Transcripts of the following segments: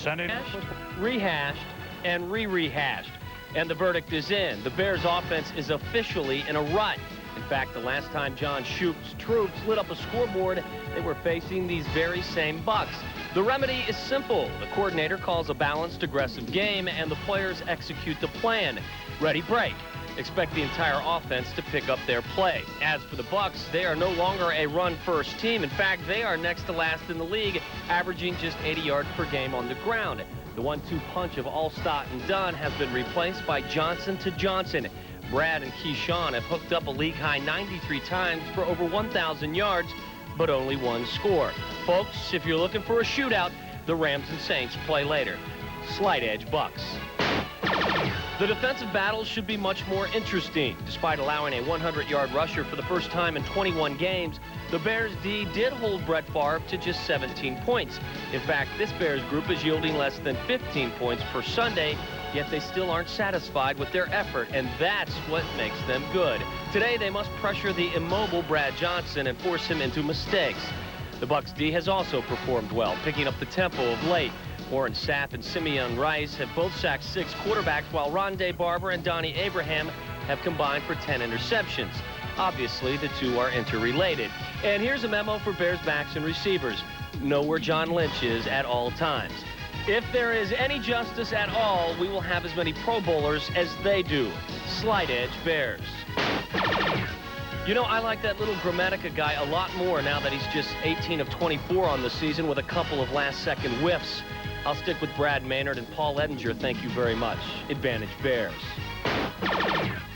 Sunday night. Rehashed and re-rehashed. And the verdict is in. The Bears offense is officially in a rut. In fact, the last time John Shoop's troops lit up a scoreboard, they were facing these very same Bucks. The remedy is simple. The coordinator calls a balanced, aggressive game, and the players execute the plan. Ready, break. Expect the entire offense to pick up their play. As for the Bucks, they are no longer a run-first team. In fact, they are next to last in the league, averaging just 80 yards per game on the ground. The 1-2 punch of Allstott and Dunn has been replaced by Johnson to Johnson. Brad and Keyshawn have hooked up a league-high 93 times for over 1,000 yards, but only one score. Folks, if you're looking for a shootout, the Rams and Saints play later. Slight edge Bucks. The defensive battles should be much more interesting. Despite allowing a 100-yard rusher for the first time in 21 games, the Bears D did hold Brett Favre to just 17 points. In fact, this Bears group is yielding less than 15 points per Sunday, yet they still aren't satisfied with their effort, and that's what makes them good. Today, they must pressure the immobile Brad Johnson and force him into mistakes. The Bucks D has also performed well, picking up the tempo of late. Warren Sapp and Simeon Rice have both sacked 6 quarterbacks, while Rondé Barber and Donnie Abraham have combined for 10 interceptions. Obviously, the two are interrelated. And here's a memo for Bears backs and receivers. Know where John Lynch is at all times. If there is any justice at all, we will have as many Pro Bowlers as they do. Slight edge Bears. You know, I like that little Grammatica guy a lot more now that he's just 18 of 24 on the season with a couple of last-second whiffs. I'll stick with Brad Maynard and Paul Edinger, thank you very much. Advantage Bears.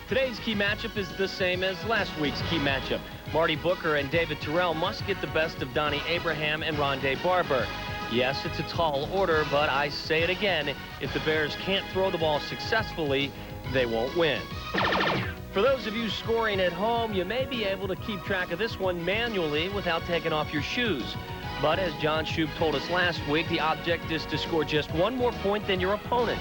Today's key matchup is the same as last week's key matchup. Marty Booker and David Terrell must get the best of Donnie Abraham and Rondé Barber. Yes, it's a tall order, but I say it again, if the Bears can't throw the ball successfully, they won't win. For those of you scoring at home, you may be able to keep track of this one manually without taking off your shoes. But as John Shoop told us last week, the object is to score just one more point than your opponent.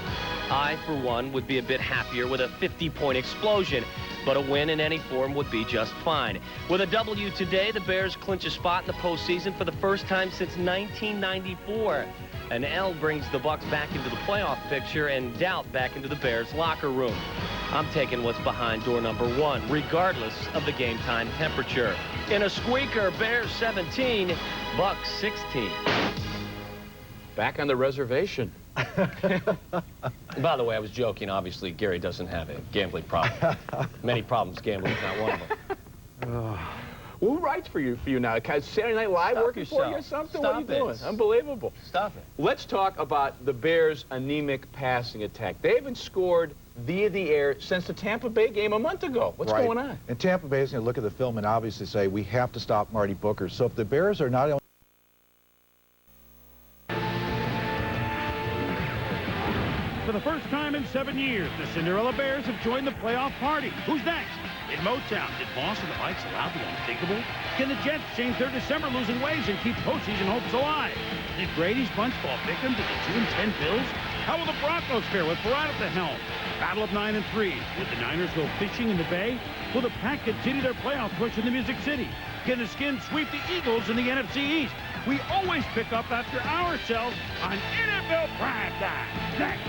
I, for one, would be a bit happier with a 50-point explosion, but a win in any form would be just fine. With a W today, the Bears clinch a spot in the postseason for the first time since 1994. An L brings the Bucks back into the playoff picture and doubt back into the Bears locker room. I'm taking what's behind door number 1, regardless of the game time temperature. In a squeaker, Bears 17, Bucks 16. Back on the reservation. By the way, I was joking. Obviously, Gary doesn't have a gambling problem. Many problems, gambling is not one of them. Who writes for you now? Saturday Night Live Stop working yourself. for you or something? Stop What are you doing? it. Unbelievable. Stop it. Let's talk about the Bears' anemic passing attack. They haven't scored via the air since the Tampa Bay game a month ago. What's going on? And Tampa Bay is going to look at the film and obviously say, we have to stop Marty Booker. So if the Bears are not only For the first time in 7 years, the Cinderella Bears have joined the playoff party. Who's next? In Motown, did Boss and the Mikes allow the unthinkable? Can the Jets change their December losing ways and keep postseason hopes alive? Did Brady's bunch fall victim to the 2-10 Bills? How will the Broncos fare with Perrott at the helm? Battle of 9 and 3. Would the Niners go fishing in the Bay? Will the Pack continue their playoff push in the Music City? Can the Skins sweep the Eagles in the NFC East? We always pick up after ourselves on NFL Primetime. Next.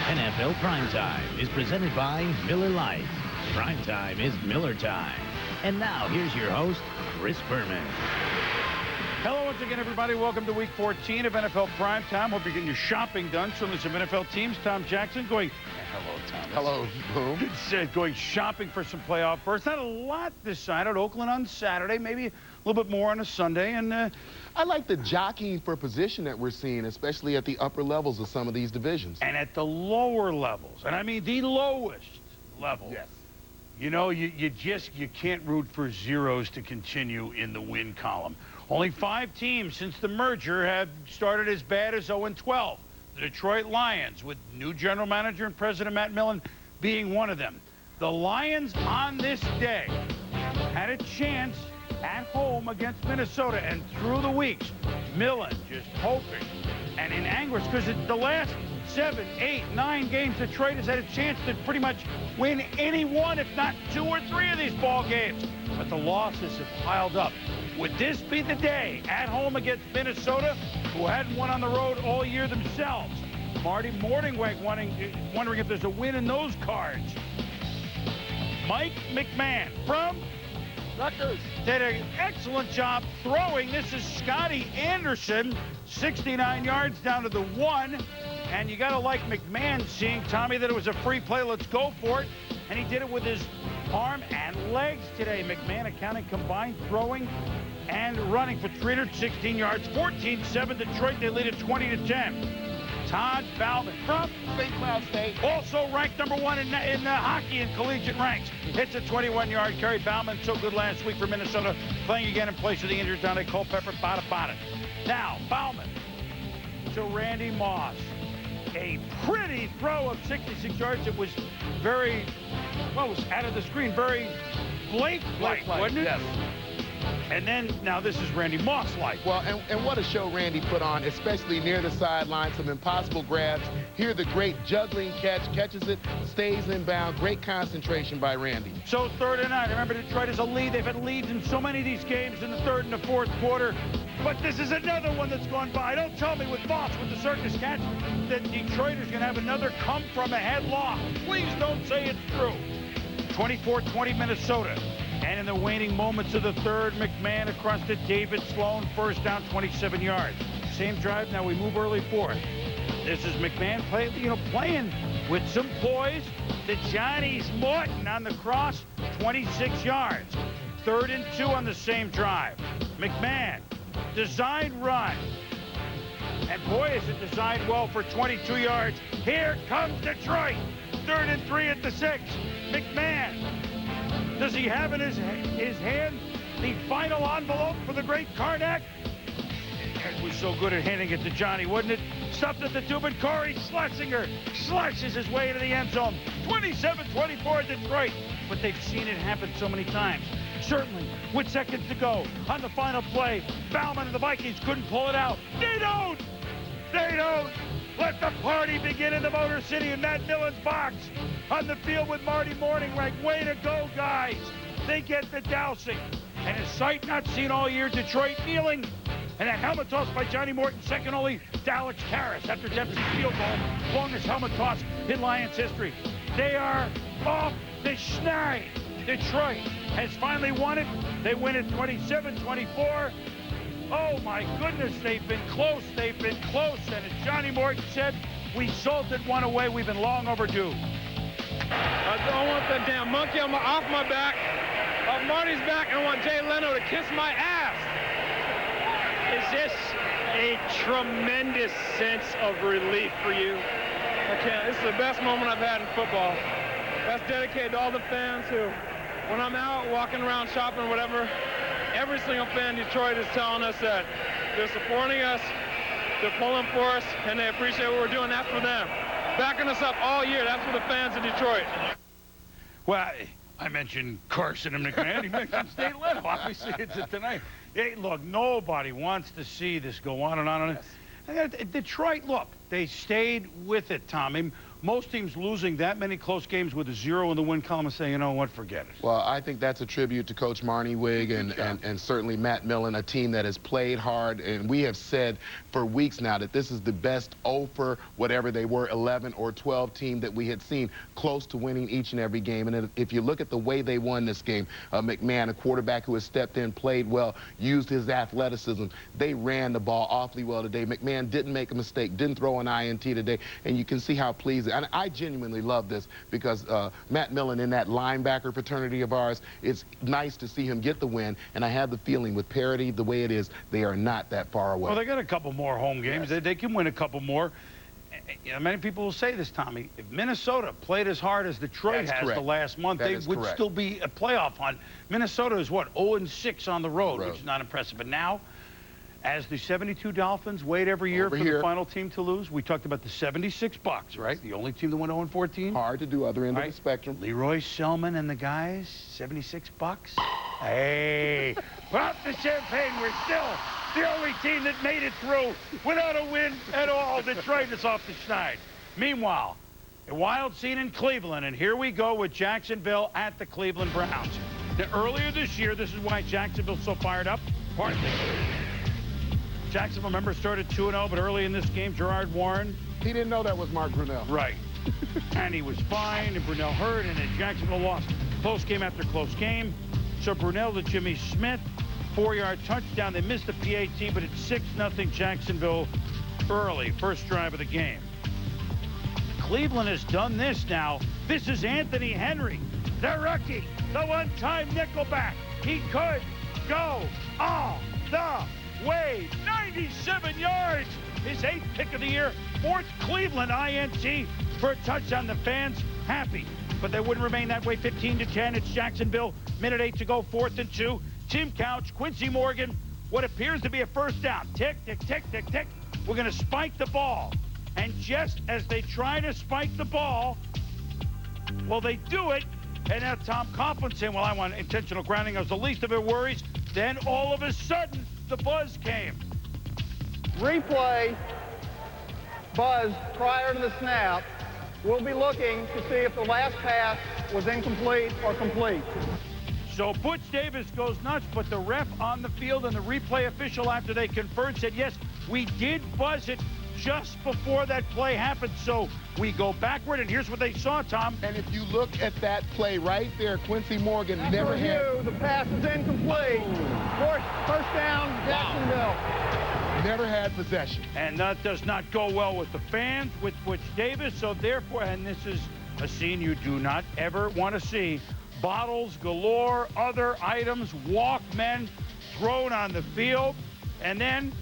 NFL Primetime is presented by Miller Lite. Primetime is Miller time. And now, here's your host, Chris Berman. Hello once again, everybody. Welcome to Week 14 of NFL Primetime. Hope you're getting your shopping done. Some of some NFL teams. Tom Jackson going... Hello, Thomas. Hello, Boom. Going shopping for some playoff berths. Not a lot decided. Oakland on Saturday, maybe a little bit more on a Sunday. And I like the jockeying for position that we're seeing, especially at the upper levels of some of these divisions. And at the lower levels, and I mean the lowest level. Yes. You know, you can't root for zeros to continue in the win column. Only 5 teams since the merger have started as bad as 0-12. The Detroit Lions, with new general manager and president Matt Millen being one of them. The Lions on this day had a chance at home against Minnesota, and through the weeks, Millen just hoping and in anguish because the last 7, 8, 9 games, Detroit has had a chance to pretty much win any one, if not 2 or 3 of these ball games. But the losses have piled up. Would this be the day at home against Minnesota, who hadn't won on the road all year themselves? Marty Morningweg wondering if there's a win in those cards. Mike McMahon from Rutgers did an excellent job throwing. This is Scotty Anderson, 69 yards down to the 1. And you got to like McMahon seeing, Tommy, that it was a free play. Let's go for it. And he did it with his arm and legs today. McMahon accounting combined throwing and running for 316 yards, 14-7 Detroit. They lead at 20-10. Todd Bauman from St. Cloud State. Also ranked #1 in hockey in collegiate ranks. Hits a 21-yard carry. Bauman so good last week for Minnesota, playing again in place of the injured Dante Culpepper. Bada. Now, Bauman to Randy Moss. A pretty throw of 66 yards. It was very, well, it was out of the screen, very Blake-like, wasn't it? Yes. And then, now this is Randy Moss-like. Well, and what a show Randy put on, especially near the sideline. Some impossible grabs. Here, the great juggling catch. Catches it, stays in bound. Great concentration by Randy. So 3rd and 9. Remember, Detroit has a lead. They've had leads in so many of these games in the 3rd and the 4th quarter. But this is another one that's gone by. Don't tell me with Moss, with the circus catch, that Detroit is going to have another come-from-ahead loss. Please don't say it's true. 24-20 Minnesota. And in the waning moments of the 3rd, McMahon across to David Sloan, first down, 27 yards. Same drive, now we move early 4th. This is McMahon playing with some poise. To Johnny's Morton on the cross, 26 yards. 3rd and 2 on the same drive. McMahon, design run. And boy, is it designed well for 22 yards. Here comes Detroit. 3rd and 3 at the 6. McMahon. Does he have in his hand the final envelope for the great Karnak? He was so good at handing it to Johnny, wasn't it? Stuffed at the 2, but Corey Schlesinger slashes his way into the end zone. 27-24 Detroit. But they've seen it happen so many times. Certainly, with seconds to go on the final play, Bauman and the Vikings couldn't pull it out. They don't! Let the party begin in the Motor City in Matt Millen's box. On the field with Marty Morningweg. Way to go, guys. They get the dousing. And a sight not seen all year, Detroit kneeling. And that helmet toss by Johnny Morton, second only to Alex Karras after Dempsey's field goal. Longest helmet toss in Lions history. They are off the schneid. Detroit has finally won it. They win it 27-24. Oh, my goodness, they've been close. And as Johnny Morton said, we salted one away. We've been long overdue. I don't want that damn monkey off my back, off Marty's back, and I want Jay Leno to kiss my ass. Is this a tremendous sense of relief for you? I can't. This is the best moment I've had in football. That's dedicated to all the fans who, when I'm out walking around shopping, whatever, every single fan in Detroit is telling us that they're supporting us, they're pulling for us, and they appreciate what we're doing. That's for them. Backing us up all year. That's for the fans of Detroit. Well, I mentioned Carson and McMahon. He mentioned State Leno. Obviously, it's it tonight. Hey, look, nobody wants to see this go on and on and on. Detroit, look, they stayed with it, Tommy. Most teams losing that many close games with a 0 in the win column and say, you know what, forget it. Well, I think that's a tribute to Coach Morningweg and certainly Matt Millen, a team that has played hard. And we have said for weeks now that this is the best 0 for whatever they were, 11 or 12 team that we had seen close to winning each and every game. And if you look at the way they won this game, McMahon, a quarterback who has stepped in, played well, used his athleticism. They ran the ball awfully well today. McMahon didn't make a mistake, didn't throw an INT today. And you can see how pleased. And I genuinely love this because Matt Millen in that linebacker fraternity of ours, it's nice to see him get the win. And I have the feeling with parity the way it is, they are not that far away. Well, they got a couple more home games. Yes. They can win a couple more. You know, many people will say this, Tommy. If Minnesota played as hard as Detroit has the last month, they would still be a playoff hunt. Minnesota is, what, 0-6 on the road, which is not impressive. But now, as the 72 Dolphins wait every year for the final team to lose, we talked about the 76 Bucks, right? The only team that went 0-14. Hard to do, other end of the spectrum. Leroy Selman and the guys, 76 Bucks. Hey, pop the champagne. We're still the only team that made it through without a win at all. Detroit is off the schneid. Meanwhile, a wild scene in Cleveland, and here we go with Jacksonville at the Cleveland Browns. Now, earlier this year, this is why Jacksonville's so fired up. Pardon me. Jacksonville, remember, started 2-0, but early in this game, Gerard Warren. He didn't know that was Mark Brunell. Right. And he was fine, and Brunell hurt, and then Jacksonville lost. Close game after close game. So Brunell to Jimmy Smith, 4-yard touchdown. They missed the PAT, but it's 6-0 Jacksonville early, first drive of the game. Cleveland has done this now. This is Anthony Henry, the rookie, the one-time nickelback. He could go all the way. 97 yards, his 8th pick of the year, 4th Cleveland INT for a touchdown. The fans happy, but they wouldn't remain that way. 15-10, it's Jacksonville. Minute 8 to go, 4th and 2. Tim Couch, Quincy Morgan, what appears to be a first down. Tick, tick, tick, tick, tick. We're going to spike the ball. And just as they try to spike the ball, well, they do it. And now Tom Coughlin saying, well, I want intentional grounding. That was the least of their worries. Then all of a sudden, the buzz came. Replay buzz prior to the snap. We'll be looking to see if the last pass was incomplete or complete. So Butch Davis goes nuts, but the ref on the field and the replay official, after they conferred, said, yes, we did buzz it just before that play happened. So we go backward, and here's what they saw, Tom. And if you look at that play right there, Quincy Morgan never had... The pass is incomplete. First down, Jacksonville. Never had possession. And that does not go well with the fans, with Butch Davis. So therefore, and this is a scene you do not ever want to see, bottles galore, other items, Walkmen thrown on the field. And then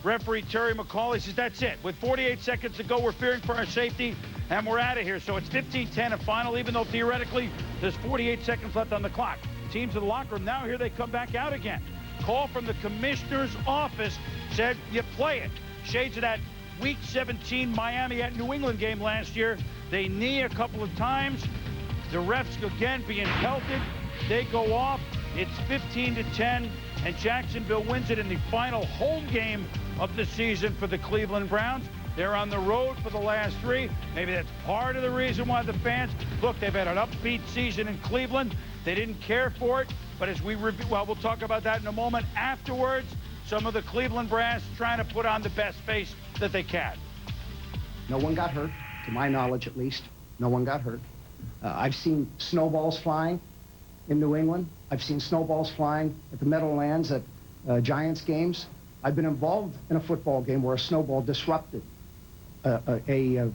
referee Terry McCauley says, that's it. With 48 seconds to go, we're fearing for our safety, and we're out of here. So it's 15-10 a final, even though theoretically there's 48 seconds left on the clock. Teams in the locker room, now here they come back out again. Call from the commissioner's office said, you play it. Shades of that Week 17 Miami at New England game last year. They knee a couple of times. The refs again being pelted. They go off. It's 15-10, and Jacksonville wins it in the final home game of the season for the Cleveland Browns. They're on the road for the last 3. Maybe that's part of the reason why the fans, look, they've had an upbeat season in Cleveland. They didn't care for it, but as we review, well, we'll talk about that in a moment. Afterwards, some of the Cleveland brass trying to put on the best face that they can. No one got hurt, to my knowledge at least. No one got hurt. I've seen snowballs flying in New England. I've seen snowballs flying at the Meadowlands at Giants games. I've been involved in a football game where a snowball disrupted a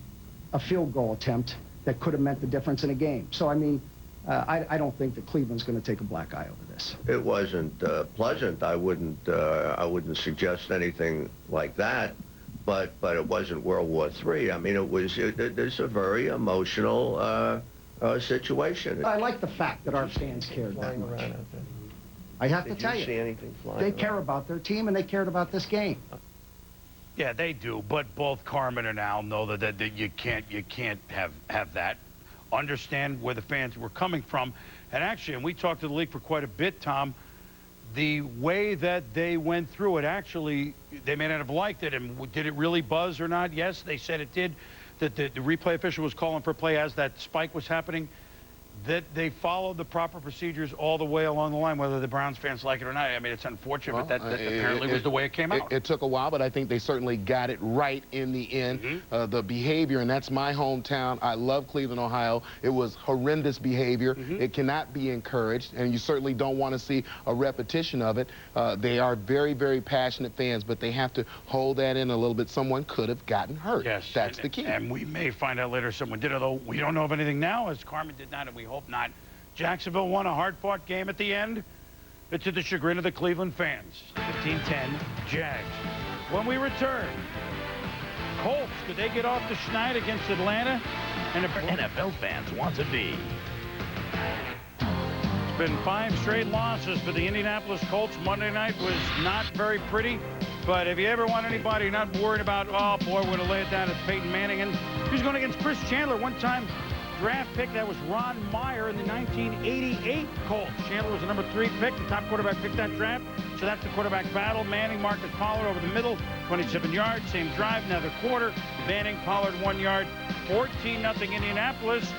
field goal attempt that could have meant the difference in a game. So, I mean, I don't think that Cleveland's going to take a black eye over this. It wasn't pleasant. I wouldn't suggest anything like that. But it wasn't World War III. I mean, it's a very emotional situation. I like the fact that our fans cared that much. I have to tell you, see anything flying they around? care about their team and they cared about this game. Yeah, they do, but both Carmen and Al know that you can't have that. Understand where the fans were coming from. And actually, and we talked to the league for quite a bit, Tom, the way that they went through it, actually, they may not have liked it. And did it really buzz or not? Yes, they said it did. That the replay official was calling for play as that spike was happening. That they followed the proper procedures all the way along the line, whether the Browns fans like it or not. I mean, it's unfortunate, but that apparently was the way it came out. It took a while, but I think they certainly got it right in the end. The behavior, and that's my hometown. I love Cleveland, Ohio. It was horrendous behavior. It cannot be encouraged, and you certainly don't want to see a repetition of it. They are very, very passionate fans, but they have to hold that in a little bit. Someone could have gotten hurt. Yes. That's the key. And we may find out later someone did, although we don't know of anything now, as Carmen did not, and we hope not. Jacksonville won a hard-fought game at the end, to the chagrin of the Cleveland fans. 15-10, Jags. When we return, Colts, could they get off the schneid against Atlanta? And NFL fans want to be. It's been 5 straight losses for the Indianapolis Colts. Monday night was not very pretty, but if you ever want anybody not worried about, oh boy, we're going to lay it down at Peyton Manning, and he's going against Chris Chandler, one-time draft pick. That was Ron Meyer in the 1988 Colts. Chandler was the number 3 pick. The top quarterback picked that draft. So that's the quarterback battle. Manning, Marcus Pollard over the middle, 27 yards. Same drive, another quarter. Manning, Pollard, 1 yard. 14-0 Indianapolis.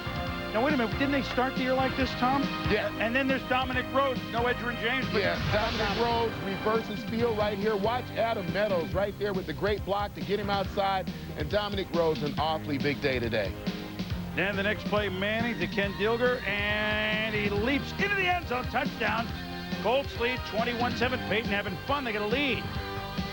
Now, wait a minute. Didn't they start the year like this, Tom? Yeah. And then there's Dominic Rhodes. No Edgerrin James. But yeah, Dominic Rhodes reverses field right here. Watch Adam Meadows right there with the great block to get him outside. And Dominic Rhodes, an awfully big day today. Then the next play, Manning to Ken Dilger, and he leaps into the end zone. Touchdown. Colts lead 21-7. Peyton having fun. They get a lead.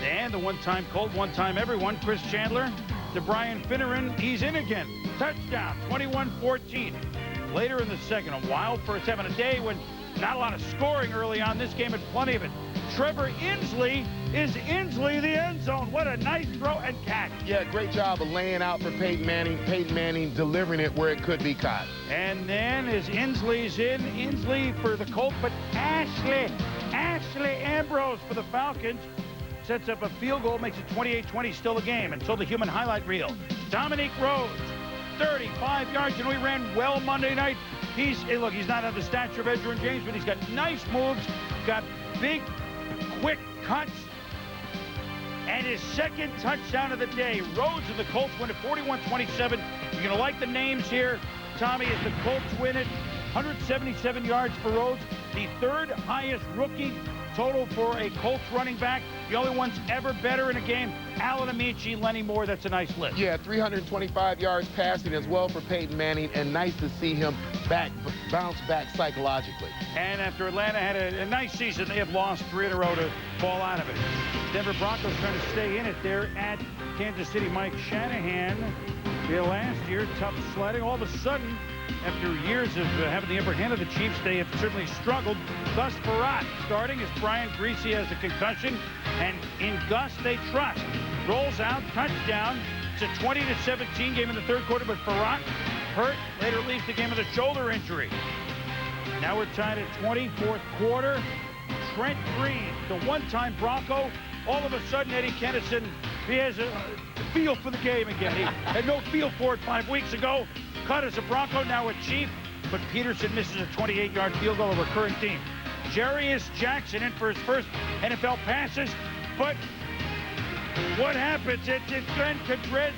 And the one-time Colt, one-time everyone, Chris Chandler to Brian Finneran. He's in again. Touchdown, 21-14. Later in the second, a wild first half, and a day when not a lot of scoring early on. This game had plenty of it. Trevor Inslee is Inslee the end zone. What a nice throw and catch. Yeah, great job of laying out for Peyton Manning. Peyton Manning delivering it where it could be caught. And then as Inslee's in, Inslee for the Colts, but Ashley Ambrose for the Falcons sets up a field goal, makes it 28-20, still the game until the human highlight reel. Dominic Rhodes, 35 yards, and we ran well Monday night. He's not of the stature of Edgerrin James, but he's got nice moves, got big, quick cuts, and his second touchdown of the day. Rhodes and the Colts win at 41-27. You're going to like the names here, Tommy, as the Colts win it. 177 yards for Rhodes, the third highest rookie total for a Colts running back. The only ones ever better in a game, Alan Amici, Lenny Moore. That's a nice list. Yeah, 325 yards passing as well for Peyton Manning, and nice to see him bounce back psychologically. And after Atlanta had a nice season, they have lost 3 in a row to fall out of it. Denver Broncos trying to stay in it there at Kansas City. Mike Shanahan, last year, tough sledding. All of a sudden, after years of having the upper hand of the Chiefs, they have certainly struggled. Gus Frerotte starting as Brian Griese has a concussion, and in Gus they trust. Rolls out, touchdown. It's a 20-17 game in the third quarter, but Frerotte hurt, later leaves the game with a shoulder injury. Now we're tied at 24th quarter. Trent Green, the one-time Bronco, all of a sudden Eddie Kennison, he has a feel for the game again. He had no feel for it 5 weeks ago. Cut as a Bronco, now a Chief, but Peterson misses a 28-yard field goal, a recurring theme. Jarius Jackson in for his first NFL passes, but what happens? It's Glenn Cadrez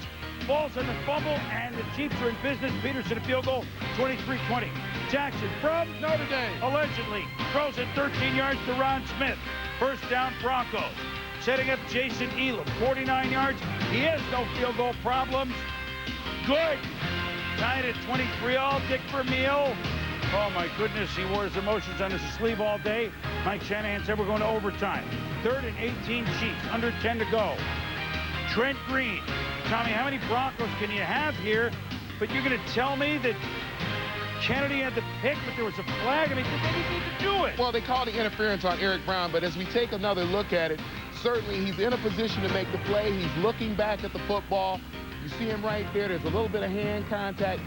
falls on the fumble, and the Chiefs are in business. Peterson a field goal, 23-20. Jackson from Notre Dame allegedly throws it 13 yards to Ron Smith. First down Broncos. Setting up Jason Elam, 49 yards. He has no field goal problems. Good. Tied at 23-all. Dick Vermeil. Oh, my goodness. He wore his emotions on his sleeve all day. Mike Shanahan said we're going to overtime. 3rd and 18 Chiefs. Under 10 to go. Trent Green. Tommy, how many Broncos can you have here? But you're going to tell me that Kennedy had the pick, but there was a flag. I mean, did they need to do it? Well, they called the interference on Eric Brown, but as we take another look at it, certainly he's in a position to make the play. He's looking back at the football. You see him right there. There's a little bit of hand contact.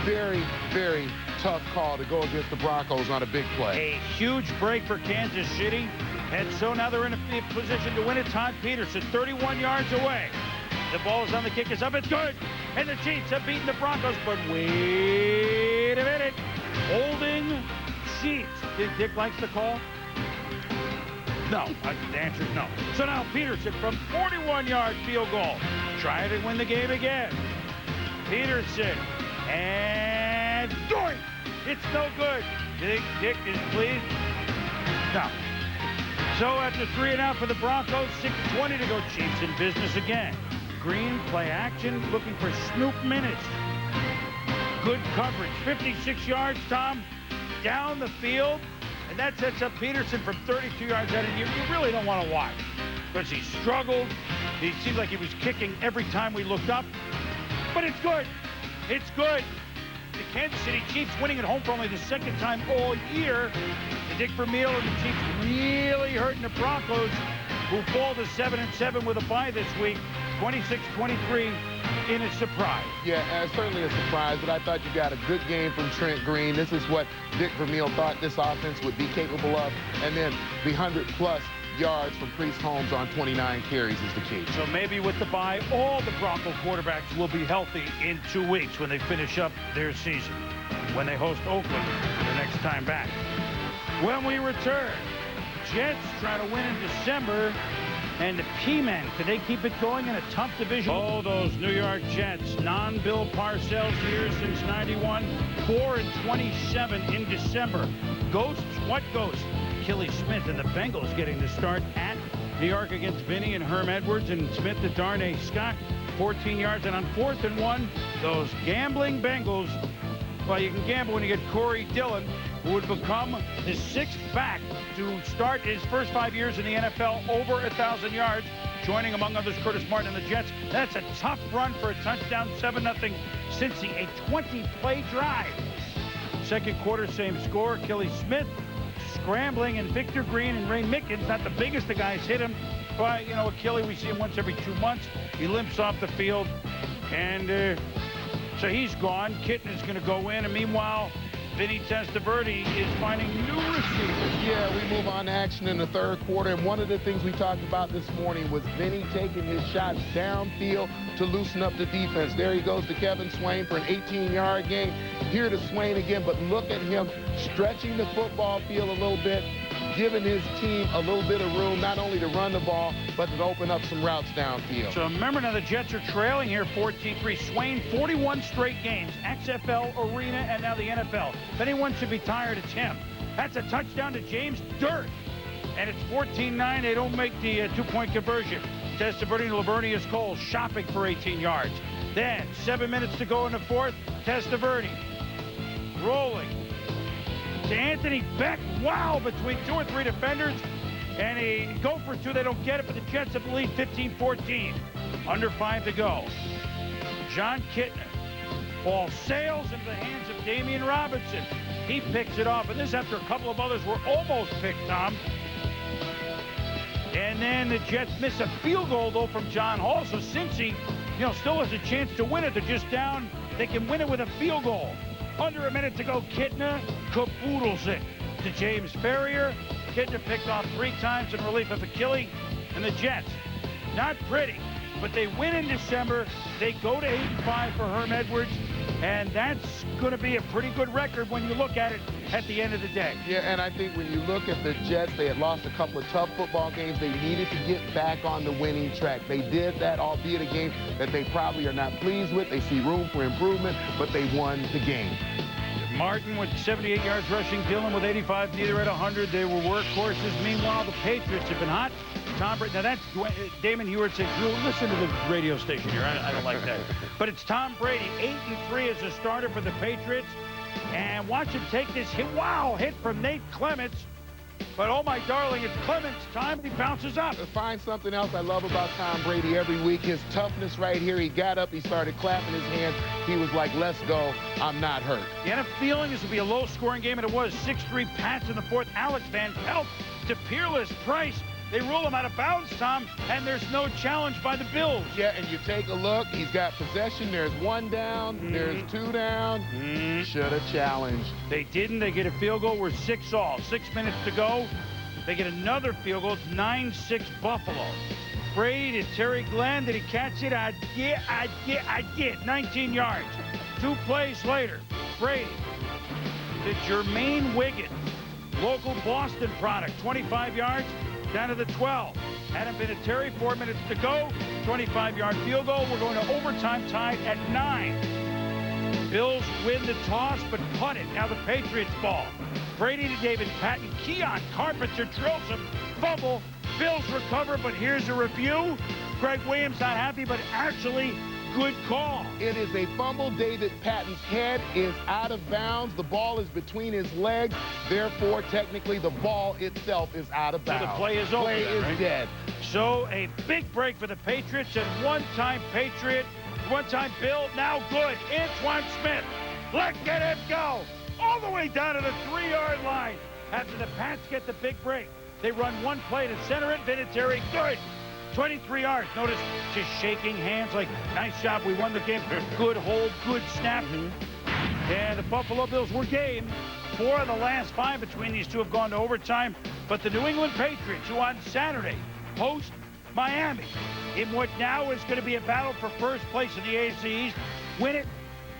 Very, very tough call to go against the Broncos on a big play. A huge break for Kansas City. And so now they're in a position to win it. Todd Peterson, 31 yards away. The ball is on the kick. It's up. It's good. And the Chiefs have beaten the Broncos. But wait a minute. Holding Chiefs. Dick likes the call? No. The answer is no. So now Peterson from 41-yard field goal. Try to win the game again. Peterson. And doink! It's no good. You think Dick is pleased? No. So after 3 and out for the Broncos, 6:20 to go. Chiefs in business again. Green, play action, looking for Snoop minutes. Good coverage. 56 yards, Tom, down the field. And that sets up Peterson from 32 yards out. And you really don't want to watch because he struggled. He seemed like he was kicking every time we looked up. But it's good. It's good. The Kansas City Chiefs winning at home for only the second time all year. The Dick Vermeil and the Chiefs really hurting the Broncos, who fall to 7-7 with a bye this week. 26-23 in a surprise. Yeah, certainly a surprise, but I thought you got a good game from Trent Green. This is what Dick Vermeil thought this offense would be capable of. And then the 100-plus yards from Priest Holmes on 29 carries is the key. So maybe with the bye, all the Bronco quarterbacks will be healthy in 2 weeks when they finish up their season, when they host Oakland the next time back. When we return, Jets try to win in December, and the P-Men, could they keep it going in a tough division? Oh, those New York Jets, non-Bill Parcells years since 91, 4-27 in December. Ghosts, what ghost? Killy Smith and the Bengals getting the start at New York against Vinny and Herm Edwards, and Smith to Darnay Scott, 14 yards, and on 4th and 1, those gambling Bengals. Well, you can gamble when you get Corey Dillon, who would become the 6th back to start his first 5 years in the NFL over 1,000 yards, joining, among others, Curtis Martin and the Jets. That's a tough run for a touchdown, 7-0 Cincy, a 20-play drive. Second quarter, same score. Killy Smith scrambling, and Victor Green and Ray Mickens, not the biggest of guys, hit him. But, you know, Achille, we see him once every 2 months. He limps off the field, and so he's gone. Kitten is going to go in, and meanwhile, Vinny Testaverde is finding new receivers. Yeah, we move on to action in the third quarter, and one of the things we talked about this morning was Vinny taking his shots downfield to loosen up the defense. There he goes to Kevin Swain for an 18-yard gain. Here to Swain again, but look at him stretching the football field a little bit, giving his team a little bit of room, not only to run the ball, but to open up some routes downfield. So remember now, the Jets are trailing here 14-3. Swain, 41 straight games, XFL, Arena, and now the NFL. If anyone should be tired, it's him. That's a touchdown to James Dirt. And it's 14-9. They don't make the two-point conversion. Testaverde and Lavernius Cole shopping for 18 yards. Then, 7 minutes to go in the fourth. Testaverde rolling to Anthony Beck. Wow, between 2 or 3 defenders. And a go for 2. They don't get it, but the Jets have the lead 15-14. Under 5 to go. John Kitna. Ball sails into the hands of Damian Robinson. He picks it off, and this after a couple of others were almost picked, Tom. And then the Jets miss a field goal, though, from John Hall. So Cincy, you know, still has a chance to win it. They're just down. They can win it with a field goal. Under a minute to go, Kitna caboodles it to James Ferrier. Kitna picked off 3 times in relief of Achille. And the Jets, not pretty, but they win in December. They go to 8-5 for Herm Edwards. And that's going to be a pretty good record when you look at it at the end of the day. Yeah, and I think when you look at the Jets, they had lost a couple of tough football games. They needed to get back on the winning track. They did that, albeit a game that they probably are not pleased with. They see room for improvement, but they won the game. Martin with 78 yards rushing, Dillon with 85, neither at 100. They were workhorses. Meanwhile, the Patriots have been hot. Tom Brady, now that's Damon Heward said, Drew, listen to the radio station here. I don't like that. But it's Tom Brady, 8-3 as a starter for the Patriots. And watch him take this hit. Wow, hit from Nate Clements. But, oh, my darling, it's Clements' time. He bounces up. Find something else I love about Tom Brady every week. His toughness right here. He got up. He started clapping his hands. He was like, let's go. I'm not hurt. You had a feeling this would be a low-scoring game, and it was. 6-3 Pats in the fourth. Alex Van Pelt to Peerless Price. They rule him out of bounds, Tom, and there's no challenge by the Bills. Yeah, and you take a look. He's got possession. There's 1 down. There's 2 down. Should have challenged. They didn't. They get a field goal. We're 6-all. 6 minutes to go. They get another field goal. It's 9-6 Buffalo. Brady to Terry Glenn. Did he catch it? I did. 19 yards. 2 plays later. Brady to Jermaine Wiggins. Local Boston product. 25 yards. Down to the 12. Adam Vinatieri, 4 minutes to go. 25-yard field goal. We're going to overtime, tied at 9. Bills win the toss, but punt it. Now the Patriots ball. Brady to David Patton. Keon Carpenter drills him. Fumble. Bills recover, but here's a review. Greg Williams not happy, but actually good call. It is a fumble. David Patton's head is out of bounds. The ball is between his legs. Therefore, technically, the ball itself is out of bounds. So the play is over. Play is dead. So a big break for the Patriots, and one-time Patriot, one-time Bill, now good. Antoine Smith. Let's get him go. All the way down to the 3-yard line. After the Pats get the big break, they run one play to center it. Vinatieri, good. 23 yards. Notice just shaking hands like, nice job, we won the game. Good hold, good snap. And the Buffalo Bills were game. 4 of the last 5 between these two have gone to overtime. But the New England Patriots, who on Saturday host Miami, in what now is going to be a battle for first place in the AFC East, win it,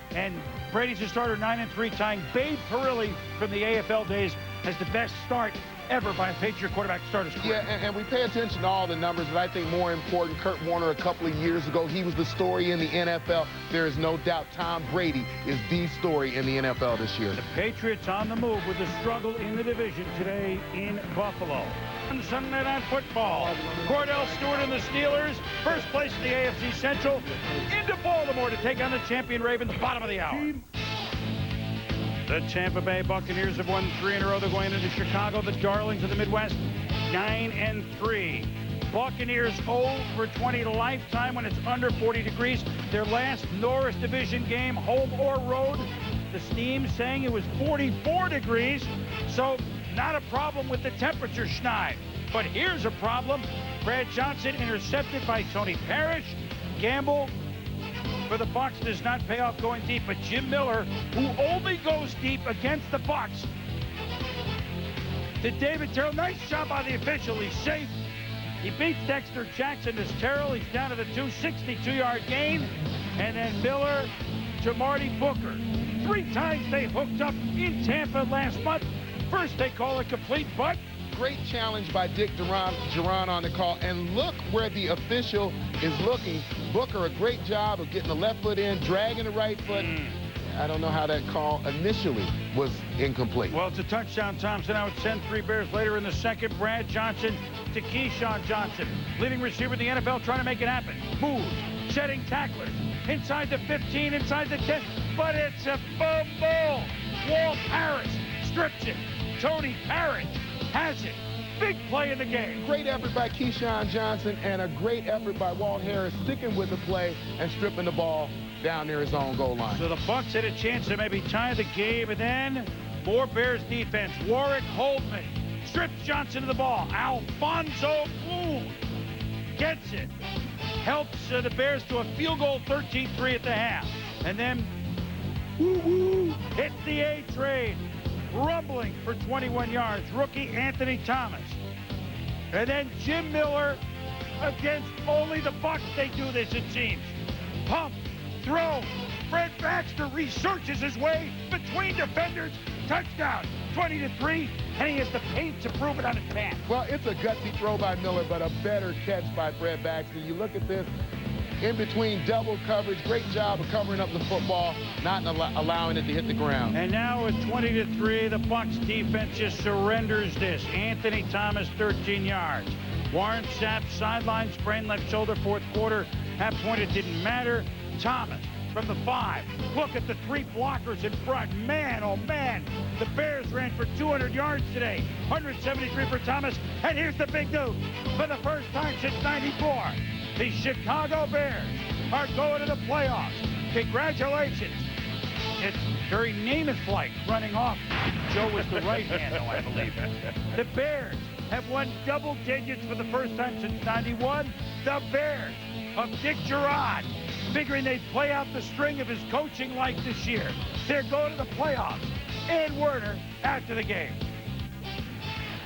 and Brady's a starter 9-3, tying Babe Parilli from the AFL days as the best start ever by a Patriot quarterback starter's career. Yeah, and we pay attention to all the numbers, but I think more important, Kurt Warner a couple of years ago, he was the story in the NFL. There is no doubt Tom Brady is the story in the NFL this year. The Patriots on the move with the struggle in the division today in Buffalo. On Sunday Night Football, Cordell Stewart and the Steelers, first place in the AFC Central, into Baltimore to take on the champion Ravens, bottom of the hour. The Tampa Bay Buccaneers have won 3 in a row. They're going into Chicago, the darlings of the Midwest, 9-3. Buccaneers 0 for 20 lifetime when it's under 40 degrees. Their last Norris Division game, home or road, the Steam saying it was 44 degrees, so not a problem with the temperature, Schneid. But here's a problem. Brad Johnson intercepted by Tony Parrish. Gamble for the Bucs does not pay off going deep, but Jim Miller, who only goes deep against the Bucs, to David Terrell. Nice job by the official. He's safe. He beats Dexter Jackson as Terrell. He's down to the 262-yard gain. And then Miller to Marty Booker. 3 times they hooked up in Tampa last month. First they call it complete, but great challenge by Dick Duran on the call, and look where the official is looking. Booker, a great job of getting the left foot in, dragging the right foot. I don't know how that call initially was incomplete. Well, it's a touchdown, Thompson. Now it's 10-3 Bears later in the second. Brad Johnson to Keyshawn Johnson. Leading receiver in the NFL trying to make it happen. Moves, setting tacklers. Inside the 15, inside the 10. But it's a fumble. Walt Harris strips it. Tony Parrish has it. Big play in the game. Great effort by Keyshawn Johnson and a great effort by Walt Harris sticking with the play and stripping the ball down near his own goal line. So the Bucs had a chance to maybe tie the game, and then more Bears defense. Warwick Holdman strips Johnson of the ball. Alfonso Bloom gets it. Helps the Bears to a field goal, 13-3 at the half. And then hits the A-train. Rumbling for 21 yards, rookie Anthony Thomas. And then Jim Miller against only the Bucs. They do this, it seems. Pump, throw. Fred Baxter researches his way between defenders. Touchdown, 20-3, and he has the pace to prove it on his pass. Well, it's a gutsy throw by Miller, but a better catch by Fred Baxter. You look at this, in between double coverage, great job of covering up the football, not allowing it to hit the ground. And now at 20-3, the Bucs defense just surrenders this. Anthony Thomas, 13 yards. Warren Sapp, sideline sprain left shoulder, fourth quarter. Half point, it didn't matter. Thomas from the 5. Look at the 3 blockers in front. Man, oh man, the Bears ran for 200 yards today. 173 for Thomas. And here's the big news. For the first time since '94, the Chicago Bears are going to the playoffs. Congratulations. It's very Namath-like running off. Joe was the right hand, though, I believe. The Bears have won double digits for the first time since '91. The Bears of Dick Girard, figuring they'd play out the string of his coaching life this year. They're going to the playoffs. And Werner after the game.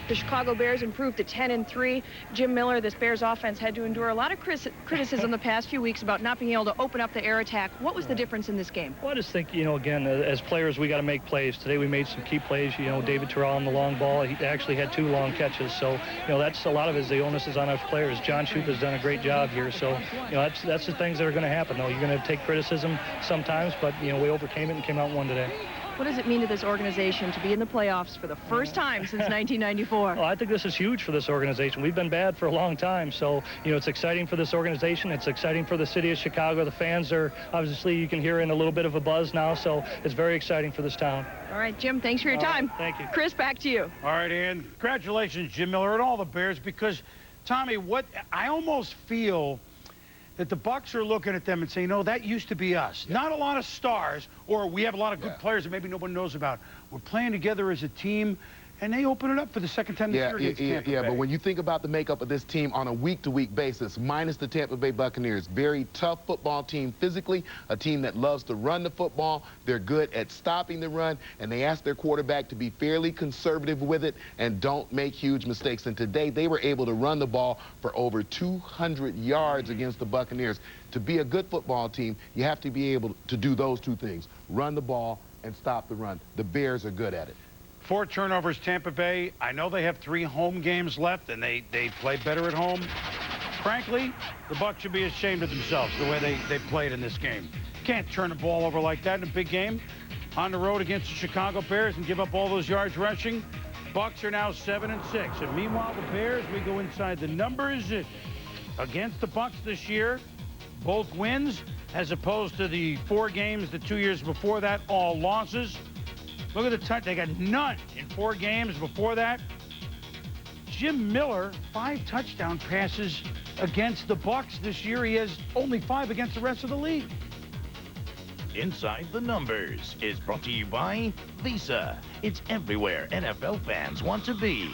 The Chicago Bears improved to 10-3. Jim Miller, this Bears offense, had to endure a lot of criticism the past few weeks about not being able to open up the air attack. What was the difference in this game? Well, I just think, again, as players, we got to make plays. Today we made some key plays. David Terrell on the long ball. He actually had 2 long catches. So, that's a lot of the onus is on us players. John Shoup has done a great job here. So, that's the things that are going to happen, though. You're going to take criticism sometimes, but, we overcame it and came out and won today. What does it mean to this organization to be in the playoffs for the first time since 1994? Well, I think this is huge for this organization. We've been bad for a long time, so it's exciting for this organization. It's exciting for the city of Chicago. The fans are, obviously, you can hear in a little bit of a buzz now, so it's very exciting for this town. All right, Jim, thanks for your time. Thank you. Chris, back to you. All right, and congratulations, Jim Miller, and all the Bears, because, Tommy, what I almost feel that the Bucs are looking at them and saying, no, that used to be us. Yeah. Not a lot of stars, or we have a lot of good players that maybe no one knows about. We're playing together as a team. and they open it up for the second time this year against Tampa Bay. But when you think about the makeup of this team on a week-to-week basis, minus the Tampa Bay Buccaneers, very tough football team physically, a team that loves to run the football. They're good at stopping the run, and they ask their quarterback to be fairly conservative with it and don't make huge mistakes. And today, they were able to run the ball for over 200 yards against the Buccaneers. To be a good football team, you have to be able to do those two things, run the ball and stop the run. The Bears are good at it. 4 turnovers, Tampa Bay. I know they have 3 home games left, and they play better at home. Frankly, the Bucs should be ashamed of themselves the way they played in this game. Can't turn the ball over like that in a big game on the road against the Chicago Bears and give up all those yards rushing. Bucs are now 7-6. And meanwhile, the Bears, we go inside the numbers against the Bucs this year. Both wins, as opposed to the 4 games the 2 years before that, all losses. Look at the touch. They got none in 4 games before that. Jim Miller, 5 touchdown passes against the Bucs this year. He has only 5 against the rest of the league. Inside the Numbers is brought to you by Visa. It's everywhere NFL fans want to be.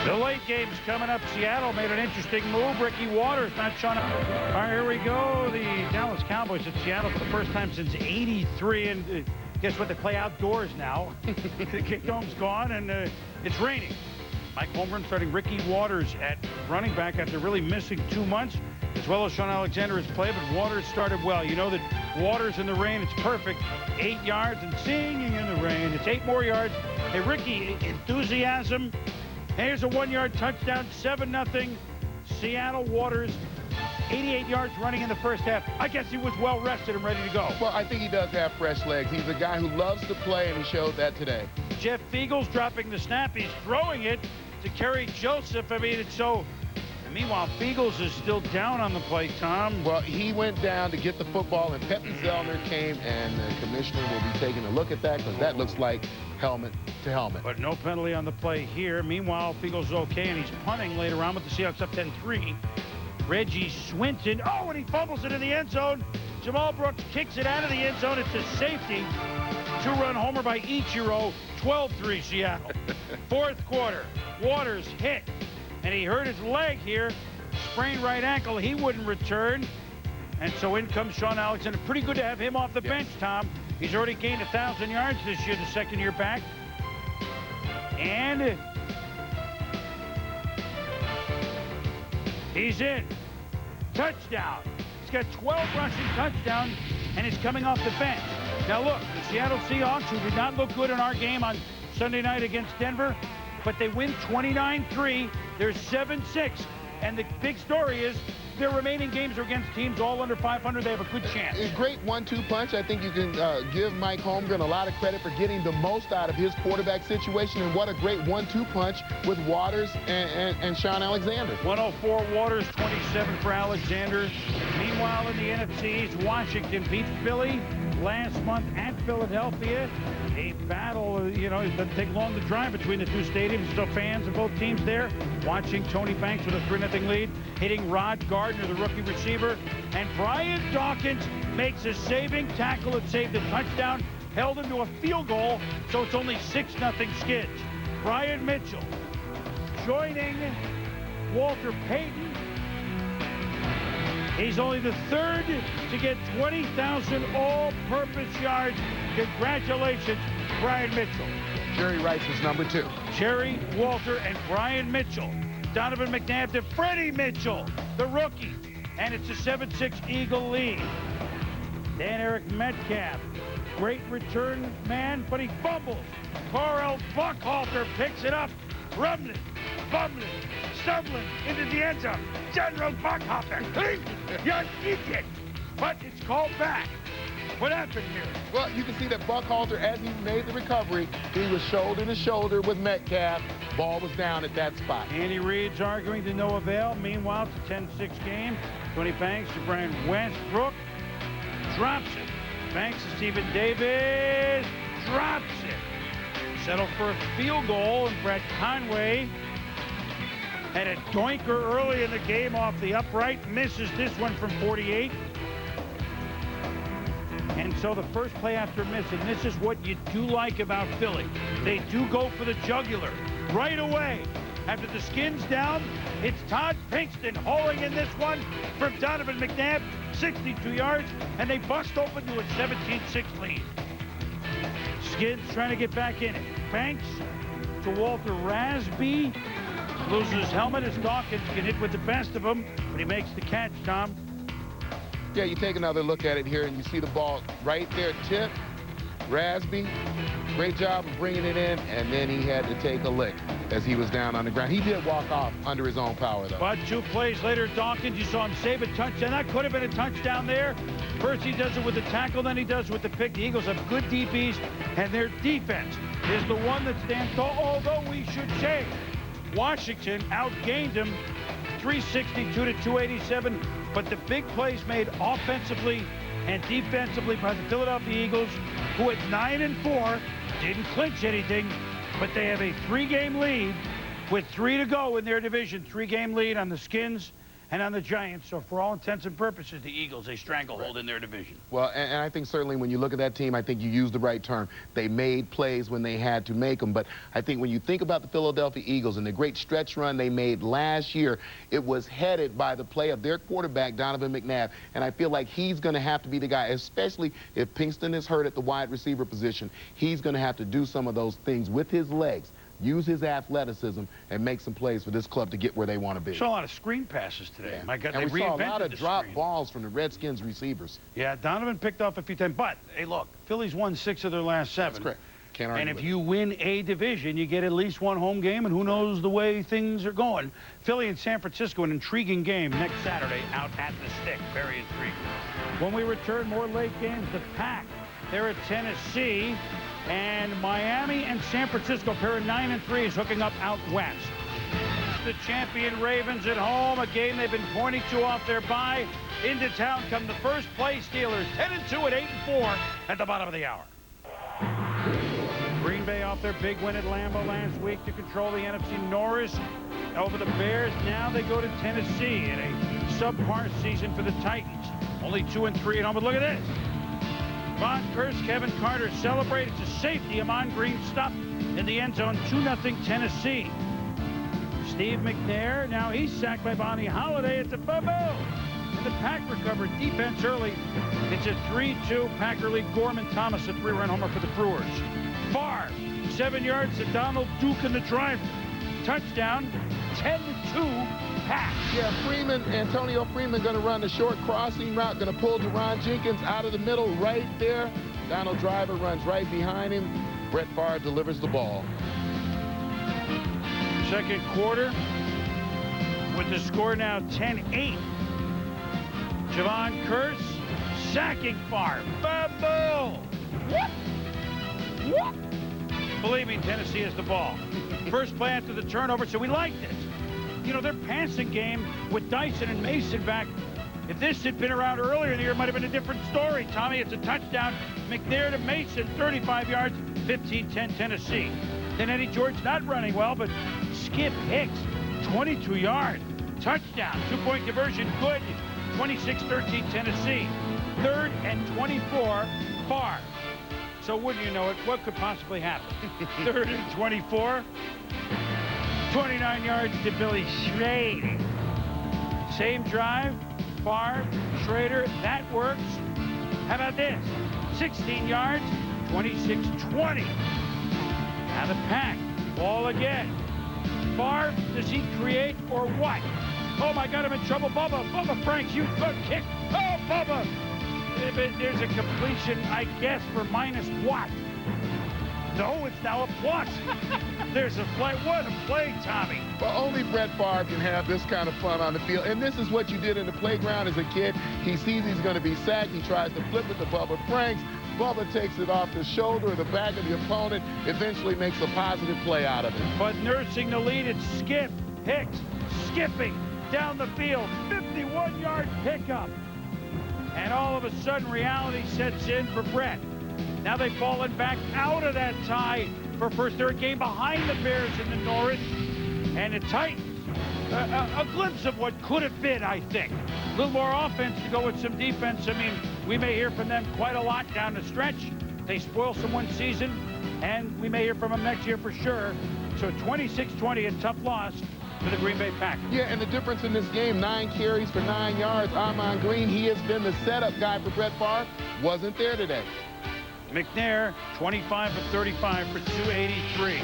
The late game's coming up. Seattle made an interesting move. Ricky Waters not showing up. All right, here we go. The Dallas Cowboys at Seattle for the first time since '83. And guess what? They play outdoors now. The kick dome's gone, and it's raining. Mike Holmgren starting Ricky Waters at running back after really missing 2 months, as well as Sean Alexander has played, but Waters started well. You know that Waters in the rain, it's perfect. 8 yards and singing in the rain. It's 8 more yards. Hey, Ricky, enthusiasm. Here's a 1-yard touchdown, 7-0. Seattle. Waters, 88 yards running in the first half. I guess he was well rested and ready to go. Well, I think he does have fresh legs. He's a guy who loves to play, and he showed that today. Jeff Feagles dropping the snap. He's throwing it to Kerry Joseph. I mean, it's so... And meanwhile, Feagles is still down on the play, Tom. Well, he went down to get the football, and Pepe Zellner came, and the commissioner will be taking a look at that because that looks like helmet to helmet. But no penalty on the play here. Meanwhile, Feagles is okay, and he's punting later on with the Seahawks up 10-3. Reggie Swinton. Oh, and he fumbles it in the end zone. Jamal Brooks kicks it out of the end zone. It's a safety. 2-run homer by Ichiro. 12-3 Seattle. Fourth quarter. Waters hit, and he hurt his leg here. Sprained right ankle. He wouldn't return. And so in comes Sean Alexander. Pretty good to have him off the bench, Tom. He's already gained 1,000 yards this year, the second year back. And he's in. Touchdown. He's got 12 rushing touchdowns, and he's coming off the bench. Now look, the Seattle Seahawks, who did not look good in our game on Sunday night against Denver, but they win 29-3. They're 7-6. And the big story is their remaining games are against teams all under 500. They have a good chance. A great 1-2 punch. I think you can give Mike Holmgren a lot of credit for getting the most out of his quarterback situation. And what a great 1-2 punch with Waters and Sean Alexander. 104 Waters, 27 for Alexander. Meanwhile, in the NFC East, Washington beat Philly last month at Philadelphia. A battle, you know, it doesn't take long to drive between the two stadiums. Still fans of both teams there watching Tony Banks with a 3-0 lead, hitting Rod Gardner, the rookie receiver. And Brian Dawkins makes a saving tackle that saved a touchdown, held him to a field goal, so it's only 6-0 Skids. Brian Mitchell joining Walter Payton. He's only the third to get 20,000 all-purpose yards. Congratulations, Brian Mitchell. Jerry Rice was number 2. Jerry, Walter, and Brian Mitchell. Donovan McNabb to Freddie Mitchell, the rookie. And it's a 7-6 Eagle lead. Dan Eric Metcalf, great return man, but he fumbles. Carl Buckhalter picks it up, rumbling, fumbling, stumbling into the end zone. General Buckhalter, you idiot! But it's called back. What happened here? Well, you can see that Buckhalter, as he made the recovery, he was shoulder to shoulder with Metcalf. Ball was down at that spot. Andy Reid's arguing to no avail. Meanwhile, it's a 10-6 game. Tony Banks to Brian Westbrook. Drops it. Banks to Stephen Davis. Drops it. Settle for a field goal, and Brett Conway had a doinker early in the game off the upright. Misses this one from 48. And And so the first play after a miss, and this is what you do like about Philly. They do go for the jugular right away. After the Skins down, it's Todd Pinkston hauling in this one from Donovan McNabb, 62 yards, and they bust open to a 17-6 lead. Skins trying to get back in it. Banks to Walter Rasby. Loses his helmet as Dawkins can hit with the best of them, but he makes the catch, Tom. Yeah, you take another look at it here, and you see the ball right there, tip. Rasby, great job of bringing it in, and then he had to take a lick as he was down on the ground. He did walk off under his own power, though. But 2 plays later, Dawkins, you saw him save a touchdown. That could have been a touchdown there. First he does it with the tackle, then he does it with the pick. The Eagles have good DBs, and their defense is the one that stands tall, although we should say Washington outgained him 362 to 287, but the big plays made offensively and defensively by the Philadelphia Eagles, who at 9-4 didn't clinch anything, but they have a 3-game lead with 3 to go in their division. 3-game lead on the Skins and on the Giants. So for all intents and purposes, the Eagles, a stranglehold in their division. Well, and I think certainly when you look at that team, I think you used the right term. They made plays when they had to make them. But I think when you think about the Philadelphia Eagles and the great stretch run they made last year, it was headed by the play of their quarterback, Donovan McNabb. And I feel like he's going to have to be the guy, especially if Pinkston is hurt at the wide receiver position. He's going to have to do some of those things with his legs, use his athleticism, and make some plays for this club to get where they want to be. Saw a lot of screen passes today. Yeah. My God, and they we saw a reinvented lot of the drop screen. balls from the Redskins receivers. Yeah, Donovan picked off a few times. But, hey, look, Philly's won 6 of their last 7. That's correct. Can't argue and if with you win a division, you get at least 1 home game, and who knows the way things are going. Philly and San Francisco, an intriguing game next Saturday out at the Stick. Very intriguing. When we return, more late games. The Pack, they're at Tennessee. And Miami and San Francisco, pair of 9-3, is hooking up out west. The champion Ravens at home, a game they've been pointing to off their bye. Into town come the first place Steelers, 10-2 at 8-4 at the bottom of the hour. Green Bay off their big win at Lambeau last week to control the NFC Norris over the Bears. Now they go to Tennessee in a subpar season for the Titans. Only 2-3 at home, but look at this. Von Curse, Kevin Carter celebrated to safety. Amon Green stuffed in the end zone, 2-0 Tennessee. Steve McNair, now he's sacked by Bonnie Holiday. It's a fumble. And the Pack recovered defense early. It's a 3-2 Packer lead. Gorman Thomas, a 3-run homer for the Brewers. Favre, 7 yards to Donald Duke in the drive. Touchdown, 10-2 Pack. Yeah, Antonio Freeman going to run the short crossing route, going to pull Jerron Jenkins out of the middle right there. Donald Driver runs right behind him. Brett Favre delivers the ball. Second quarter with the score now 10-8. Javon Curse sacking Favre. Fumble! Whoop! Whoop! Believe me, Tennessee has the ball. First play after the turnover, so we liked it. You know, their passing game with Dyson and Mason back, if this had been around earlier in the year, it might have been a different story. Tommy, it's a touchdown. McNair to Mason, 35 yards, 15-10 Tennessee. Then Eddie George not running well, but Skip Hicks, 22 yards. Touchdown, 2-point conversion, good. 26-13 Tennessee. 3rd and 24, Favre. So wouldn't you know it, what could possibly happen? 3rd and 24. 29 yards to Billy Schrader. Same drive, Favre, Schrader, that works. How about this? 16 yards, 26-20. Now the Pack, ball again. Favre, does he create or what? Oh my God, I'm in trouble. Bubba Franks, you good kick. Oh, Bubba. There's a completion, I guess, for minus what? No, it's now a plus. There's a play. What a play, Tommy. Well, only Brett Favre can have this kind of fun on the field. And this is what you did in the playground as a kid. He sees he's going to be sacked. He tries to flip it to Bubba Franks. Bubba takes it off the shoulder or the back of the opponent, eventually makes a positive play out of it. But nursing the lead, it's Skip Hicks skipping down the field. 51-yard pickup. And all of a sudden, reality sets in for Brett. Now they've fallen back out of that tie for first. They're a game behind the Bears in the Norris. And the Titans, a glimpse of what could have been, I think. A little more offense to go with some defense. I mean, we may hear from them quite a lot down the stretch. They spoil someone's season, and we may hear from them next year for sure. So 26-20 and tough loss for the Green Bay Packers. Yeah, and the difference in this game, 9 carries for 9 yards. Ahman Green, he has been the setup guy for Brett Favre, wasn't there today. McNair, 25 for 35 for 283.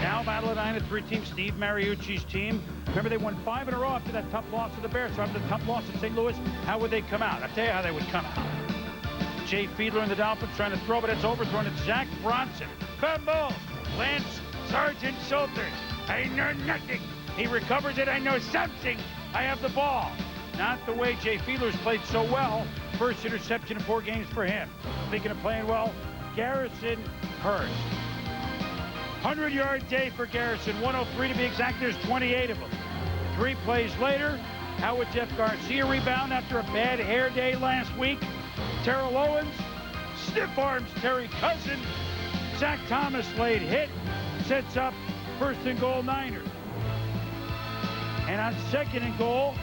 Now battle it 9-3 team, Steve Mariucci's team. Remember, they won 5 in a row after that tough loss to the Bears. So after the tough loss at St. Louis, how would they come out? I'll tell you how they would come out. Jay Fiedler and the Dolphins trying to throw, but it's overthrown. It's Zach Bronson. Fumble. Lance Sergeant Schulters. I know nothing. He recovers it. I know something. I have the ball. Not the way Jay Fiedler's played so well. First interception in 4 games for him. Speaking of playing well, Garrison Hurst. 100-yard day for Garrison. 103 to be exact. There's 28 of them. 3 plays later, how would Jeff Garcia rebound after a bad hair day last week? Terrell Owens stiff arms Terry Cousin. Zach Thomas late hit. Sets up 1st and goal Niners. And on 2nd and goal,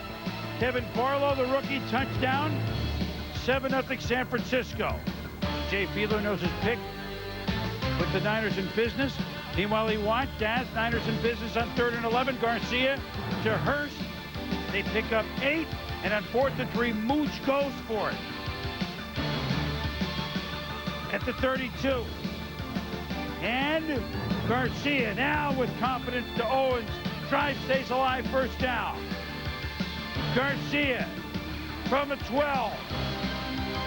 Kevin Barlow, the rookie, touchdown. 7-0 San Francisco. Jay Fiedler knows his pick. Put the Niners in business. Meanwhile, he watched Daz. Niners in business on 3rd and 11. Garcia to Hurst. They pick up 8. And on 4th and 3, Mooch goes for it. At the 32. And Garcia now with confidence to Owens. Drive stays alive, 1st down. Garcia from the 12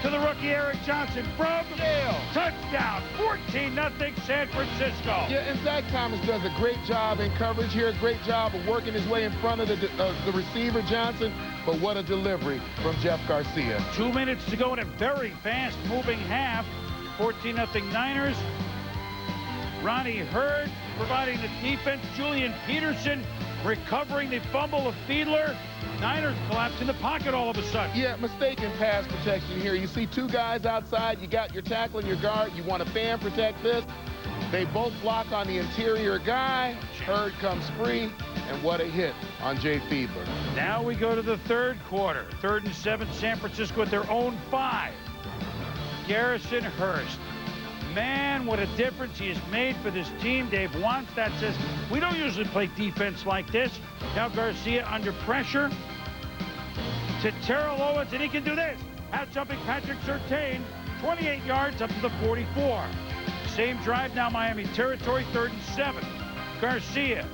to the rookie Eric Johnson from Yale. Touchdown, 14-0 San Francisco. Yeah, and Zach Thomas does a great job in coverage here, a great job of working his way in front of the receiver, Johnson. But what a delivery from Jeff Garcia. 2 minutes to go in a very fast-moving half. 14-0 Niners. Ronnie Hurd providing the defense. Julian Peterson recovering the fumble of Fiedler. Niners collapse in the pocket all of a sudden. Yeah, mistaken pass protection here. You see 2 guys outside. You got your tackle and your guard. You want to fan protect this. They both block on the interior guy. Hurd comes free. And what a hit on Jay Fiedler. Now we go to the 3rd quarter. 3rd and 7, San Francisco at their own 5. Garrison Hurst. Man, what a difference he has made for this team. Dave Wannstedt says, we don't usually play defense like this. Now Garcia under pressure to Terrell Owens, and he can do this. Out-jumping Patrick Surtain, 28 yards up to the 44. Same drive, now Miami territory, 3rd and 7. Garcia,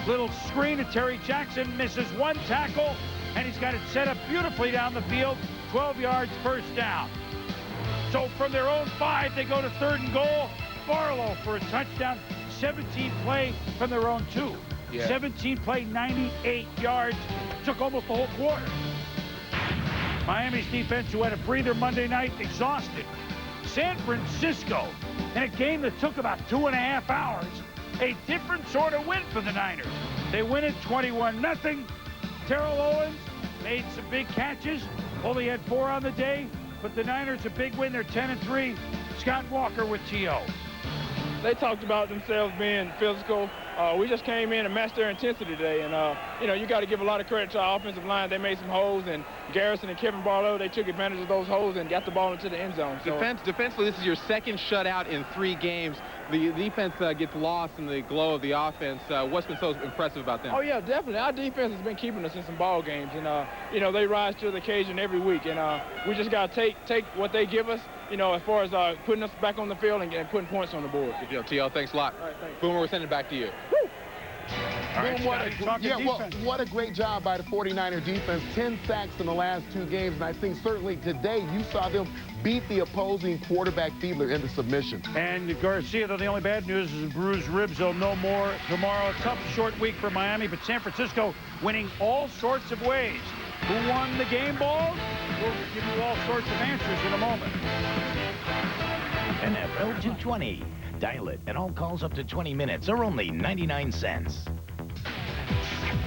little screen to Terry Jackson, misses 1 tackle, and he's got it set up beautifully down the field. 12 yards, 1st down. So from their own 5, they go to 3rd and goal. Barlow for a touchdown. 17 play from their own 2. Yeah. 17 play, 98 yards. Took almost the whole quarter. Miami's defense, who had a breather Monday night, exhausted. San Francisco, in a game that took about 2.5 hours, a different sort of win for the Niners. They win it 21-0. Terrell Owens made some big catches. Only had 4 on the day. But the Niners, a big win. They're 10-3. Scott Walker with T.O. They talked about themselves being physical. We just came in and matched their intensity today. And, you know, you got to give a lot of credit to our offensive line. They made some holes, and Garrison and Kevin Barlow, they took advantage of those holes and got the ball into the end zone. So, defensively, this is your 2nd shutout in 3 games. The defense gets lost in the glow of the offense. What's been so impressive about them? Oh, yeah, definitely. Our defense has been keeping us in some ball games. And, you know, they rise to the occasion every week. And we just got to take what they give us, you know, as far as putting us back on the field and putting points on the board. Good deal, T.O. Thanks a lot. All right, thanks. Boomer, we're sending it back to you. All right, what a great job by the 49er defense. 10 sacks in the last 2 games, and I think certainly today you saw them beat the opposing quarterback Fiedler into submission. And Garcia, though, the only bad news is bruised ribs. He'll know more tomorrow. A tough, short week for Miami, but San Francisco winning all sorts of ways. Who won the game ball? We'll give you all sorts of answers in a moment. NFL 220. Dial it, and all calls up to 20 minutes are only 99 cents.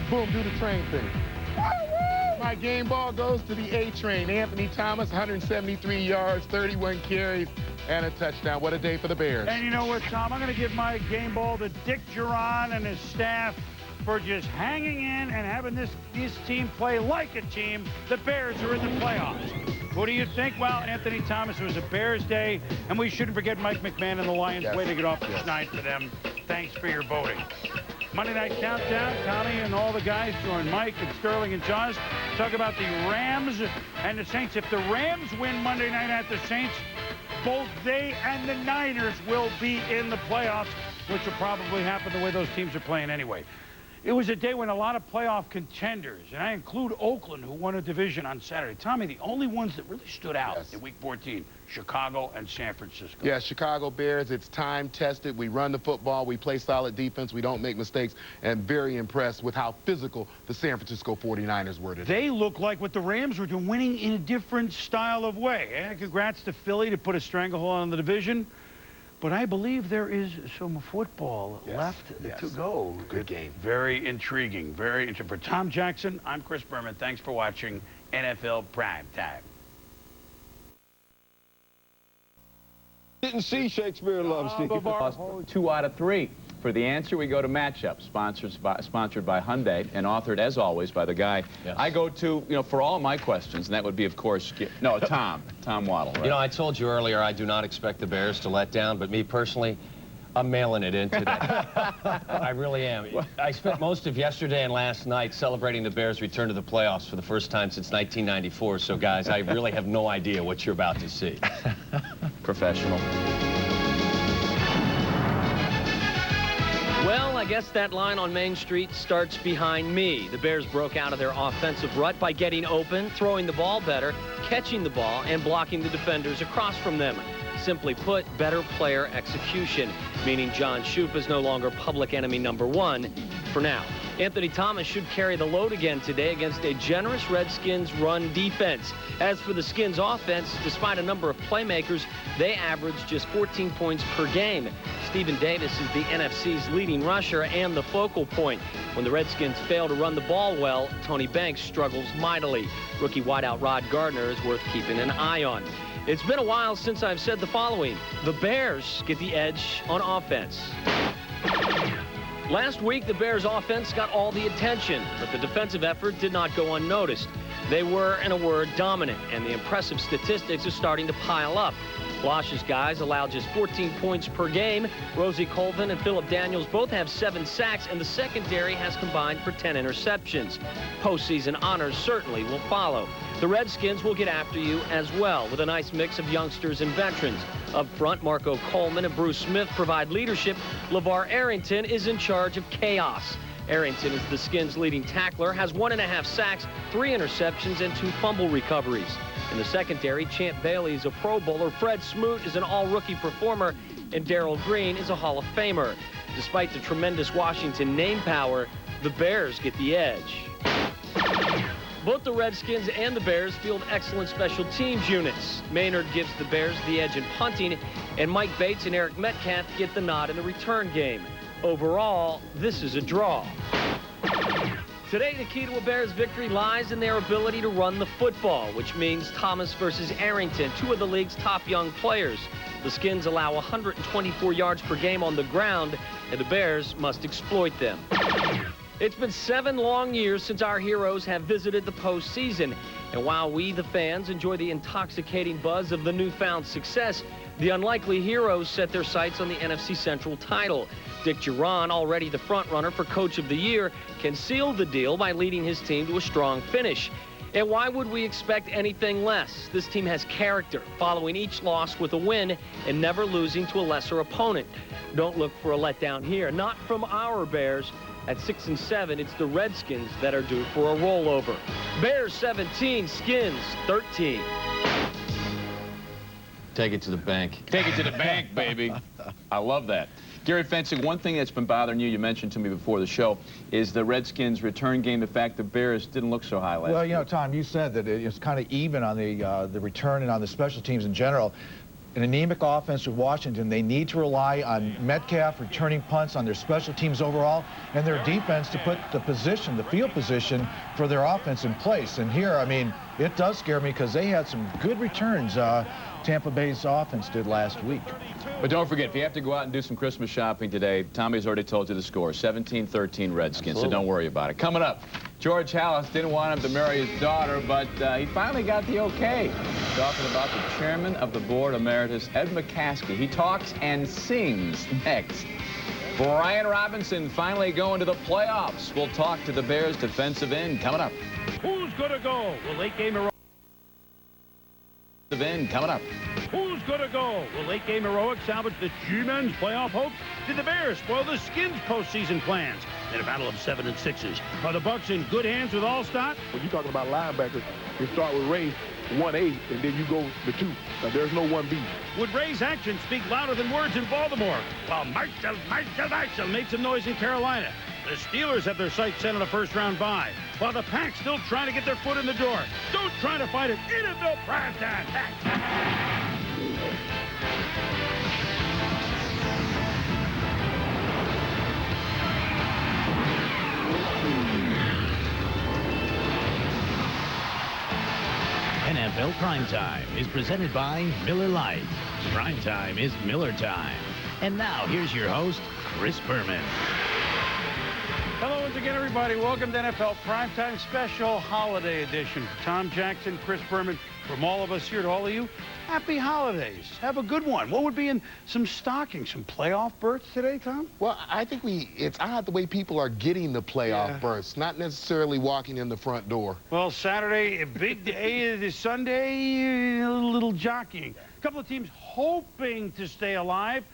Boom, do the train thing. My game ball goes to the A train. Anthony Thomas, 173 yards, 31 carries, and a touchdown. What a day for the Bears. And you know what, Tom? I'm going to give my game ball to Dick Duran and his staff for just hanging in and having this team play like a team. The Bears are in the playoffs. Who do you think? Well, Anthony Thomas, it was a Bears day, and we shouldn't forget Mike McMahon and the Lions. Way to get off the schneid for them. Thanks for your voting. Monday Night Countdown, Tommy and all the guys join Mike and Sterling and Jaws. Talk about the Rams and the Saints. If the Rams win Monday night at the Saints, both they and the Niners will be in the playoffs, which will probably happen the way those teams are playing anyway. It was a day when a lot of playoff contenders, and I include Oakland, who won a division on Saturday. Tommy, the only ones that really stood out in Week 14, Chicago and San Francisco. Yeah, Chicago Bears, it's time-tested. We run the football. We play solid defense. We don't make mistakes. And very impressed with how physical the San Francisco 49ers were today. They look like what the Rams were doing, winning in a different style of way. And congrats to Philly to put a stranglehold on the division. But I believe there is some football left to go. Good game. Very intriguing. Very interesting. For Tom Jackson, I'm Chris Berman. Thanks for watching NFL Primetime. Didn't see Shakespeare in Love, Steve. 2 out of 3. For the answer, we go to Matchup, sponsored by Hyundai, and authored, as always, by the guy I go to, for all my questions, and that would be, of course, Tom Waddle. Right? I told you earlier I do not expect the Bears to let down, but me personally, I'm mailing it in today. I really am. I spent most of yesterday and last night celebrating the Bears' return to the playoffs for the first time since 1994. So, guys, I really have no idea what you're about to see. Professional. Well, I guess that line on Main Street starts behind me. The Bears broke out of their offensive rut by getting open, throwing the ball better, catching the ball, and blocking the defenders across from them. Simply put, better player execution, meaning John Shoup is no longer public enemy number 1 for now. Anthony Thomas should carry the load again today against a generous Redskins run defense. As for the Skins offense, despite a number of playmakers, they average just 14 points per game. Stephen Davis is the NFC's leading rusher and the focal point. When the Redskins fail to run the ball well, Tony Banks struggles mightily. Rookie wideout Rod Gardner is worth keeping an eye on. It's been a while since I've said the following. The Bears get the edge on offense. Last week, the Bears' offense got all the attention, but the defensive effort did not go unnoticed. They were, in a word, dominant, and the impressive statistics are starting to pile up. Losh's guys allowed just 14 points per game. Rosie Colvin and Philip Daniels both have 7 sacks, and the secondary has combined for 10 interceptions. Postseason honors certainly will follow. The Redskins will get after you as well, with a nice mix of youngsters and veterans. Up front, Marco Coleman and Bruce Smith provide leadership. LeVar Arrington is in charge of chaos. Arrington is the Skins' leading tackler, has 1.5 sacks, 3 interceptions, and 2 fumble recoveries. In the secondary, Champ Bailey is a Pro Bowler, Fred Smoot is an all-rookie performer, and Darrell Green is a Hall of Famer. Despite the tremendous Washington name power, the Bears get the edge. Both the Redskins and the Bears field excellent special teams units. Maynard gives the Bears the edge in punting, and Mike Bates and Eric Metcalf get the nod in the return game. Overall, this is a draw. Today, the key to a Bears victory lies in their ability to run the football, which means Thomas versus Arrington, 2 of the league's top young players. The Skins allow 124 yards per game on the ground, and the Bears must exploit them. It's been 7 long years since our heroes have visited the postseason, and while we, the fans, enjoy the intoxicating buzz of the newfound success, the unlikely heroes set their sights on the NFC Central title. Dick Duran, already the front-runner for Coach of the Year, can seal the deal by leading his team to a strong finish. And why would we expect anything less? This team has character, following each loss with a win and never losing to a lesser opponent. Don't look for a letdown here, not from our Bears. At 6-7, it's the Redskins that are due for a rollover. Bears 17, Skins 13. Take it to the bank. Take it to the bank, baby. I love that. Gary Fencing, one thing that's been bothering you mentioned to me before the show, is the Redskins' return game, the fact the Bears didn't look so high last week. Well, Tom, you said that it's kind of even on the return and on the special teams in general. An anemic offense with Washington, they need to rely on Metcalf returning punts on their special teams overall and their defense to put the field position for their offense in place. And here, I mean, It does scare me because they had some good returns. Tampa Bay's offense did last week. But don't forget, if you have to go out and do some Christmas shopping today, Tommy's already told you the score, 17-13 Redskins, so don't worry about it. Coming up, George Halas didn't want him to marry his daughter, but he finally got the okay. Talking about the chairman of the board emeritus, Ed McCaskey. He talks and sings next. Brian Robinson finally going to the playoffs. We'll talk to the Bears defensive end coming up. Who's going to go? Will late game heroics coming up. Who's going to go? Will late game heroics salvage the G-Men's playoff hopes? Did the Bears spoil the Skins' postseason plans? In a battle of 7 and 6s, are the Bucks in good hands with Allstott? When you're talking about linebackers, you start with Ray, 1A, and then you go to 2. Now, there's no 1B. Would Ray's actions speak louder than words in Baltimore? While Marshall made some noise in Carolina. The Steelers have their sights set on a first-round bye, while the Pack's still trying to get their foot in the door. Don't try to fight it. NFL Primetime. NFL Primetime is presented by Miller Lite. Primetime is Miller time. And now, here's your host, Chris Berman. Hello once again, everybody. Welcome to NFL Primetime Special Holiday Edition. Tom Jackson, Chris Berman, from all of us here to all of you, happy holidays. Have a good one. What would be in some stockings? Some playoff berths today, Tom? Well, I think it's odd the way people are getting the playoff berths, not necessarily walking in the front door. Well, Saturday, a big day. This Sunday, a little jockeying. A couple of teams hoping to stay alive.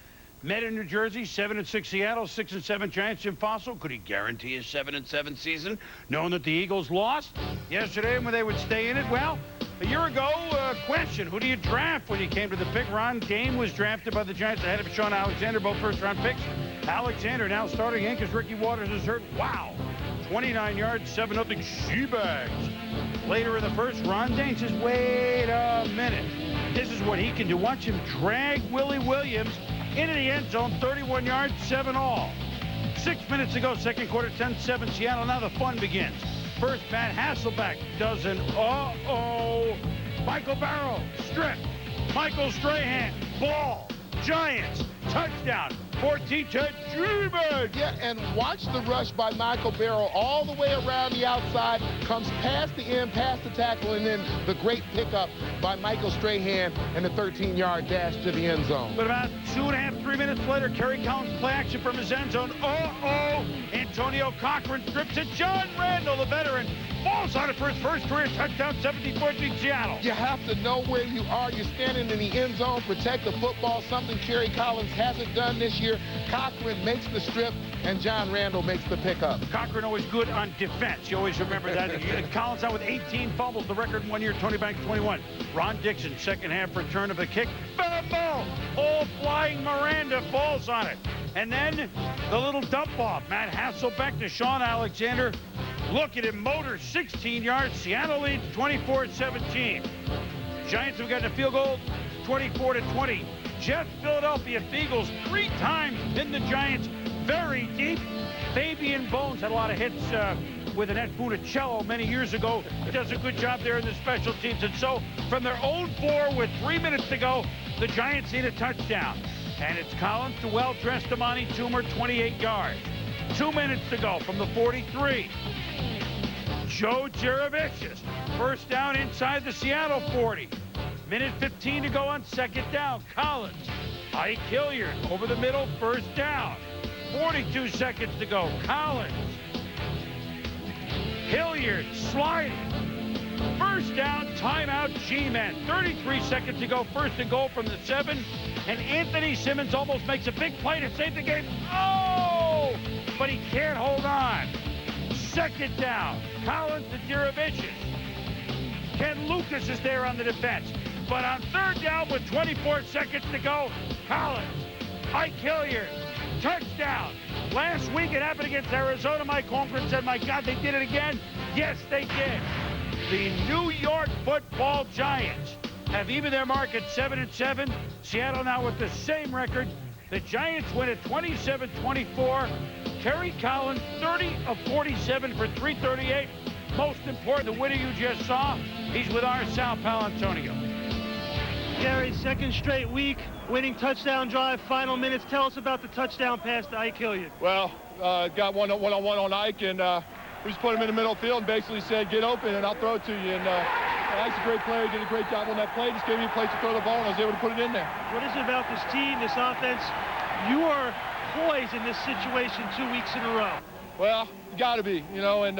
Met in New Jersey, 7-6 Seattle, 6-7 Giants. Jim Fossil, could he guarantee a 7-7 season, knowing that the Eagles lost yesterday when they would stay in it? Well, a year ago, question, who do you draft when you came to the pick? Ron Dayne was drafted by the Giants ahead of Sean Alexander, both first-round picks. Alexander now starting in because Ricky Waters is hurt. Wow, 29 yards, 7-0 She-Bags. Later in the first, Ron Dayne says, wait a minute. This is what he can do. Watch him drag Willie Williams into the end zone, 31 yards, 7 all. 6 minutes ago, second quarter, 10-7 Seattle. Now the fun begins. First, Matt Hasselbeck does an Michael Barrow, strip. Michael Strahan, ball. Giants, touchdown. 14 to G-Man. Yeah, and watch the rush by Michael Barrow all the way around the outside, comes past the end, past the tackle, and then the great pickup by Michael Strahan and the 13-yard dash to the end zone. But about 2.5, 3 minutes later, Kerry Collins play action from his end zone. Antonio Cochran strips it. John Randall, the veteran, falls on it for his first career touchdown, 74-3 Seattle. You have to know where you are. You're standing in the end zone, protect the football, something Kerry Collins hasn't done this year. Cochran makes the strip, and John Randall makes the pickup. Cochran always good on defense. You always remember that. Collins out with 18 fumbles, the record in 1 year. Tony Banks 21. Ron Dixon, second half return of the kick. Ball! All flying Miranda falls on it. And then the little dump off. Matt Hasselbeck to Sean Alexander. Look at him, motor 16 yards. Seattle leads 24-17. Giants have gotten a field goal 24-20. Jeff Philadelphia Eagles 3 times pinned the Giants very deep. Fabian Bones had a lot of hits with Annette Funicello many years ago. He does a good job there in the special teams. And so from their own 4 with 3 minutes to go, the Giants need a touchdown. And it's Collins to well-dressed Amani Toomer, 28 yards. 2 minutes to go from the 43. Joe Jerovicius, first down inside the Seattle 40. Minute 15 to go on second down. Collins, Ike Hilliard over the middle, first down. 42 seconds to go. Collins, Hilliard sliding. First down, timeout, G-Men. 33 seconds to go, first and goal from the 7. And Anthony Simmons almost makes a big play to save the game. Oh! But he can't hold on. Second down, Collins to Jerovicius. Ken Lucas is there on the defense. But on third down with 24 seconds to go, Collins, Ike Hilliard, touchdown. Last week it happened against Arizona. Mike Holmgren said, my God, they did it again. Yes, they did. The New York Football Giants have even their mark at 7-7. Seattle now with the same record. The Giants win at 27-24. Kerry Collins, 30 of 47 for 338. Most important, the winner you just saw, He's with our Sal Paolantonio. Gary, second straight week, winning touchdown drive, final minutes. Tell us about the touchdown pass to Ike Hilliard. Well, got one-on-one on Ike, and we just put him in the middle field and basically said, get open and I'll throw it to you. And Ike's a great player, did a great job on that play. Just gave me a place to throw the ball, and I was able to put it in there. What is it about this team, this offense? You are poised in this situation 2 weeks in a row. Well, you got to be, you know, and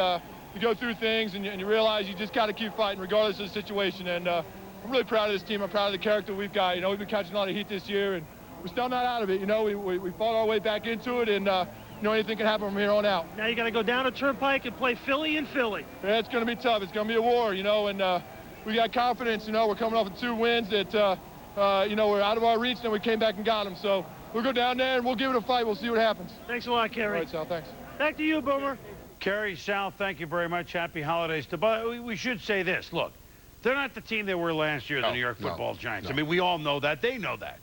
you go through things and you realize you just got to keep fighting regardless of the situation. And I'm really proud of this team. I'm proud of the character we've got. You know, we've been catching a lot of heat this year, and we're still not out of it. You know, we fought our way back into it, and you know, anything can happen from here on out. Now you got to go down to Turnpike and play Philly in Philly. Yeah, it's going to be tough. It's going to be a war, you know, and we got confidence. You know, we're coming off of 2 wins that, you know, we're out of our reach, and we came back and got them. So we'll go down there, and we'll give it a fight. We'll see what happens. Thanks a lot, Kerry. All right, Sal, thanks. Back to you, Boomer. Kerry, Sal, thank you very much. Happy holidays. But we should say this. Look, they're not the team they were last year, the New York Football Giants. I mean, we all know that. They know that.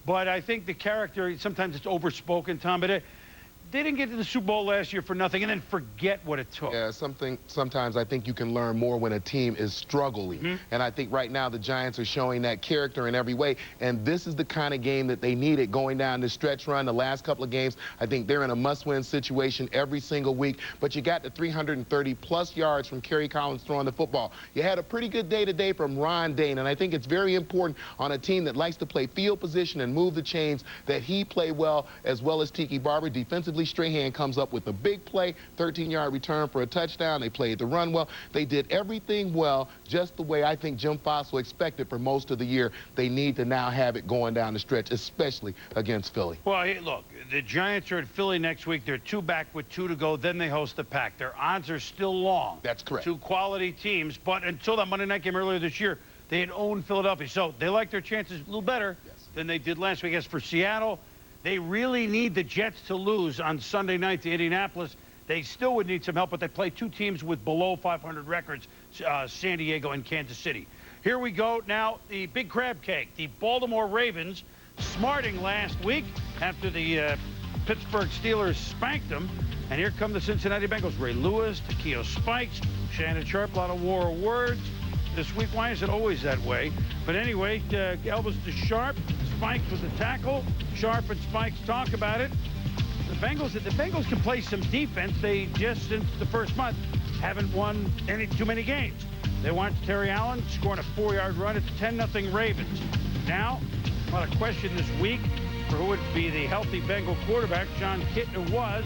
But I think the character, sometimes it's overspoken, Tom, but they didn't get to the Super Bowl last year for nothing and then forget what it took. Yeah, sometimes I think you can learn more when a team is struggling. And I think right now the Giants are showing that character in every way. And this is the kind of game that they needed going down the stretch run. The last couple of games, I think they're in a must-win situation every single week. But you got the 330-plus yards from Kerry Collins throwing the football. You had a pretty good day today from Ron Dane. And I think it's very important on a team that likes to play field position and move the chains that he played well as Tiki Barber. Defensively, Strahan comes up with a big play, 13-yard return for a touchdown. They played the run well. They did everything well, just the way I think Jim Fossil expected for most of the year. They need to now have it going down the stretch, especially against Philly. Well, hey, look, the Giants are at Philly next week. They're 2 back with 2 to go. Then they host the Pack. Their odds are still long. That's correct. 2 quality teams. But until that Monday night game earlier this year, they had owned Philadelphia. So they like their chances a little better than they did last week. As for Seattle, they really need the Jets to lose on Sunday night to Indianapolis. They still would need some help, but they play 2 teams with below 500 records, San Diego and Kansas City. Here we go now, the big crab cake. The Baltimore Ravens smarting last week after the Pittsburgh Steelers spanked them. And here come the Cincinnati Bengals. Ray Lewis, Takeo Spikes, Shannon Sharp, a lot of war of words. This week, why is it always that way? But anyway, Elvis to Sharp, Spikes with the tackle. Sharp and Spikes talk about it. The Bengals can play some defense. They just, since the first month, haven't won too many games. They watched Terry Allen scoring a 4-yard run at the 10-0 Ravens. Now, a lot of question this week for who would be the healthy Bengal quarterback. John Kitna was,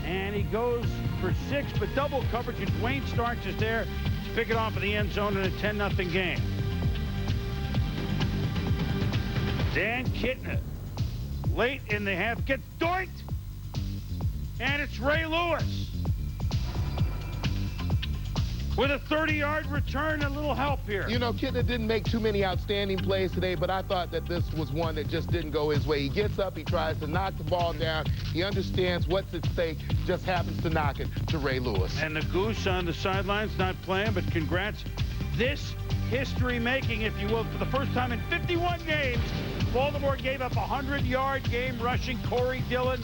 and he goes for 6, but double coverage, and Dwayne Starks is there to pick it off in the end zone in a 10-0 game. Dan Kitna, late in the half, gets doinked, and it's Ray Lewis with a 30-yard return, a little help here. You know, Kitna didn't make too many outstanding plays today, but I thought that this was one that just didn't go his way. He gets up, he tries to knock the ball down. He understands what's at stake, just happens to knock it to Ray Lewis. And the Goose on the sidelines not playing, but congrats. This history-making, if you will, for the first time in 51 games, Baltimore gave up a 100-yard game rushing. Corey Dillon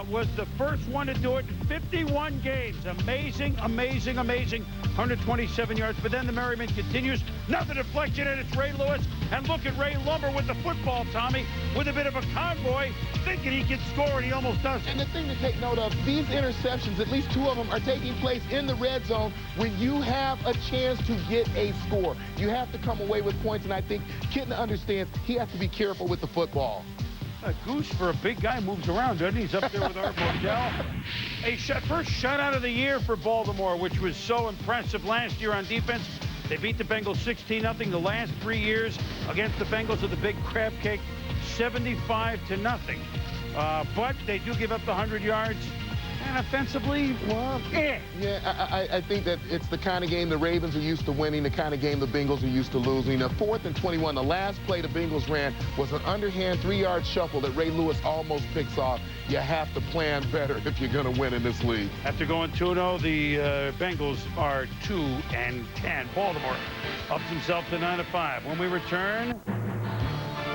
was the first one to do it in 51 games. Amazing, amazing, amazing. 127 yards. But then the merriment continues. Another deflection, and it's Ray Lewis. And look at Ray Lumber with the football, Tommy, with a bit of a convoy, thinking he can score, and he almost does. And the thing to take note of, these interceptions, at least 2 of them, are taking place in the red zone when you have a chance to get a score. You have to come away with points, and I think Kitna understands he has to be careful with the football. A Goose, for a big guy, moves around, doesn't he? He's up there with Art Modell. A first shutout of the year for Baltimore, which was so impressive last year on defense. They beat the Bengals 16-0. The last 3 years against the Bengals of the big crab cake, 75-0. But they do give up the 100 yards. And offensively, well, Yeah, I think that it's the kind of game the Ravens are used to winning, the kind of game the Bengals are used to losing. The 4th and 21, the last play the Bengals ran was an underhand 3-yard shuffle that Ray Lewis almost picks off. You have to plan better if you're going to win in this league. After going 2-0, the Bengals are 2-10. Baltimore ups himself to 9-5. When we return,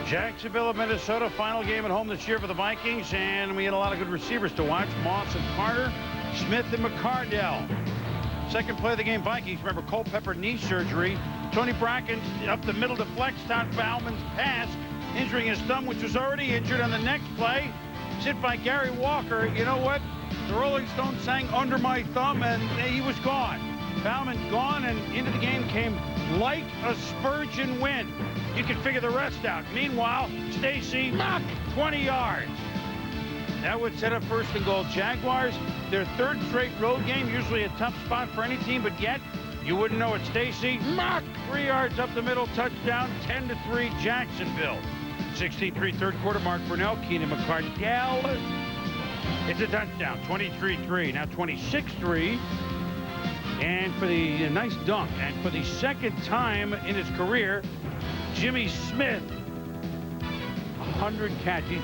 Jacksonville of Minnesota, final game at home this year for the Vikings, and we had a lot of good receivers to watch. Moss and Carter, Smith and McCardell. second play of the game, Vikings. Remember, Culpepper knee surgery. Tony Bracken up the middle to flex, Todd Bauman's pass, injuring his thumb, which was already injured on the next play. Hit by Gary Walker. You know what? The Rolling Stones sang Under My Thumb, and he was gone. Bauman gone, and into the game came like a Spurgeon wind. You can figure the rest out. Meanwhile, Stacy, 20 yards. That would set up first and goal. Jaguars, their third straight road game, usually a tough spot for any team, but yet you wouldn't know it. Stacy, 3 yards up the middle, touchdown, 10-3 Jacksonville. 16-3 third quarter, Mark Brunell, Keenan McCardell. It's a touchdown, 23-3, now 26-3. And for the nice dunk, and for the second time in his career, Jimmy Smith, 100 catches.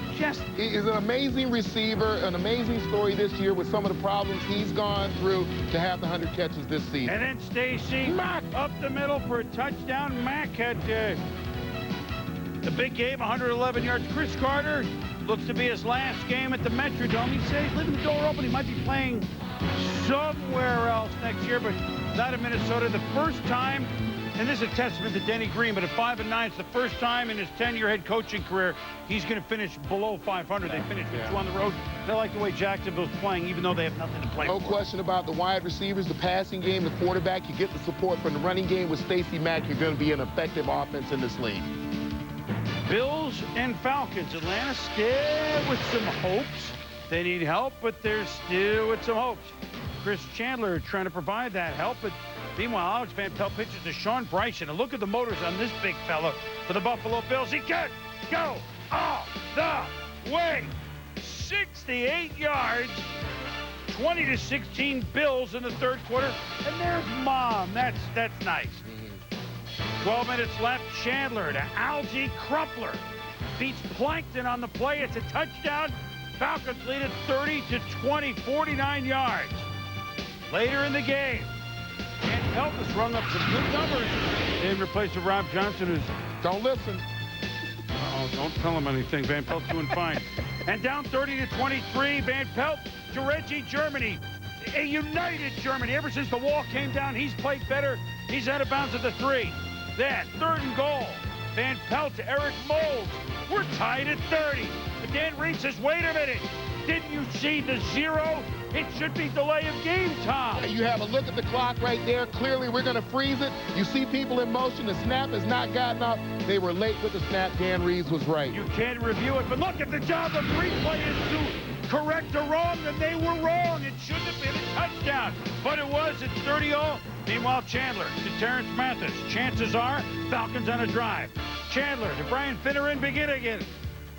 He is an amazing receiver, an amazing story this year with some of the problems he's gone through to have the 100 catches this season. And then Stacy, up the middle for a touchdown. Mack had the big game, 111 yards. Chris Carter looks to be his last game at the Metrodome. He said he's leaving the door open. He might be playing somewhere else next year, but not in Minnesota. The first time, and this is a testament to Denny Green, but at 5-9, it's the first time in his 10-year head coaching career he's going to finish below 500. They finished with 2 on the road. They like the way Jacksonville's playing, even though they have nothing to play for. No question about the wide receivers, the passing game, the quarterback. You get the support from the running game with Stacey Mack. You're going to be an effective offense in this league. Bills and Falcons. Atlanta still with some hopes. They need help, but they're still with some hopes. Chris Chandler trying to provide that help, but meanwhile, Alex Van Pelt pitches to Sean Bryson. And look at the motors on this big fella for the Buffalo Bills. He can't go all the way. 68 yards, 20-16 Bills in the third quarter. And there's Mom. That's nice. 12 minutes left. Chandler to Algie Crumpler. Beats Plankton on the play. It's a touchdown. Falcons lead at 30-20, 49 yards. Later in the game, Van Pelt has rung up some good numbers. In replace of Rob Johnson, who's... Don't listen. Oh, don't tell him anything. Van Pelt's doing fine. And down 30-23, Van Pelt to Reggie Germany. A united Germany. Ever since the wall came down, he's played better. He's out of bounds at the 3. Then, third and goal. Van Pelt to Eric Moulds. We're tied at 30. But Dan Reed says, wait a minute. Didn't you see the 0? It should be delay of game time. You have a look at the clock right there. Clearly, we're going to freeze it. You see people in motion. The snap has not gotten up. They were late with the snap. Dan Reeves was right. You can't review it, but look at the job of replay is to correct a wrong, and they were wrong. It shouldn't have been a touchdown, but it was. It's 30-0. Meanwhile, Chandler to Terrence Mathis. Chances are Falcons on a drive. Chandler to Brian Finneran. Begin again.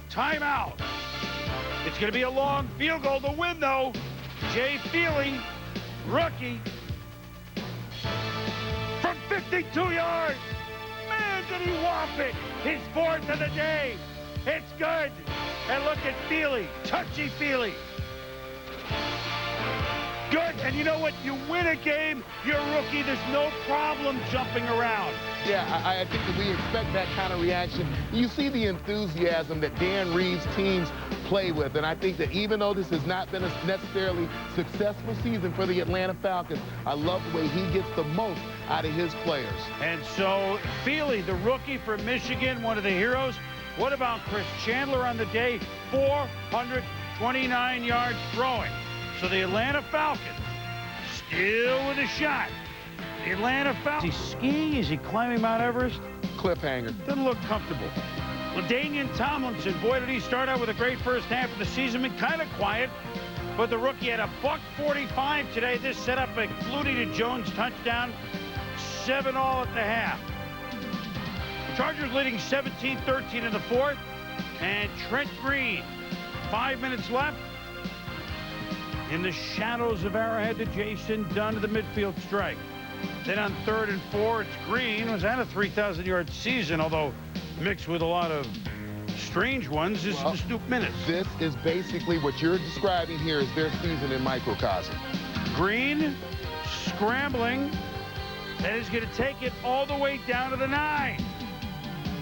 Timeout. It's going to be a long field goal to win, though. Jay Feely, rookie, from 52 yards. Man, did he whop it. His 4th of the day. It's good. And look at Feely, touchy Feely. Good, and you know what? You win a game, you're a rookie. There's no problem jumping around. Yeah, I think that we expect that kind of reaction. You see the enthusiasm that Dan Reeves' teams play with, and I think that even though this has not been a necessarily successful season for the Atlanta Falcons, I love the way he gets the most out of his players. And so, Feely, the rookie from Michigan, one of the heroes. What about Chris Chandler on the day? 429 yards throwing. So the Atlanta Falcons still with a shot. The Atlanta Falcons. Is he skiing? Is he climbing Mount Everest? Cliffhanger. Doesn't look comfortable. LaDainian Tomlinson, boy, did he start out with a great first half of the season. Been kind of quiet, but the rookie had a $145 today. This set up a Flutie to Jones touchdown. 7-all at the half. Chargers leading 17-13 in the 4th. And Trent Green, 5 minutes left. In the shadows of Arrowhead to Jason Dunn to the midfield strike. Then on 3rd and 4, it's Green. Was that a 3,000-yard season, although mixed with a lot of strange ones. This is the Snoop minutes. This is basically what you're describing here is their season in microcosm. Green scrambling. That is going to take it all the way down to the 9.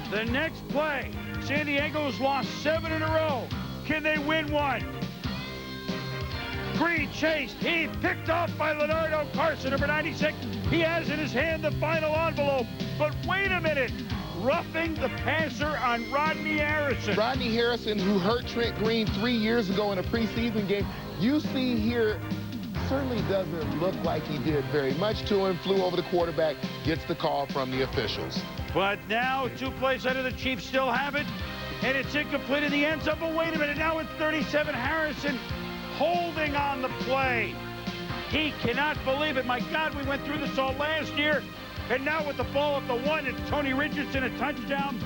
The next play, San Diego's lost 7 in a row. Can they win one? Green chased. Heath picked off by Leonardo Carson, number 96. He has in his hand the final envelope. But wait a minute. Roughing the passer on Rodney Harrison. Rodney Harrison, who hurt Trent Green 3 years ago in a preseason game. You see here, certainly doesn't look like he did very much to him. Flew over the quarterback, gets the call from the officials. But now 2 plays under, the Chiefs still have it, and it's incomplete in the end zone. But wait a minute, now it's 37. Harrison holding on the play. He cannot believe it. My God, we went through this all last year. And now with the ball at the 1, it's Tony Richardson, a touchdown.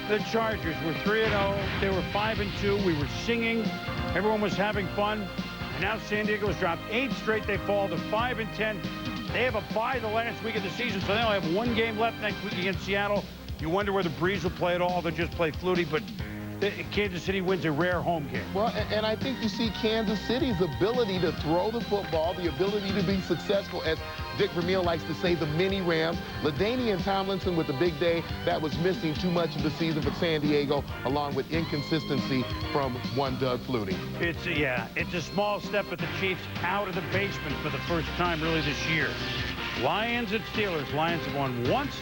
The Chargers were 3-0. They were 5-2. We were singing. Everyone was having fun. And now San Diego's dropped 8 straight. They fall to 5-10. They have a bye the last week of the season, so they only have 1 game left next week against Seattle. You wonder whether Breeze will play at all. They'll just play Flutie, but Kansas City wins a rare home game. Well, and I think you see Kansas City's ability to throw the football, the ability to be successful, as Dick Vermeil likes to say, the mini Rams. LaDainian Tomlinson with the big day. That was missing too much of the season for San Diego, along with inconsistency from one Doug Flutie. It's a small step, but the Chiefs out of the basement for the first time really this year. Lions and Steelers. Lions have won once.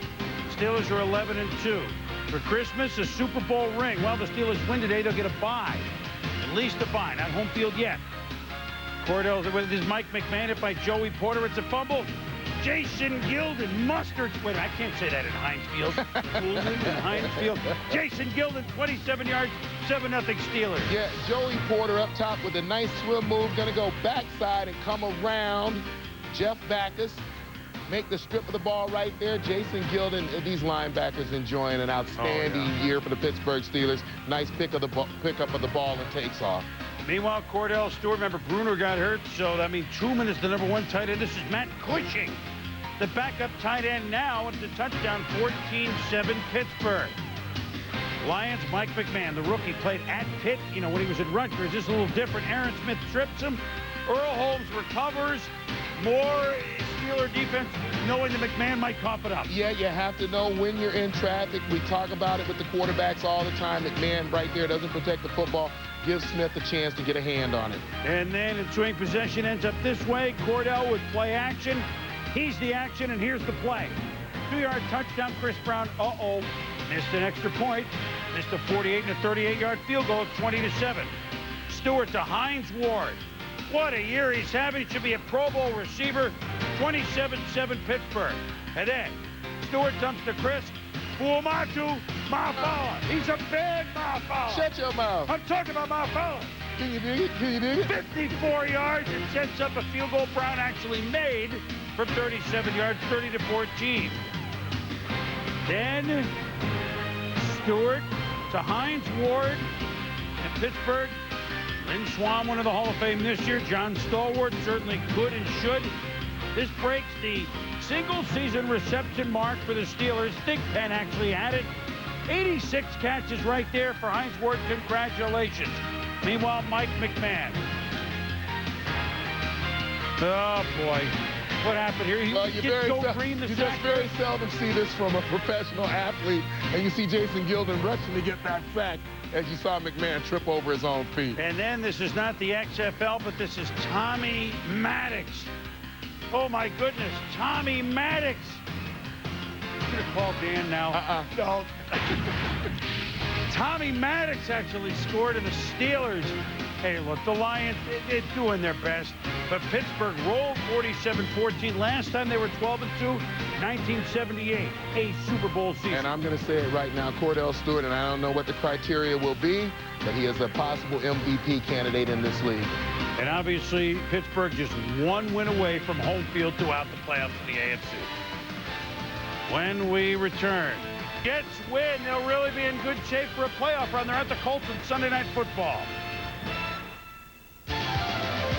Steelers are 11-2. For Christmas, a Super Bowl ring. Well, the Steelers win today, they'll get a bye. At least a bye. Not home field yet. Cordell, this is Mike McMahon hit by Joey Porter. It's a fumble. Jason Gilden mustard. Wait, I can't say that in Heinz Field. in Heinz Field. Jason Gilden, 27 yards, 7-0 Steelers. Yeah, Joey Porter up top with a nice swim move. Going to go backside and come around. Jeff Backus. Make the strip of the ball right there. Jason Gilden, these linebackers enjoying an outstanding year for the Pittsburgh Steelers. Nice pickup of the ball and takes off. Meanwhile, Cordell Stewart, remember Bruner got hurt, so that means Truman is the #1 tight end. This is Matt Cushing, the backup tight end now. It's a touchdown, 14-7 Pittsburgh. Lions, Mike McMahon, the rookie, played at Pitt, when he was at Rutgers. This is a little different. Aaron Smith trips him. Earl Holmes recovers. More Steeler defense, knowing that McMahon might cough it up. Yeah, you have to know when you're in traffic. We talk about it with the quarterbacks all the time. McMahon right there doesn't protect the football. Gives Smith a chance to get a hand on it. And then ensuing possession ends up this way. Cordell with play action. He's the action, and here's the play. 2-yard touchdown, Chris Brown. Missed an extra point. Missed a 48 and a 38-yard field goal at 20-7. Stewart to Hines Ward. What a year he's having. He should be a Pro Bowl receiver. 27-7 Pittsburgh. And then Stewart dumps to Chris. Fuamatu Mafala. He's a big Mafala. Shut your mouth. I'm talking about Mafala. Can you dig it? Can you dig it? 54 yards and sets up a field goal Brown actually made from 37 yards, 30-14. Then Stewart to Hines Ward and Pittsburgh. Lynn Swan, one of the Hall of Fame this year. John Stallworth certainly could and should. This breaks the single-season reception mark for the Steelers. Thigpen actually had it. 86 catches right there for Hines Ward. Congratulations. Meanwhile, Mike McMahon. Oh, boy. What happened here? You just very seldom see this from a professional athlete, and you see Jason Gilden rushing to get that sack as you saw McMahon trip over his own feet. And then this is not the XFL, but this is Tommy Maddox. Oh, my goodness. Tommy Maddox. I'm going to call Dan now. No. Tommy Maddox actually scored, and the Steelers, hey, look, the Lions, they're doing their best. But Pittsburgh rolled 47-14. Last time they were 12-2, 1978, a Super Bowl season. And I'm going to say it right now, Cordell Stewart, and I don't know what the criteria will be, but he is a possible MVP candidate in this league. And obviously, Pittsburgh just 1 win away from home field throughout the playoffs in the AFC. When we return, Jets win. They'll really be in good shape for a playoff run. They're at the Colts on Sunday Night Football.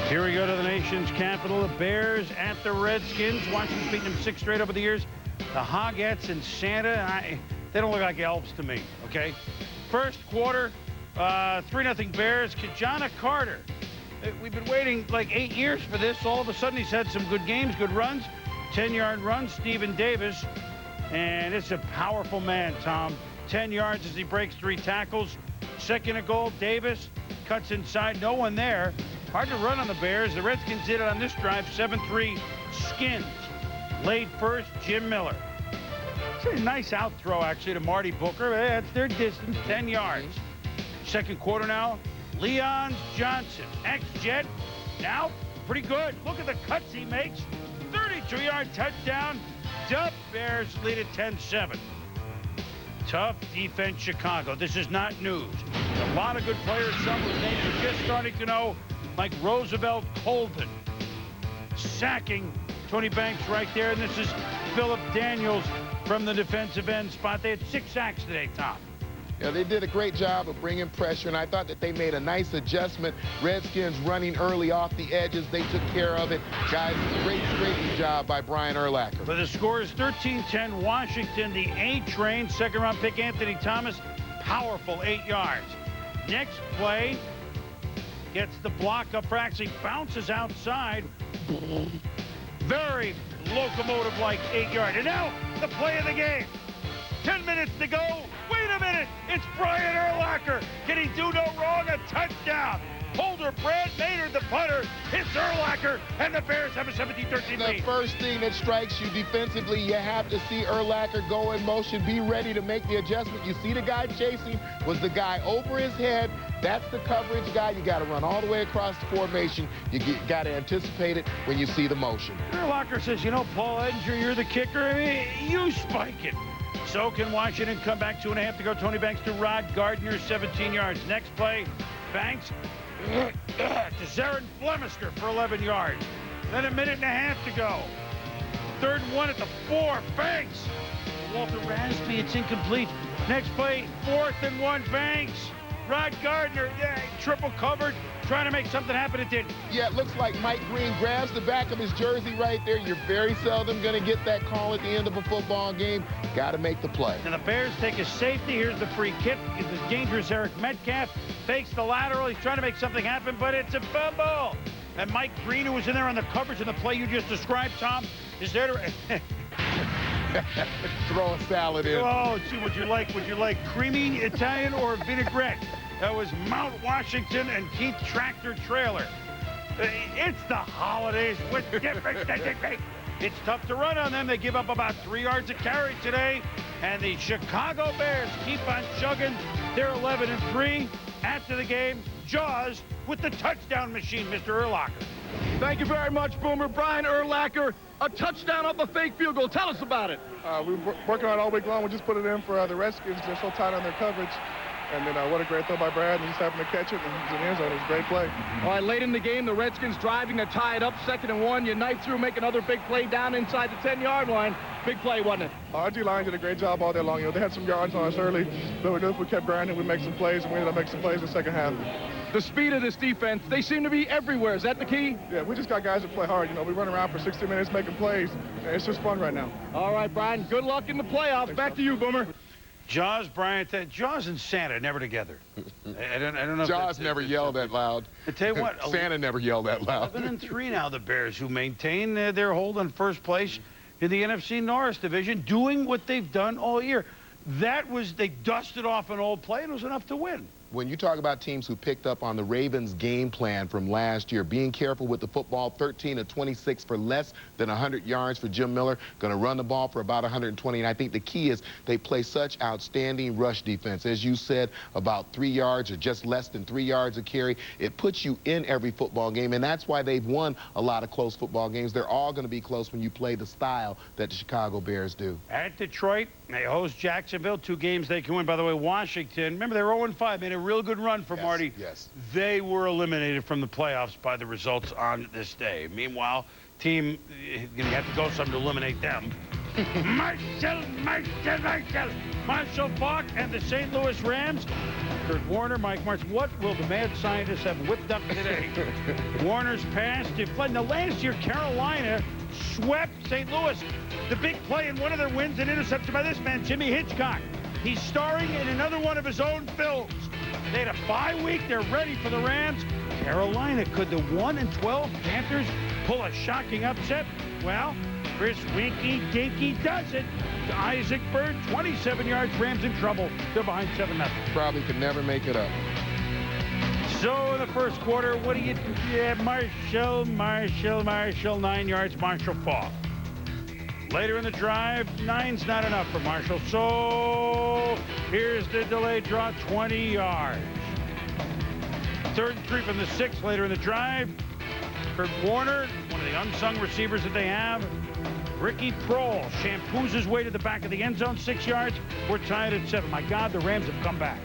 Here we go to the nation's capital. The Bears at the Redskins. Washington's beaten them 6 straight over the years. The Hogettes and Santa, they don't look like elves to me, okay? First quarter, 3-0 Bears. Kajana Carter. We've been waiting like 8 years for this. All of a sudden, he's had some good games, good runs. 10-yard run, Stephen Davis. And it's a powerful man, Tom. 10 yards as he breaks 3 tackles. Second and goal, Davis cuts inside. No one there. Hard to run on the Bears. The Redskins did it on this drive, 7-3 Skins. Laid first, Jim Miller. It's a nice out throw, actually, to Marty Booker. That's their distance, 10 yards. Second quarter now, Leon Johnson, ex-Jet, now pretty good. Look at the cuts he makes. 32-yard touchdown. Duff Bears lead at 10-7. Tough defense, Chicago. This is not news. A lot of good players, some whose names are just starting to know, like Roosevelt Colvin. Sacking Tony Banks right there, and this is Philip Daniels from the defensive end spot. They had 6 sacks today, Tom. Yeah, they did a great job of bringing pressure, and I thought that they made a nice adjustment. Redskins running early off the edges. They took care of it. Guys, great job by Brian Urlacher. But the score is 13-10 Washington. The A-Train, second-round pick Anthony Thomas, powerful 8 yards. Next play, gets the block up, actually bounces outside. Very locomotive-like 8-yard. And now, the play of the game. 10 minutes to go. Wait a minute. It's Brian Urlacher. Can he do no wrong? A touchdown. Holder Brad Maynard, the punter, hits Urlacher, and the Bears have a 17-13 lead. The first thing that strikes you defensively, you have to see Urlacher go in motion, be ready to make the adjustment. You see the guy chasing was the guy over his head. That's the coverage guy. You got to run all the way across the formation. You got to anticipate it when you see the motion. Urlacher says, you know, Paul Edinger, you're the kicker. You spike it. So can Washington come back 2.5 to go. Tony Banks to Rod Gardner, 17 yards. Next play, Banks to Zarin Flemister for 11 yards. Then a minute and a half to go. 3rd and 1 at the 4. Banks. Walter Rasby, it's incomplete. Next play, 4th and 1. Banks. Rod Gardner, triple covered, trying to make something happen. It didn't. Yeah, it looks like Mike Green grabs the back of his jersey right there. You're very seldom going to get that call at the end of a football game. Got to make the play. And the Bears take a safety. Here's the free kick. The dangerous Eric Metcalf fakes the lateral. He's trying to make something happen, but it's a fumble. And Mike Green, who was in there on the coverage of the play you just described, Tom, is there to... Throw a salad in. Oh, see, would you like creamy Italian or vinaigrette? That was Mount Washington and Keith Tractor Trailer. It's the holidays with it's tough to run on them. They give up about 3 yards a carry today. And the Chicago Bears keep on chugging. They're 11-3. After the game, Jaws with the touchdown machine, Mr. Urlacher. Thank you very much, Boomer. Brian Urlacher, a touchdown off a fake field goal. Tell us about it. We've been working on it all week long. We just put it in for the Redskins. They're so tight on their coverage. And then what a great throw by Brad, and just happened to catch it, and he's in the end zone. It was a great play. All right, late in the game, the Redskins driving to tie it up, 2nd and 1. You knife through, make another big play down inside the 10-yard line. Big play, wasn't it? Our D-line did a great job all day long. You know, they had some yards on us early, but we kept grinding. We make some plays, and we ended up making some plays in the second half. The speed of this defense, they seem to be everywhere. Is that the key? Yeah, we just got guys that play hard. You know, we run around for 60 minutes making plays, and it's just fun right now. All right, Brian, good luck in the playoffs. Thanks, back to you, Boomer. Jaws, Bryant, Jaws and Santa never together. I don't know. Jaws never yelled that loud. I tell you what, Santa never yelled that loud. 11-3 now, the Bears, who maintain their hold on first place in the NFC North Division, doing what they've done all year. They dusted off an old play, and it was enough to win. When you talk about teams who picked up on the Ravens' game plan from last year, being careful with the football, 13 of 26 for less than 100 yards for Jim Miller, going to run the ball for about 120. And I think the key is they play such outstanding rush defense. As you said, about 3 yards or just less than 3 yards a carry. It puts you in every football game, and that's why they've won a lot of close football games. They're all going to be close when you play the style that the Chicago Bears do. At Detroit, they host Jacksonville. 2 games they can win. By the way, Washington, remember, they were 0-5, made a real good run for Marty. Yes. They were eliminated from the playoffs by the results on this day. Meanwhile, team going to have to go something to eliminate them. Marshall Faulk and the St. Louis Rams. Kurt Warner, Mike Martz. What will the mad scientists have whipped up today? Warner's pass to Flood. Now, last year, Carolina swept St. Louis. The big play in one of their wins, an interception by this man, Jimmy Hitchcock. He's starring in another one of his own films. They had a bye week. They're ready for the Rams. Carolina, could the 1-12 Panthers pull a shocking upset? Well, Chris Winky Dinky does it. To Isaac Bird, 27 yards. Rams in trouble. They're behind 7-0. Probably could never make it up. So in the first quarter, what do you... Yeah, Marshall, 9 yards, Marshall Faulk. Later in the drive, 9's not enough for Marshall. So here's the delayed draw, 20 yards. 3rd and 3 from the 6 later in the drive. Kurt Warner, one of the unsung receivers that they have. Ricky Prohl shampoos his way to the back of the end zone, 6 yards. We're tied at 7. My God, the Rams have come back.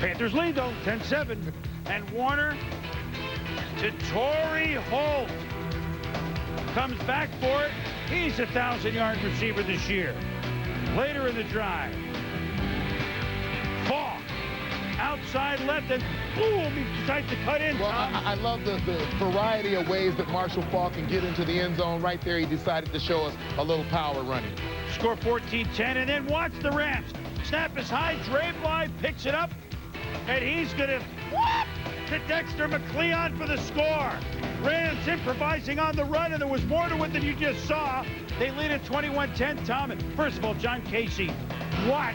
Panthers lead, though, 10-7. And Warner to Torrey Holt. Comes back for it. He's a 1,000-yard receiver this year. Later in the drive, Faulk outside left, and boom, he decides to cut in. Well, I love the variety of ways that Marshall Faulk can get into the end zone. Right there, he decided to show us a little power running. Score 14-10, and then watch the Rams. Snap is high, Dre Bly picks it up, and he's going to to Dexter McCleon for the score. Rams improvising on the run, and there was more to it than you just saw. They lead at 21-10, Tom. And first of all, John Casey, what?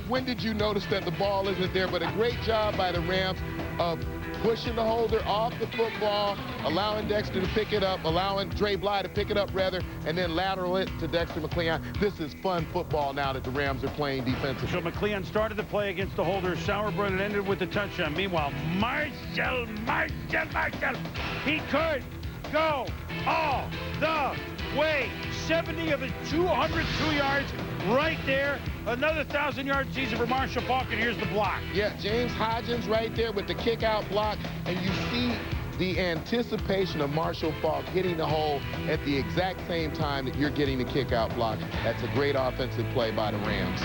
When did you notice that the ball isn't there? But a great job by the Rams of pushing the holder off the football, allowing Dexter to pick it up, allowing Dre Bly to pick it up, rather, and then lateral it to Dexter McCleon. This is fun football now that the Rams are playing defensively. So McCleon started the play against the holder, Sauerbrunn, and ended with the touchdown. Meanwhile, Marshall, he could go all the way. 70 of his 202 yards right there. Another 1,000-yard season for Marshall Faulk, and here's the block. Yeah, James Hodgins right there with the kick-out block, and you see the anticipation of Marshall Faulk hitting the hole at the exact same time that you're getting the kick-out block. That's a great offensive play by the Rams.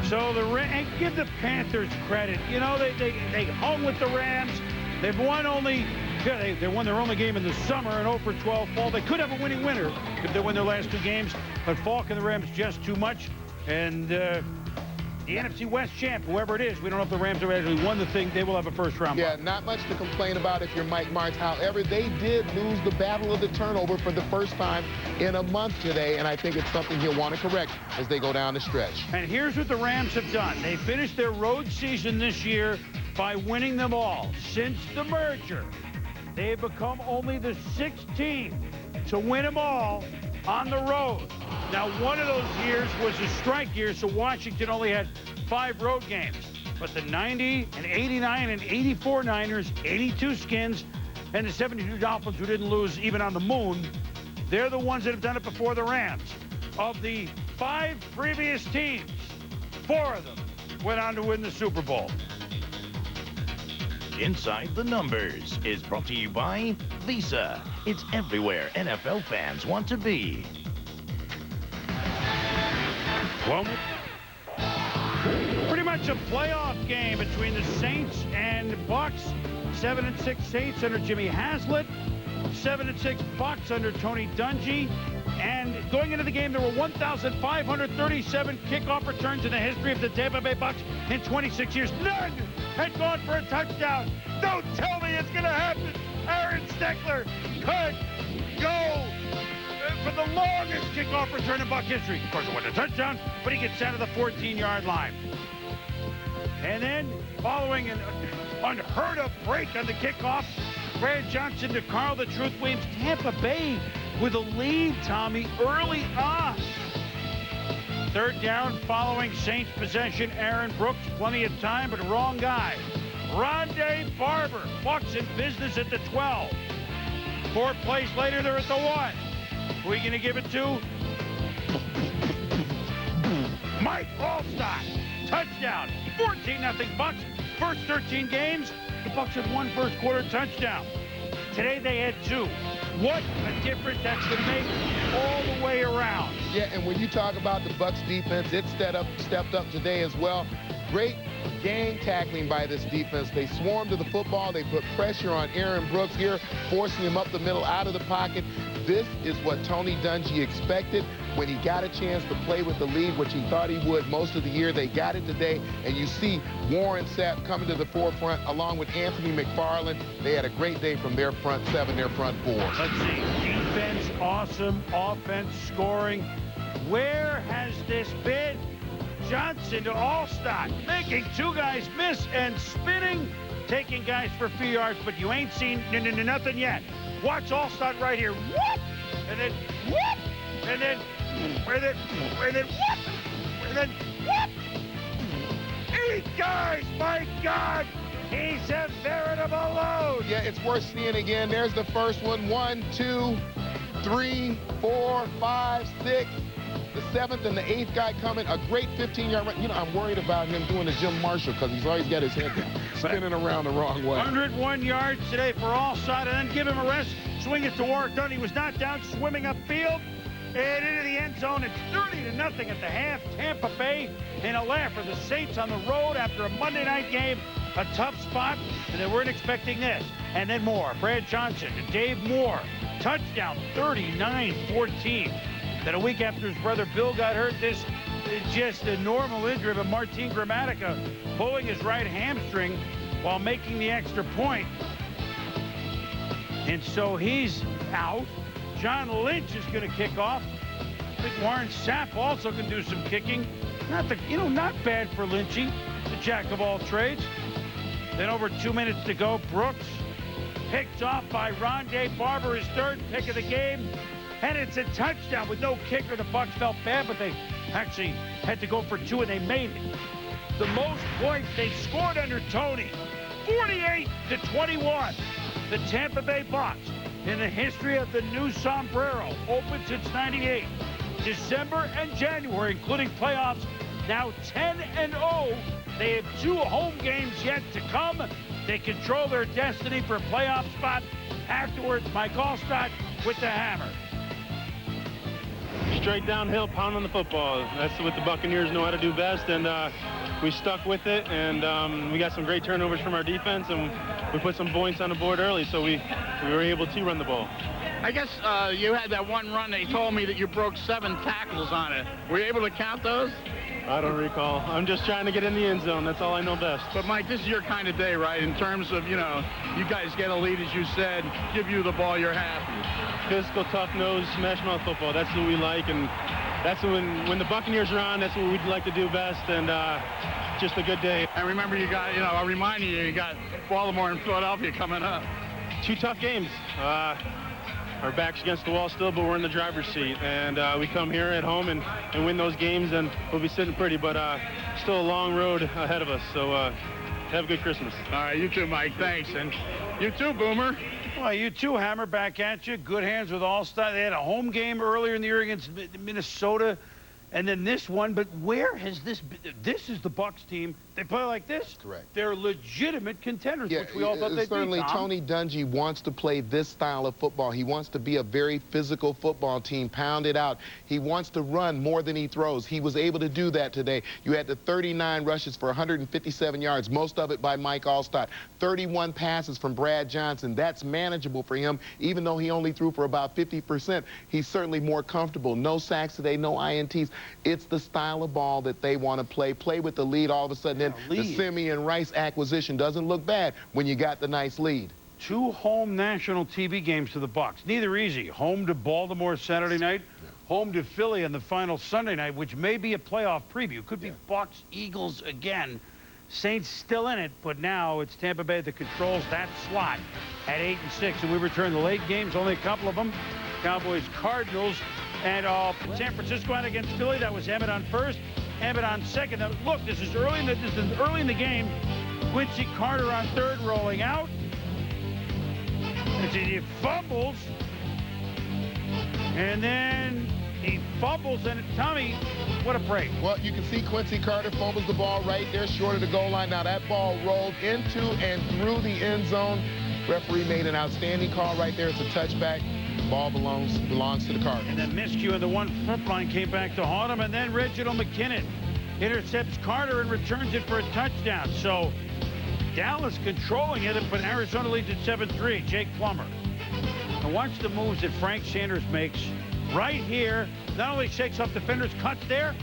So and give the Panthers credit. You know, they hung with the Rams. They've won only... Yeah, they won their only game in the summer, an 0-for-12 fall. They could have a winning winner if they win their last 2 games, but Faulk and the Rams just too much. And the NFC West champ, whoever it is, we don't know if the Rams have actually won the thing. They will have a first-round. Yeah, not much to complain about if you're Mike Martz. However, they did lose the battle of the turnover for the first time in a month today, and I think it's something he'll want to correct as they go down the stretch. And here's what the Rams have done. They finished their road season this year by winning them all. Since the merger, they've become only the 6th team to win them all on the road. Now, one of those years was a strike year, so Washington only had 5 road games. But the 90 and 89 and 84 Niners, 82 Skins, and the 72 Dolphins, who didn't lose even on the moon, they're the ones that have done it before the Rams. Of the 5 previous teams, 4 of them went on to win the Super Bowl. Inside the Numbers is brought to you by Visa. It's everywhere NFL fans want to be. Well, pretty much a playoff game between the Saints and Bucks. 7-6 Saints under Jimmy Haslett. 7-6 Bucks under Tony Dungy. And going into the game, there were 1,537 kickoff returns in the history of the Tampa Bay Bucks in 26 years. None had gone for a touchdown. Don't tell me it's going to happen. Aaron Steckler could go for the longest kickoff return in Buck history. Of course, it wasn't a touchdown, but he gets down to the 14-yard line. And then, following an unheard-of break on the kickoff, Brad Johnson to Carl the Truth Williams. Tampa Bay with a lead, Tommy, early on. 3rd down following Saints possession. Aaron Brooks, plenty of time, but wrong guy. Rondé Barber, Bucks in business at the 12. 4 plays later, they're at the 1. Who are you going to give it to? Mike Allstott. Touchdown. 14-0 Bucks. First 13 games, the Bucks had 1 first-quarter touchdown. Today they had 2. What a difference that's going to make all the way around. Yeah, and when you talk about the Bucks defense, it stepped up today as well. Great gang tackling by this defense. They swarmed to the football. They put pressure on Aaron Brooks here, forcing him up the middle, out of the pocket. This is what Tony Dungy expected when he got a chance to play with the league, which he thought he would most of the year. They got it today, and you see Warren Sapp coming to the forefront along with Anthony McFarland. They had a great day from their front 7, their front 4. Let's see. Defense, awesome. Offense, scoring. Where has this been? Johnson to Allstott, making 2 guys miss and spinning taking guys for a few yards, but you ain't seen nothing yet. Watch Allstott right here. Whoop! And then whoop! And then whoop! And then whoop! 8 guys, my God! He's a veritable load. Yeah, it's worth seeing again. There's the first one. 1, 2, 3, 4, 5, 6. The 7th and the 8th guy coming. A great 15-yard run. You know, I'm worried about him doing the Jim Marshall because he's always got his head spinning around the wrong way. 101 yards today for Allstott, and then give him a rest. Swing it to Warwick Dunn. He was not down, swimming upfield and into the end zone. It's 30-0 at the half. Tampa Bay in a laugh for the Saints on the road after a Monday night game. A tough spot, and they weren't expecting this. And then more. Brad Johnson to Dave Moore. Touchdown, 39-14. Then a week after his brother Bill got hurt, this is just a normal injury of Martin Gramatica pulling his right hamstring while making the extra point. And so he's out. John Lynch is going to kick off. I think Warren Sapp also can do some kicking. Not bad for Lynchy, the jack of all trades. Then over 2 minutes to go, Brooks picked off by Rondé Barber, his 3rd pick of the game. And it's a touchdown with no kicker. The Bucs felt bad, but they actually had to go for 2, and they made it. The most points they scored under Tony, 48-21. The Tampa Bay Bucs, in the history of the new sombrero, open since '98. December and January, including playoffs, now 10-0. They have 2 home games yet to come. They control their destiny for a playoff spot. Afterwards, Mike Allstott with the hammer. Straight downhill, pounding the football. That's what the Buccaneers know how to do best, and we stuck with it, and we got some great turnovers from our defense, and we put some points on the board early, so we were able to run the ball. I guess you had that one run. They told me that you broke 7 tackles on it. Were you able to count those? I don't recall. I'm just trying to get in the end zone. That's all I know best. But, Mike, this is your kind of day, right? In terms of, you know, you guys get a lead, as you said, give you the ball, you're happy. Physical, tough-nosed, smash-mouth football. That's what we like, and that's when the Buccaneers are on, that's what we'd like to do best, and just a good day. And remember, you got, you know, I'll remind you got Baltimore and Philadelphia coming up. 2 tough games. Our back's against the wall still, but we're in the driver's seat. And we come here at home and win those games, and we'll be sitting pretty. But still a long road ahead of us. So have a good Christmas. All right, you too, Mike. Thanks. And you too, Boomer. Well, you too, Hammer, back at you. Good hands with Allstott. They had a home game earlier in the year against Minnesota. And then this one, but where has this been? This is the Bucs team. They play like this. Correct. They're legitimate contenders, which we all thought they'd be. Certainly, Tony Dungy wants to play this style of football. He wants to be a very physical football team, pound it out. He wants to run more than he throws. He was able to do that today. You had the 39 rushes for 157 yards, most of it by Mike Allstott. 31 passes from Brad Johnson. That's manageable for him, even though he only threw for about 50%. He's certainly more comfortable. No sacks today, no INTs. It's the style of ball that they want to play with the lead. All of a sudden, then the Simeon Rice acquisition doesn't look bad when you got the nice lead. 2 home national TV games to the Bucs. Neither easy. Home to Baltimore Saturday night, home to Philly on the final Sunday night, which may be a playoff preview. Could be Bucs, Eagles again. Saints still in it, but now it's Tampa Bay that controls that slot at 8-6. And we return the late games, only a couple of them. Cowboys, Cardinals, and San Francisco out against Philly. That was Emmett on first, Emmett on second. Now, look, this is early in the game. Quincy Carter on third, rolling out. He fumbles, and then he fumbles, and Tommy, what a break. Well, you can see Quincy Carter fumbles the ball right there short of the goal line. Now that ball rolled into and through the end zone. Referee made an outstanding call right there. It's a touchback. Ball belongs to the Cardinals. And then miscue in the 1 front line came back to haunt him, and then Reginald McKinnon intercepts Carter and returns it for a touchdown. So Dallas controlling it, but Arizona leads at 7-3. Jake Plummer. Now watch the moves that Frank Sanders makes right here. Not only shakes off defenders, cuts there,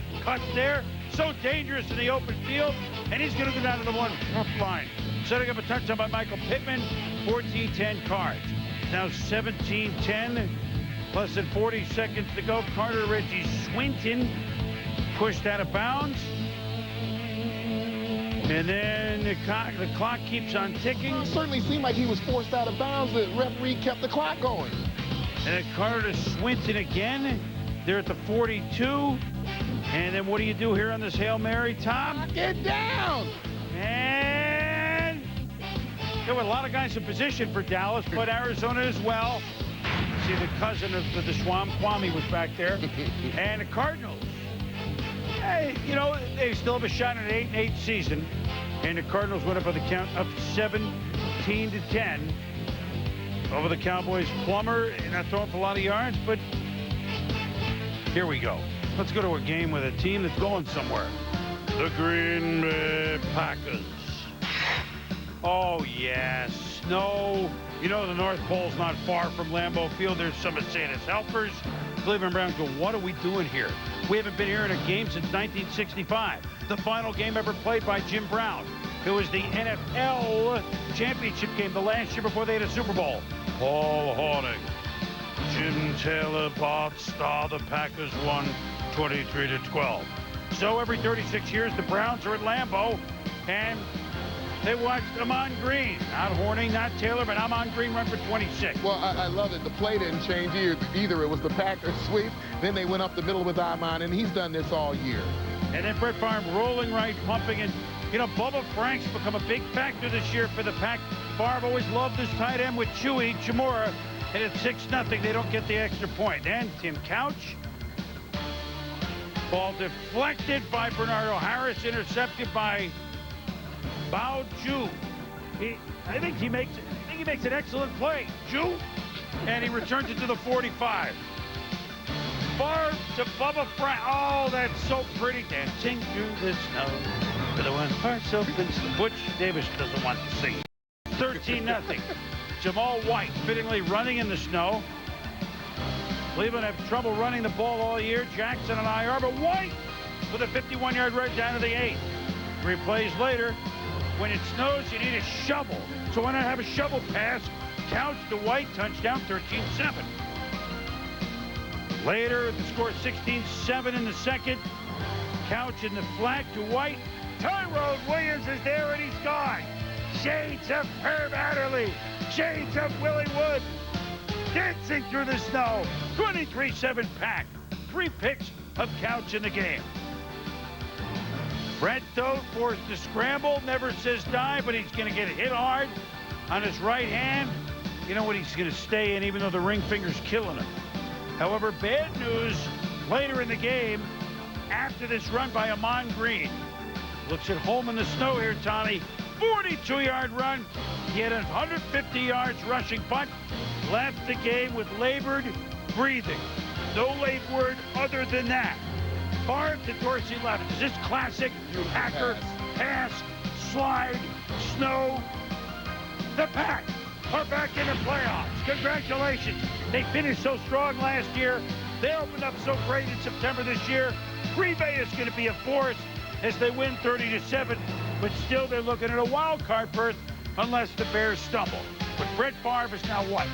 so dangerous in the open field, and he's going to go down to the 1 front line. Setting up a touchdown by Michael Pittman. 14-10 Cards. Now 17-10, less than 40 seconds to go. Carter Reggie Swinton pushed out of bounds. And then the clock keeps on ticking. It certainly seemed like he was forced out of bounds. The referee kept the clock going. And then Carter to Swinton again. They're at the 42. And then what do you do here on this Hail Mary, Tom? Get down! And there were a lot of guys in position for Dallas, but Arizona as well. See, the cousin of the Schwam, Kwame, was back there. And the Cardinals. Hey, you know, they still have a shot at an 8-8 season. And the Cardinals went up by the count of 17-10 over the Cowboys. Plummer, not throwing for a lot of yards, but here we go. Let's go to a game with a team that's going somewhere. The Green Bay Packers. Oh, yes. Snow. You know the North Pole's not far from Lambeau Field. There's some that say it's helpers. Cleveland Browns go, what are we doing here? We haven't been here in a game since 1965. The final game ever played by Jim Brown. It was the NFL championship game the last year before they had a Super Bowl. Paul Hornung, Jim Taylor, Bart Starr, the Packers won 23-12. So every 36 years, the Browns are at Lambeau, and they watched Amon Green. Not Hornung, not Taylor, but Amon Green run for 26. Well, I love it. The play didn't change either. It was the Packers sweep. Then they went up the middle with Amon, and he's done this all year. And then Brett Favre rolling right, pumping, and, you know, Bubba Frank's become a big factor this year for the Pack. Favre always loved his tight end with Chewy Chimura, and it's 6-0. They don't get the extra point. And Tim Couch. Ball deflected by Bernardo Harris, intercepted by Bao Ju. I think he makes an excellent play. Ju, and he returns it to the 45. Favre to Bubba Frank. Oh, that's so pretty. Dancing through the snow with the one heart's open. Butch Davis doesn't want to sing. 13-0. Jamal White fittingly running in the snow. Cleveland have trouble running the ball all year. Jackson and IR, but White with a 51-yard run down to the 8. 3 plays later, when it snows, you need a shovel. So why not have a shovel pass? Couch to White, touchdown, 13-7. Later, the score 16-7 in the second. Couch in the flat to White. Tyrone Williams is there, and he's gone. Shades of Herb Adderley. Shades of Willie Wood. Dancing through the snow. 23-7 Pack. 3 picks of Couch in the game. Brett Doe forced to scramble. Never says die, but he's going to get hit hard on his right hand. You know what? He's going to stay in, even though the ring finger's killing him. However, bad news later in the game after this run by Amon Green. Looks at home in the snow here, Tommy. 42-yard run. He had 150 yards rushing punt. Left the game with labored breathing. No late word other than that. Favre to Dorsey left. Is this classic Packer pass, slide, snow? The Pack are back in the playoffs. Congratulations. They finished so strong last year. They opened up so great in September this year. Green Bay is going to be a force as they win 30-7, but still they're looking at a wild card berth unless the Bears stumble. But Brett Favre is now what?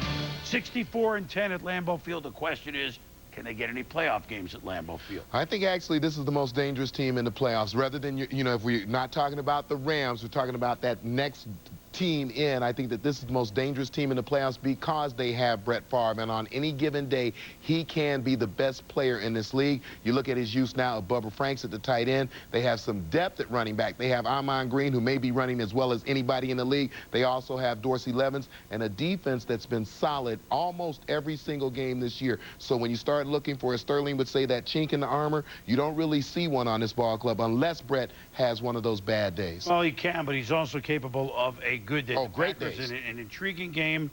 64-10 at Lambeau Field. The question is, can they get any playoff games at Lambeau Field? I think actually this is the most dangerous team in the playoffs. Rather than, you know, if we're not talking about the Rams, we're talking about that next team in. I think that this is the most dangerous team in the playoffs because they have Brett Favre, and on any given day, he can be the best player in this league. You look at his use now of Bubba Franks at the tight end. They have some depth at running back. They have Amon Green, who may be running as well as anybody in the league. They also have Dorsey Levens and a defense that's been solid almost every single game this year. So when you start looking for, as Sterling would say, that chink in the armor, you don't really see one on this ball club unless Brett has one of those bad days. Well, he can, but he's also capable of a good day. Oh, great days. An intriguing game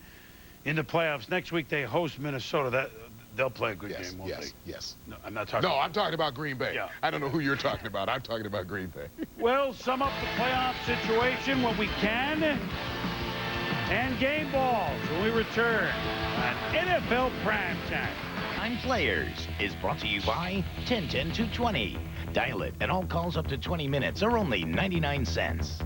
in the playoffs. Next week they host Minnesota. They'll play a good game, won't they? Yes. No, I'm not talking. No, I'm talking about Green Bay. Yeah. I don't know who you're talking about. I'm talking about Green Bay. We'll sum up the playoff situation when we can. And game balls when we return on NFL Primetime. Time Players is brought to you by 1010-220. Dial it, and all calls up to 20 minutes are only 99 cents.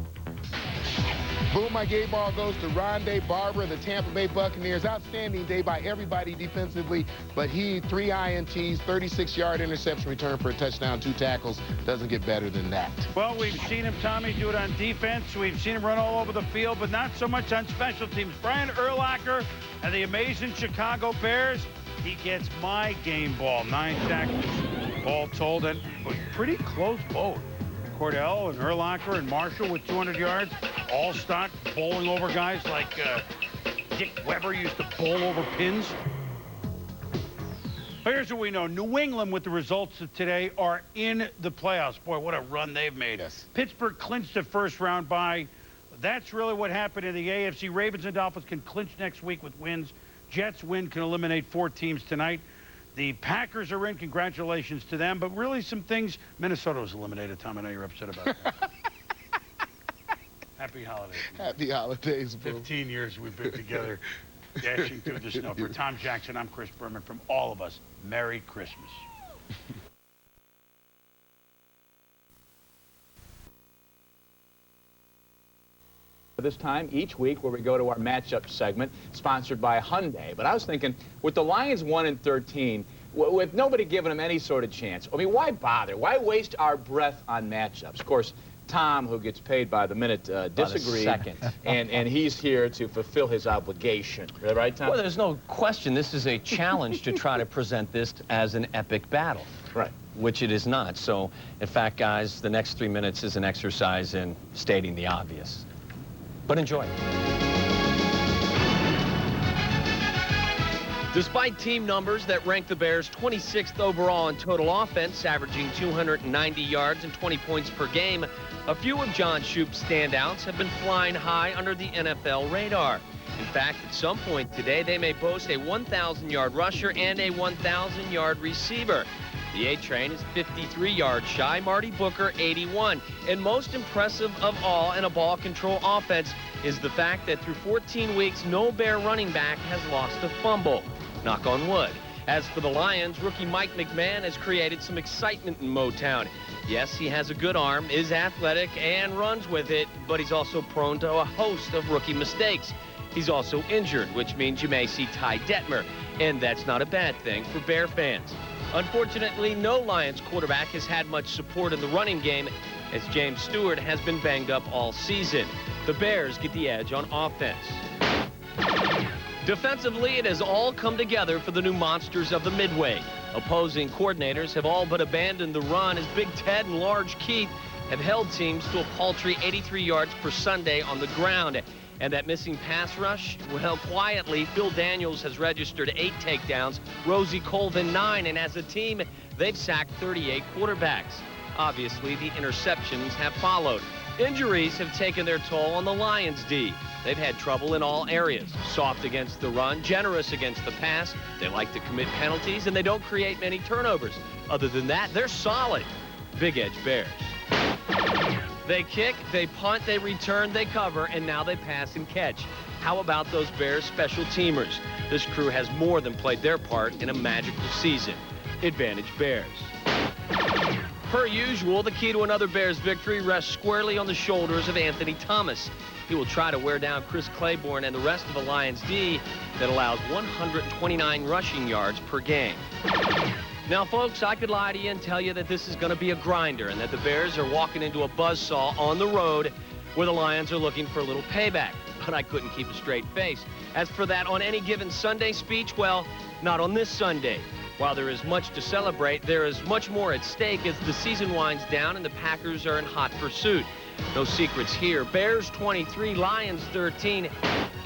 Boom, my gay ball goes to Rondé Barber, the Tampa Bay Buccaneers. Outstanding day by everybody defensively, but he, 3 INTs, 36-yard interception return for a touchdown, 2 tackles. Doesn't get better than that. Well, we've seen him, Tommy, do it on defense. We've seen him run all over the field, but not so much on special teams. Brian Urlacher and the amazing Chicago Bears, he gets my game ball. 9 tackles, all told, and it was pretty close vote. Cordell and Urlacher and Marshall with 200 yards, all stock bowling over guys like Dick Weber used to bowl over pins. Here's what we know. New England, with the results of today, are in the playoffs. Boy, what a run they've made. Yes. Pittsburgh clinched the first round bye. That's really what happened in the AFC. Ravens and Dolphins can clinch next week with wins. Jets win, can eliminate 4 teams tonight. The Packers are in. Congratulations to them. But really some things. Minnesota was eliminated, Tom. I know you're upset about that. Happy holidays. Man. Happy holidays, bro. 15 years we've been together dashing through the snow. For Tom Jackson, I'm Chris Berman. From all of us, Merry Christmas. This time each week where we go to our matchup segment sponsored by Hyundai. But I was thinking, with the Lions 1-13, with nobody giving them any sort of chance, I mean, why bother? Why waste our breath on matchups? Of course, Tom, who gets paid by the minute, disagreed, and he's here to fulfill his obligation. Right, Tom? Well, there's no question this is a challenge to try to present this as an epic battle. Right. Which it is not. So, in fact, guys, the next 3 minutes is an exercise in stating the obvious. But enjoy. Despite team numbers that rank the Bears 26th overall in total offense, averaging 290 yards and 20 points per game, a few of John Shoop's standouts have been flying high under the NFL radar. In fact, at some point today, they may boast a 1,000-yard rusher and a 1,000-yard receiver. The A-Train is 53 yards shy, Marty Booker 81. And most impressive of all in a ball control offense is the fact that through 14 weeks, no Bear running back has lost a fumble. Knock on wood. As for the Lions, rookie Mike McMahon has created some excitement in Motown. Yes, he has a good arm, is athletic, and runs with it, but he's also prone to a host of rookie mistakes. He's also injured, which means you may see Ty Detmer, and that's not a bad thing for Bear fans. Unfortunately, no Lions quarterback has had much support in the running game, as James Stewart has been banged up all season. The Bears get the edge on offense. Defensively, it has all come together for the new monsters of the Midway. Opposing coordinators have all but abandoned the run as Big Ted and Large Keith have held teams to a paltry 83 yards per Sunday on the ground. And that missing pass rush, well, quietly, Phil Daniels has registered 8 takedowns, Rosie Colvin 9, and as a team, they've sacked 38 quarterbacks. Obviously, the interceptions have followed. Injuries have taken their toll on the Lions D. They've had trouble in all areas. Soft against the run, generous against the pass. They like to commit penalties, and they don't create many turnovers. Other than that, they're solid. Big Edge Bears. They kick, they punt, they return, they cover, and now they pass and catch. How about those Bears special teamers? This crew has more than played their part in a magical season. Advantage Bears. Per usual, the key to another Bears victory rests squarely on the shoulders of Anthony Thomas. He will try to wear down Chris Claiborne and the rest of the Lions D that allows 129 rushing yards per game. Now, folks, I could lie to you and tell you that this is going to be a grinder and that the Bears are walking into a buzzsaw on the road where the Lions are looking for a little payback. But I couldn't keep a straight face. As for that on any given Sunday speech, well, not on this Sunday. While there is much to celebrate, there is much more at stake as the season winds down and the Packers are in hot pursuit. No secrets here. Bears 23, Lions 13,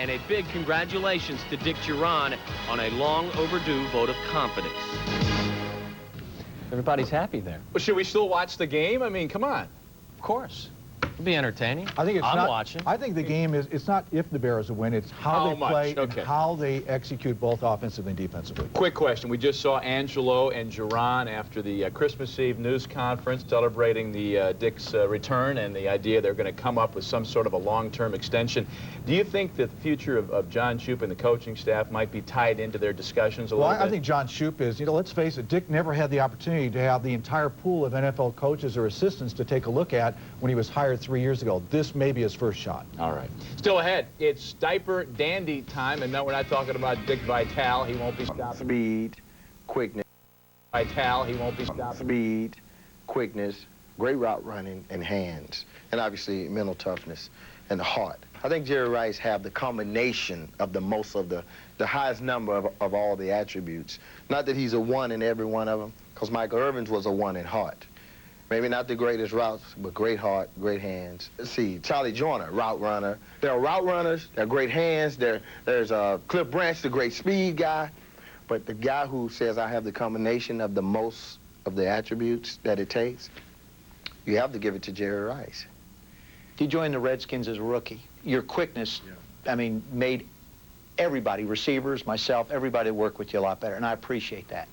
and a big congratulations to Dick Duran on a long overdue vote of confidence. Everybody's happy there. Well, should we still watch the game? I mean, come on. Of course. It'll be entertaining. I think it's I'm watching. I think the game is, it's not if the Bears will win, it's how they play and how they execute both offensively and defensively. Quick question. We just saw Angelo and Duran after the Christmas Eve news conference celebrating the Dick's return and the idea they're going to come up with some sort of a long-term extension. Do you think that the future of John Shoop and the coaching staff might be tied into their discussions a little bit? I think John Shoop is, you know, let's face it, Dick never had the opportunity to have the entire pool of NFL coaches or assistants to take a look at when he was hired 3 years ago. This may be his first shot. All right. Still ahead, it's diaper dandy time, and no, we're not talking about Dick Vitale. He won't be stopping. Speed, quickness. Vitale, he won't be stopping. Speed, quickness, great route running, and hands. And obviously mental toughness and the heart. I think Jerry Rice have the combination of the highest number of all the attributes. Not that he's a 1 in every one of them, because Michael Irvin's was a 1 in heart. Maybe not the greatest routes, but great heart, great hands. Let's see, Charlie Joyner, route runner. There are route runners, there are great hands. There's Cliff Branch, the great speed guy. But the guy who says I have the combination of the most of the attributes that it takes, you have to give it to Jerry Rice. You joined the Redskins as a rookie. Your quickness, I mean, made everybody, receivers, myself, everybody work with you a lot better, and I appreciate that.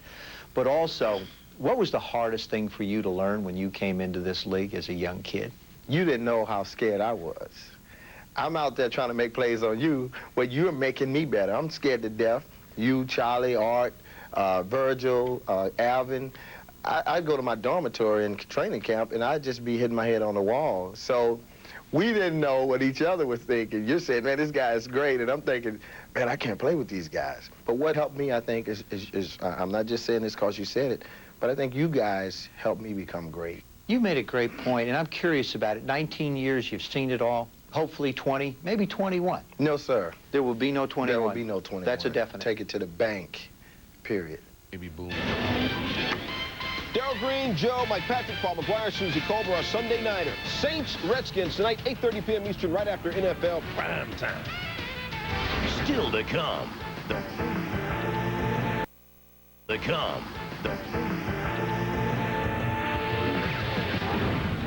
But also, what was the hardest thing for you to learn when you came into this league as a young kid? You didn't know how scared I was. I'm out there trying to make plays on you, but you're making me better. I'm scared to death. You, Charlie, Art, Virgil, Alvin. I'd go to my dormitory in training camp, and I'd just be hitting my head on the wall. So we didn't know what each other was thinking. You're saying, man, this guy is great, and I'm thinking, man, I can't play with these guys. But what helped me, I think, is I'm not just saying this because you said it, but I think you guys helped me become great. You made a great point, and I'm curious about it. 19 years, you've seen it all. Hopefully 20, maybe 21. No, sir. There will be no 21. There will be no 21. That's a definite. Take it to the bank, period. Maybe boom. Darryl Green, Joe, Mike Patrick, Paul McGuire, Susie Colbert, our Sunday Nighter. Saints, Redskins tonight, 8:30 p.m. Eastern, right after NFL Primetime. Still to come.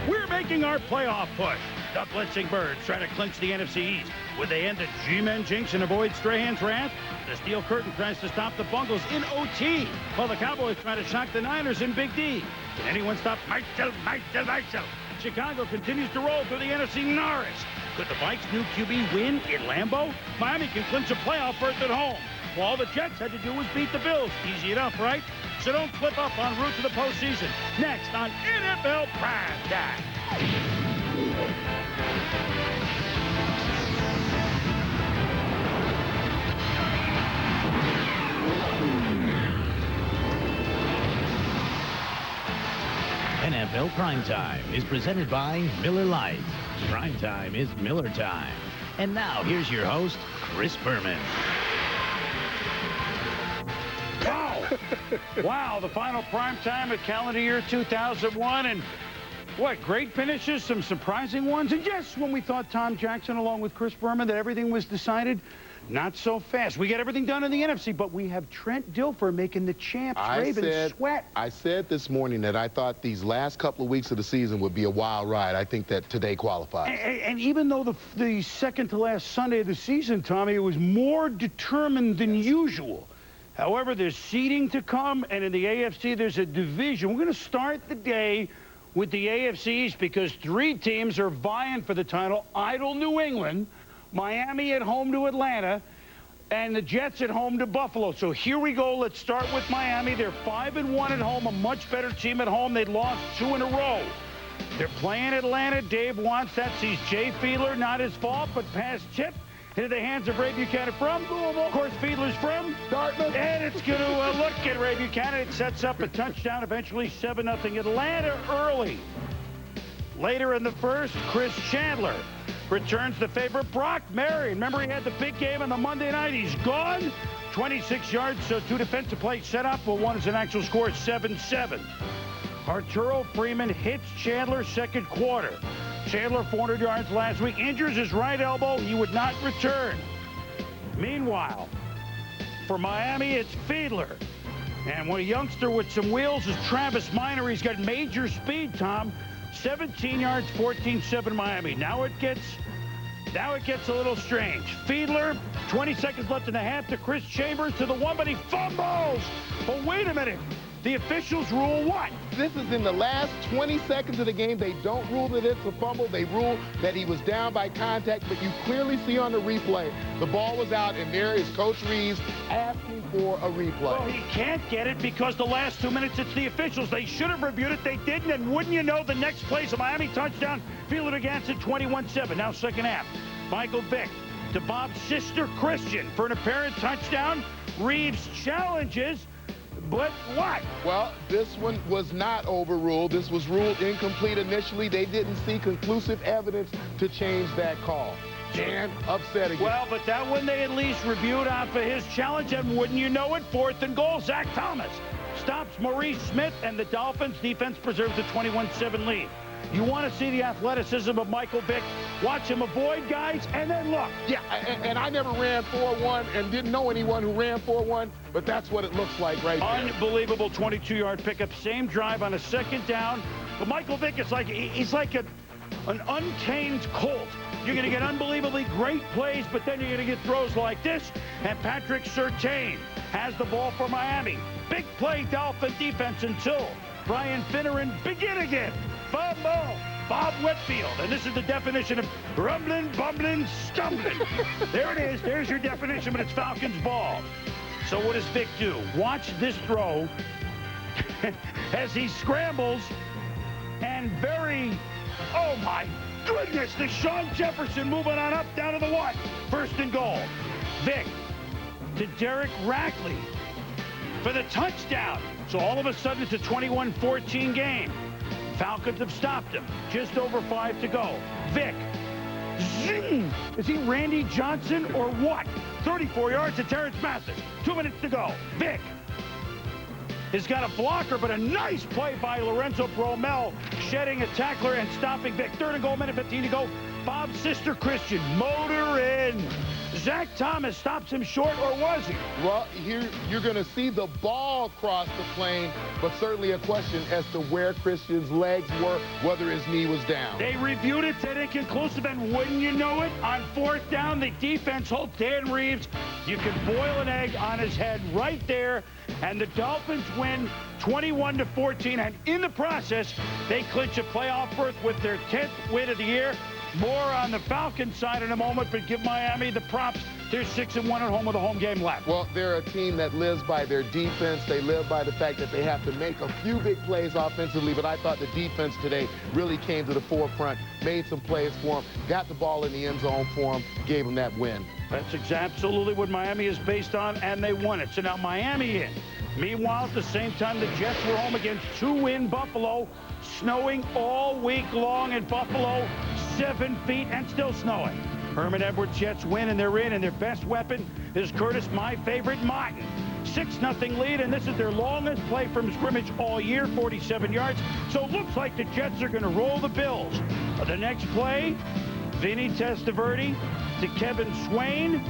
We're making our playoff push. The blitzing Birds try to clinch the NFC East. Would they end the G-Men jinx and avoid Strahan's wrath? The Steel Curtain tries to stop the Bungles in OT, while the Cowboys try to shock the Niners in Big D. Can anyone stop Michael? Chicago continues to roll through the NFC Norris. Could the Vikes' new QB win in Lambeau? Miami can clinch a playoff berth at home. Well, all the Jets had to do was beat the Bills. Easy enough, right? So don't flip up en route to the postseason. Next on NFL Primetime. NFL Primetime is presented by Miller Lite. Primetime is Miller time. And now, here's your host, Chris Berman. Wow, the final Primetime of calendar year 2001. And what, great finishes, some surprising ones. And yes, when we thought Tom Jackson, along with Chris Berman, that everything was decided, not so fast. We get everything done in the NFC, but we have Trent Dilfer making the champs Ravens sweat. I said this morning that I thought these last couple of weeks of the season would be a wild ride. I think that today qualifies. And even though the second to last Sunday of the season, Tommy, it was more determined than usual. However, there's seeding to come, and in the AFC, there's a division. We're going to start the day with the AFC East because 3 teams are vying for the title. Idle New England, Miami at home to Atlanta, and the Jets at home to Buffalo. So here we go. Let's start with Miami. They're 5-1 at home, a much better team at home. They'd lost 2 in a row. They're playing Atlanta. Dave wants that. Sees Jay Fiedler, not his fault, but pass tip into the hands of Ray Buchanan from Louisville. Of course, Fiedler's from Dartmouth. And it's going to look at Ray Buchanan. It sets up a touchdown, eventually 7-0 Atlanta early. Later in the first, Chris Chandler returns the favorite Brock Marion. Remember, he had the big game on the Monday night. He's gone. 26 yards, so 2 defensive plays set up. Well, one is an actual score, 7-7. Arturo Freeman hits Chandler second quarter. Chandler 400 yards last week. Injures his right elbow. He would not return. Meanwhile, for Miami, it's Fiedler. And one youngster with some wheels is Travis Minor. He's got major speed, Tom. 17 yards, 14-7 Miami. Now it gets a little strange. Fiedler, 20 seconds left in the half to Chris Chambers to the 1, but he fumbles. But wait a minute. The officials rule what? this is in the last 20 seconds of the game. They don't rule that it's a fumble. They rule that he was down by contact, but you clearly see on the replay the ball was out, and there is Coach Reeves asking for a replay. Well, he can't get it because the last 2 minutes it's the officials. They should have reviewed it. They didn't, and wouldn't you know, the next play's a Miami touchdown. Fielded against it 21-7. Now second half. Michael Vick to Bob's sister Christian for an apparent touchdown. Reeves challenges, but what? Well, this one was not overruled. This was ruled incomplete initially. They didn't see conclusive evidence to change that call. And upset again. Well, but that one they at least reviewed out for his challenge, and wouldn't you know it, 4th and goal. Zach Thomas stops Maurice Smith, and the Dolphins defense preserves the 21-7 lead. You want to see the athleticism of Michael Vick. Watch him avoid guys, and then look. Yeah, and I never ran 4-1 and didn't know anyone who ran 4-1, but that's what it looks like right there. Unbelievable 22-yard pickup. Same drive on a second down. But Michael Vick is like, he's like an untamed colt. You're going to get unbelievably great plays, but then you're going to get throws like this. And Patrick Surtain has the ball for Miami. Big play Dolphin defense until Brian Finneran begin again. Fumble. Bob Whitfield. And this is the definition of rumbling, bumbling, stumbling. There it is. There's your definition, but it's Falcons ball. So what does Vick do? Watch this throw as he scrambles and oh my goodness, the Sean Jefferson moving on up down to the 1. 1st and goal. Vick to Derek Rackley for the touchdown. So all of a sudden it's a 21-14 game. Falcons have stopped him. Just over 5 to go. Vick. Zing! Is he Randy Johnson or what? 34 yards to Terrence Mathis. 2 minutes to go. Vick has got a blocker, but a nice play by Lorenzo Bromell, shedding a tackler and stopping Vick. 3rd and goal, minute 15 to go. Bob's sister Christian, motor in. Zach Thomas stops him short, or was he? Well, here you're going to see the ball cross the plane, but certainly a question as to where Christian's legs were, whether his knee was down. They reviewed it, said inconclusive, and wouldn't you know it, on 4th down, the defense holds Dan Reeves. You can boil an egg on his head right there, and the Dolphins win 21-14, and in the process, they clinch a playoff berth with their 10th win of the year. More on the Falcons side in a moment, but give Miami the props. They're 6-1 at home with a home game left. Well, they're a team that lives by their defense. They live by the fact that they have to make a few big plays offensively, but I thought the defense today really came to the forefront, made some plays for them, got the ball in the end zone for them, gave them that win. That's absolutely what Miami is based on, and they won it. So now Miami in. Meanwhile, at the same time, the Jets were home against 2 in Buffalo. Snowing all week long in Buffalo, 7 feet and still snowing. Herman Edwards Jets win, and they're in, and their best weapon is Curtis, my favorite, Martin. 6-0 lead, and this is their longest play from scrimmage all year, 47 yards. So it looks like the Jets are going to roll the Bills. The next play, Vinny Testaverde to Kevin Swain.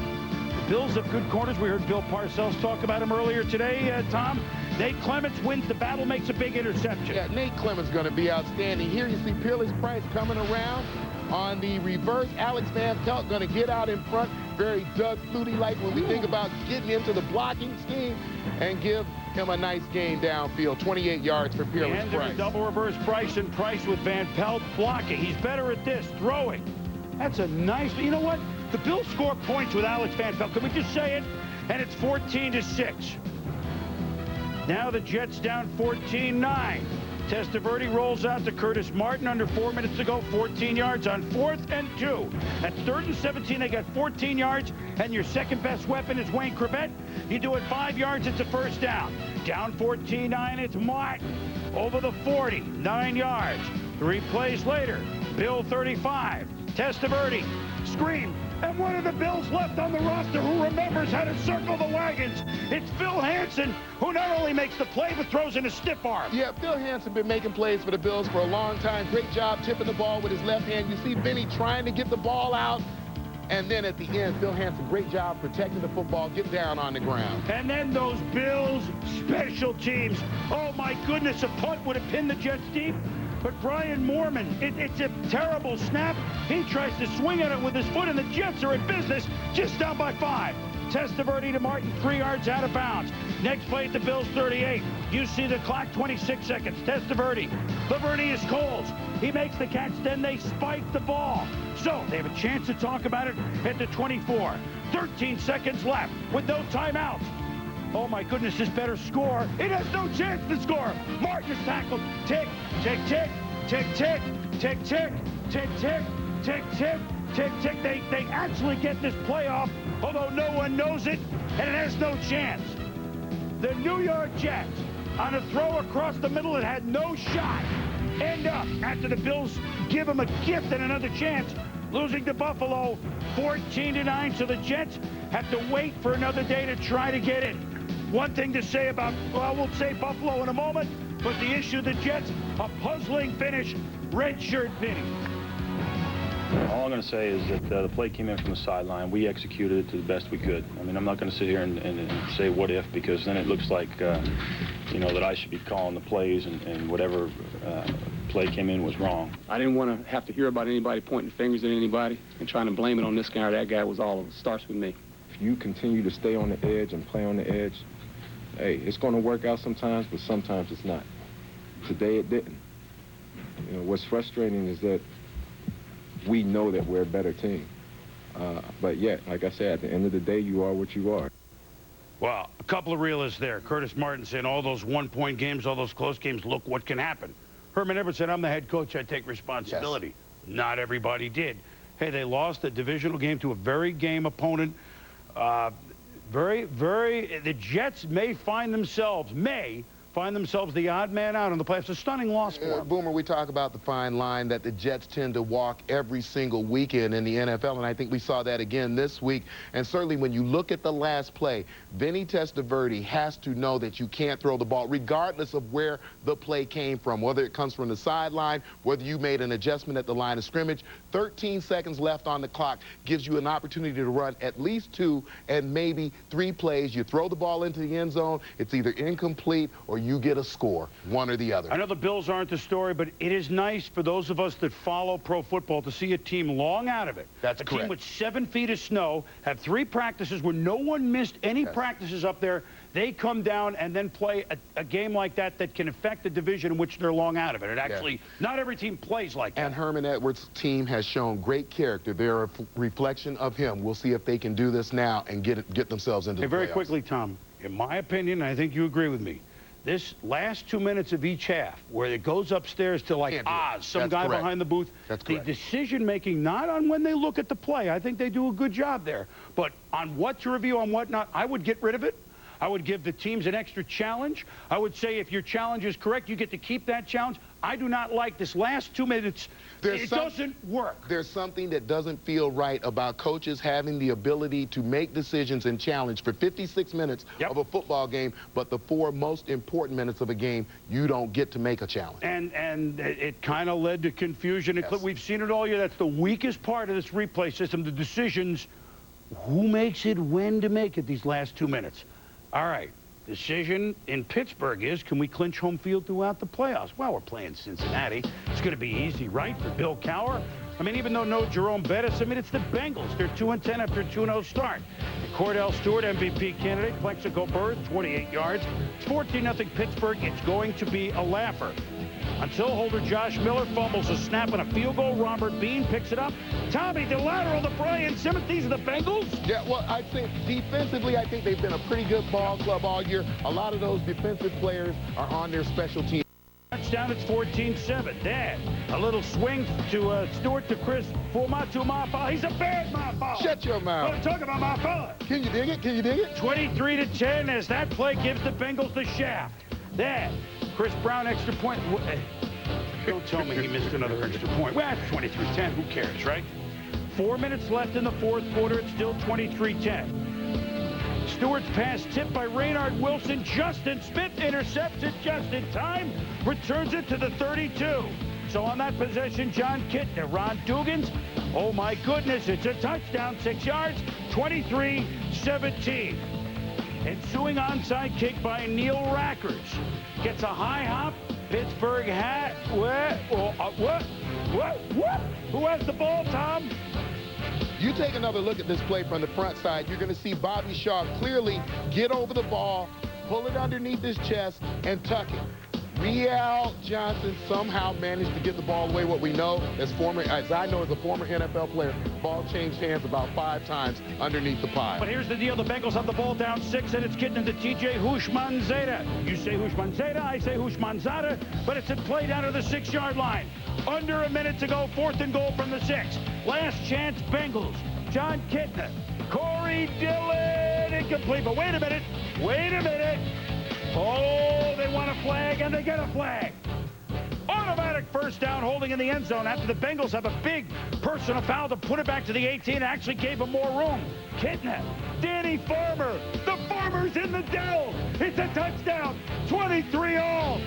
The Bills have good corners. We heard Bill Parcells talk about him earlier today, Tom. Nate Clements wins the battle, makes a big interception. Yeah, Nate Clements going to be outstanding. Here you see Peerless Price coming around on the reverse. Alex Van Pelt going to get out in front. Very Doug Flutie-like when we think about getting into the blocking scheme, and give him a nice gain downfield. 28 yards for Peerless and Price. And a double reverse Price, and Price with Van Pelt blocking. He's better at this, throwing. That's a nice, you know what? The Bills score points with Alex Van Pelt. Can we just say it? And it's 14-6. Now the Jets down 14-9. Testaverde rolls out to Curtis Martin under 4 minutes to go, 14 yards on 4th and 2. At 3rd and 17, they got 14 yards, and your second best weapon is Wayne Crevette. You do it 5 yards, it's a first down. Down 14-9, it's Martin. Over the 40, 9 yards. 3 plays later, Bill 35. Testaverde, screen. And one of the Bills left on the roster who remembers how to circle the wagons. It's Phil Hansen, who not only makes the play, but throws in a stiff arm. Yeah, Phil Hansen been making plays for the Bills for a long time. Great job tipping the ball with his left hand. You see Vinny trying to get the ball out. And then at the end, Phil Hansen, great job protecting the football, get down on the ground. And then those Bills special teams. Oh, my goodness, a punt would have pinned the Jets deep. But Brian Moorman, it's a terrible snap. He tries to swing at it with his foot, and the Jets are in business, just down by 5. Testaverde to Martin, 3 yards out of bounds. Next play at the Bills' 38. You see the clock, 26 seconds. Testaverde. Lavernius Coles. He makes the catch, then they spike the ball. So they have a chance to talk about it at the 24. 13 seconds left with no timeouts. Oh, my goodness, this better score. It has no chance to score. Martin is tackled. Tick, tick, tick, tick, tick, tick, tick, tick, tick, tick, tick, tick, tick. They actually get this playoff, although no one knows it, and it has no chance. The New York Jets, on a throw across the middle that had no shot, end up, after the Bills give them a gift and another chance, losing to Buffalo 14-9. So the Jets have to wait for another day to try to get in. One thing to say about, well, we'll say Buffalo in a moment, but the issue of the Jets, a puzzling finish, red shirt Vinny. All I'm going to say is that the play came in from the sideline. We executed it to the best we could. I mean, I'm not going to sit here and say what if, because then it looks like, you know, that I should be calling the plays and whatever play came in was wrong. I didn't want to have to hear about anybody pointing fingers at anybody and trying to blame it on this guy or that guy. Was all of it. Starts with me. If you continue to stay on the edge and play on the edge, hey, it's going to work out sometimes, but sometimes it's not. Today it didn't. You know, what's frustrating is that we know that we're a better team. But yet, like I said, at the end of the day, you are what you are. Well, a couple of realists there. Curtis Martin saying all those one-point games, all those close games, look what can happen. Herman Edwards said, I'm the head coach, I take responsibility. Yes. Not everybody did. Hey, they lost a divisional game to a very game opponent. The Jets may find themselves the odd man out in the playoffs. A stunning loss for them. Boomer, we talk about the fine line that the Jets tend to walk every single weekend in the NFL, and I think we saw that again this week. And certainly when you look at the last play, Vinny Testaverde has to know that you can't throw the ball, regardless of where the play came from, whether it comes from the sideline, whether you made an adjustment at the line of scrimmage. 13 seconds left on the clock gives you an opportunity to run at least 2 and maybe 3 plays. You throw the ball into the end zone, it's either incomplete or you get a score, one or the other. I know the Bills aren't the story, but it is nice for those of us that follow pro football to see a team long out of it. That's correct. A team with 7 feet of snow, have 3 practices where no one missed any practices up there. They come down and then play a game like that that can affect the division in which they're long out of it. It actually, not every team plays like that. And Herman Edwards' team has shown great character. They're a reflection of him. We'll see if they can do this now and get themselves into the playoffs. Very quickly, Tom, in my opinion, I think you agree with me, this last 2 minutes of each half, where it goes upstairs to like Oz, some guy behind the booth, the decision-making, not on when they look at the play, I think they do a good job there, but on what to review, on what not, I would get rid of it. I would give the teams an extra challenge. I would say if your challenge is correct, you get to keep that challenge. I do not like this last 2 minutes. It doesn't work. There's something that doesn't feel right about coaches having the ability to make decisions and challenge for 56 minutes of a football game, but the 4 most important minutes of a game, you don't get to make a challenge. And it kind of led to confusion. We've seen it all year. That's the weakest part of this replay system, the decisions. Who makes it, when to make it, these last 2 minutes? All right, decision in Pittsburgh is, can we clinch home field throughout the playoffs? Well, we're playing Cincinnati. It's going to be easy, right, for Bill Cowher? I mean, even though no Jerome Bettis, I mean, it's the Bengals. They're 2-10 after a 2-0 start. And Cordell Stewart, MVP candidate, Plexico Bird, 28 yards. It's 14-0 Pittsburgh. It's going to be a laugher. Until holder Josh Miller fumbles a snap and a field goal. Robert Bean picks it up. Tommy, the lateral to Brian Simmons. These are the Bengals? Yeah, well, I think defensively, I think they've been a pretty good ball club all year. A lot of those defensive players are on their special teams. Touchdown, it's 14-7. Dad, a little swing to Stewart to Chris. Full Mafala. He's a bad Mafala. Shut your mouth. I'm talking about Mafala. Can you dig it? Can you dig it? 23-10 as that play gives the Bengals the shaft. Dad, Chris Brown extra point. Don't tell me he missed another extra point. Well, it's 23-10. Who cares, right? 4 minutes left in the fourth quarter. It's still 23-10. Stewart's pass tipped by Raynard Wilson. Justin Smith intercepts it just in time. Returns it to the 32. So on that possession, John Kittner, Ron Dugans. Oh, my goodness, it's a touchdown. 6 yards, 23-17. Ensuing onside kick by Neil Rackers. Gets a high hop, Pittsburgh hat. What? Who has the ball, Tom? You take another look at this play from the front side, you're going to see Bobby Shaw clearly get over the ball, pull it underneath his chest, and tuck it. Real Johnson somehow managed to get the ball away. What we know, as I know as a former NFL player, ball changed hands about 5 times underneath the pile. But here's the deal. The Bengals have the ball down 6, and it's getting into T.J. Houshmandzadeh. You say Houshmandzadeh, I say Houshmandzadeh, but it's a play down to the 6-yard line. Under a minute to go, 4th and goal from the 6. Last chance, Bengals. John Kitna. Corey Dillon, incomplete. But wait a minute. Oh, they want a flag, and they get a flag. Automatic first down, holding in the end zone after the Bengals have a big personal foul to put it back to the 18. Actually gave him more room. Kitna, Danny Farmer. The Farmer's in the dell. It's a touchdown. 23-all.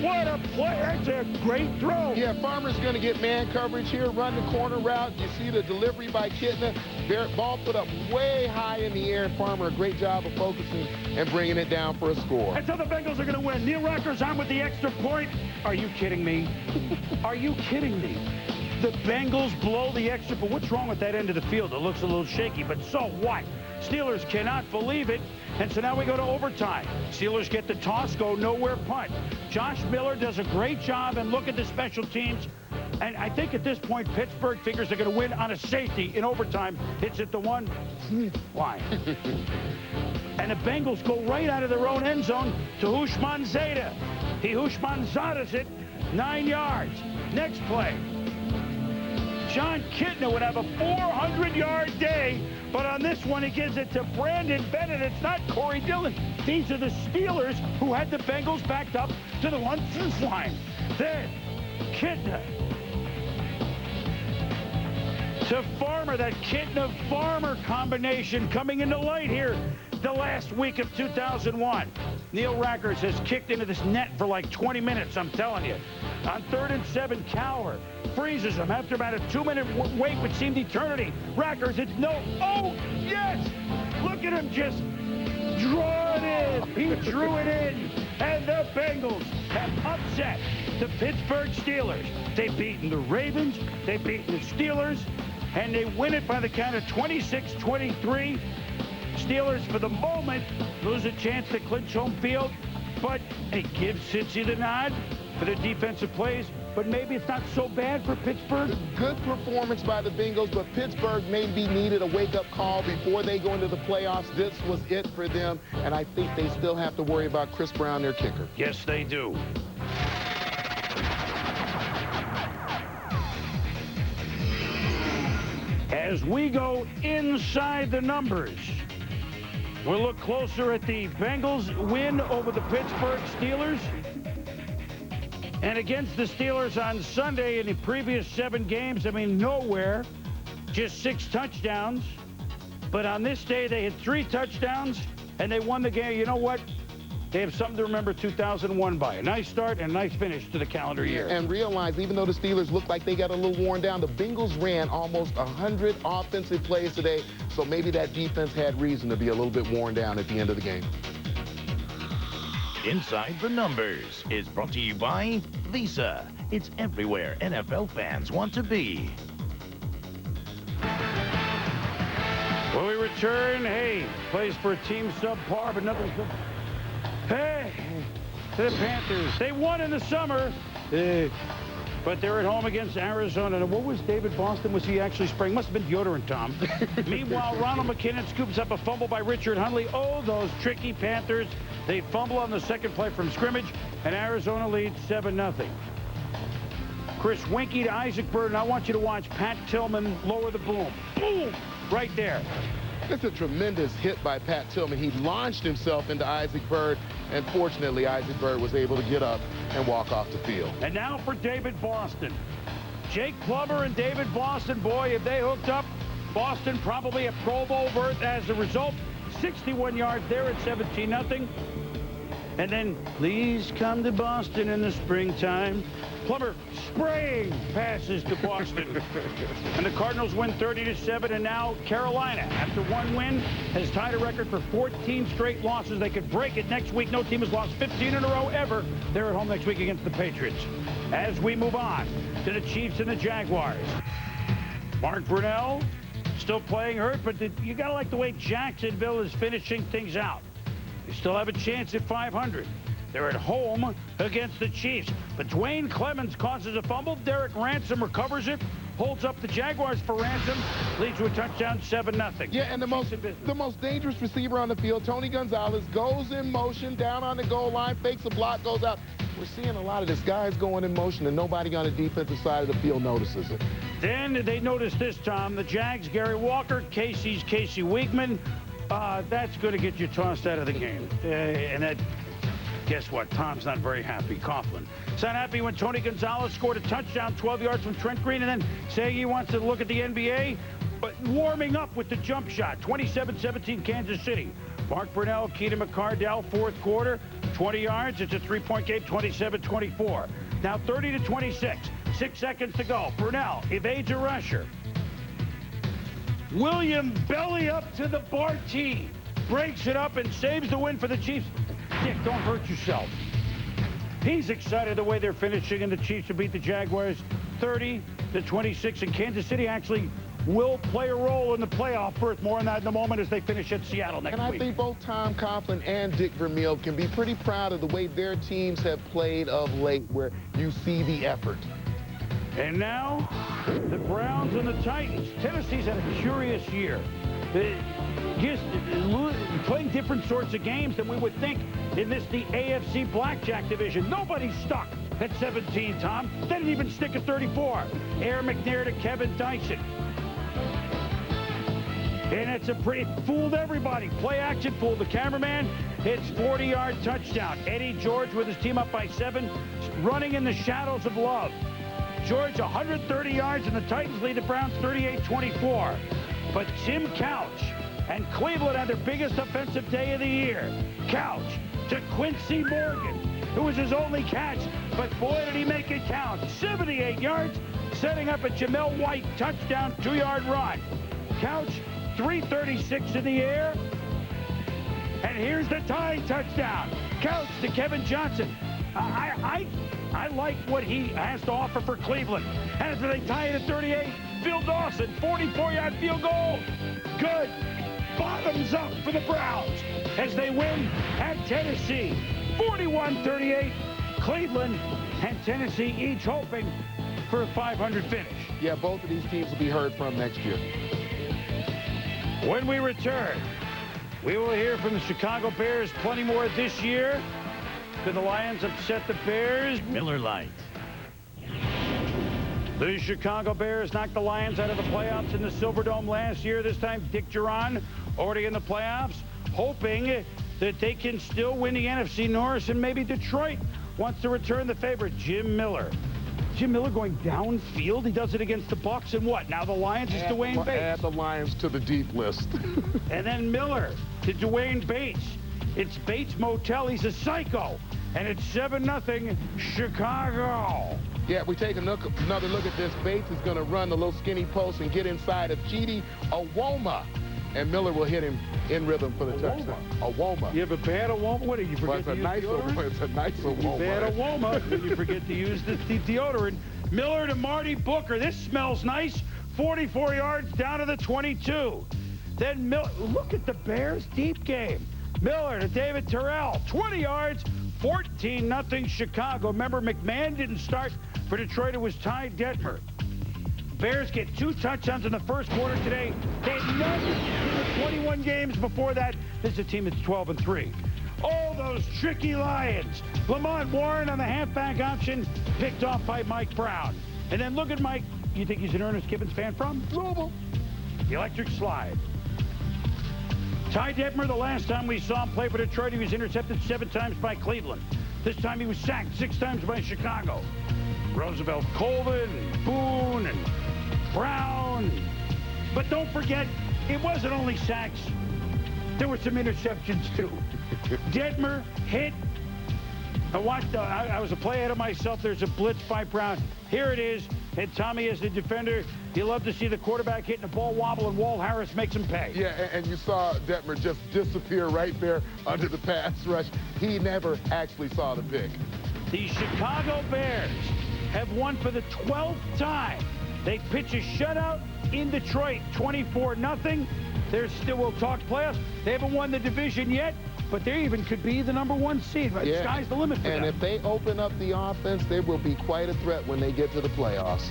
What a play. That's a great throw. Yeah, Farmer's going to get man coverage here, run the corner route. You see the delivery by Kitna. Ball put up way high in the air. Farmer, a great job of focusing and bringing it down for a score. And so the Bengals are going to win. Neil Rocker's on with the extra point. Are you kidding me? Are you kidding me? The Bengals blow the extra point. What's wrong with that end of the field? It looks a little shaky, but so what? Steelers cannot believe it. And so now we go to overtime. Steelers get the toss, go nowhere punt. Josh Miller does a great job, and look at the special teams. And I think at this point, Pittsburgh figures they're going to win on a safety in overtime. It's at the 1 line. And the Bengals go right out of their own end zone to Houshmandzadeh. He Houshmandzadehs it 9 yards. Next play. John Kitna would have a 400-yard day, but on this one he gives it to Brandon Bennett. It's not Corey Dillon. These are the Steelers who had the Bengals backed up to the 1 line. Then Kitna to Farmer. That Kitna-Farmer combination coming into light here the last week of 2001. Neil Rackers has kicked into this net for like 20 minutes, I'm telling you. On 3rd and 7, Cowher freezes him after about a 2-minute wait, which seemed eternity. Rackers, it's no. Oh, yes! Look at him just draw it in. He drew it in. And the Bengals have upset the Pittsburgh Steelers. They've beaten the Ravens. They've beaten the Steelers. And they win it by the count of 26-23. Steelers, for the moment, lose a chance to clinch home field, but it gives Cincy the nod for their defensive plays. But maybe it's not so bad for Pittsburgh. Good performance by the Bengals, but Pittsburgh maybe needed a wake-up call before they go into the playoffs. This was it for them, and I think they still have to worry about Chris Brown, their kicker. Yes, they do. As we go inside the numbers, we'll look closer at the Bengals win over the Pittsburgh Steelers. And against the Steelers on Sunday in the previous 7 games, I mean, nowhere, just 6 touchdowns. But on this day, they had 3 touchdowns, and they won the game. You know what? They have something to remember 2001 by. A nice start and a nice finish to the calendar year. And realize, even though the Steelers looked like they got a little worn down, the Bengals ran almost 100 offensive plays today, so maybe that defense had reason to be a little bit worn down at the end of the game. Inside the Numbers is brought to you by Visa. It's everywhere NFL fans want to be. When we return, hey, plays for a team subpar, but nothing's good. Hey, to the Panthers. They won in the summer, but they're at home against Arizona. What was David Boston? Was he actually spraying? Must have been deodorant, Tom. Meanwhile, Ronald McKinnon scoops up a fumble by Richard Hundley. Oh, those tricky Panthers. They fumble on the second play from scrimmage, and Arizona leads 7-0. Chris Winkie to Isaac Bird, and I want you to watch Pat Tillman lower the boom. Boom! Right there. It's a tremendous hit by Pat Tillman. He launched himself into Isaac Bird, and fortunately, Isaac Bird was able to get up and walk off the field. And now for David Boston. Jake Plummer and David Boston, boy, if they hooked up, Boston probably a Pro Bowl berth as a result. 61 yards there at 17-0. And then, please come to Boston in the springtime. Plummer spraying passes to Boston. And the Cardinals win 30-7, and now Carolina, after one win, has tied a record for 14 straight losses. They could break it next week. No team has lost 15 in a row ever. They're at home next week against the Patriots. As we move on to the Chiefs and the Jaguars. Mark Brunell still playing hurt, but you got to like the way Jacksonville is finishing things out. They still have a chance at 500. They're at home against the Chiefs. But Dwayne Clemens causes a fumble. Derek Ransom recovers it, holds up the Jaguars for Ransom, leads to a touchdown, 7-0. Yeah, and the most dangerous receiver on the field, Tony Gonzalez, goes in motion, down on the goal line, fakes a block, goes out. We're seeing a lot of this. Guys going in motion, and nobody on the defensive side of the field notices it. Then they notice this, Tom. The Jags, Gary Walker, Casey Weigman. That's going to get you tossed out of the game. And that, guess what? Tom's not very happy. Coughlin. He's not happy when Tony Gonzalez scored a touchdown 12 yards from Trent Green, and then saying he wants to look at the NBA, but warming up with the jump shot. 27-17 Kansas City. Mark Brunell, Keenan McCardell, fourth quarter, 20 yards. It's a three-point game, 27-24. Now 30-26. 6 seconds to go. Brunell evades a rusher. William belly up to the Barty. Breaks it up and saves the win for the Chiefs. Dick, don't hurt yourself. He's excited the way they're finishing, and the Chiefs have beat the Jaguars 30-26. And Kansas City actually will play a role in the playoff berth. More on that in a moment as they finish at Seattle next week. And I think both Tom Coughlin and Dick Vermeil can be pretty proud of the way their teams have played of late, where you see the effort. And now, the Browns and the Titans. Tennessee's had a curious year. Just playing different sorts of games than we would think in the AFC Blackjack division. Nobody's stuck at 17, Tom. They didn't even stick at 34. Aaron McNair to Kevin Dyson. And it's fooled everybody. Play action, fooled the cameraman. It's 40-yard touchdown. Eddie George with his team up by 7, running in the shadows of love. George 130 yards, and the Titans lead the Browns 38-24. But Tim Couch and Cleveland had their biggest offensive day of the year. Couch to Quincy Morgan, who was his only catch, but boy, did he make it count. 78 yards, setting up a Jamel White touchdown, 2-yard run. Couch, 336 in the air. And here's the tying touchdown. Couch to Kevin Johnson. I like what he has to offer for Cleveland. And as they tie it at 38, Phil Dawson, 44-yard field goal. Good. Bottoms up for the Browns as they win at Tennessee. 41-38. Cleveland and Tennessee each hoping for a 500 finish. Yeah, both of these teams will be heard from next year. When we return, we will hear from the Chicago Bears plenty more this year. Did the Lions upset the Bears? Miller Lite. The Chicago Bears knocked the Lions out of the playoffs in the Silverdome last year. This time, Dick Duran already in the playoffs, hoping that they can still win the NFC North, and maybe Detroit wants to return the favorite, Jim Miller. Jim Miller going downfield. He does it against the Bucs, and what? Now the Lions is Dwayne Bates. Add the Lions to the deep list. And then Miller to Dwayne Bates. It's Bates Motel. He's a psycho. And it's 7-0 Chicago. Yeah, we take another look at this. Bates is going to run the little skinny post and get inside of Chidi Awoma. And Miller will hit him in rhythm for the touchdown. Awoma. You have a bad Awoma? What did you forget to use deodorant? It's a nice Awoma. Bad Awoma when you forget to use the deodorant. Miller to Marty Booker. This smells nice. 44 yards down to the 22. Then Miller. Look at the Bears deep game. Miller to David Terrell. 20 yards. 14-0 Chicago. Remember, McMahon didn't start for Detroit. It was Ty Detmer. Bears get 2 touchdowns in the first quarter today. They had none in the 21 games before that. This is a team that's 12-3. Oh, those tricky Lions. Lamont Warren on the halfback option, picked off by Mike Brown. And then look at Mike. You think he's an Ernest Gibbons fan from? Louisville. The electric slide. Ty Detmer, the last time we saw him play for Detroit, he was intercepted 7 times by Cleveland. This time he was sacked 6 times by Chicago. Roosevelt Colvin, and Boone, and Brown. But don't forget, it wasn't only sacks. There were some interceptions, too. Detmer hit I was a play ahead of myself. There's a blitz by Brown. Here it is. And Tommy, as the defender, you love to see the quarterback hitting the ball wobble, and Walt Harris makes him pay. Yeah, and you saw Detmer just disappear right there under the pass rush. He never actually saw the pick. The Chicago Bears have won for the 12th time. They pitch a shutout in Detroit, 24-0. They're still, we'll talk playoffs. They haven't won the division yet, but they even could be the #1 seed. Yeah. Sky's the limit for them. And if they open up the offense, they will be quite a threat when they get to the playoffs.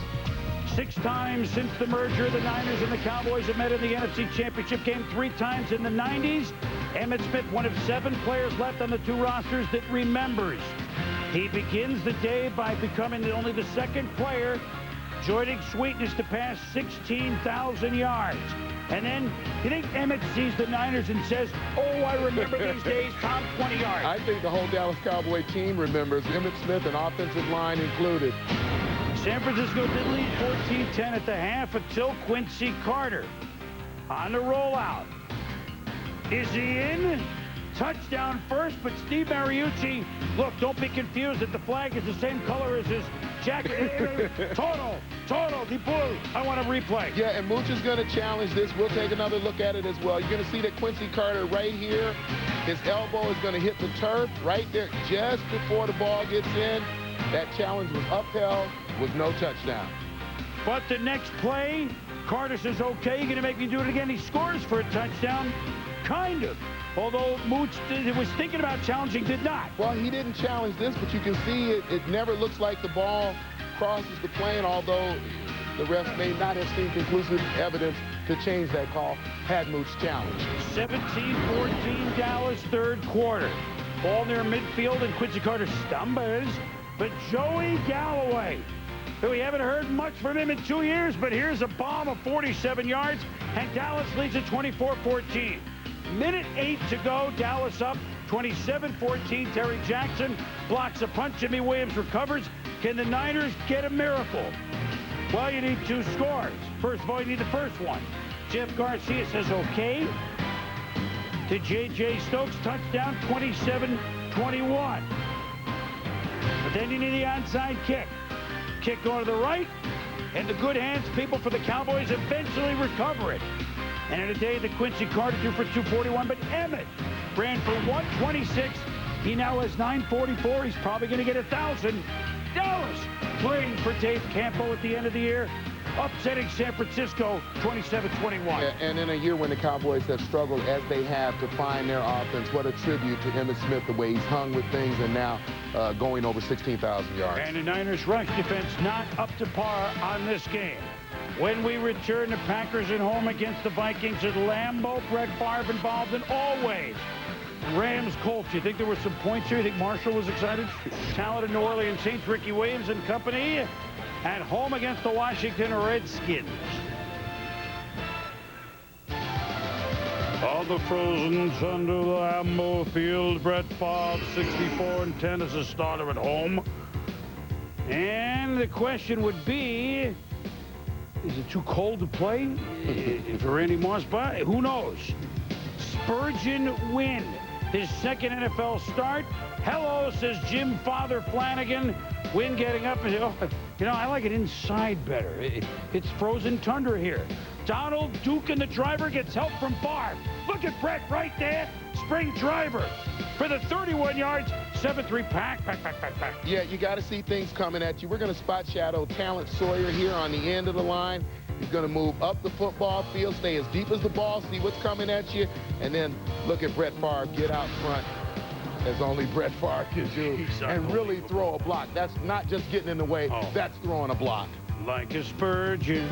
6 times since the merger, the Niners and the Cowboys have met in the NFC Championship game, 3 times in the 90s. Emmitt Smith, one of 7 players left on the 2 rosters that remembers. He begins the day by becoming only the 2nd player joining Sweetness to pass 16,000 yards. And then, you think Emmitt sees the Niners and says, oh, I remember these days, Tom, 20 yards. I think the whole Dallas Cowboy team remembers, Emmitt Smith and offensive line included. San Francisco did lead 14-10 at the half until Quincy Carter on the rollout. Is he in? Touchdown first, but Steve Mariucci, look, don't be confused that the flag is the same color as his jacket. Total, the bull. I want a replay. Yeah, and Mooch is going to challenge this. We'll take another look at it as well. You're going to see that Quincy Carter right here, his elbow is going to hit the turf right there just before the ball gets in. That challenge was upheld with no touchdown. But the next play, Carter says, okay, you're going to make me do it again. He scores for a touchdown. Kind of. Although Mooch was thinking about challenging, did not. Well, he didn't challenge this, but you can see it never looks like the ball crosses the plane, although the ref may not have seen conclusive evidence to change that call had Mooch challenged. 17-14 Dallas, 3rd quarter. Ball near midfield, and Quincy Carter stumbles. But Joey Galloway, who we haven't heard much from him in 2 years, but here's a bomb of 47 yards, and Dallas leads at 24-14. Minute 8 to go, Dallas up 27-14. Terry Jackson blocks a punt. Jimmy Williams recovers. Can the Niners get a miracle? Well, you need 2 scores. First of all, you need the first one. Jeff Garcia says okay. To J.J. Stokes, touchdown, 27-21. But then you need the onside kick. Kick going to the right, and the good hands people for the Cowboys eventually recover it. And in a day that Quincy Carter threw for 241, but Emmitt ran for 126. He now has 944. He's probably going to get 1,000. Dallas playing for Dave Campo at the end of the year, upsetting San Francisco 27-21. Yeah, and in a year when the Cowboys have struggled as they have to find their offense, what a tribute to Emmitt Smith, the way he's hung with things and now going over 16,000 yards. And the Niners rush defense not up to par on this game. When we return, the Packers at home against the Vikings at Lambeau. Brett Favre involved in all ways. Rams, Colts. You think there were some points here? You think Marshall was excited? Talented New Orleans Saints, Ricky Williams and company at home against the Washington Redskins. On the frozen sun to the Lambeau Field, Brett Favre, 64-10 as a starter at home. And the question would be, is it too cold to play for Randy Moss? But who knows? Spurgeon Wynn, his 2nd NFL start. Hello, says Jim Father Flanagan. Wynn getting up and saying, oh, you know, I like it inside better. It's frozen tundra here. Donald Duke and the driver gets help from Favre. Look at Brett right there. Spring driver for the 31 yards. 7-3 pack. Yeah, you got to see things coming at you. We're going to spot shadow Talent Sawyer here on the end of the line. He's going to move up the football field, stay as deep as the ball, see what's coming at you, and then look at Brett Favre get out front as only Brett Favre can do and really throw a block. That's not just getting in the way, that's throwing a block. Like a Spurgeon,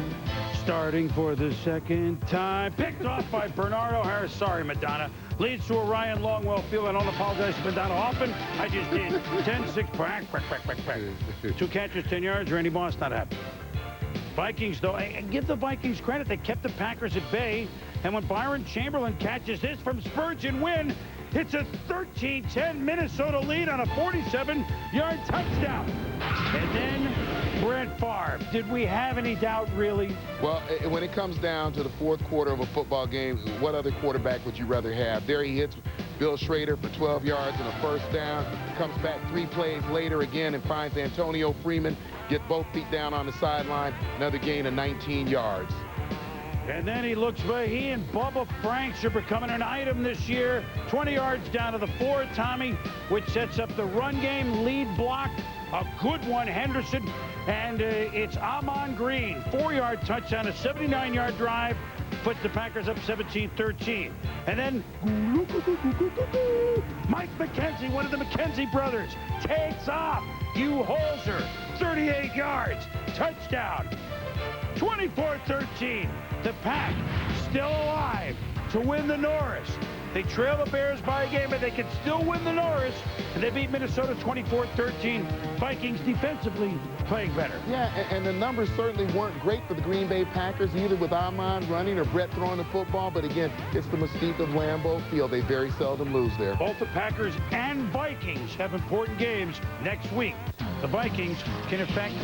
starting for the 2nd time. Picked off by Bernardo Harris. Sorry, Madonna. Leads to a Ryan Longwell field. I don't apologize to Madonna often. I just did. 10-6. Back. 2 catches, 10 yards. Randy Moss not happy. Vikings, though, and give the Vikings credit. They kept the Packers at bay. And when Byron Chamberlain catches this from Spurgeon Wynn, it's a 13-10 Minnesota lead on a 47-yard touchdown. And then Brett Favre. Did we have any doubt, really? Well, when it comes down to the fourth quarter of a football game, what other quarterback would you rather have? There he hits Bill Schrader for 12 yards and a first down. Comes back 3 plays later again and finds Antonio Freeman. Get both feet down on the sideline. Another gain of 19 yards. And then he looks for he and Bubba Franks are becoming an item this year. 20 yards down to the 4, Tommy, which sets up the run game lead block. A good one, Henderson. And it's Amon Green. 4-yard touchdown, a 79-yard drive. Puts the Packers up 17-13. And then Mike McKenzie, one of the McKenzie brothers, takes off. Hugh Holzer, 38 yards. Touchdown. 24-13. The Pack still alive to win the Norris. They trail the Bears by a game, but they can still win the Norris. And they beat Minnesota 24-13. Vikings defensively playing better. Yeah, and the numbers certainly weren't great for the Green Bay Packers, either with Amon running or Brett throwing the football. But again, it's the mystique of Lambeau Field. They very seldom lose there. Both the Packers and Vikings have important games next week. The Vikings can affect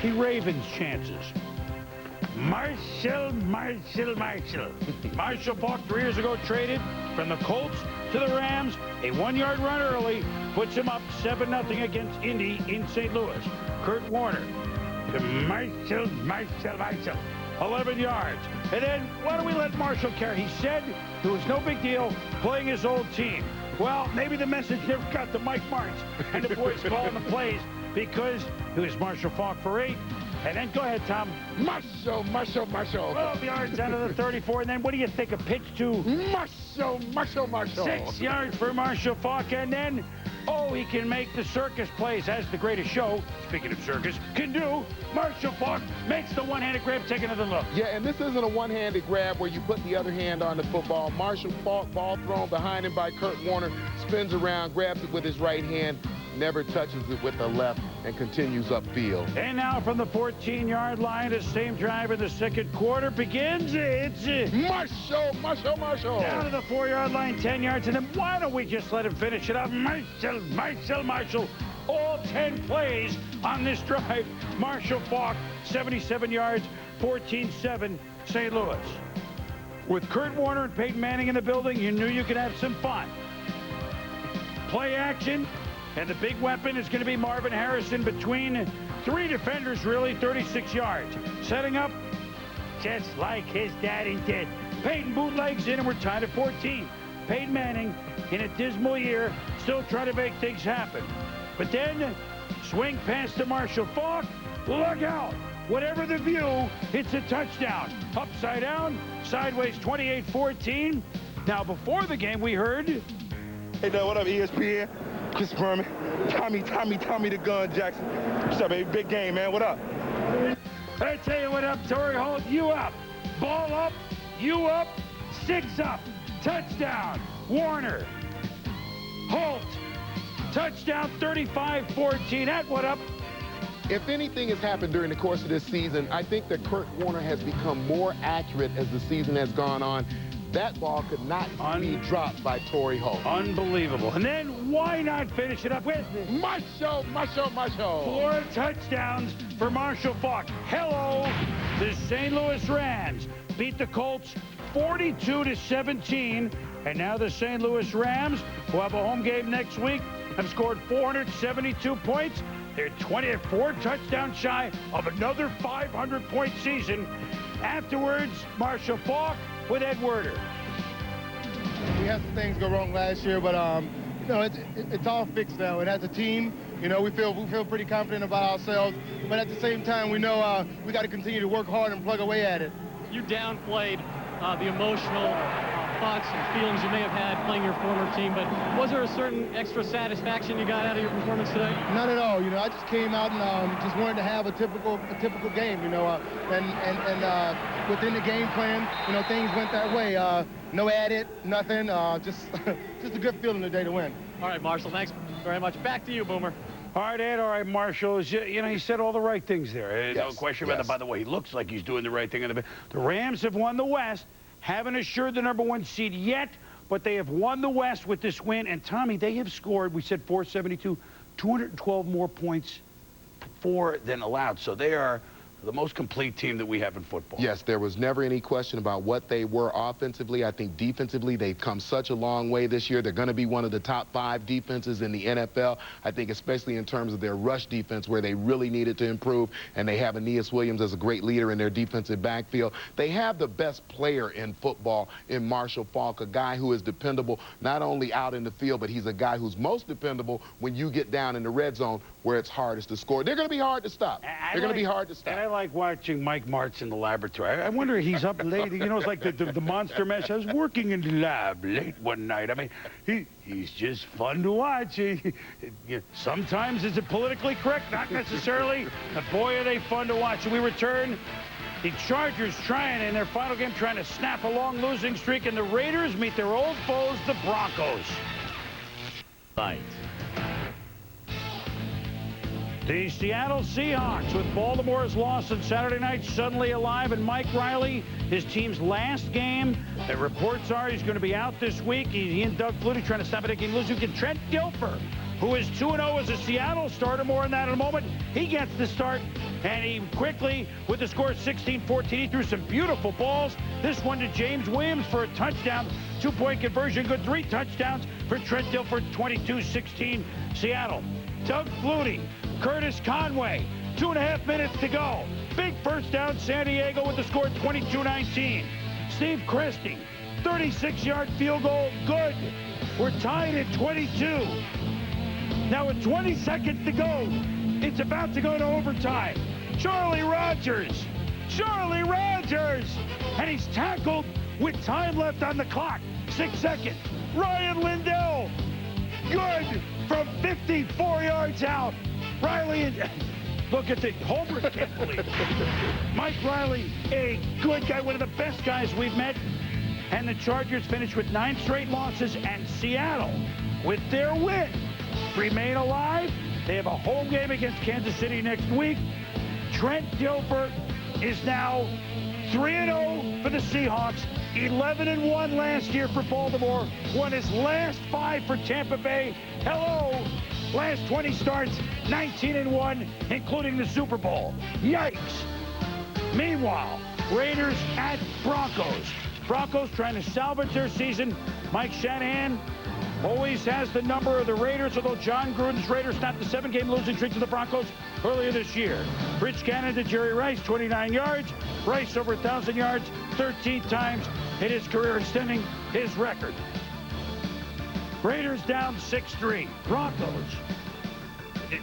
the Ravens' chances. Marshall Faulk 3 years ago traded from the Colts to the Rams. A 1-yard run early puts him up 7-0 against Indy in St. Louis. Kurt Warner to Marshall, 11 yards. And then why don't we let Marshall carry? He said it was no big deal playing his old team. Well, maybe the message never got to Mike Martz and the boys calling the plays because it was Marshall Faulk for 8. And then go ahead, Tom. Marshall. 12 yards out of the 34. And then what do you think? A pitch to Marshall. 6 yards for Marshall Faulk. And then, oh, he can make the circus plays as the greatest show, speaking of circus, can do. Marshall Faulk makes the one-handed grab. Take another look. Yeah, and this isn't a one-handed grab where you put the other hand on the football. Marshall Faulk, ball thrown behind him by Kurt Warner, spins around, grabs it with his right hand, never touches it with the left, and continues upfield. And now from the 14-yard line, the same drive in the second quarter begins. It's Marshall. Down to the 4-yard line, 10 yards, and then why don't we just let him finish it up? Marshall. All 10 plays on this drive. Marshall Faulk, 77 yards, 14-7, St. Louis. With Kurt Warner and Peyton Manning in the building, you knew you could have some fun. Play action. And the big weapon is going to be Marvin Harrison between 3 defenders, really, 36 yards. Setting up just like his daddy did. Peyton bootlegs in, and we're tied at 14. Peyton Manning, in a dismal year, still trying to make things happen. But then, swing pass to Marshall Faulk. Look out. Whatever the view, it's a touchdown. Upside down, sideways, 28-14. Now, before the game, we heard... Hey, Dad, what up, ESPN? Chris Berman, Tommy the Gun Jackson. What's up, baby? Big game, man. What up? I tell you what up, Torrey Holt. You up. Ball up. You up. 6 up. Touchdown. Warner. Holt. Touchdown 35-14. At what up? If anything has happened during the course of this season, I think that Kurt Warner has become more accurate as the season has gone on. That ball could not be dropped by Torrey Holt. Unbelievable. And then why not finish it up with Marshall. 4 touchdowns for Marshall Faulk. Hello, the St. Louis Rams beat the Colts 42-17. And now the St. Louis Rams, who have a home game next week, have scored 472 points. They're 24 touchdowns shy of another 500-point season. Afterwards, Marshall Faulk with Ed Werder. We had some things go wrong last year, but you know, it's all fixed now. And as a team, you know, we feel pretty confident about ourselves. But at the same time, we know we got to continue to work hard and plug away at it. You downplayed the emotional thoughts and feelings you may have had playing your former team, but was there a certain extra satisfaction you got out of your performance today? Not at all. You know, I just came out and just wanted to have a typical game. You know, and within the game plan, you know, things went that way. No added, nothing. Just a good feeling today to win. All right, Marshall. Thanks very much. Back to you, Boomer. All right, Ed. All right, Marshall. You know, he said all the right things there. Yes, no question about it. By the way, he looks like he's doing the right thing. The Rams have won the West. Haven't assured the #1 seed yet, but they have won the West with this win. And, Tommy, they have scored, we said 472, 212 more points 4 than allowed. So they are the most complete team that we have in football. Yes, there was never any question about what they were offensively. I think defensively, they've come such a long way this year. They're going to be one of the top 5 defenses in the NFL. I think especially in terms of their rush defense, where they really needed to improve, and they have Aeneas Williams as a great leader in their defensive backfield. They have the best player in football in Marshall Faulk, a guy who is dependable not only out in the field, but he's a guy who's most dependable when you get down in the red zone where it's hardest to score. They're going to be hard to stop. They're going to be hard to stop. And I like watching Mike Martz in the laboratory. I wonder if he's up late. You know, it's like the Monster Mash. I was working in the lab late one night. I mean, he's just fun to watch. Sometimes is it politically correct? Not necessarily. But boy, are they fun to watch. We return. The Chargers trying in their final game, trying to snap a long losing streak, and the Raiders meet their old foes, the Broncos. Fight. The Seattle Seahawks, with Baltimore's loss on Saturday night, suddenly alive, and Mike Riley, his team's last game. The reports are he's going to be out this week. He and Doug Flutie trying to stop it again losing. Trent Dilfer, who is 2-0 as a Seattle starter, more on that in a moment. He gets the start, and he quickly, with the score 16-14, he threw some beautiful balls. This one to James Williams for a touchdown, 2-point conversion, good 3 touchdowns for Trent Dilfer, 22-16 Seattle. Doug Flutie, Curtis Conway, 2.5 minutes to go. Big first down, San Diego with the score 22-19. Steve Christie, 36-yard field goal, good. We're tied at 22. Now with 20 seconds to go, it's about to go to overtime. Charlie Rogers, and he's tackled with time left on the clock. 6 seconds. Ryan Lindell, good from 54 yards out. Riley, look at the homer, can't believe it. Mike Riley, a good guy, one of the best guys we've met. And the Chargers finish with 9 straight losses, and Seattle, with their win, remain alive. They have a home game against Kansas City next week. Trent Dilfer is now 3-0 for the Seahawks, 11-1 last year for Baltimore, won his last 5 for Tampa Bay. Hello! Last 20 starts, 19-1, including the Super Bowl. Yikes! Meanwhile, Raiders at Broncos. Broncos trying to salvage their season. Mike Shanahan always has the number of the Raiders, although John Gruden's Raiders snapped the 7-game losing streak to the Broncos earlier this year. Rich Gannon to Jerry Rice, 29 yards. Rice over 1,000 yards 13 times in his career, extending his record. Raiders down 6-3. Broncos.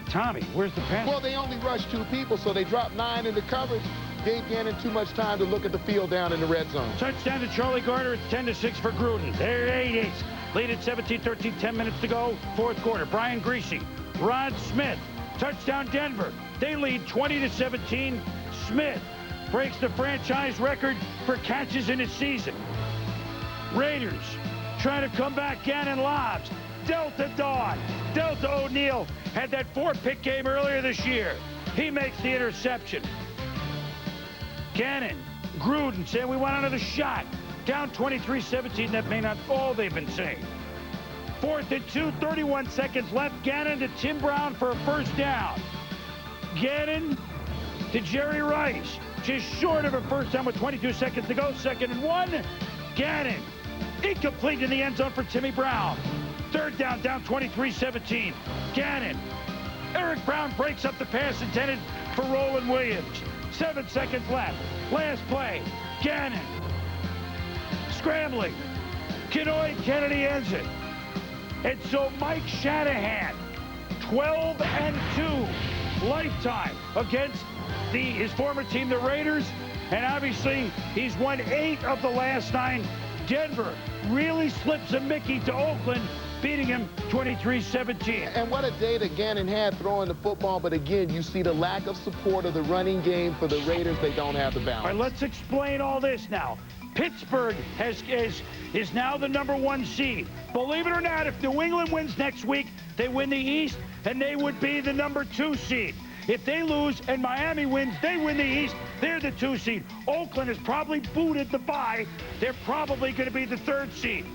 Tommy, where's the pass? Well, they only rushed 2 people, so they dropped 9 into coverage. Gave Gannon too much time to look at the field down in the red zone. Touchdown to Charlie Gardner. It's 10-6 for Gruden. There it is. Lead at 17-13, 10 minutes to go. 4th quarter. Brian Griese, Rod Smith. Touchdown Denver. They lead 20-17. Smith breaks the franchise record for catches in a season. Raiders trying to come back. Gannon lobs. Delta Dawn. Delta O'Neal had that 4-pick game earlier this year. He makes the interception. Gannon, Gruden saying we want another shot. Down 23-17. That may not all they've been saying. 4th and 2, 31 seconds left. Gannon to Tim Brown for a first down. Gannon to Jerry Rice. Just short of a first down with 22 seconds to go. 2nd and 1. Gannon incomplete in the end zone for Timmy Brown. 3rd down, down 23-17. Gannon. Eric Brown breaks up the pass intended for Roland Williams. 7 seconds left. Last play. Gannon. Scrambling. Kenoy Kennedy ends it. And so Mike Shanahan, 12-2 lifetime against his former team, the Raiders. And obviously, he's won 8 of the last 9. Denver really slips a Mickey to Oakland, beating him 23-17. And what a day that Gannon had throwing the football. But again, you see the lack of support of the running game for the Raiders. They don't have the balance. All right, let's explain all this now. Pittsburgh is now the #1 seed. Believe it or not, if New England wins next week, they win the East, and they would be the #2 seed. If they lose and Miami wins, they win the East. They're the 2 seed. Oakland has probably booted the bye. They're probably going to be the 3rd seed.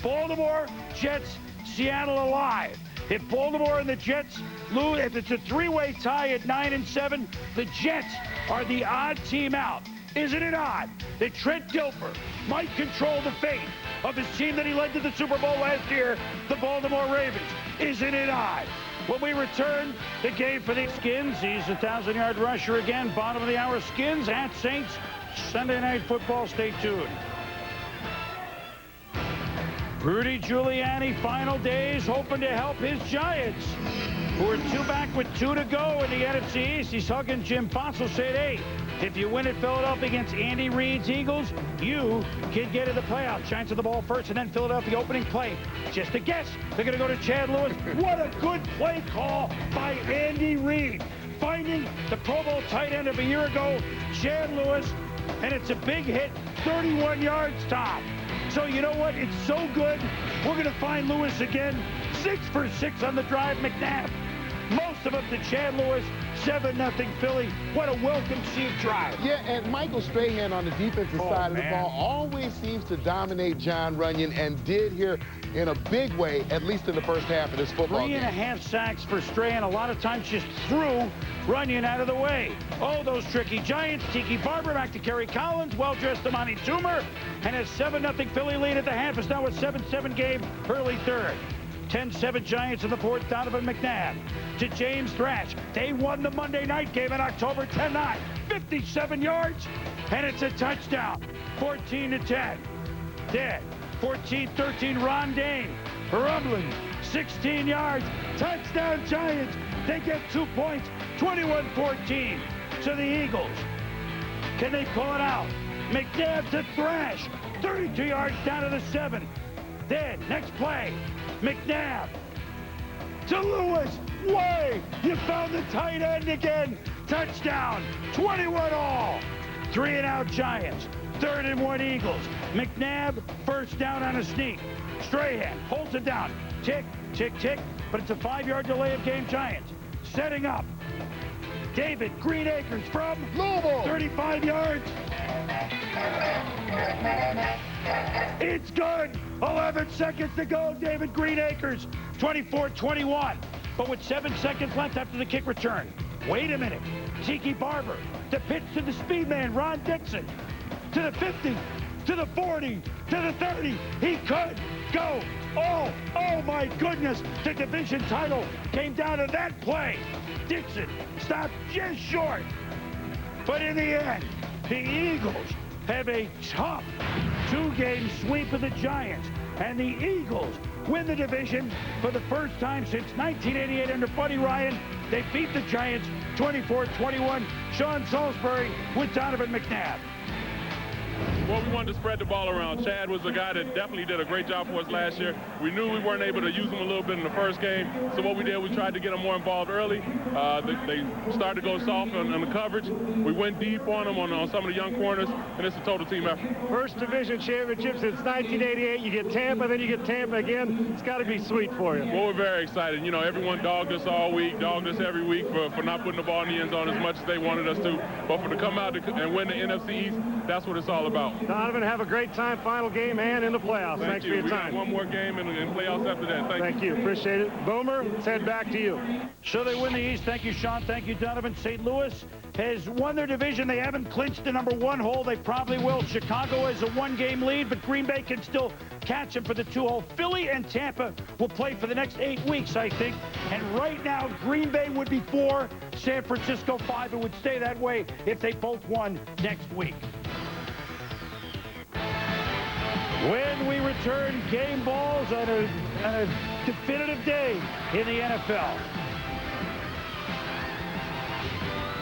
Baltimore, Jets, Seattle alive. If Baltimore and the Jets lose, if it's a three-way tie at 9-7, the Jets are the odd team out. Isn't it odd that Trent Dilfer might control the fate of his team that he led to the Super Bowl last year, the Baltimore Ravens? Isn't it odd? When we return, the game for the Skins. He's a 1,000-yard rusher again. Bottom of the hour, Skins at Saints. Sunday Night Football. Stay tuned. Rudy Giuliani, final days, hoping to help his Giants, who are two back with 2 to go in the NFC East. He's hugging Jim Fossil, said, hey, if you win at Philadelphia against Andy Reid's Eagles, you can get in the playoffs. Giants of the ball first, and then Philadelphia opening play. Just a guess. They're going to go to Chad Lewis. What a good play call by Andy Reid. Finding the Pro Bowl tight end of a year ago, Chad Lewis, and it's a big hit, 31 yards, Tom. So you know what? It's so good. We're going to find Lewis again. 6 for 6 on the drive. McNabb, most of them to Chad Lewis. 7-0 Philly. What a well-conceived drive. Yeah, and Michael Strahan on the defensive side of the ball always seems to dominate John Runyon, and did here in a big way, at least in the first half of this football game. 3.5 sacks for Strahan. A lot of times just threw Runyon out of the way. Oh, those tricky Giants. Tiki Barber back to Kerry Collins. Well-dressed Amani Toomer. And a 7-0 Philly lead at the half. Is now a 7-7 game, early third. 10-7 Giants in the fourth. Donovan McNabb to James Thrash. They won the Monday night game in October 10-9. 57 yards, and it's a touchdown. 14-10. Dead. 14-13 Ron Dane. Rumbling. 16 yards. Touchdown Giants. They get 2 points. 21-14 to the Eagles. Can they pull it out? McNabb to Thrash. 32 yards down to the 7. Then, next play, McNabb to Lewis. Way! You found the tight end again. Touchdown. 21 all. 3-and-out Giants. 3rd-and-1 Eagles. McNabb, first down on a sneak. Strahan holds it down. Tick, tick, tick. But it's a 5-yard delay of game Giants. Setting up. David Green Acres from Louisville. 35 yards. It's good. 11 seconds to go. David Green Acres. 24-21. But with 7 seconds left after the kick return. Wait a minute. Tiki Barber. The pitch to the speed man, Ron Dixon. To the 50. To the 40. To the 30. He could go. Oh my goodness. The division title came down to that play. Dixon stopped just short. But in the end, the Eagles have a tough 2-game sweep of the Giants. And the Eagles win the division for the first time since 1988 under Buddy Ryan. They beat the Giants 24-21. Sean Salisbury with Donovan McNabb. Well, we wanted to spread the ball around. Chad was a guy that definitely did a great job for us last year. We knew we weren't able to use him a little bit in the first game. So what we did, we tried to get him more involved early. They started to go soft on the coverage. We went deep on them on some of the young corners, and it's a total team effort. First division championship since 1988. You get Tampa, then you get Tampa again. It's got to be sweet for you. Well, we're very excited. You know, everyone dogged us all week, dogged us every week for not putting the ball in the end zone as much as they wanted us to. But for to come out and win the NFC East, that's what it's all about. Donovan, have a great time. Final game and in the playoffs. Thanks for your time. We got one more game in playoffs after that. Thank you. Appreciate it. Boomer, let's head back to you. So they win the East. Thank you, Sean. Thank you, Donovan. St. Louis has won their division. They haven't clinched the #1 hole. They probably will. Chicago has a 1-game lead, but Green Bay can still catch them for the 2 hole. Philly and Tampa will play for the next 8 weeks, I think. And right now, Green Bay would be 4, San Francisco 5. It would stay that way if they both won next week. When we return, game balls on a definitive day in the NFL.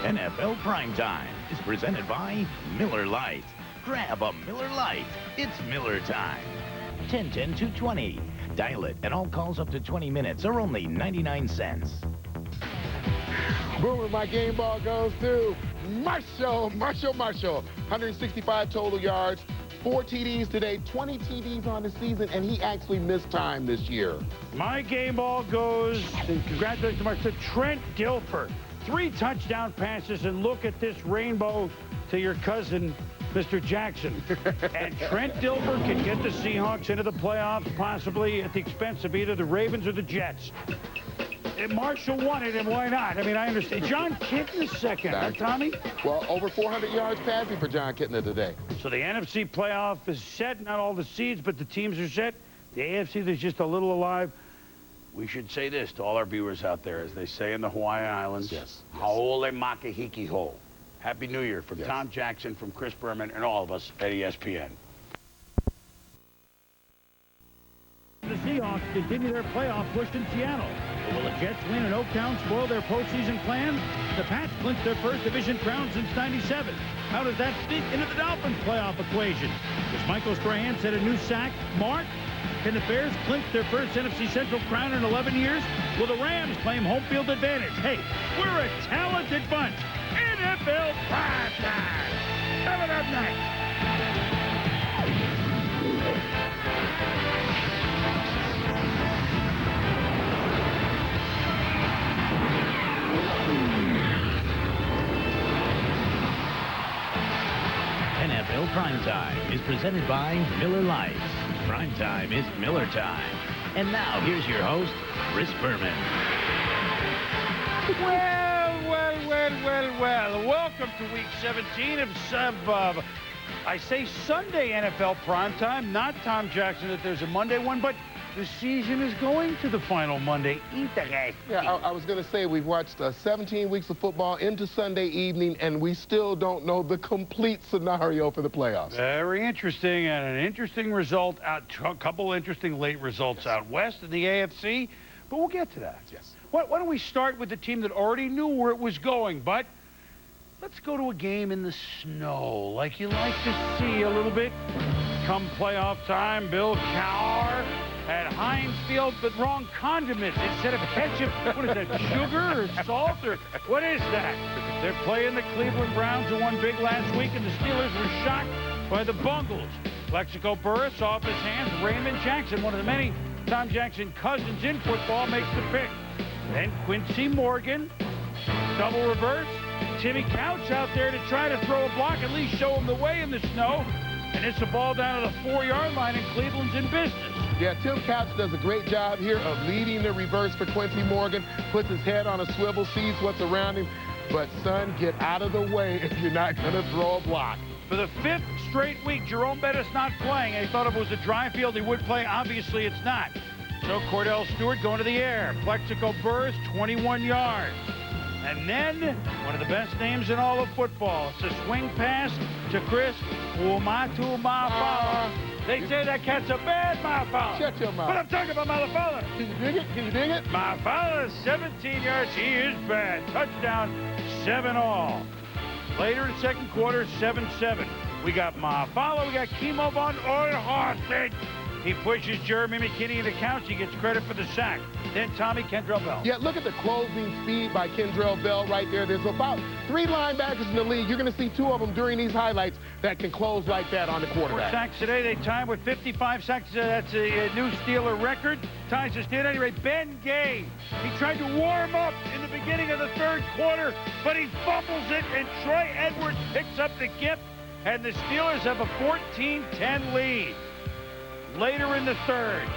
NFL Primetime is presented by Miller Lite. Grab a Miller Lite. It's Miller time. 10-10-220. Dial it, and all calls up to 20 minutes are only 99 cents. Boomer, my game ball goes to Marshall. 165 total yards. 4 TDs today, 20 TDs on the season, and he actually missed time this year. My game ball goes, and congratulations to Trent Dilfer. 3 touchdown passes, and look at this rainbow to your cousin Mr. Jackson. And Trent Dilfer can get the Seahawks into the playoffs, possibly at the expense of either the Ravens or the Jets. If Marshall won it, and why not? I mean, I understand. John Kitna is second, huh, Tommy? Well, over 400 yards passing for John Kitna today. So the NFC playoff is set. Not all the seeds, but the teams are set. The AFC, there's just a little alive. We should say this to all our viewers out there, as they say in the Hawaiian Islands. Yes. Haole makahiki ho. Happy New Year from Tom Jackson, from Chris Berman, and all of us at ESPN. The Seahawks continue their playoff push in Seattle. But will the Jets win in Oaktown spoil their postseason plans? The Pats clinched their first division crown since '97. How does that sneak into the Dolphins' playoff equation? Does Michael Strahan set a new sack mark? Can the Bears clinch their first NFC Central crown in 11 years? Will the Rams claim home field advantage? Hey, we're a talented bunch. NFL Primetime. Coming up next. NFL Primetime is presented by Miller Lite. Primetime is Miller time. And now, here's your host, Chris Berman. Well. Welcome to Week 17 of I say Sunday NFL Primetime, not Tom Jackson that there's a Monday one, but the season is going to the final Monday. Yeah, I was going to say we've watched 17 weeks of football into Sunday evening, and we still don't know the complete scenario for the playoffs. Very interesting, and an interesting result out. A couple interesting late results out west in the AFC, but we'll get to that. Yes. Why don't we start with the team that already knew where it was going, but let's go to a game in the snow, like you like to see a little bit. Come playoff time, Bill Cowher at Heinz Field, but wrong condiments. Instead of ketchup, what is that, sugar or salt, or what is that? They're playing the Cleveland Browns, who won big last week, and the Steelers were shocked by the Bungles. Plexico Burress off his hands. Raymond Jackson, one of the many Tom Jackson cousins in football, makes the pick. Then Quincy Morgan, double reverse. Timmy Couch out there to try to throw a block, at least show him the way in the snow. And it's a ball down to the 4-yard line, and Cleveland's in business. Yeah, Tim Couch does a great job here of leading the reverse for Quincy Morgan, puts his head on a swivel, sees what's around him. But, son, get out of the way if you're not going to throw a block. For the 5th straight week, Jerome Bettis not playing. They thought if it was a dry field, he would play. Obviously, it's not. So Cordell Stewart going to the air. Plexico Burress, 21 yards. And then, one of the best names in all of football. It's a swing pass to Chris Umatu Mafala. They say that cat's a bad Mafala. Shut your mouth. But I'm talking about Mafala. Can you dig it? Can you dig it? Mafala, 17 yards. He is bad. Touchdown, 7-all. Later in the second quarter, 7-7. We got Mafala. We got Kimo von Oerhofen. He pushes Jeremy McKinney into Couch. He gets credit for the sack. Then Tommy Kendrell Bell. Yeah, look at the closing speed by Kendrell Bell right there. There's about 3 linebackers in the league. You're going to see 2 of them during these highlights that can close like that on the quarterback. 4 sacks today. They tied with 55 sacks. That's a new Steeler record. Ties the Steelers. Anyway, Ben Gay. He tried to warm up in the beginning of the 3rd quarter, but he fumbles it, and Troy Edwards picks up the gift, and the Steelers have a 14-10 lead. Later in the 3rd,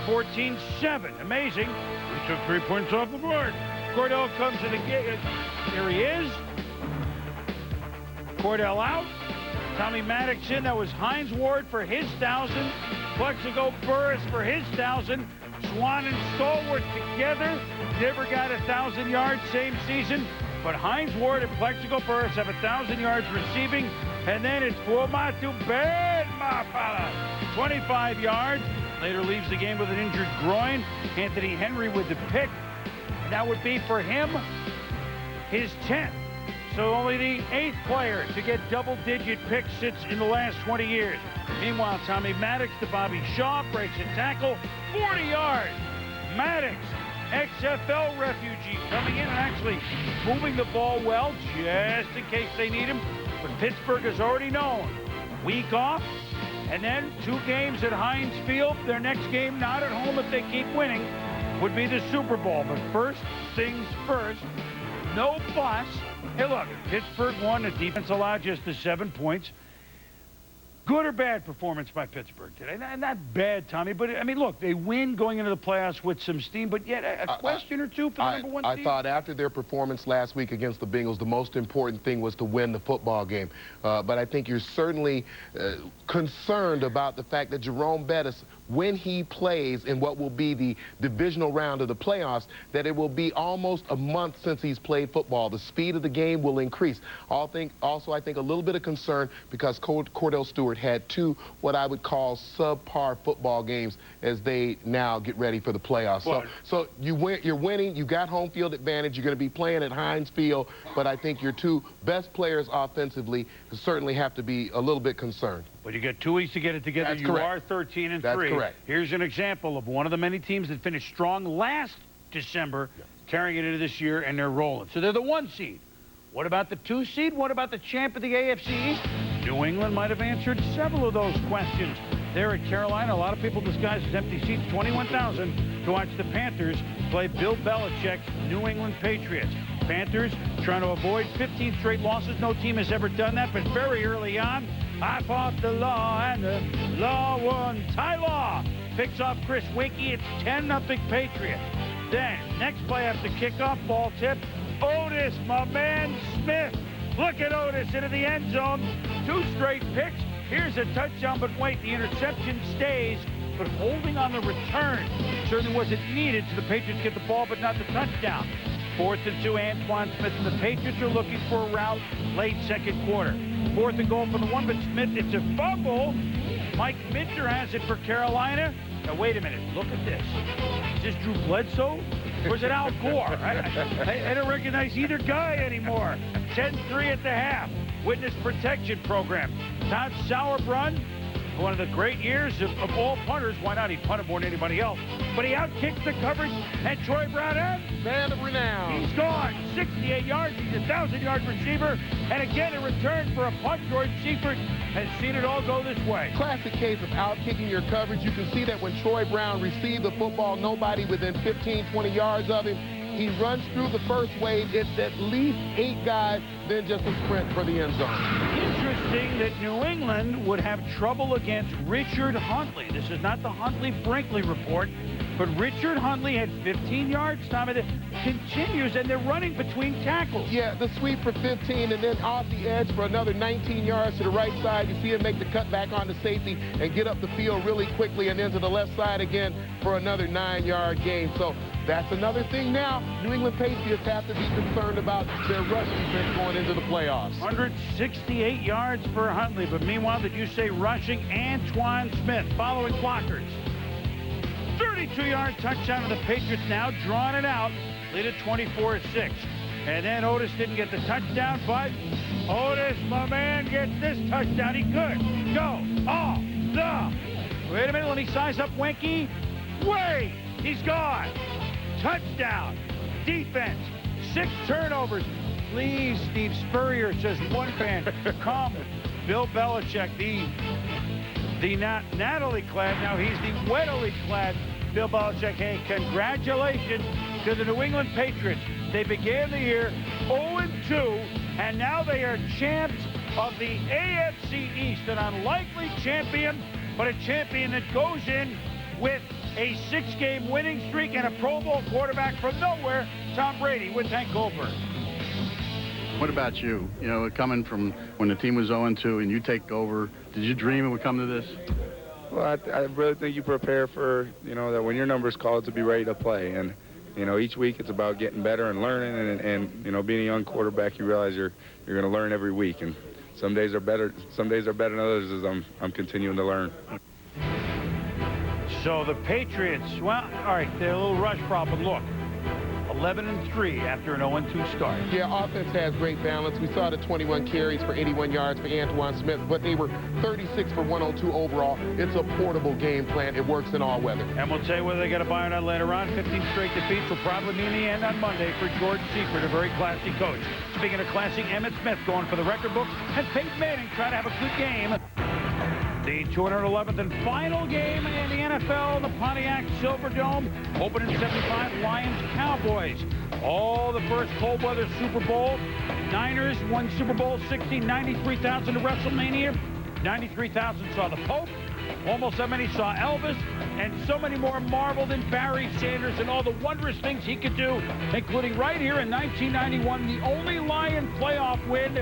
14-7. Amazing. We took 3 points off the board. Cordell comes in again. Here he is. Cordell out. Tommy Maddox in. That was Hines Ward for his 1,000. Plexico Burress for his 1,000. Swan and Stallworth together never got 1,000 yards same season. But Hines Ward and Plexico Burress have 1,000 yards receiving. And then it's Fuamatu Ben Mafala, 25 yards. Later leaves the game with an injured groin. Anthony Henry with the pick. And that would be for him his 10th. So only the 8th player to get double-digit pick sits in the last 20 years. Meanwhile, Tommy Maddox to Bobby Shaw breaks a tackle, 40 yards. Maddox, XFL refugee, coming in and actually moving the ball well, just in case they need him. But Pittsburgh has already known. Week off, and then 2 games at Heinz Field. Their next game, not at home if they keep winning, would be the Super Bowl. But first things first, no fuss. Hey, look, Pittsburgh won. The defense allowed just the 7 points. Good or bad performance by Pittsburgh today? Not bad, Tommy, but, I mean, look, they win going into the playoffs with some steam, but yet a question or two for the number 1 seed? I thought after their performance last week against the Bengals, the most important thing was to win the football game. But I think you're certainly concerned about the fact that Jerome Bettis, when he plays in what will be the divisional round of the playoffs, that it will be almost a month since he's played football. The speed of the game will increase. Also, I think a little bit of concern because Cordell Stewart had 2 what I would call subpar football games as they now get ready for the playoffs. So you're winning. You got home field advantage. You're going to be playing at Heinz Field, but I think your 2 best players offensively certainly have to be a little bit concerned. But you got 2 weeks to get it together. That's you correct. are 13-3. That's correct. Here's an example of one of the many teams that finished strong last December, carrying it into this year, and they're rolling. So they're the 1 seed. What about the 2 seed? What about the champ of the AFC East? New England might have answered several of those questions. There at Carolina, a lot of people disguised as empty seats, 21,000 to watch the Panthers play Bill Belichick's New England Patriots. Panthers trying to avoid 15 straight losses. No team has ever done that, but very early on, I fought the law, and the law won. Ty Law picks off Chris Winkie. It's 10-0 Patriots. Then, next play after kickoff, ball tip, Otis, my man, Smith. Look at Otis into the end zone. 2 straight picks. Here's a touchdown, but wait, the interception stays, but holding on the return certainly wasn't needed, so the Patriots get the ball, but not the touchdown. 4th and 2, Antoine Smith, and the Patriots are looking for a route late second quarter. 4th and goal for the 1, but Smith, it's a fumble. Mike Minter has it for Carolina. Now, wait a minute. Look at this. Is this Drew Bledsoe? Or is it Al Gore? I don't recognize either guy anymore. 10-3 at the half. Witness protection program. Todd Sauerbrunn, one of the great years of all punters. Why not? He punted more than anybody else. But he outkicks the coverage, and Troy Brown man of renown. He's gone. 68 yards. He's a 1,000-yard receiver. And again, in return for a punt, George Seifert has seen it all go this way. Classic case of outkicking your coverage. You can see that when Troy Brown received the football, nobody within 15, 20 yards of him. He runs through the first wave. It's at least 8 guys, then just a sprint for the end zone. Interesting that New England would have trouble against Richard Huntley. This is not the Huntley-Brinkley report, but Richard Huntley had 15 yards. Tommy, that continues, and they're running between tackles. Yeah, the sweep for 15, and then off the edge for another 19 yards to the right side. You see him make the cut back on the safety and get up the field really quickly, and then to the left side again for another 9-yard gain. So that's another thing now. New England Patriots have to be concerned about their rush defense going into the playoffs. 168 yards for Huntley, but meanwhile, did you say rushing? Antoine Smith following blockers. 32-yard touchdown to the Patriots now, drawing it out, lead at 24-6. And then Otis didn't get the touchdown, but Otis, my man, gets this touchdown. He could go all the. Wait a minute, let me size up Winkie. Wait, he's gone. Touchdown. Defense. 6 turnovers. Please, Steve Spurrier, says one fan, come. Bill Belichick, the not Natalie-clad, now he's the wettily-clad Bill Belichick. Hey, congratulations to the New England Patriots. They began the year 0-2, and now they are champs of the AFC East, an unlikely champion, but a champion that goes in with a 6-game winning streak and a Pro Bowl quarterback from nowhere, Tom Brady, with Hank Goldberg. What about you? You know, coming from when the team was 0-2 and you take over, did you dream it would come to this? Well, I really think you prepare for, you know, that when your number is called to be ready to play. And, you know, each week it's about getting better and learning. And you know, being a young quarterback, you realize you're going to learn every week. And some days are better than others as I'm continuing to learn. So the Patriots, well, all right, they're a little rush problem. Look, 11-3 after an 0-2 start. Yeah, offense has great balance. We saw the 21 carries for 81 yards for Antoine Smith, but they were 36 for 102 overall. It's a portable game plan. It works in all weather. And we'll tell you whether they get a buy or not later on. 15 straight defeats will probably mean the end on Monday for George Seifert, a very classy coach. Speaking of classy, Emmitt Smith going for the record books, and Peyton Manning trying to have a good game. The 211th and final game in the NFL, the Pontiac Silverdome, opening 75, Lions-Cowboys. All the first cold weather Super Bowl. Niners won Super Bowl 60, 93,000 to WrestleMania. 93,000 saw the Pope. Almost that many saw Elvis. And so many more marveled in Barry Sanders and all the wondrous things he could do, including right here in 1991, the only Lion playoff win.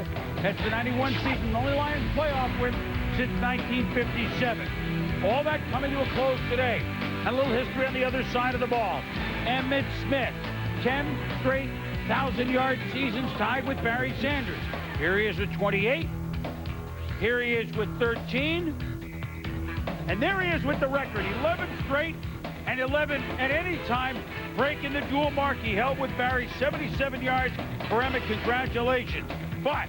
That's the 91 season, the only Lion playoff win since 1957. All that coming to a close today. And a little history on the other side of the ball. Emmitt Smith, 10 straight 1,000-yard seasons tied with Barry Sanders. Here he is with 28. Here he is with 13. And there he is with the record, 11 straight and 11 at any time, breaking the dual mark he held with Barry, 77 yards for Emmitt. Congratulations. But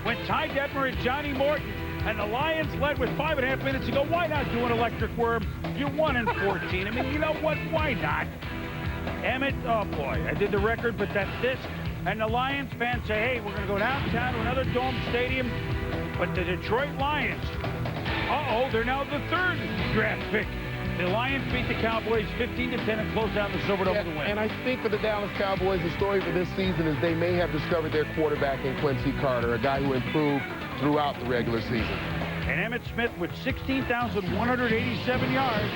when Ty Detmer and Johnny Morton and the Lions led with 5.5 minutes to go, why not do an electric worm? You're 1-14. I mean, you know what? Why not? Emmitt, oh boy, I did the record, but that's this. And the Lions fans say, hey, we're going to go downtown to another dome stadium. But the Detroit Lions, they're now the 3rd draft pick. The Lions beat the Cowboys 15-10 and close down the Silverdome with a win. And I think for the Dallas Cowboys, the story for this season is they may have discovered their quarterback in Quincy Carter, a guy who improved throughout the regular season. And Emmitt Smith with 16,187 yards.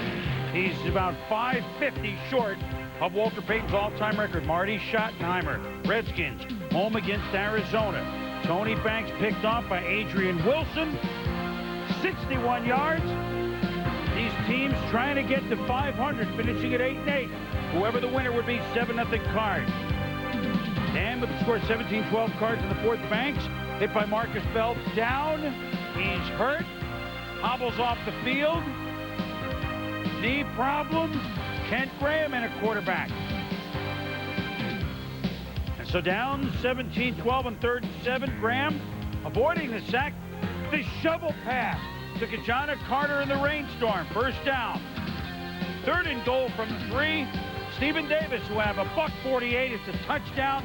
He's about 550 short of Walter Payton's all-time record. Marty Schottenheimer, Redskins, home against Arizona. Tony Banks picked off by Adrian Wilson, 61 yards. These teams trying to get to 500, finishing at 8-8. Whoever the winner would be, 7-0 Cards. And with the score 17-12 Cards in the 4th. Banks hit by Marcus Phelps, down. He's hurt. Hobbles off the field. Knee problems. Kent Graham in a quarterback. And so down 17-12 on 3rd and 7. Graham avoiding the sack. The shovel pass to Kajana Carter in the rainstorm. First down. 3rd and goal from the 3. Stephen Davis, who have a $148. It's a touchdown.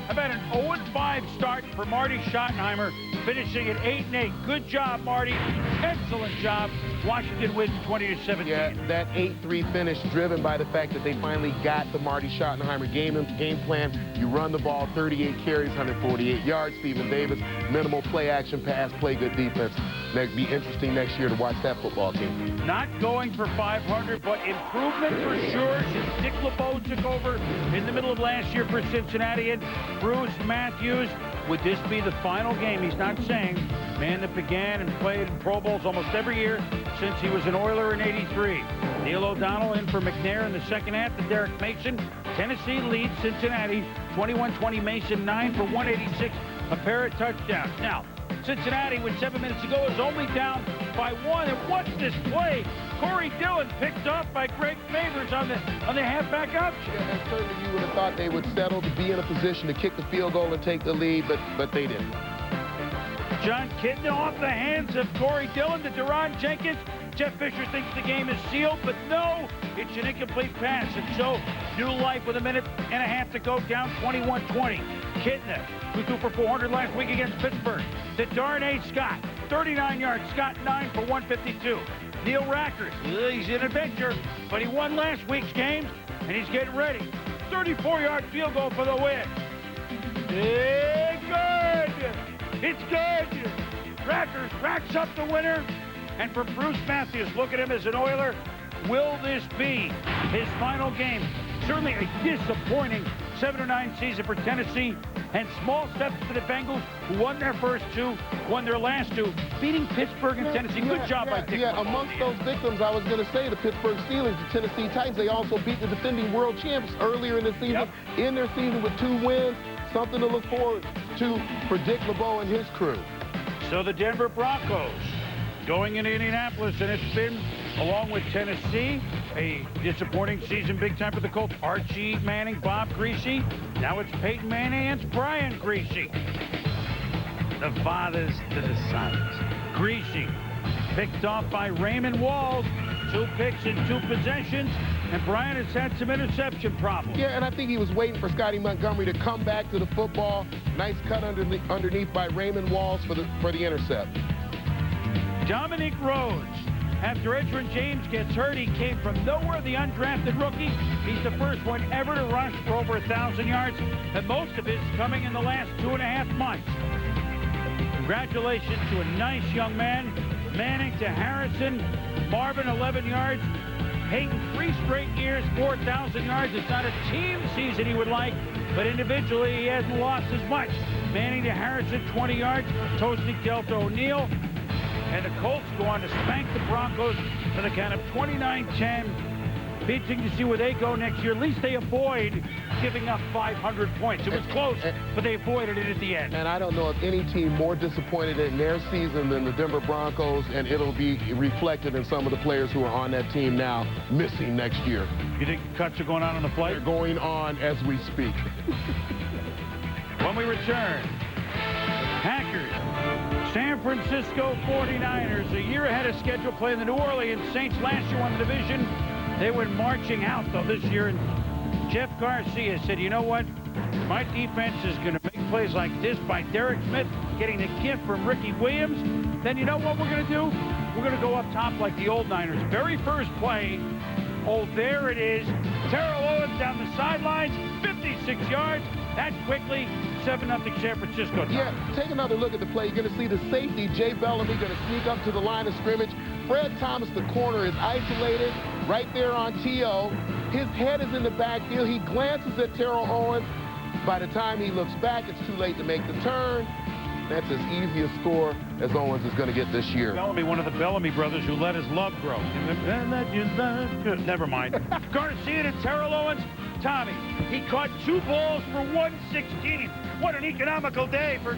How about an 0-5 start for Marty Schottenheimer, finishing at 8-8. Good job, Marty. Excellent job. Washington wins 20-17. Yeah, that 8-3 finish driven by the fact that they finally got the Marty Schottenheimer game plan. You run the ball, 38 carries, 148 yards. Stephen Davis, minimal play action pass, play good defense. It'll be interesting next year to watch that football team. Not going for 500, but improvement for sure since Dick LeBeau took over in the middle of last year for Cincinnati. And Bruce Matthews, would this be the final game? He's not saying. Man that began and played in Pro Bowls almost every year since he was an Oiler in '83. Neil O'Donnell in for McNair in the second half to Derek Mason. Tennessee leads Cincinnati 21-20. Mason 9 for 186, a pair of touchdowns. Now, Cincinnati, with 7 minutes to go, is only down by 1. And what's this play? Corey Dillon picked off by Greg Favors on the halfback option. Yeah, and certainly you would have thought they would settle to be in a position to kick the field goal and take the lead, but they didn't. John Kidna off the hands of Corey Dillon to Deron Jenkins. Jeff Fisher thinks the game is sealed, but no, it's an incomplete pass. And so, new life with 1.5 minutes to go, down 21-20. Kidna, who threw for 400 last week against Pittsburgh, to Darnay Scott, 39 yards. Scott 9 for 152. Neil Rackers, he's an adventure, but he won last week's games, and he's getting ready. 34-yard field goal for the win. It's good. It's good. Rackers racks up the winner. And for Bruce Matthews, look at him as an Oiler. Will this be his final game? Certainly a disappointing 7-9 season for Tennessee. And small steps for the Bengals, who won their first 2, won their last 2, beating Pittsburgh and Tennessee. Good job by Dick. Yeah, amongst those victims, I was going to say the Pittsburgh Steelers, the Tennessee Titans. They also beat the defending world champs earlier in the season. In their season with 2 wins. Something to look forward to for Dick LeBeau and his crew. So the Denver Broncos going into Indianapolis, and it's been, along with Tennessee, a disappointing season big time for the Colts. Archie Manning, Bob Greasy. Now it's Peyton Manning and Brian Greasy. The fathers to the sons. Greasy picked off by Raymond Walls. 2 picks in 2 possessions. And Brian has had some interception problems. Yeah, and I think he was waiting for Scotty Montgomery to come back to the football. Nice cut underneath by Raymond Walls for the intercept. Dominic Rhodes After Edgerrin James gets hurt, he came from nowhere, the undrafted rookie. He's the first one ever to rush for over 1,000 yards, and most of it's coming in the last 2.5 months. Congratulations to a nice young man. Manning to Harrison. Marvin, 11 yards. Peyton, 3 straight years, 4,000 yards. It's not a team season he would like, but individually he hasn't lost as much. Manning to Harrison, 20 yards. Toasting Delta O'Neal. And the Colts go on to spank the Broncos for the count of 29-10. Pitching to see where they go next year. At least they avoid giving up 500 points. It was close, but they avoided it at the end. And I don't know of any team more disappointed in their season than the Denver Broncos, and it'll be reflected in some of the players who are on that team now missing next year. You think cuts are going on the flight? They're going on as we speak. When we return, Packers, San Francisco 49ers, a year ahead of schedule, playing the New Orleans Saints. Last year won the division. They went marching out, though, this year. And Jeff Garcia said, you know what? My defense is going to make plays like this by Derek Smith, getting the gift from Ricky Williams. Then you know what we're going to do? We're going to go up top like the old Niners. Very first play. Oh, there it is. Terrell Owens down the sidelines, 56 yards. That quickly, 7-0 San Francisco. Yeah, take another look at the play. You're going to see the safety, Jay Bellamy, going to sneak up to the line of scrimmage. Fred Thomas, the corner, is isolated right there on T.O. His head is in the backfield. He glances at Terrell Owens. By the time he looks back, it's too late to make the turn. That's as easy a score as Owens is going to get this year. Bellamy, one of the Bellamy brothers who let his love grow. Never mind. Garcia to Terrell Owens. Tommy, he caught 2 balls for 116. What an economical day for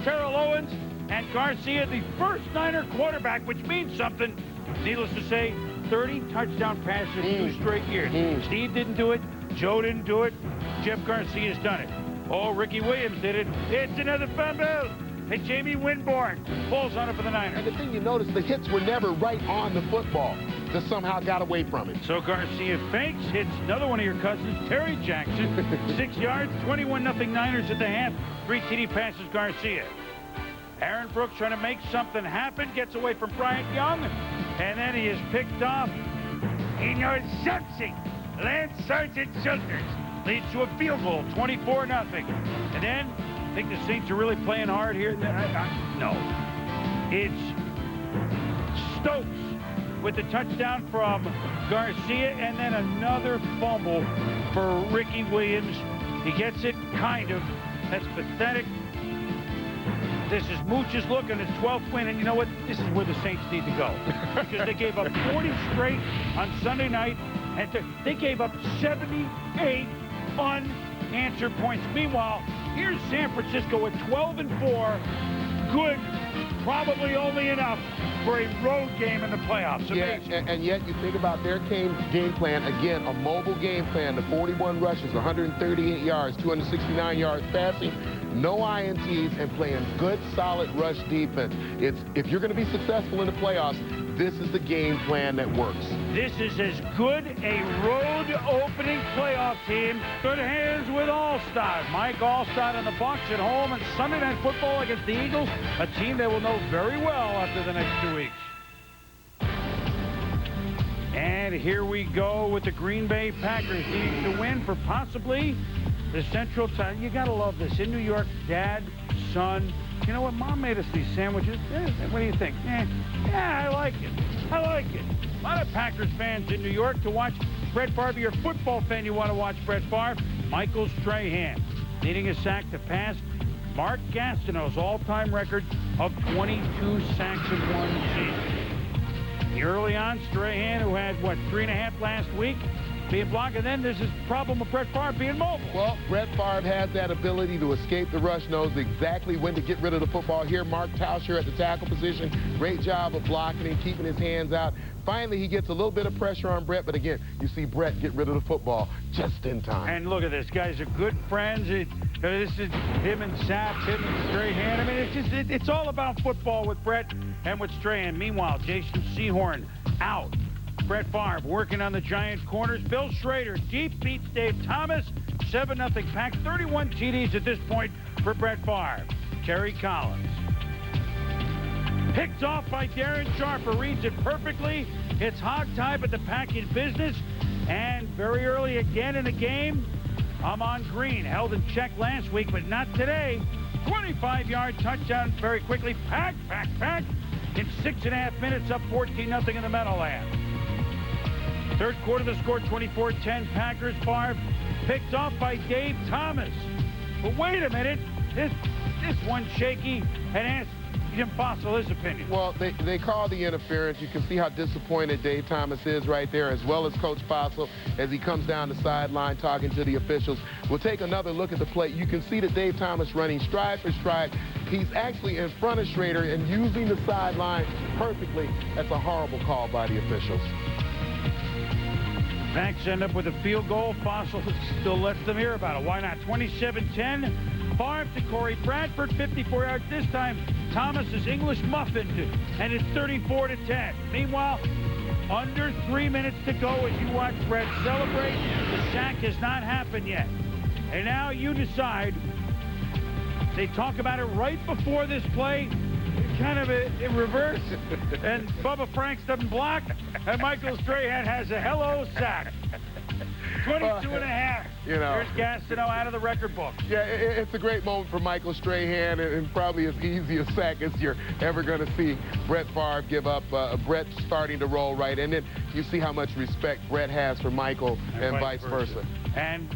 Terrell Owens and Garcia, the first Niner quarterback, which means something. Needless to say, 30 touchdown passes 2 straight years. Steve didn't do it. Joe didn't do it. Jeff Garcia's done it. Oh, Ricky Williams did it. It's another fumble. And Jamie Winborn pulls on it for the Niners. And the thing you notice, the hits were never right on the football. Just somehow got away from it. So Garcia fakes, hits another one of your cousins, Terry Jackson. 6 yards, 21-0 Niners at the half. 3 TD passes Garcia. Aaron Brooks trying to make something happen. Gets away from Bryant Young. And then he is picked off. He knows something. Lance Sergeant Childers leads to a field goal, 24-0. And then, I think the Saints are really playing hard here. No. It's Stokes with the touchdown from Garcia, and then another fumble for Ricky Williams. He gets it, kind of. That's pathetic. This is Mooch's look on his 12th win, and you know what? This is where the Saints need to go. Because they gave up 40 straight on Sunday night, and they gave up 78 unanswered points. Meanwhile, here's San Francisco at 12-4. Good, probably only enough for a road game in the playoffs. Yeah, and yet you think about their game plan. Again, a mobile game plan. The 41 rushes, 138 yards, 269 yards passing, no INTs, and playing good, solid rush defense. If you're going to be successful in the playoffs, this is the game plan that works. This is as good a road opening playoff team. Good hands with All-Star. Mike Allstott on the Bucs at home, and Sunday Night Football against the Eagles, a team they will know very well after the next 2 weeks. And here we go with the Green Bay Packers needing to win for possibly the Central title. You gotta love this. In New York, dad, son. You know what? Mom made us these sandwiches. What do you think? Yeah, I like it. I like it. A lot of Packers fans in New York to watch Brett Favre. If you're a football fan, you want to watch Brett Favre. Michael Strahan needing a sack to pass Mark Gastineau's all-time record of 22 sacks in one season. Early on, Strahan, who had, 3.5 last week, being blocked, and then there's this problem with Brett Favre being mobile. Well, Brett Favre has that ability to escape the rush, knows exactly when to get rid of the football. Here, Mark Tauscher at the tackle position. Great job of blocking and keeping his hands out. Finally, he gets a little bit of pressure on Brett, but again, you see Brett get rid of the football just in time. And look at this. Guys are good friends. This is him and Sapp, him and Strahan. I mean, it's all about football with Brett and with Strahan. Meanwhile, Jason Sehorn out. Brett Favre working on the giant corners. Bill Schrader deep beats Dave Thomas. 7-0 Pack. 31 TDs at this point for Brett Favre. Terry Collins. Picked off by Darren Sharper. Reads it perfectly. It's hog tie, but the package business. And very early again in the game, Amon Green held in check last week, but not today. 25-yard touchdown very quickly. Pack. In 6.5 minutes, up 14-0 in the Meadowlands. Third quarter, the score 24-10. Packers. Favre picked off by Dave Thomas. But wait a minute. This one's shaky. And asked Jim Fossil his opinion. Well, they call the interference. You can see how disappointed Dave Thomas is right there, as well as Coach Fossil as he comes down the sideline talking to the officials. We'll take another look at the play. You can see that Dave Thomas running stride for stride. He's actually in front of Schrader and using the sideline perfectly. That's a horrible call by the officials. Packs end up with a field goal. Fossil still lets them hear about it. Why not? 27-10. Favre to Corey Bradford, 54 yards. This time, Thomas is English muffined, and it's 34-10. Meanwhile, under 3 minutes to go as you watch Brett celebrate. The sack has not happened yet. And now you decide. They talk about it right before this play, kind of in reverse. And Bubba Franks doesn't block, and Michael Strahan has a hello sack. 22.5. You know, here's Gastineau out of the record book. Yeah, it's a great moment for Michael Strahan, and probably as easy a sack as you're ever going to see Brett Favre give up. Brett starting to roll right, and then you see how much respect Brett has for Michael and vice versa. And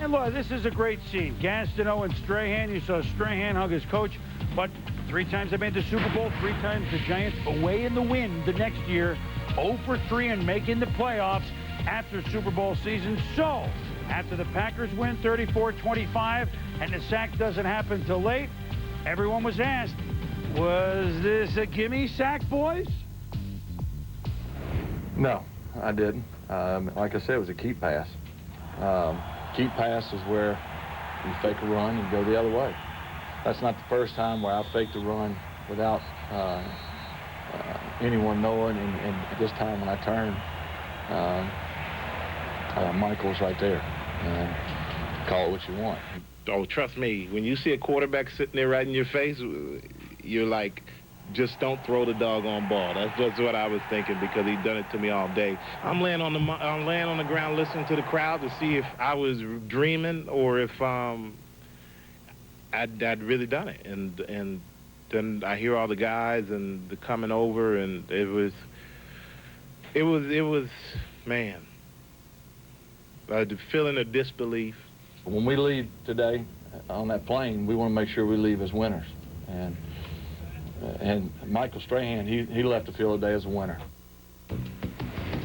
look, this is a great scene. Gastineau and Strahan. You saw Strahan hug his coach, but 3 times they made the Super Bowl, 3 times the Giants away in the wind the next year, 0 for 3 and making the playoffs after Super Bowl season. So, after the Packers win 34-25 and the sack doesn't happen till late, everyone was asked, was this a gimme sack, boys? No, I didn't. Like I said, it was a keep pass. Keep pass is where you fake a run and go the other way. That's not the first time where I faked a run without anyone knowing, and this time when I turned, Michael was right there. Call it what you want. Oh, trust me, when you see a quarterback sitting there right in your face, you're like, just don't throw the doggone ball. That's just what I was thinking, because he'd done it to me all day. I'm laying on the ground listening to the crowd to see if I was dreaming or if I'd really done it. And then I hear all the guys and the coming over, and it was man, the feeling of disbelief. When we leave today on that plane, we want to make sure we leave as winners. And Michael Strahan, he left the field today as a winner.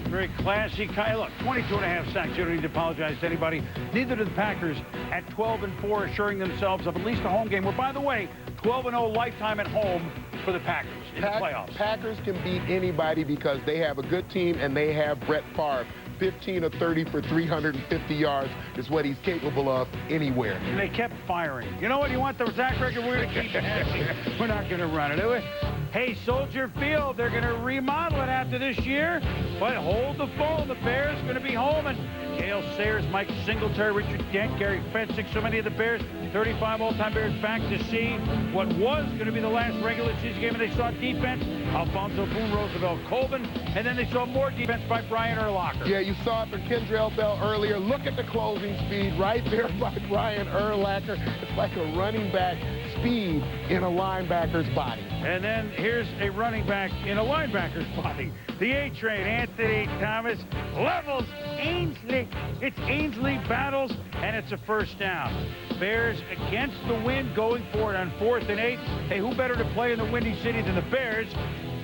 Very classy. Look, 22.5 sacks. You don't need to apologize to anybody. Neither do the Packers at 12-4, assuring themselves of at least a home game. Where, by the way, 12-0 lifetime at home for the Packers in the playoffs. Packers can beat anybody because they have a good team and they have Brett Favre. 15 of 30 for 350 yards is what he's capable of anywhere. And they kept firing. You know what? You want the sack record? We're going to keep passing. We're not going to run it. Hey, Soldier Field, they're going to remodel it after this year. But hold the phone. The Bears going to be home. And Gale Sayers, Mike Singletary, Richard Dent, Gary Fensick, so many of the Bears, 35 all-time Bears back to see what was going to be the last regular season game. And they saw defense, Alfonso Boone, Roosevelt Colvin, and then they saw more defense by Brian Urlacher. Yeah, you saw it for Kendrell Bell earlier. Look at the closing speed right there by Brian Urlacher. It's like a running back speed in a linebacker's body. And then here's a running back in a linebacker's body. The A-Train, Anthony Thomas, levels Ainsley. It's Ainsley battles, and it's a first down. Bears against the wind, going for it on 4th and 8. Hey, who better to play in the Windy City than the Bears?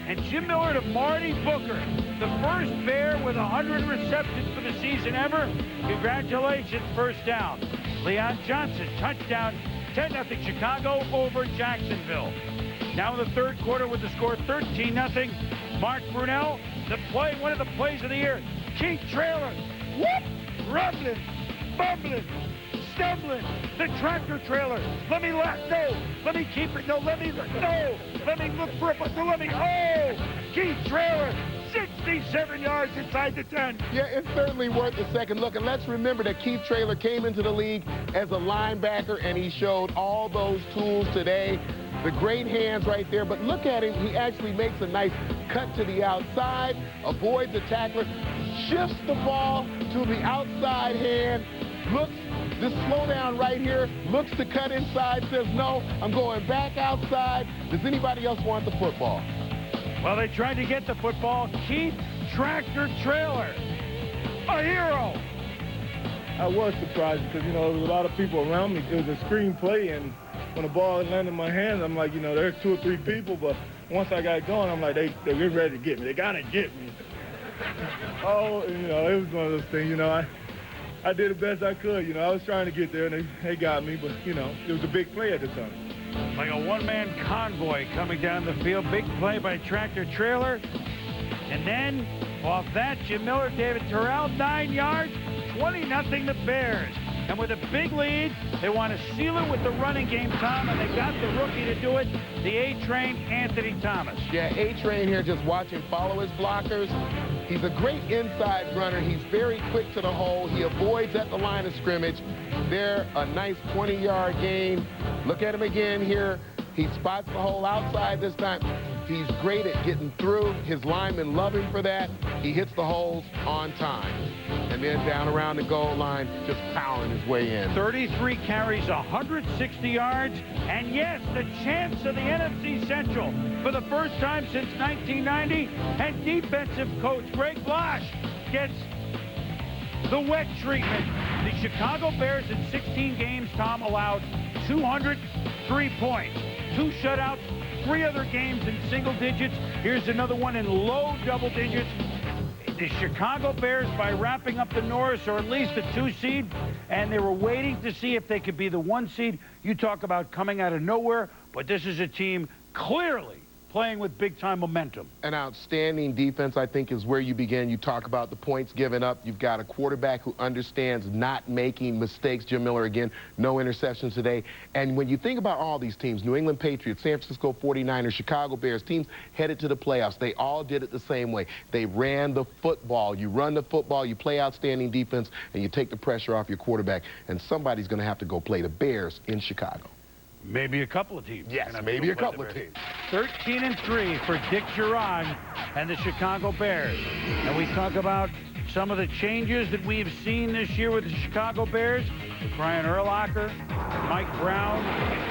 And Jim Miller to Marty Booker, the first Bear with 100 receptions for the season ever. Congratulations, first down. Leon Johnson, touchdown, 10-0 Chicago over Jacksonville. Now in the third quarter with the score 13-0. Mark Brunell, the play, one of the plays of the year. Keith Trailer, whoop, rumbling, bumbling, stumbling, the tractor trailer. Let me left, no, let me keep it, no, let me look for it, but no, let me, Keith Trailer, 67 yards inside the 10. Yeah, it's certainly worth a second look. And let's remember that Keith Trailer came into the league as a linebacker, and he showed all those tools today. the great hands right there. But look at him. He actually makes a nice cut to the outside, avoids the tackler, shifts the ball to the outside hand, looks, this slowdown right here, looks to cut inside, says, no, I'm going back outside. Does anybody else want the football? Well, they tried to get the football. Keith Tractor Trailer, a hero. I was surprised because, you know, there was a lot of people around me. It was a screen play, and when the ball landed in my hands, I'm like, you know, there's 2 or 3 people, but once I got going, I'm like, they're ready to get me. They got to get me. Oh, you know, it was one of those things, you know, I did the best I could. You know, I was trying to get there, and they got me, but, you know, it was a big play at the time. Like a one-man convoy coming down the field. Big play by Tractor Trailer. And then, off that, Jim Miller, David Terrell, 9 yards, 20-0 the Bears. And with a big lead, they want to seal it with the running game, Tom, and they got the rookie to do it, the A-Train, Anthony Thomas. Yeah, A-Train here, just watch him follow his blockers. He's a great inside runner. He's very quick to the hole. He avoids at the line of scrimmage. There, a nice 20-yard gain. Look at him again here. He spots the hole outside this time. He's great at getting through. His linemen love him for that. He hits the holes on time. And then down around the goal line, just powering his way in. 33 carries, 160 yards, and yes, the chance of the NFC Central for the first time since 1990. And defensive coach Greg Blasch gets the wet treatment. The Chicago Bears in 16 games, Tom, allowed 203 points. 2 shutouts, 3 other games in single digits. Here's another one in low double digits. The Chicago Bears, by wrapping up the Norris, or at least the 2 seed, and they were waiting to see if they could be the 1 seed. You talk about coming out of nowhere, but this is a team clearly playing with big-time momentum. An outstanding defense, I think, is where you begin. You talk about the points given up. You've got a quarterback who understands not making mistakes. Jim Miller, again, no interceptions today. And when you think about all these teams, New England Patriots, San Francisco 49ers, Chicago Bears, teams headed to the playoffs, they all did it the same way. They ran the football. You run the football, you play outstanding defense, and you take the pressure off your quarterback. And somebody's going to have to go play the Bears in Chicago. Maybe a couple of teams. Yes, maybe a couple of teams. 13-3 for Dick Geron and the Chicago Bears. And we talk about some of the changes that we've seen this year with the Chicago Bears. Brian Urlacher, Mike Brown,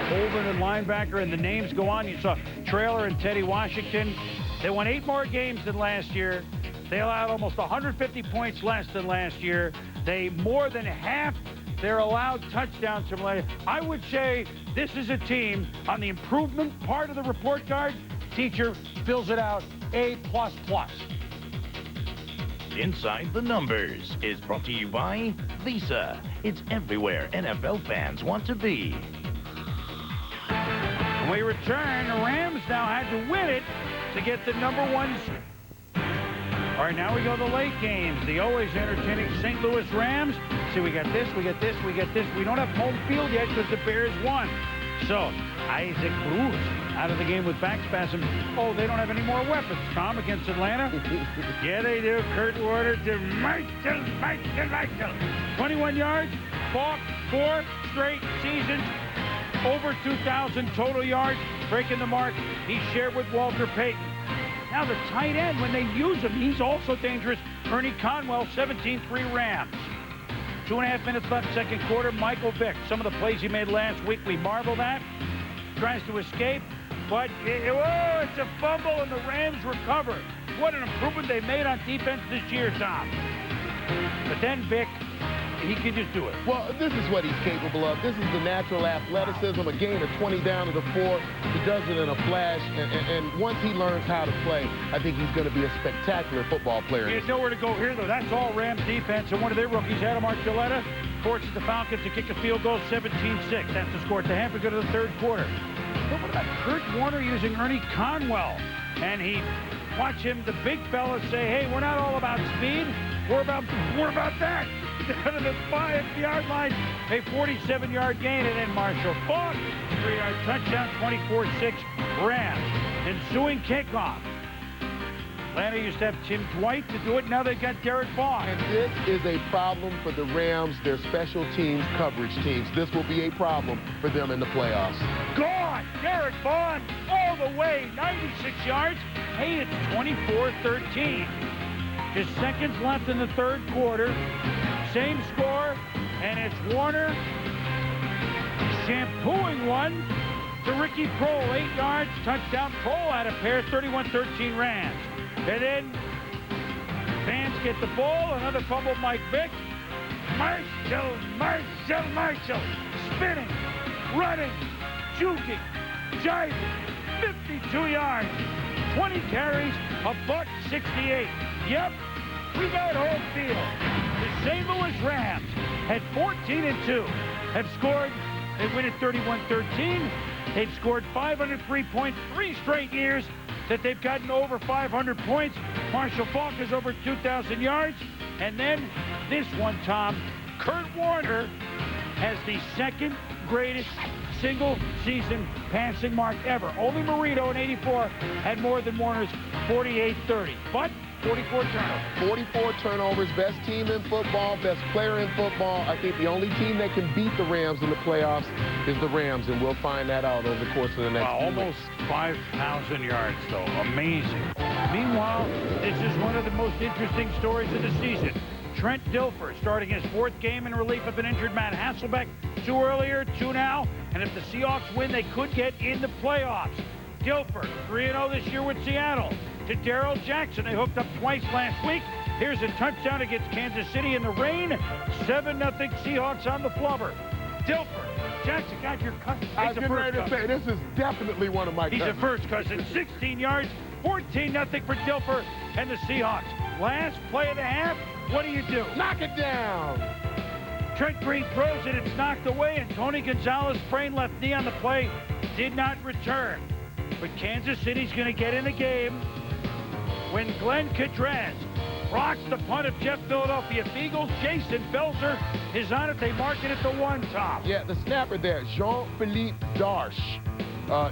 Colvin and linebacker, and the names go on. You saw Traylor and Teddy Washington. They won 8 more games than last year. They allowed almost 150 points less than last year. They more than half their allowed touchdowns from last. I would say this is a team on the improvement part of the report card. Teacher fills it out A++. Inside the Numbers is brought to you by Visa. It's everywhere NFL fans want to be. When we return, the Rams now had to win it to get the #1. All right, now we go to the late games. The always entertaining St. Louis Rams. See, we got this, we got this, we got this. We don't have home field yet because the Bears won. So, Isaac Bruce out of the game with back spasms. Oh, they don't have any more weapons, Tom, against Atlanta? Yeah, they do. Kurt Warner to Michael. 21 yards, Falk, 4 straight seasons, over 2,000 total yards, breaking the mark he shared with Walter Payton. Now the tight end, when they use him, he's also dangerous. Ernie Conwell, 17-3 Rams. 2.5 minutes left, second quarter. Michael Vick, some of the plays he made last week, we marveled at. Tries to escape, but it's a fumble, and the Rams recover. What an improvement they made on defense this year, Tom. But then Vick, he can just do it. Well, this is what he's capable of. This is the natural athleticism, a gain of 20 down to the 4. He does it in a flash, and once he learns how to play, I think he's going to be a spectacular football player. He has nowhere to go here, though. That's all Rams defense, and one of their rookies, Adam Archuleta, forces the Falcons to kick a field goal, 17-6. That's the score at the half. We go to the third quarter. But what about Kurt Warner using Ernie Conwell? And he watch him, the big fella, say, hey, we're not all about speed. We're about that. Down to the 5-yard line, a 47-yard gain, and then Marshall Faulk, 3-yard touchdown, 24-6 Rams. Ensuing kickoff. Atlanta used to have Tim Dwight to do it. Now they've got Derek Vaughn. And this is a problem for the Rams, their special teams, coverage teams. This will be a problem for them in the playoffs. Gone! Derek Vaughn all the way, 96 yards. Hey, it's 24-13. Just seconds left in the third quarter. Same score, and it's Warner shampooing one to Ricky Prohl, 8 yards, touchdown. Prohl had a pair, 31-13 Rams. And then fans get the ball, another fumble, Mike Vick. Marshall, spinning, running, juking, jiving, 52 yards, 20 carries, $168. Yep, we got home field. The St. Louis Rams had 14-2, have scored, they win at 31-13. They've scored 503 points 3 straight years that they've gotten over 500 points. Marshall Faulk is over 2,000 yards. And then this one, Tom, Kurt Warner has the second greatest single-season passing mark ever. Only Marino in '84 had more than Warner's 48-30. But 44 turnovers. 44 turnovers, best team in football, best player in football. I think the only team that can beat the Rams in the playoffs is the Rams, and we'll find that out over the course of the next few almost weeks. 5,000 yards, though. Amazing. Meanwhile, this is one of the most interesting stories of the season. Trent Dilfer starting his 4th game in relief of an injured Matt Hasselbeck. 2 earlier, 2 now, and if the Seahawks win, they could get in the playoffs. Dilfer, 3-0 this year with Seattle. To Darrell Jackson, they hooked up twice last week. Here's a touchdown against Kansas City in the rain. 7-0 Seahawks on the flubber. Dilfer, Jackson got your cousin. I was getting ready to say, this is definitely one of my cousins. He's a first cousin. 16 yards, 14-0 for Dilfer and the Seahawks. Last play of the half, what do? Knock it down. Trent Green throws it, it's knocked away, and Tony Gonzalez sprained left knee on the play, did not return. But Kansas City's going to get in the game when Glenn Kadrez rocks the punt of Jeff Philadelphia Eagles. Jason Belzer is on it. They mark it at the 1, Tom. Yeah, the snapper there, Jean-Philippe Darche.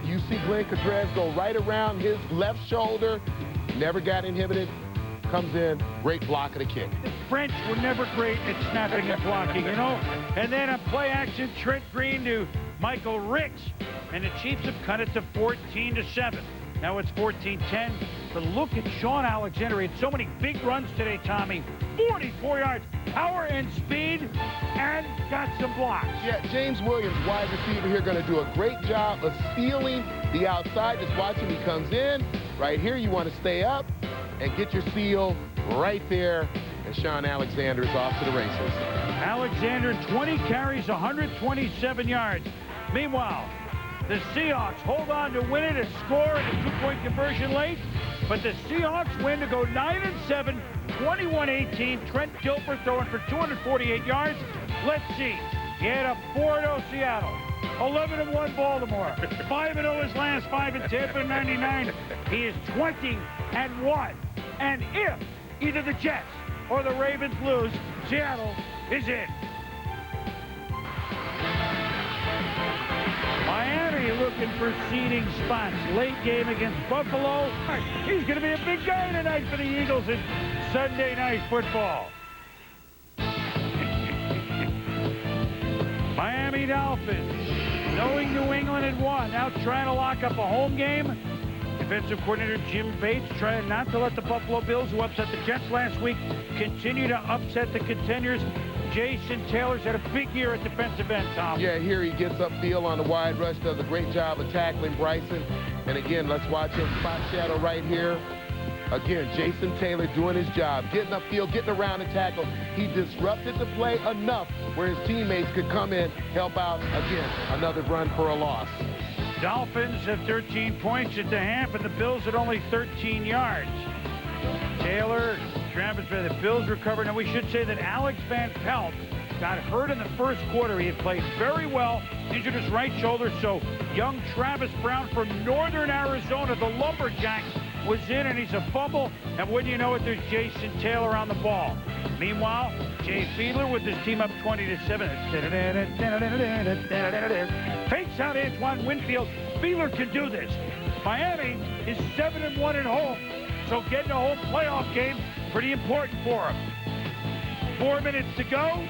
You see Glenn Kadrez go right around his left shoulder, never got inhibited, comes in, great block of the kick. The French were never great at snapping and blocking, you know? And then a play action, Trent Green to Michael Ricks, and the Chiefs have cut it to 14-7. Now it's 14-10. But look at Sean Alexander. He had so many big runs today, Tommy. 44 yards, power and speed, and got some blocks. Yeah, James Williams, wide receiver here, going to do a great job of sealing the outside. Just watch him. He comes in. Right here, you want to stay up and get your seal right there. And Sean Alexander is off to the races. Alexander, 20 carries, 127 yards. Meanwhile, the Seahawks hold on to win it and score in a 2-point conversion late. But the Seahawks win to go 9-7, 21-18. Trent Dilfer throwing for 248 yards. Let's see. He had a 4-0 Seattle, 11-1 Baltimore, 5-0 his last 5 in Tampa in '99. He is 20-1. And if either the Jets or the Ravens lose, Seattle is in. Miami looking for seeding spots. Late game against Buffalo. He's going to be a big guy tonight for the Eagles in Sunday Night Football. Miami Dolphins, knowing New England had won, now trying to lock up a home game. Defensive coordinator Jim Bates trying not to let the Buffalo Bills, who upset the Jets last week, continue to upset the contenders. Jason Taylor's had a big year at defensive end, Tom. Yeah, here he gets upfield on the wide rush, does a great job of tackling Bryson. And again, let's watch him spot shadow right here. Again, Jason Taylor doing his job, getting upfield, getting around and tackle. He disrupted the play enough where his teammates could come in, help out. Again, another run for a loss. Dolphins have 13 points at the half, and the Bills at only 13 yards. Taylor, Travis, the Bills recovered. Now, we should say that Alex Van Pelt got hurt in the first quarter. He had played very well, injured his right shoulder, so young Travis Brown from Northern Arizona, the Lumberjacks, was in, and he's a fumble, and wouldn't you know it, there's Jason Taylor on the ball. Meanwhile, Jay Fiedler with his team up 20-7. Fakes out Antoine Winfield. Fiedler can do this. Miami is 7-1 at home. So getting a home playoff game, pretty important for him. 4 minutes to go.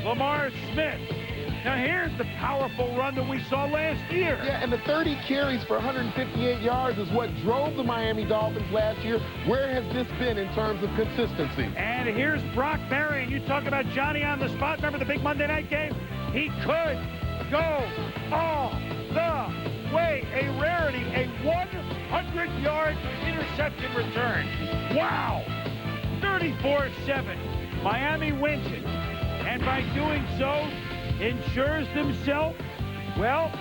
Lamar Smith. Now here's the powerful run that we saw last year. Yeah, and the 30 carries for 158 yards is what drove the Miami Dolphins last year. Where has this been in terms of consistency? And here's Brock Berry. You talk about Johnny on the spot. Remember the big Monday night game? He could go all the way. A rarity, a 100-yard interception return. Wow! 34-7. Miami wins it. And by doing so, ensures themselves, well,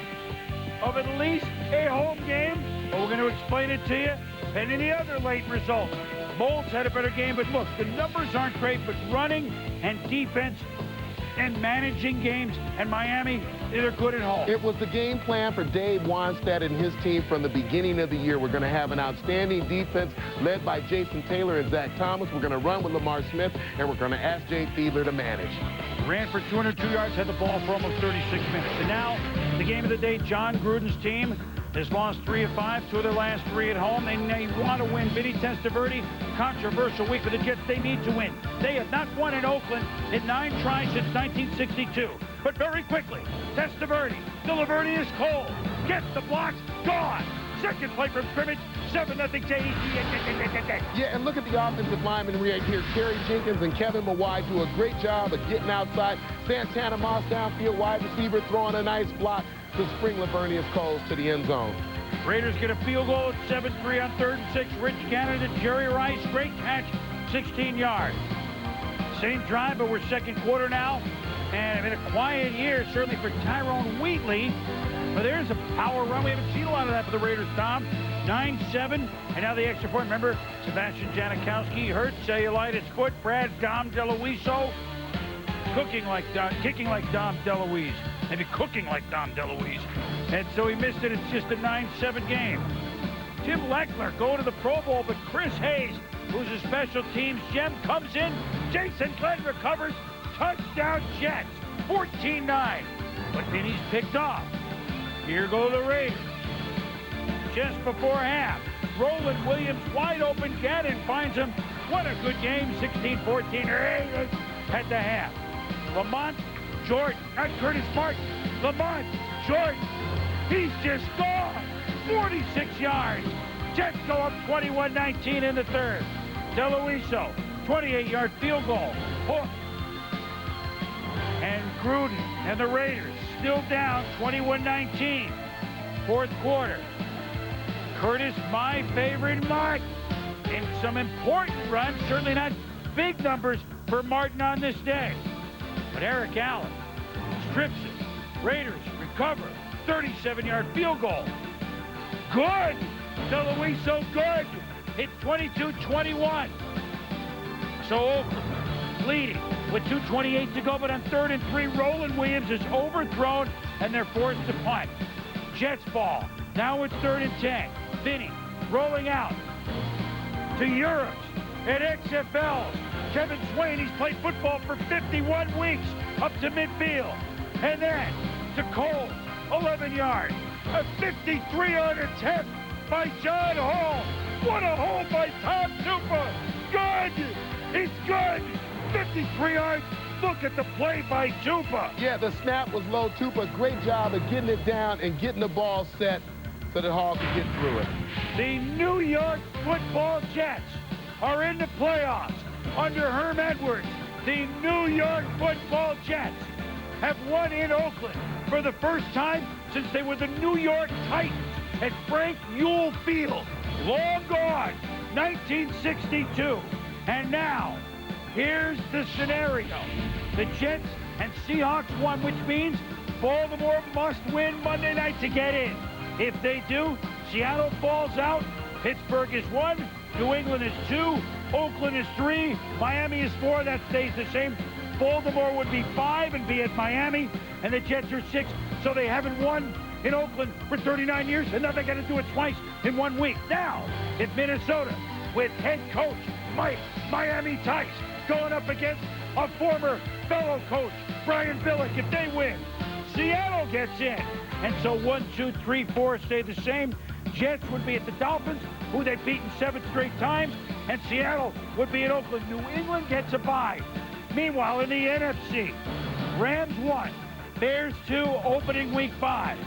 of at least a home game. But we're going to explain it to you. And any other late results. Moles had a better game, but look, the numbers aren't great, but running and defense and managing games, and Miami, they're good at home. It was the game plan for Dave Wannstedt and his team from the beginning of the year. We're going to have an outstanding defense led by Jason Taylor and Zach Thomas. We're going to run with Lamar Smith, and we're going to ask Jay Fiedler to manage. Ran for 202 yards, had the ball for almost 36 minutes. And now, the game of the day, John Gruden's team has lost 3 of 5, 2 of their last 3 at home. They want to win. Vinny Testaverde, controversial week for the Jets. They need to win. They have not won in Oakland in 9 tries since 1962. But very quickly, Testaverde, Delaverty is cold. Gets the blocks, gone. Second play from scrimmage, 7-0 Jay. Yeah, and look at the offensive linemen right here. Kerry Jenkins and Kevin Mawai do a great job of getting outside. Santana Moss downfield, wide receiver, throwing a nice block to spring Lavernius Coles to the end zone. Raiders get a field goal at 7-3 on 3rd and 6. Rich Canada, Jerry Rice, great catch, 16 yards. Same drive, but we're second quarter now. And in a quiet year, certainly for Tyrone Wheatley. But there's a power run. We haven't seen a lot of that for the Raiders, Tom. 9-7, and now the extra point. Remember, Sebastian Janikowski hurt cellulitis foot. Brad Dom DeLuiso kicking like Dom DeLuise. Maybe cooking like Dom DeLuise. And so he missed it. It's just a 9-7 game. Tim Leckler going to the Pro Bowl, but Chris Hayes, who's a special teams gem, comes in. Jason Glenn recovers. Touchdown Jets, 14-9. But then he's picked off. Here go the Raiders. Just before half, Roland Williams wide open. Gannon finds him. What a good game, 16-14 Raiders at the half. Lamont Jordan, not Curtis Martin. Lamont Jordan, he's just gone. 46 yards. Jets go up 21-19 in the third. DeLuiso, 28-yard field goal. Hook. And Gruden and the Raiders still down 21-19. Fourth quarter. Curtis, my favorite Martin. And some important runs, certainly not big numbers for Martin on this day. But Eric Allen strips it. Raiders recover. 37-yard field goal. Good. DeLuiso good. Hit 22-21. So Oakland leading with 2:28 to go, but on 3rd and 3, Roland Williams is overthrown, and they're forced to punt. Jets ball. Now it's 3rd and 10. Vinny rolling out to Europe at XFL's. Kevin Swain, he's played football for 51 weeks, up to midfield. And then to Cole, 11 yards. A 53-yard attempt by John Hall. What a hole by Tom Tupa. Good. It's good. 53 yards. Look at the play by Tupa. Yeah, the snap was low. Tupa, great job of getting it down and getting the ball set so that Hall could get through it. The New York Football Jets are in the playoffs under Herm Edwards. The New York Football Jets have won in Oakland for the first time since they were the New York Titans at Frank Muehl Field. Long gone, 1962. And now, here's the scenario. The Jets and Seahawks won, which means Baltimore must win Monday night to get in. If they do, Seattle falls out. Pittsburgh is 1. New England is 2. Oakland is 3. Miami is 4. That stays the same. Baltimore would be 5 and be at Miami. And the Jets are 6. So they haven't won in Oakland for 39 years. And now they got to do it twice in 1 week. Now, it's Minnesota with head coach Mike Miami Tice going up against a former fellow coach, Brian Billick. If they win, Seattle gets in. And so 1, 2, 3, 4 stay the same. Jets would be at the Dolphins, who they've beaten 7 straight times, and Seattle would be at Oakland. New England gets a bye. Meanwhile, in the NFC, Rams 1, Bears 2, opening week 5.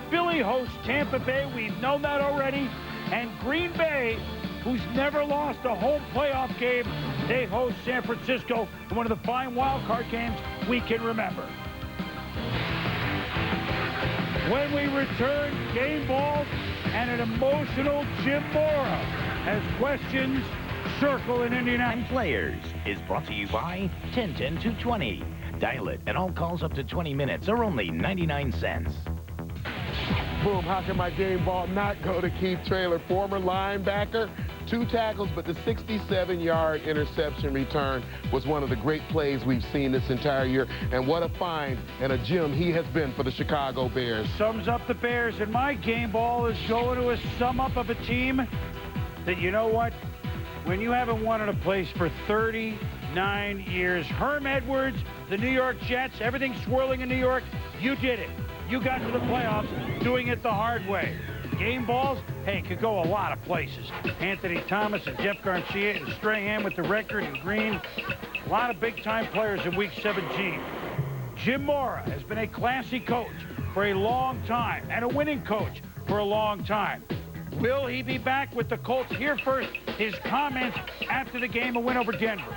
Philly hosts Tampa Bay, we've known that already, and Green Bay, who's never lost a home playoff game, they host San Francisco in one of the fine wild card games we can remember. When we return, game balls and an emotional Jim Mora as questions circle in Indianapolis. Players is brought to you by 1010-220. Dial it, and all calls up to 20 minutes are only 99 cents. Boom, how can my game ball not go to Keith Traylor, former linebacker? 2 tackles, but the 67-yard interception return was one of the great plays we've seen this entire year. And what a find and a gem he has been for the Chicago Bears. Sums up the Bears, and my game ball is going to a sum up of a team that, you know what? When you haven't won in a place for 39 years, Herm Edwards, the New York Jets, everything swirling in New York, you did it. You got to the playoffs doing it the hard way. Game balls, hey, could go a lot of places. Anthony Thomas and Jeff Garcia and Strahan with the record, and Green. A lot of big-time players in Week 17. Jim Mora has been a classy coach for a long time and a winning coach for a long time. Will he be back with the Colts? Here first, his comments after the game, a win over Denver.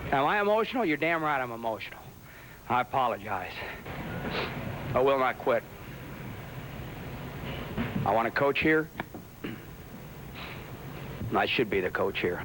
Am I emotional? You're damn right I'm emotional. I apologize. I will not quit. I want to coach here. I should be the coach here.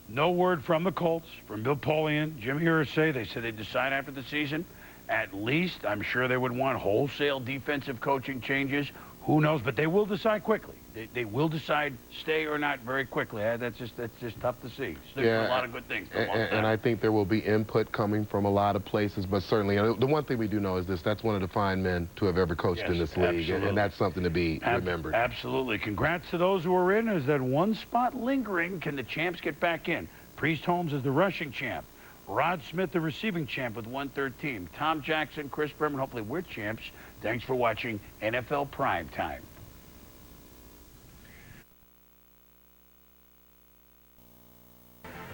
No word from the Colts, from Bill Polian, Jim Irsay. They said they'd decide after the season. At least, I'm sure they would want wholesale defensive coaching changes. Who knows? But they will decide quickly. They will decide stay or not very quickly. That's just tough to see. Yeah, a lot of good things. And I think there will be input coming from a lot of places, but certainly the one thing we do know is this: that's one of the fine men to have ever coached in this league, and that's something to be remembered. Absolutely. Congrats to those who are in. There's that one spot lingering. Can the champs get back in? Priest Holmes is the rushing champ. Rod Smith, the receiving champ with 113. Tom Jackson, Chris Berman, hopefully we're champs. Thanks for watching NFL Primetime.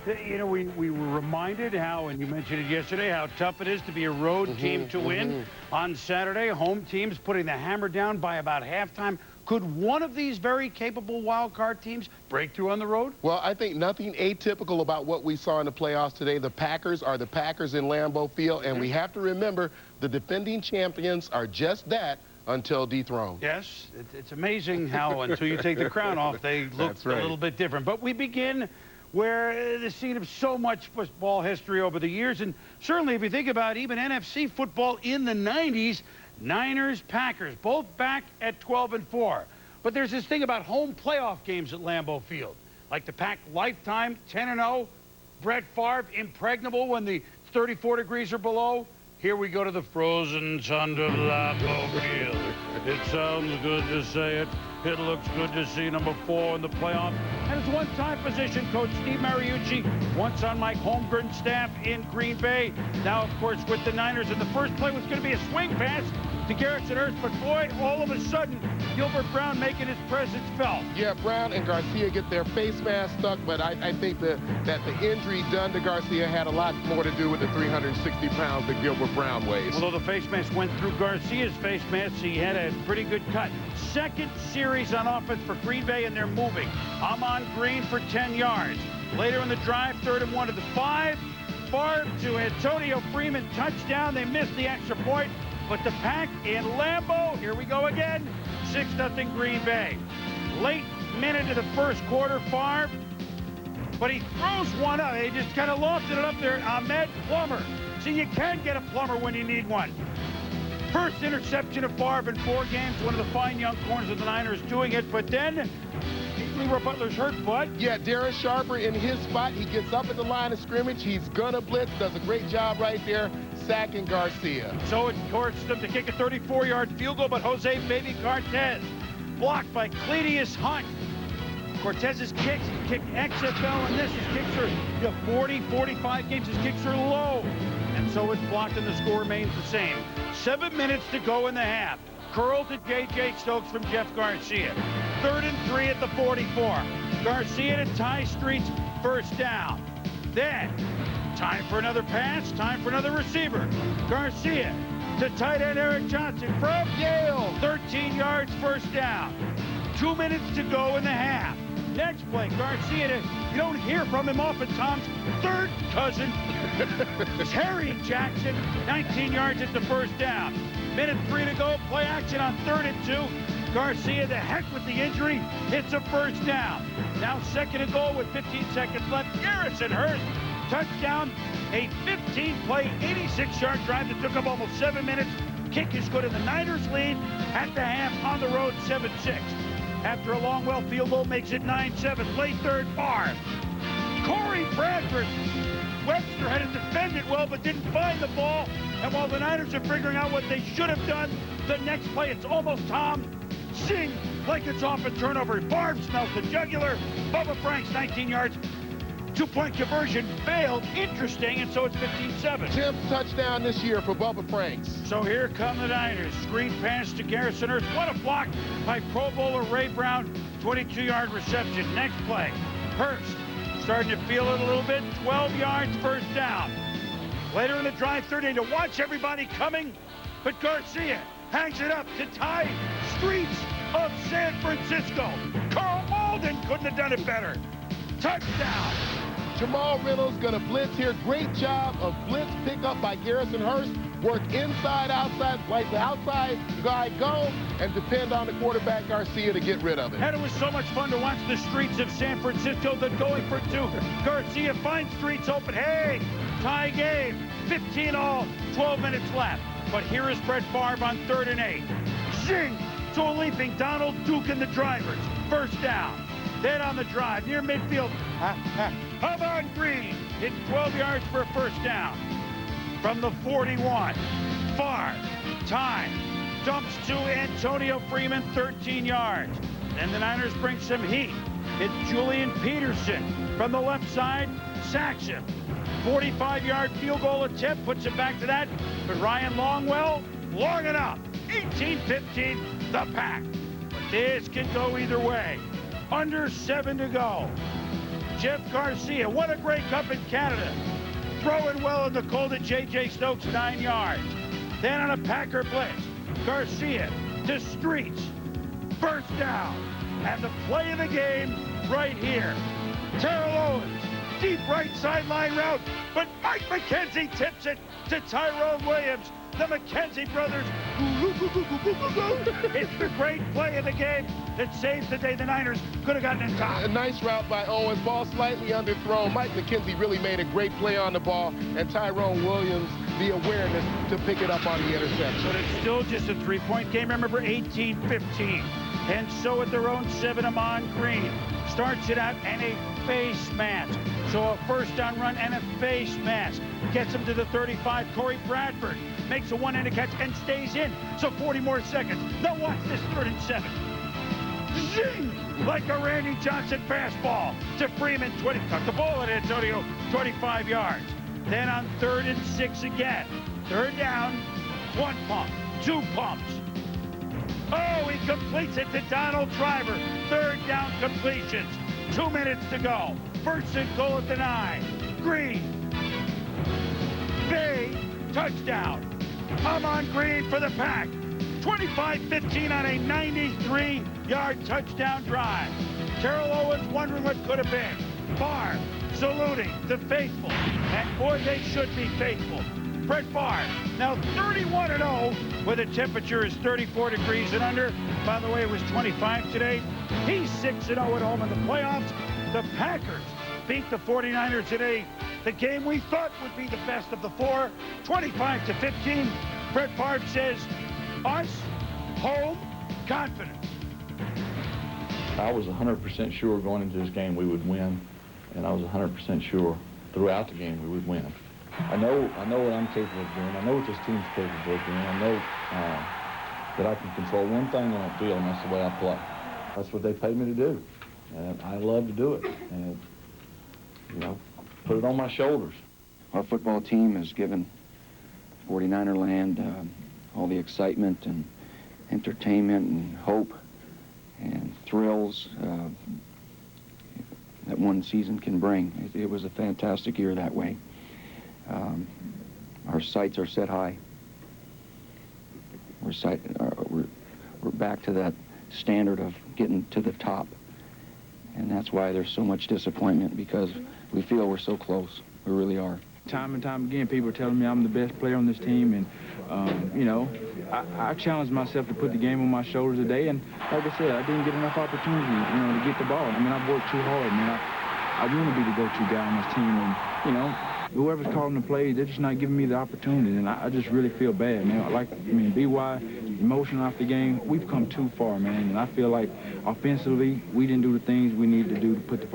You know, we were reminded how, and you mentioned it yesterday, how tough it is to be a road team to win. On Saturday, home teams putting the hammer down by about halftime. Could one of these very capable wild card teams break through on the road? Well, I think nothing atypical about what we saw in the playoffs today. The Packers are the Packers in Lambeau Field, and we have to remember the defending champions are just that until dethroned. Yes, it's amazing how until you take the crown off, they look a little bit different. But we begin where the scene of so much football history over the years, and certainly if you think about even NFC football in the 90s, Niners, Packers, both back at 12-4. But there's this thing about home playoff games at Lambeau Field, like the Pack lifetime 10-0, Brett Favre impregnable when the 34 degrees or below. Here we go to the frozen tundra of Lambeau Field. It sounds good to say it. It looks good to see number 4 in the playoff. And his one-time position coach, Steve Mariucci, once on Mike Holmgren's staff in Green Bay. Now, of course, with the Niners. And the first play was going to be a swing pass to Garrison Hurst. But, boy, all of a sudden, Gilbert Brown making his presence felt. Yeah, Brown and Garcia get their face mask stuck, but I think that the injury done to Garcia had a lot more to do with the 360 pounds that Gilbert Brown weighs. Although the face mask went through Garcia's face mask, he had a pretty good cut. Second series on offense for Green Bay, and they're moving. Amon Green for 10 yards. Later in the drive, 3rd and 1 to the 5. Favre to Antonio Freeman, touchdown. They missed the extra point, but the Pack in Lambeau, here we go again, 6-0 Green Bay. Late minute of the first quarter, Favre, but he throws one up. He just kind of lofted it up there. Ahmed Plummer. See, you can get a plumber when you need one. First interception of Favre in 4 games. One of the fine young corners of the Niners doing it. But then, Leroy Butler's hurt, Bud. Yeah, Darren Sharper in his spot. He gets up at the line of scrimmage. He's gonna blitz. Does a great job right there, sacking Garcia. So it forces them to kick a 34-yard field goal, but Jose Baby Cortez blocked by Cledius Hunt. Cortez's kicks, he kicked XFL, and this is kicks are 40, 45 games. His kicks are low. And so it's blocked, and the score remains the same. 7 minutes to go in the half. Curl to J.J. Stokes from Jeff Garcia. 3rd and 3 at the 44. Garcia to Ty Streets, first down. Then, time for another pass, time for another receiver. Garcia to tight end Eric Johnson from Yale. 13 yards, first down. 2 minutes to go in the half. Next play, Garcia you don't hear from him often, Tom's third cousin, Terry Jackson, 19 yards at the first down. Minute 3 to go, play action on 3rd and 2. Garcia, the heck with the injury, hits a first down. Now 2nd and goal with 15 seconds left. Garrison Hurst, touchdown, a 15-play, 86-yard drive that took up almost 7 minutes. Kick is good, and the Niners lead at the half on the road, 7-6. After a long well field goal makes it 9-7. Play 3rd, far. Corey Bradford. Webster had to defend it well, but didn't find the ball. And while the Niners are figuring out what they should have done, the next play, it's almost Tom. Zing, like it's off a turnover. Barb smells the jugular. Bubba Franks, 19 yards. 2-point conversion failed. Interesting, and so it's 15-7. 10th touchdown this year for Bubba Franks. So here come the Niners. Screen pass to Garrison Hurst. What a block by Pro Bowler Ray Brown. 22-yard reception. Next play. Hurst starting to feel it a little bit. 12 yards, first down. Later in the drive, 30 to watch everybody coming. But Garcia hangs it up to Ty Streets of San Francisco. Carl Malden couldn't have done it better. Touchdown. Jamal Reynolds gonna blitz here. Great job of blitz pickup by Garrison Hurst. Work inside, outside, like the outside guy go, and depend on the quarterback Garcia to get rid of it. And it was so much fun to watch the streets of San Francisco. Then going for 2. Garcia finds Streets open. Hey, tie game. 15 all, 12 minutes left. But here is Brett Favre on 3rd and 8. Zing to a leaping Donald Duke and the drivers. First down. Then on the drive, near midfield, Havon Green hit 12 yards for a first down. From the 41, far, time, dumps to Antonio Freeman, 13 yards. Then the Niners bring some heat. Hit Julian Peterson from the left side, sacks him. 45-yard field goal attempt, puts it back to that. But Ryan Longwell, long enough. 18-15, the Pack. But this can go either way. Under 7 to go. Jeff Garcia, what a Grey Cup in Canada. Throwing well in the cold at J.J. Stokes, 9 yards. Then on a Packer blitz, Garcia to Streets. First down. And the play of the game right here. Terrell Owens, deep right sideline route, but Mike McKenzie tips it to Tyrone Williams. The McKenzie brothers. It's the great play of the game that saves the day. The Niners could have gotten in top. A nice route by Owens. Ball slightly underthrown. Mike McKenzie really made a great play on the ball. And Tyrone Williams, the awareness to pick it up on the interception. But it's still just a 3-point game. Remember, 18-15. And so at their own 7, Amon Green starts it out and a face mask. So a first down run and a face mask. Gets him to the 35. Corey Bradford makes a one-handed catch and stays in. So 40 more seconds. Now watch this 3rd and 7. Zing! Like a Randy Johnson fastball to Freeman, 20. Cut the ball at Antonio, 25 yards. Then on 3rd and 6 again. 3rd down, 1 pump, 2 pumps. Oh, he completes it to Donald Driver. 3rd down completions. 2 minutes to go. 1st and goal at the 9. Green. Bay, touchdown. Amon Green for the Pack. 25-15 on a 93-yard touchdown drive. Terrell Owens wondering what could have been. Favre saluting the faithful. And boy, they should be faithful. Brett Favre, now 31-0, where the temperature is 34 degrees and under. By the way, it was 25 today. He's 6-0 at home in the playoffs. The Packers beat the 49ers today. The game we thought would be the best of the 4, 25-15. Brett Favre says, us, home, confidence. I was 100% sure going into this game we would win, and I was 100% sure throughout the game we would win. I know what I'm capable of doing. I know what this team's capable of doing. I know that I can control one thing on the field, and that's the way I play. That's what they paid me to do. And I love to do it, and, you know, put it on my shoulders. Our football team has given 49er land all the excitement and entertainment and hope and thrills that one season can bring. It was a fantastic year that way. Our sights are set high. We're back to that standard of getting to the top. And that's why there's so much disappointment, because we feel we're so close. We really are. Time and time again, people are telling me I'm the best player on this team, and, you know, I challenged myself to put the game on my shoulders today, and like I said, I didn't get enough opportunity, you know, to get the ball. I mean, I worked too hard, man. I want to be the go-to guy on this team, and, you know, whoever's calling the plays, they're just not giving me the opportunity, and I just really feel bad, man. BY, emotional after the game, we've come too far, man, and I feel like offensively, we didn't do the things we needed to do to put the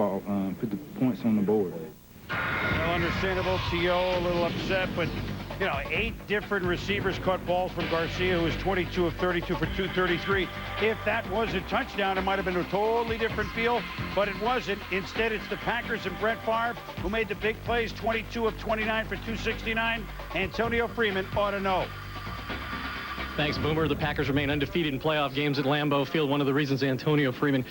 points on the board. Well, understandable. T.O. a little upset, but, you know, 8 different receivers caught balls from Garcia, who was 22 of 32 for 233. If that was a touchdown, it might have been a totally different feel, but it wasn't. Instead, it's the Packers and Brett Favre who made the big plays, 22 of 29 for 269. Antonio Freeman ought to know. Thanks, Boomer. The Packers remain undefeated in playoff games at Lambeau Field. One of the reasons Antonio Freeman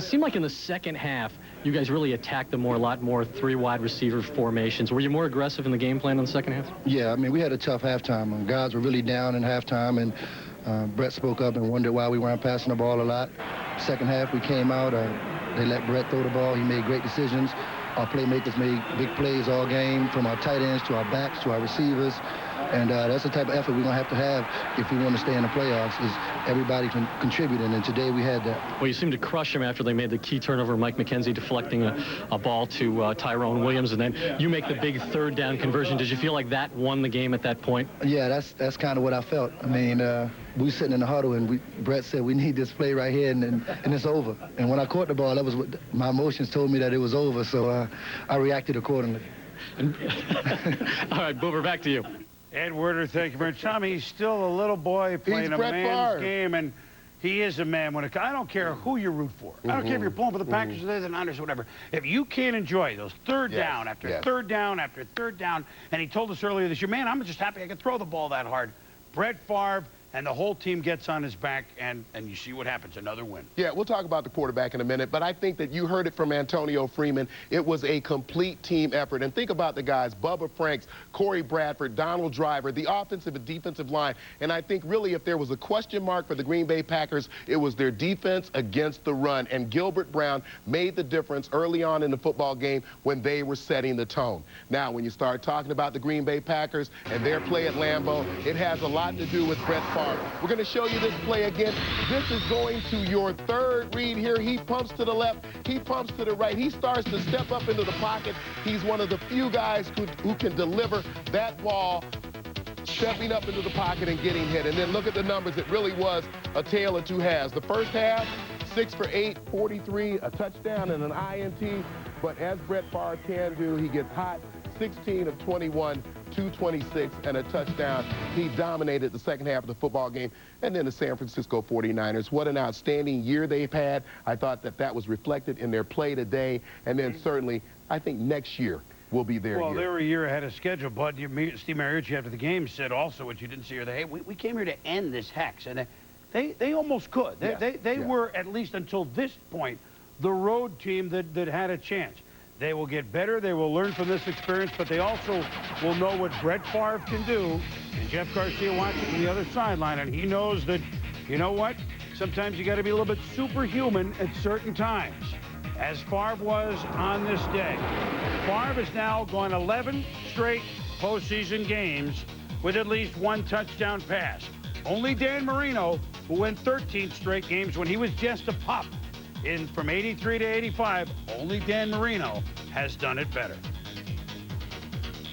seemed like in the second half, you guys really attacked them a lot more 3 wide receiver formations. Were you more aggressive in the game plan in the second half? Yeah, I mean, we had a tough halftime. Guys were really down in halftime, and Brett spoke up and wondered why we weren't passing the ball a lot. Second half, we came out. They let Brett throw the ball. He made great decisions. Our playmakers made big plays all game, from our tight ends to our backs to our receivers. And that's the type of effort we're going to have if we want to stay in the playoffs, is everybody contributing, and today we had that. Well, you seemed to crush them after they made the key turnover, Mike McKenzie deflecting a ball to Tyrone Williams, and then you make the big third down conversion. Did you feel like that won the game at that point? Yeah, that's kind of what I felt. I mean, we were sitting in the huddle, and Brett said, we need this play right here, and it's over. And when I caught the ball, that was what my emotions told me, that it was over, so I reacted accordingly. All right, Boomer, back to you. Ed Werder, thank you very much. Tommy, he's still a little boy playing a man's game, and he is a man. I don't care who you root for. I don't care if you're pulling for the Packers or the Niners or whatever. If you can't enjoy those third down after third down after third down, and he told us earlier this year, man, I'm just happy I could throw the ball that hard. Brett Favre and the whole team gets on his back, and you see what happens, another win. Yeah, we'll talk about the quarterback in a minute, but I think that you heard it from Antonio Freeman. It was a complete team effort. And think about the guys, Bubba Franks, Corey Bradford, Donald Driver, the offensive and defensive line. And I think really if there was a question mark for the Green Bay Packers, it was their defense against the run. And Gilbert Brown made the difference early on in the football game when they were setting the tone. Now, when you start talking about the Green Bay Packers and their play at Lambeau, it has a lot to do with Brett Favre. We're going to show you this play again. This is going to your third read here. He pumps to the left. He pumps to the right. He starts to step up into the pocket. He's one of the few guys who can deliver that ball, stepping up into the pocket and getting hit. And then look at the numbers. It really was a tale of two halves. The first half, 6 for 8, 43, a touchdown and an INT. But as Brett Favre can do, he gets hot. 16 of 21, 226, and a touchdown. He dominated the second half of the football game. And then the San Francisco 49ers, what an outstanding year they've had. I thought that was reflected in their play today. And then certainly, I think next year will be their year. Well, they were a year ahead of schedule, Bud. Steve Mariucci after the game said also what you didn't see here, that, hey, we came here to end this hex. And they almost could. They were, at least until this point, the road team that had a chance. They will get better. They will learn from this experience, but they also will know what Brett Favre can do. And Jeff Garcia watching from the other sideline, and he knows that, you know what? Sometimes you got to be a little bit superhuman at certain times, as Favre was on this day. Favre has now gone 11 straight postseason games with at least one touchdown pass. Only Dan Marino, who went 13 straight games when he was just a pup. From 83 to 85, only Dan Marino has done it better.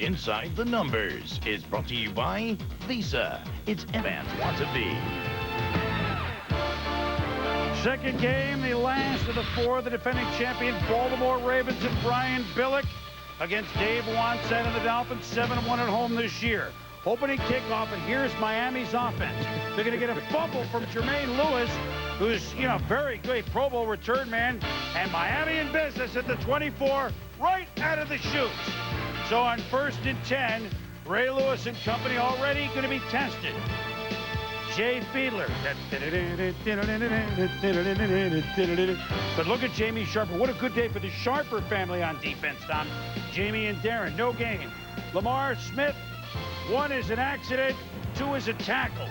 Inside the Numbers is brought to you by Visa. It's fans want to be. Second game, the last of the 4, the defending champion Baltimore Ravens and Brian Billick against Dave Wannstedt and the Dolphins, 7-1 at home this year. Opening kickoff, and here's Miami's offense. They're going to get a fumble from Jermaine Lewis, who's, you know, very good Pro Bowl return man, and Miami in business at the 24, right out of the chutes. So on 1st and 10, Ray Lewis and company already going to be tested. Jay Fiedler. But look at Jamie Sharper. What a good day for the Sharper family on defense, Tom. Jamie and Darren, no gain. Lamar Smith, 1 is an accident, 2 is a tackle.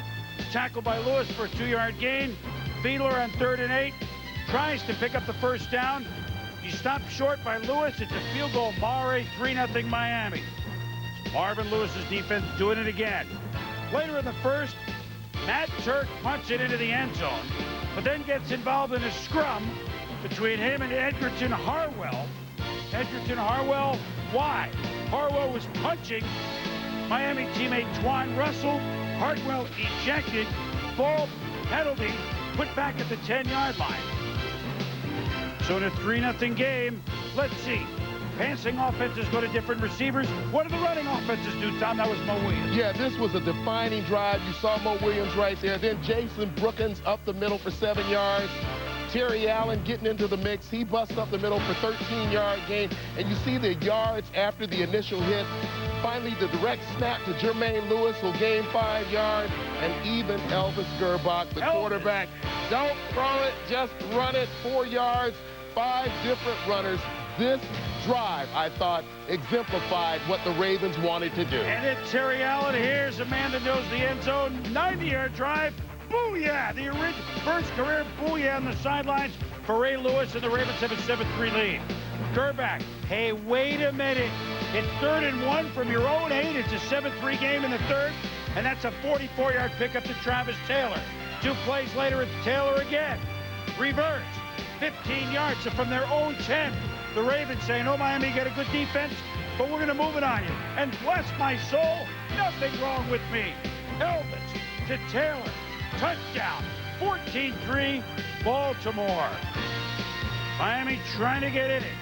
Tackled by Lewis for a 2-yard gain. Fiedler on 3rd and 8 tries to pick up the first down. He stopped short by Lewis. It's a field goal. Mare, 3-0 Miami. Marvin Lewis's defense doing it again. Later in the first, Matt Turk punts it into the end zone, but then gets involved in a scrum between him and Edgerton Harwell. Edgerton Harwell, why? Harwell was punching Miami teammate Twan Russell. Harwell ejected, ball penalty, put back at the 10-yard line. So in a 3-0 game, let's see. Passing offenses go to different receivers. What do the running offenses do, Tom? That was Mo Williams. Yeah, this was a defining drive. You saw Mo Williams right there. Then Jason Brookins up the middle for 7 yards. Terry Allen getting into the mix. He busts up the middle for 13-yard gain. And you see the yards after the initial hit. Finally, the direct snap to Jermaine Lewis will gain 5 yards. And even Elvis Gerbach, the quarterback. Don't throw it, just run it. 4 yards, 5 different runners. This drive, I thought, exemplified what the Ravens wanted to do. And then Terry Allen, here's a man that knows the end zone. 90-yard drive. Booyah! The first career booyah on the sidelines for Ray Lewis, and the Ravens have a 7-3 lead. Gerbach, hey, wait a minute. It's 3rd and 1 from your own 8. It's a 7-3 game in the third, and that's a 44-yard pickup to Travis Taylor. 2 plays later, it's Taylor again. Reverse, 15 yards, so from their own 10. The Ravens saying, oh, Miami, got a good defense, but we're going to move it on you. And bless my soul, nothing wrong with me. Elvis to Taylor. Touchdown. 14-3, Baltimore. Miami trying to get in it.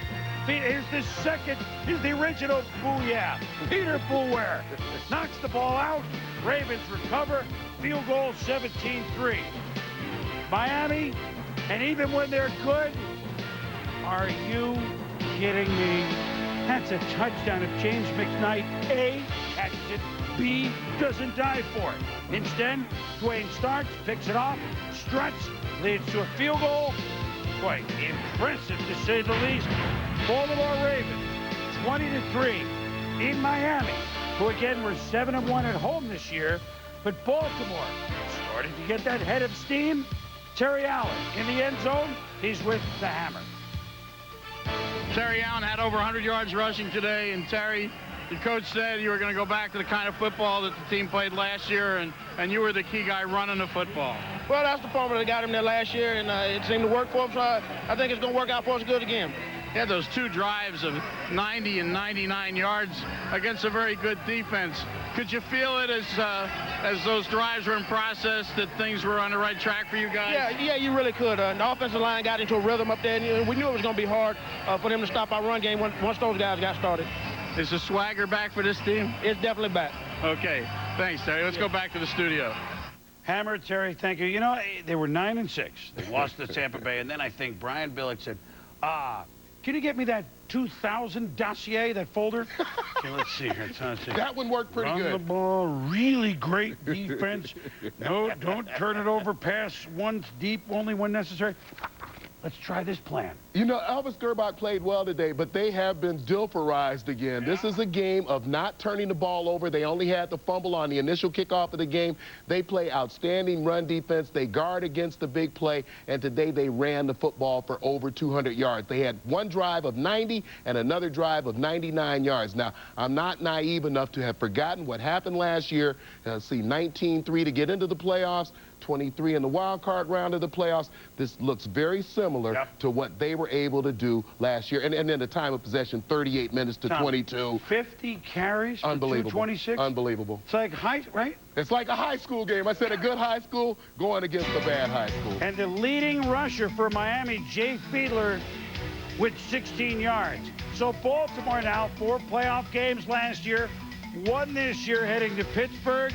Here's the original booyah. Peter Boulware knocks the ball out. Ravens recover. Field goal, 17-3. Miami, and even when they're good, are you kidding me? That's a touchdown if James McKnight, A, catches it, B, doesn't dive for it. Instead, Dwayne starts, picks it off, struts, leads to a field goal. Quite impressive, to say the least. Baltimore Ravens, 20-3 in Miami, who again were 7-1 at home this year. But Baltimore starting to get that head of steam. Terry Allen in the end zone. He's with the hammer. Terry Allen had over 100 yards rushing today, and Terry, your coach said you were going to go back to the kind of football that the team played last year, and you were the key guy running the football. Well, that's the formula that got him there last year, and it seemed to work for him, so I think it's going to work out for us good again. He had those 2 drives of 90 and 99 yards against a very good defense. Could you feel it as those drives were in process that things were on the right track for you guys? Yeah, you really could. The offensive line got into a rhythm up there, and we knew it was going to be hard for them to stop our run game once those guys got started. Is the swagger back for this team? It's definitely back. Okay, thanks, Terry. Let's go back to the studio. Hammer, Terry, thank you. You know, they were 9-6. They lost to Tampa Bay, and then I think Brian Billick said, can you get me that 2000 dossier, that folder? Okay, let's see here. That one worked pretty good. Run the ball, really great defense. No, don't turn it over, pass once deep, only when necessary. Let's try this plan. You know, Elvis Gerbach played well today, but they have been Dilferized again. Yeah. This is a game of not turning the ball over. They only had the fumble on the initial kickoff of the game. They play outstanding run defense. They guard against the big play, and today they ran the football for over 200 yards. They had one drive of 90 and another drive of 99 yards. Now, I'm not naive enough to have forgotten what happened last year. See, 19-3 to get into the playoffs. 23 in the wild card round of the playoffs. This looks very similar to what they were able to do last year. And then the time of possession, 38 minutes to 22. 50 carries for 226? Unbelievable. It's like right? It's like a high school game. I said a good high school going against a bad high school. And the leading rusher for Miami, Jay Fiedler, with 16 yards. So Baltimore now, 4 playoff games last year, 1 this year heading to Pittsburgh.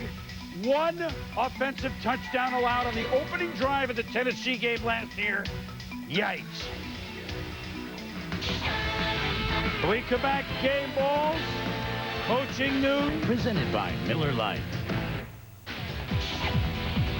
1 offensive touchdown allowed on the opening drive of the Tennessee game last year. Yikes. We come back, game balls, coaching news. Presented by Miller Lite.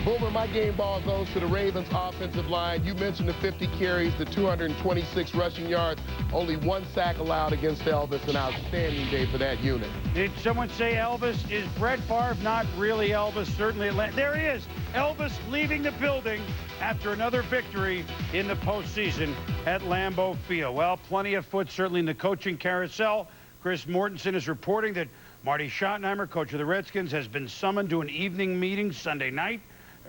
Boomer, my game ball goes to the Ravens offensive line. You mentioned the 50 carries, the 226 rushing yards, only 1 sack allowed against Elvis. An outstanding day for that unit. Did someone say Elvis? Is Brett Favre not really Elvis? Certainly. There he is. Elvis leaving the building after another victory in the postseason at Lambeau Field. Well, plenty of foot certainly in the coaching carousel. Chris Mortensen is reporting that Marty Schottenheimer, coach of the Redskins, has been summoned to an evening meeting Sunday night.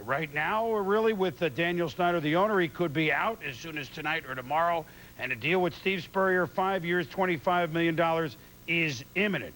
Right now, really, with Daniel Snyder, the owner, he could be out as soon as tonight or tomorrow. And a deal with Steve Spurrier, 5 years, $25 million, is imminent.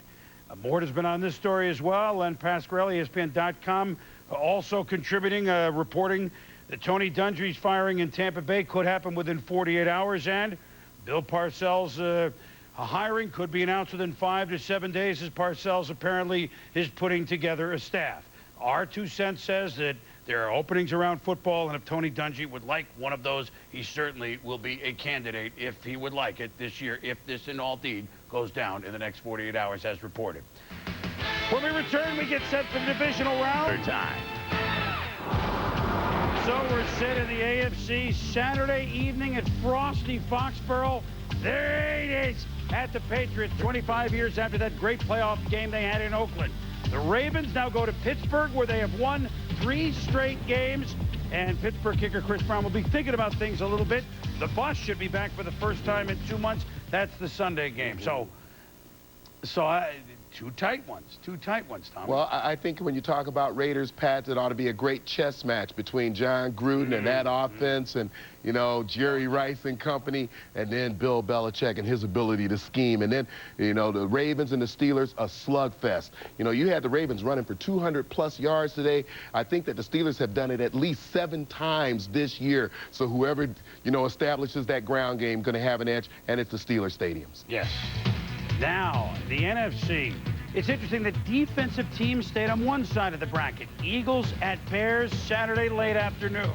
Mort has been on this story as well. Len Pasquarelli, ESPN.com, also contributing, reporting that Tony Dungy's firing in Tampa Bay could happen within 48 hours. And Bill Parcells' hiring could be announced within 5 to 7 days, as Parcells apparently is putting together a staff. Our 2 cents says that there are openings around football, and if Tony Dungy would like one of those, he certainly will be a candidate if he would like it this year, if this in all deed goes down in the next 48 hours as reported. When we return, we get set for the divisional round. Time. So we're set in the AFC Saturday evening at frosty Foxborough. There it is at the Patriots, 25 years after that great playoff game they had in Oakland. The Ravens now go to Pittsburgh, where they have won 3 straight games, and Pittsburgh kicker Chris Brown will be thinking about things a little bit. The bus should be back for the first time in 2 months. That's the Sunday game. So 2 tight ones, Tom. Well, I think when you talk about Raiders, Pats, it ought to be a great chess match between John Gruden and that offense and, you know, Jerry Rice and company, and then Bill Belichick and his ability to scheme. And then, you know, the Ravens and the Steelers, a slugfest. You know, you had the Ravens running for 200-plus yards today. I think that the Steelers have done it at least 7 times this year. So whoever, you know, establishes that ground game going to have an edge, and it's the Steelers stadiums. Yes. Now, the NFC. It's interesting that defensive teams stayed on one side of the bracket. Eagles at Bears Saturday late afternoon.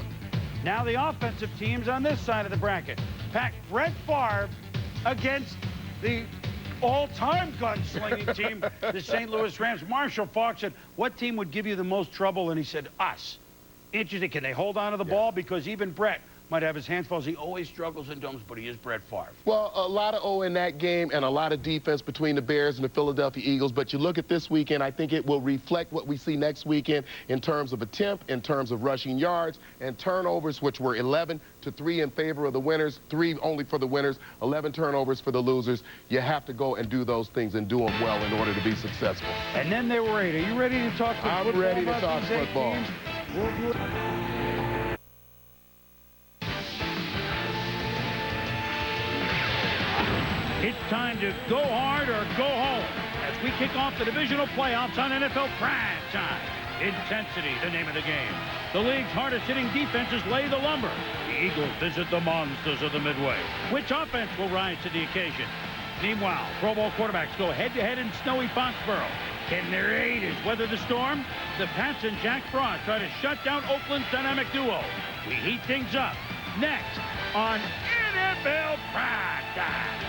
Now the offensive teams on this side of the bracket. Pack Brett Favre against the all-time gunslinging team, the St. Louis Rams. Marshall Faulk said, what team would give you the most trouble? And he said, us. Interesting. Can they hold on to the ball? Because even Brett might have his hands full. He always struggles in domes, but he is Brett Favre. Well, a lot of O in that game and a lot of defense between the Bears and the Philadelphia Eagles. But you look at this weekend, I think it will reflect what we see next weekend in terms of attempt, in terms of rushing yards, and turnovers, which were 11-3 in favor of the winners, 3 only for the winners, 11 turnovers for the losers. You have to go and do those things and do them well in order to be successful. And then they were 8. Are you ready to talk football? I'm ready to talk football. It's time to go hard or go home as we kick off the divisional playoffs on NFL Primetime. Intensity, the name of the game. The league's hardest-hitting defenses lay the lumber. The Eagles visit the monsters of the Midway. Which offense will rise to the occasion? Meanwhile, Pro Bowl quarterbacks go head-to-head in snowy Foxborough. Can their aiders weather the storm? The Pats and Jack Frost try to shut down Oakland's dynamic duo. We heat things up next on NFL Primetime.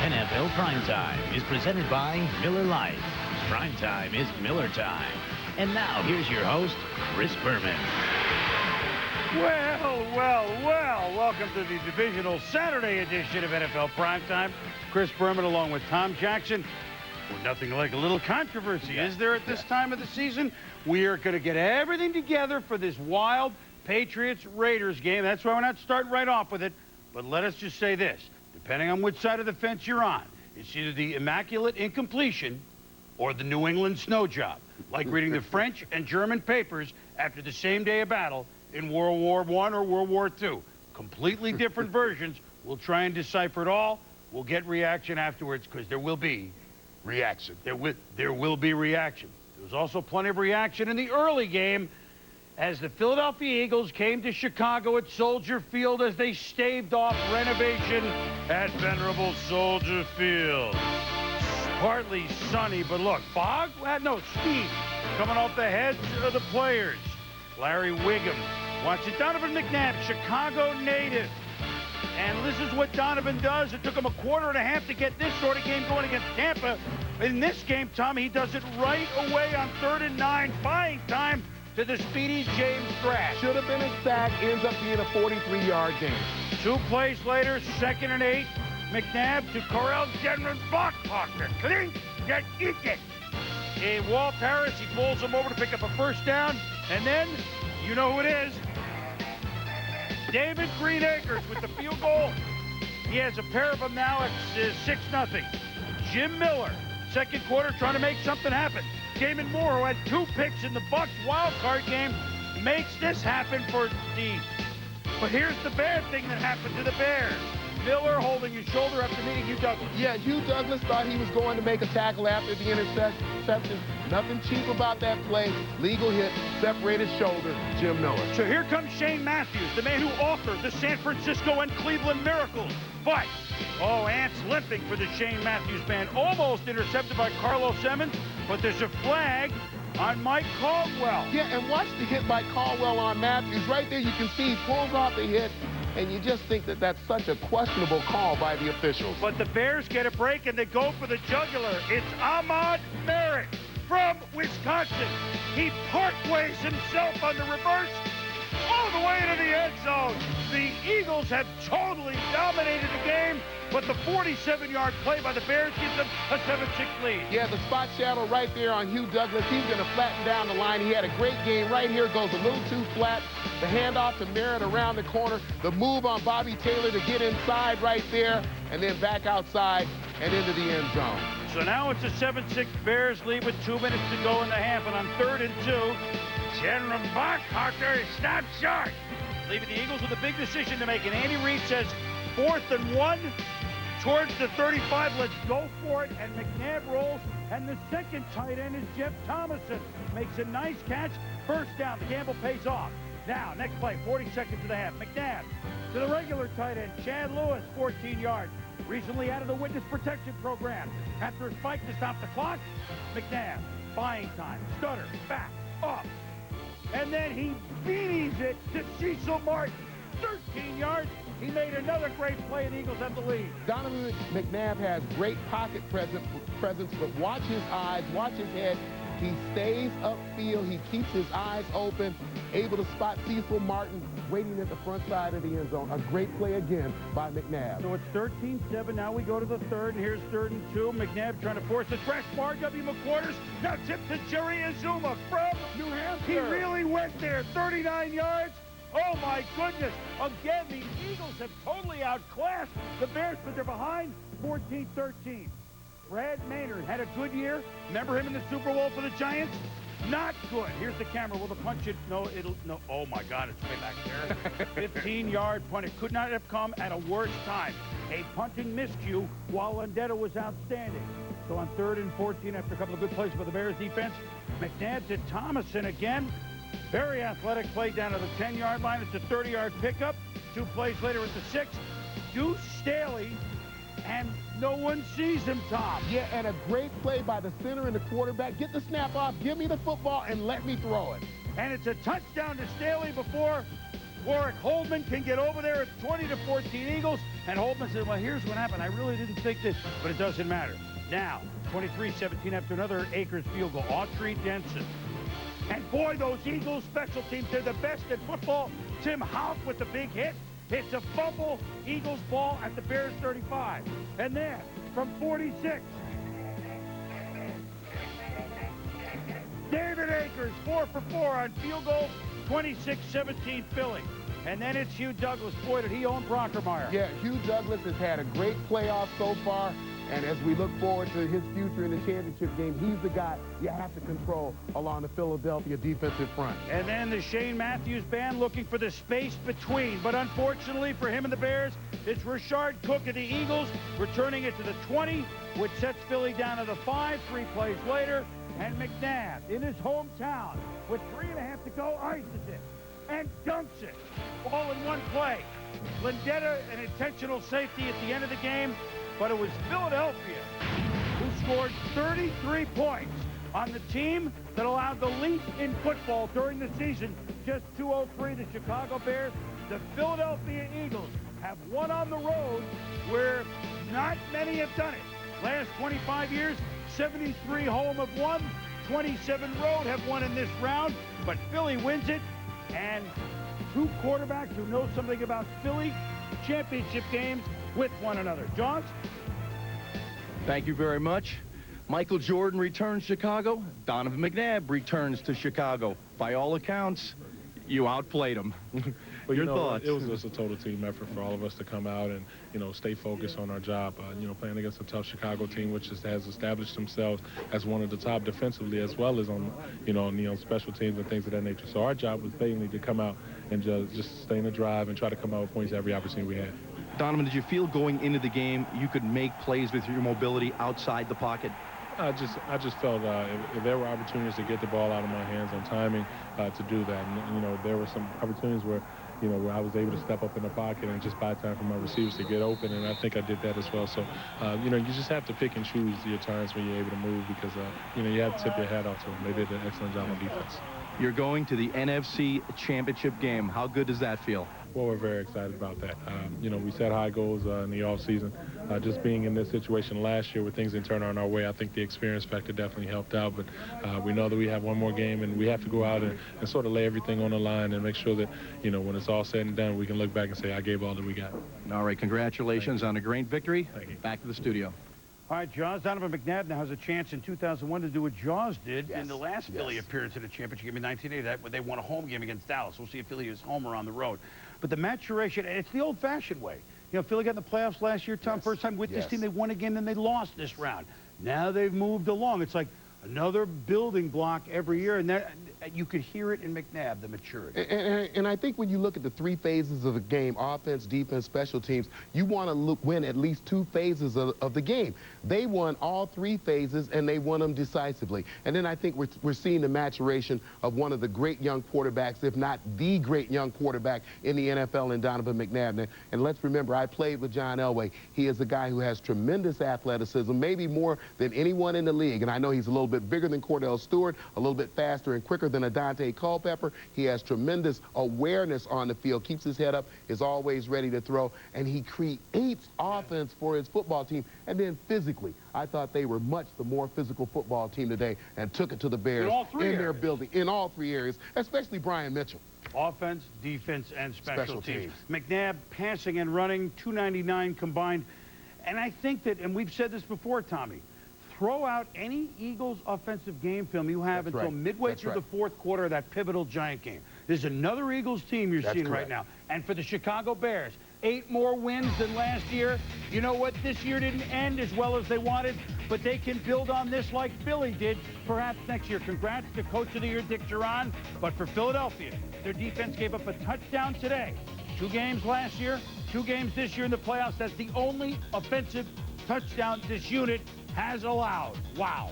NFL Primetime is presented by Miller Lite. Primetime is Miller time. And now, here's your host, Chris Berman. Well, welcome to the divisional Saturday edition of NFL Primetime. Chris Berman along with Tom Jackson. Well, nothing like a little controversy, is there, at this time of the season? We are going to get everything together for this wild Patriots-Raiders game. That's why we're not starting right off with it. But let us just say this. Depending on which side of the fence you're on, it's either the immaculate incompletion or the New England snow job, like reading the French and German papers after the same day of battle in World War I or World War II. Completely different versions. We'll try and decipher it all. We'll get reaction afterwards because there will be reaction. There will be reaction. There was also plenty of reaction in the early game as the Philadelphia Eagles came to Chicago at Soldier Field as they staved off renovation at venerable Soldier Field. Partly sunny, but look, fog? No, steam coming off the heads of the players. Larry Wiggum wants it. Donovan McNabb, Chicago native. And this is what Donovan does. It took him a quarter and a half to get this sort of game going against Tampa. In this game, Tom, he does it right away on 3rd and 9, buying time to the speedy James Thrash. Should have been a sack, ends up being a 43-yard game. 2 plays later, 2nd and 8. McNabb to Correll General Blockparker. Clink, get it. And Walt Harris, he pulls him over to pick up a first down. And then, you know who it is. David Greenacres with the field goal. He has a pair of them now. It's 6-0. Jim Miller, second quarter, trying to make something happen. Damon Moore, who had 2 picks in the Bucs wild card game, makes this happen for the... But here's the bad thing that happened to the Bears. Miller holding his shoulder after meeting Hugh Douglas. Yeah, Hugh Douglas thought he was going to make a tackle after the interception. Nothing cheap about that play. Legal hit, separated shoulder, Jim Miller. So here comes Shane Matthews, the man who authored the San Francisco and Cleveland Miracles. But, Ant's limping for the Shane Matthews band. Almost intercepted by Carlos Emmons, but there's a flag on Mike Caldwell. Yeah, and watch the hit by Caldwell on Matthews. Right there you can see he pulls off the hit, and you just think that that's such a questionable call by the officials. But the Bears get a break, and they go for the jugular. It's Ahmad Merritt from Wisconsin. He parkways himself on the reverse all the way into the end zone. The Eagles have totally dominated the game, but the 47-yard play by the Bears gives them a 7-6 lead. Yeah, the spot shadow right there on Hugh Douglas. He's going to flatten down the line. He had a great game. Right here goes a little too flat. The handoff to Merritt around the corner. The move on Bobby Taylor to get inside right there, and then back outside and into the end zone. So now it's a 7-6 Bears lead with 2 minutes to go in the half, and on 3rd and 2, General Blockparker stopped short, leaving the Eagles with a big decision to make. And Andy Reid says 4th and 1 towards the 35. Let's go for it. And McNabb rolls, and the second tight end is Jeff Thomason. Makes a nice catch. First down. The gamble pays off. Now, next play, 40 seconds to the half. McNabb to the regular tight end, Chad Lewis, 14 yards. Recently added a witness protection program. After a spike to stop the clock, McNabb, buying time, stutter, back, up. And then he beanies it to Cecil Martin, 13 yards. He made another great play, and the Eagles have the lead. Donovan McNabb has great pocket presence, but watch his eyes, watch his head. He stays upfield. He keeps his eyes open, able to spot Cecil Martin waiting at the front side of the end zone. A great play again by McNabb. So it's 13-7. Now we go to the 3rd, and here's 3rd and 2. McNabb trying to force a fresh bar. W. McQuarters now tipped to Jerry Azuma from New Hampshire. He really went there. 39 yards. Oh, my goodness. Again, the Eagles have totally outclassed the Bears, but they're behind 14-13. Brad Maynard had a good year. Remember him in the Super Bowl for the Giants? Not good. Here's the camera. Will the punch it? No, it'll, no. Oh, my God, it's way back there. 15-yard punt. It could not have come at a worse time. A punting miscue while Lundetta was outstanding. So on 3rd and 14, after a couple of good plays by the Bears defense, McNabb to Thomason again. Very athletic play down to the 10-yard line. It's a 30-yard pickup. 2 plays later at the 6. Deuce Staley, and no one sees him, Tom. Yeah, and a great play by the center and the quarterback. Get the snap off, give me the football, and let me throw it. And it's a touchdown to Staley before Warwick Holdman can get over there. It's 20-14 Eagles. And Holdman said, well, here's what happened. I really didn't think this, but it doesn't matter. Now, 23-17 after another Akers field goal. Autry Denson. And boy, those Eagles special teams, they're the best in football. Tim Houck with the big hit. It's a fumble, Eagles ball at the Bears 35. And then, from 46, David Akers, 4 for 4 on field goals, 26-17 Philly. And then it's Hugh Douglas. Boy, did he own Brockermeyer. Yeah, Hugh Douglas has had a great playoff so far. And as we look forward to his future in the championship game, he's the guy you have to control along the Philadelphia defensive front. And then the Shane Matthews band looking for the space between. But unfortunately for him and the Bears, it's Rashard Cook of the Eagles returning it to the 20, which sets Philly down to the 5. 3 plays later, And McNabb, in his hometown, with 3.5 to go, ices it and dunks it. All in one play. Lindetta, an intentional safety at the end of the game, but it was Philadelphia who scored 33 points on the team that allowed the least in football during the season. Just 203, the Chicago Bears. The Philadelphia Eagles have won on the road where not many have done it. Last 25 years, 73 home have won, 27 road have won in this round, but Philly wins it, and two quarterbacks who know something about Philly championship games with one another. Jaws? Thank you very much. Michael Jordan returns Chicago. Donovan McNabb returns to Chicago. By all accounts, you outplayed him. But Your thoughts? It was just a total team effort for all of us to come out and, stay focused on our job. Playing against a tough Chicago team, which has established themselves as one of the top defensively, as well as on, special teams and things of that nature. So our job was mainly to come out and just stay in the drive and try to come out with points every opportunity we had. Donovan, did you feel going into the game you could make plays with your mobility outside the pocket? I just felt if there were opportunities to get the ball out of my hands on timing to do that. And, there were some opportunities where, where I was able to step up in the pocket and just buy time for my receivers to get open, and I think I did that as well. So, you just have to pick and choose your times when you're able to move because, you have to tip your hat off to them. They did an excellent job on defense. You're going to the NFC Championship game. How good does that feel? Well, we're very excited about that. We set high goals in the offseason. Just being in this situation last year where things didn't turn on our way, I think the experience factor definitely helped out. But we know that we have one more game, and we have to go out and sort of lay everything on the line and make sure that, when it's all said and done, we can look back and say, I gave all that we got. All right, congratulations on a great victory. Back to the studio. All right, Jaws, Donovan McNabb now has a chance in 2001 to do what Jaws did in the last Philly appearance in the championship game in 1980. They won a home game against Dallas. We'll see if Philly is home or on the road. But the maturation, it's the old-fashioned way. Philly got in the playoffs last year, Tom. First time with this team, they won again, then they lost this round. Now they've moved along. It's like another building block every year, and that you could hear it in McNabb, the maturity. And I think when you look at the three phases of the game, offense, defense, special teams, you want to win at least two phases of the game. They won all three phases, and they won them decisively. And then I think we're seeing the maturation of one of the great young quarterbacks, if not the great young quarterback in the NFL, in Donovan McNabb. And let's remember, I played with John Elway. He is a guy who has tremendous athleticism, maybe more than anyone in the league. And I know he's a little bit bigger than Cordell Stewart, a little bit faster and quicker than a Dante Culpepper. He has tremendous awareness on the field, keeps his head up, is always ready to throw, and he creates offense for his football team. And then physically, I thought they were much the more physical football team today and took it to the Bears in their building, in all three areas, especially Brian Mitchell. Offense, defense, and special teams. McNabb passing and running, 299 combined. And I think that, and we've said this before, Tommy, throw out any Eagles offensive game film you have until midway through the fourth quarter of that pivotal Giant game. There's another Eagles team you're seeing right now. And for the Chicago Bears, 8 more wins than last year. You know what? This year didn't end as well as they wanted, but they can build on this like Philly did perhaps next year. Congrats to Coach of the Year, Dick Duran. But for Philadelphia, their defense gave up a touchdown today. 2 games last year, 2 games this year in the playoffs. That's the only offensive touchdown this unit has allowed. Wow.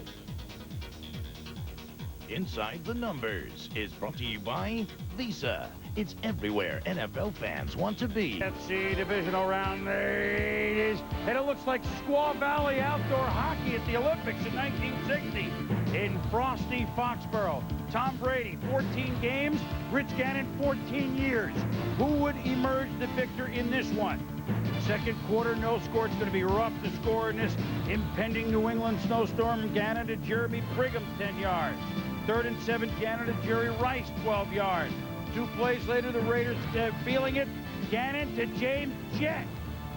Inside the Numbers is brought to you by Visa. It's everywhere NFL fans want to be. NFC divisional round, there it is. And it looks like Squaw Valley outdoor hockey at the Olympics in 1960 in frosty Foxborough. Tom Brady, 14 games. Rich Gannon, 14 years. Who would emerge the victor in this one? Second quarter, no score. It's going to be rough to score in this impending New England snowstorm. Gannon to Jeremy Brigham, 10 yards. 3rd and 7, Gannon to Jerry Rice, 12 yards. 2 plays later, the Raiders feeling it. Gannon to James Jett.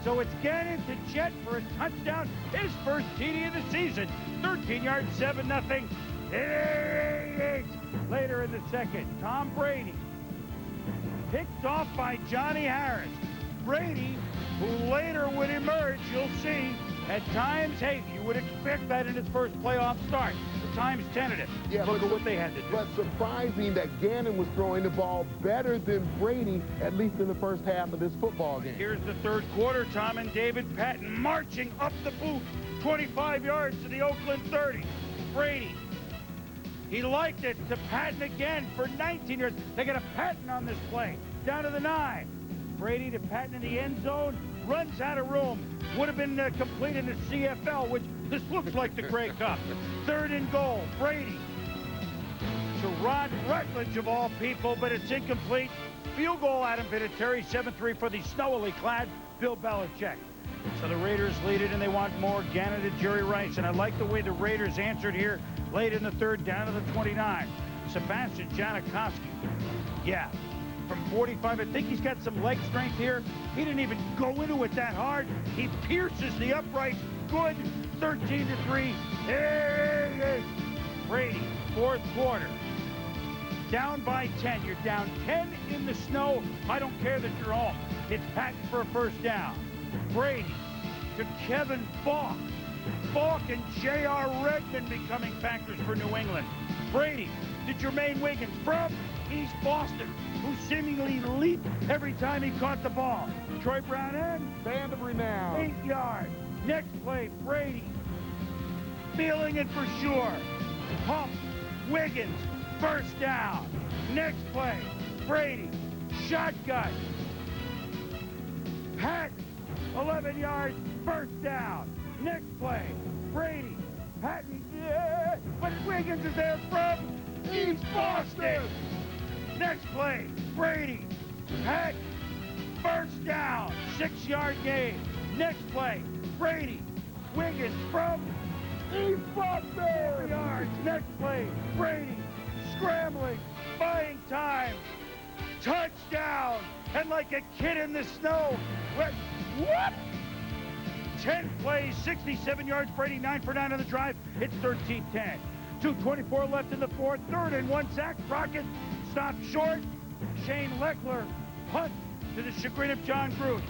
So it's Gannon to Jett for a touchdown. His first TD of the season. 13 yards, 7-0. Later in the second, Tom Brady picked off by Johnny Harris. Brady, who later would emerge, you'll see, at times, hey, you would expect that in his first playoff start. At times tentative. Yeah, look at what they had to do. But surprising that Gannon was throwing the ball better than Brady, at least in the first half of this football game. Here's the third quarter. Tom and David Patton marching up the boot. 25 yards to the Oakland 30. Brady He liked it to Patton again for 19 yards. They got a Patton on this play. Down to the 9. Brady to Patton in the end zone. Runs out of room. Would have been complete in the CFL, which this looks like the Grey Cup. 3rd and goal. Brady to Rod Rutledge of all people, but it's incomplete. Field goal, Adam Vinatieri, 7-3 for the snowily clad Bill Belichick. So the Raiders lead it, and they want more. Gannon to Jerry Rice, and I like the way the Raiders answered here late in the 3rd, down to the 29. Sebastian Janikowski, yeah, from 45. I think he's got some leg strength here. He didn't even go into it that hard. He pierces the uprights. Good, 13-3. There it is. Brady, 4th quarter. Down by 10. You're down 10 in the snow. I don't care that you're home. It's Patton for a 1st down. Brady to Kevin Falk. Falk and J.R. Redmond becoming factors for New England. Brady to Jermaine Wiggins from East Boston, who seemingly leaped every time he caught the ball. Troy Brown in. Band of renown. 8 yards. Next play, Brady. Feeling it for sure. Pump. Wiggins. 1st down. Next play, Brady. Shotgun. Patton. 11 yards. 1st down. Next play, Brady. Patton. Yeah, but Wiggins is there from East Boston. Next play, Brady. Patton. 1st down. 6-yard gain. Next play, Brady. Wiggins from East Boston. 4 yards. Next play, Brady. Scrambling. Buying time. Touchdown. And like a kid in the snow. Whoop! 10 plays, 67 yards. Brady 9 for 9 on the drive. It's 13-10. 2:24 left in the 4th. 3rd and 1 sack. Crockett stopped short. Shane Leckler punt to the chagrin of John Gruden.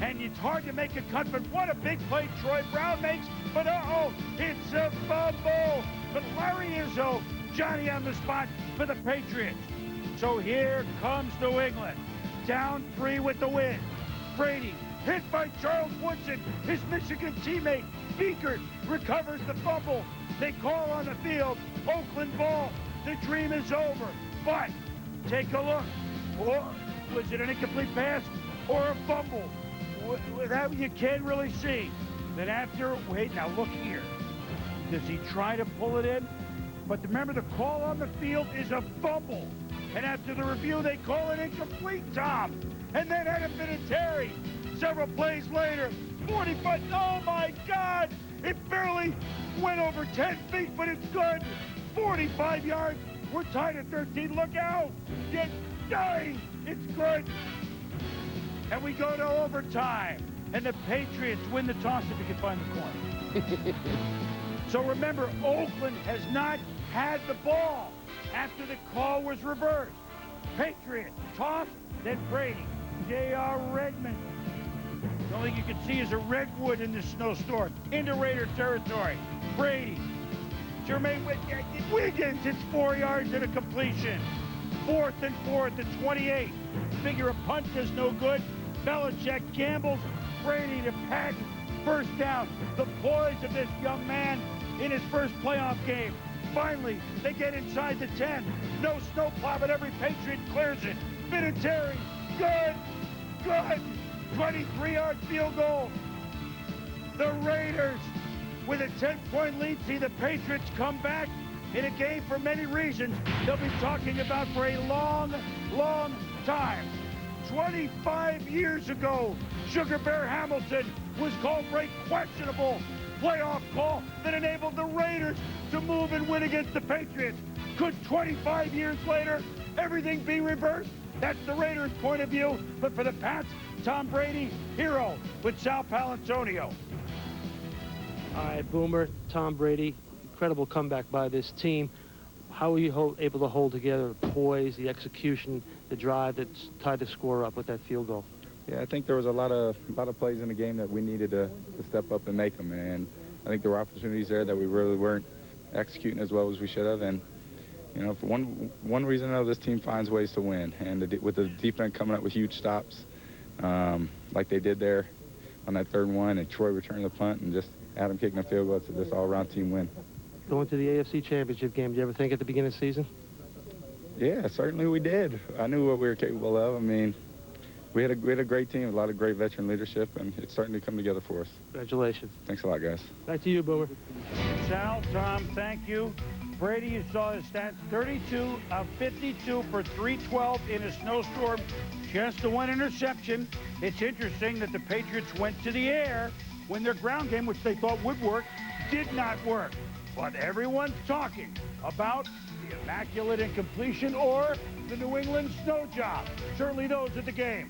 And it's hard to make a cut, but what a big play Troy Brown makes. But uh-oh, it's a fumble. But Larry Izzo, Johnny on the spot for the Patriots. So here comes New England. Down 3 with the win. Brady hit by Charles Woodson. His Michigan teammate, Beekert, recovers the fumble. They call on the field. Oakland ball. The dream is over. But take a look. Was it an incomplete pass or a fumble? That you can't really see. Then after, wait, now look here. Does he try to pull it in? But remember, the call on the field is a fumble. And after the review, they call it incomplete, Tom. And then Adam Vinatieri, several plays later, 45, oh my God! It barely went over 10 feet, but it's good. 45 yards, we're tied at 13, look out! Get dying, it's good. And we go to overtime, and the Patriots win the toss if you can find the coin. So remember, Oakland has not had the ball after the call was reversed. Patriots, toss, then Brady. J.R. Redmond. The only thing you can see is a redwood in this snowstorm. Into Raider territory. Brady. Jermaine Wiggins. It's 4 yards and a completion. 4th and 4th at 28. Figure a punt is no good. Belichick gambles. Brady to Patton. 1st down. The poise of this young man in his first playoff game. Finally, they get inside the 10. No snowplow, but every Patriot clears it. Vinatieri, good, good. 23-yard field goal. The Raiders, with a 10-point lead, see the Patriots come back in a game for many reasons they'll be talking about for a long, long time. 25 years ago, Sugar Bear Hamilton was called for a questionable playoff call that enabled the Raiders to move and win against the Patriots. Could 25 years later everything be reversed? That's the Raiders' point of view. But for the Pats, Tom Brady, hero with Sal Paolantonio. All right, Boomer, Tom Brady, incredible comeback by this team. How were you able to hold together the poise, the execution, the drive that tied the score up with that field goal? Yeah, I think there was a lot of plays in the game that we needed to step up and make them, and I think there were opportunities there that we really weren't executing as well as we should have. And you know, for one reason or another, this team finds ways to win, and with the defense coming up with huge stops, like they did there on that 3rd and 1, and Troy returning the punt, and just Adam kicking a field goal, to this all-around team win. going to the AFC Championship game. Did you ever think at the beginning of the season? Yeah, certainly we did. I knew what we were capable of. I mean, we had a great team, a lot of great veteran leadership, and it's starting to come together for us. Congratulations. Thanks a lot, guys. Back to you, Boomer. Sal, Tom, thank you. Brady, you saw his stats, 32 of 52 for 312 in a snowstorm, just the one interception. It's interesting that the Patriots went to the air when their ground game, which they thought would work, did not work. But everyone's talking about the immaculate incompletion or the New England snow job. Certainly those at the game.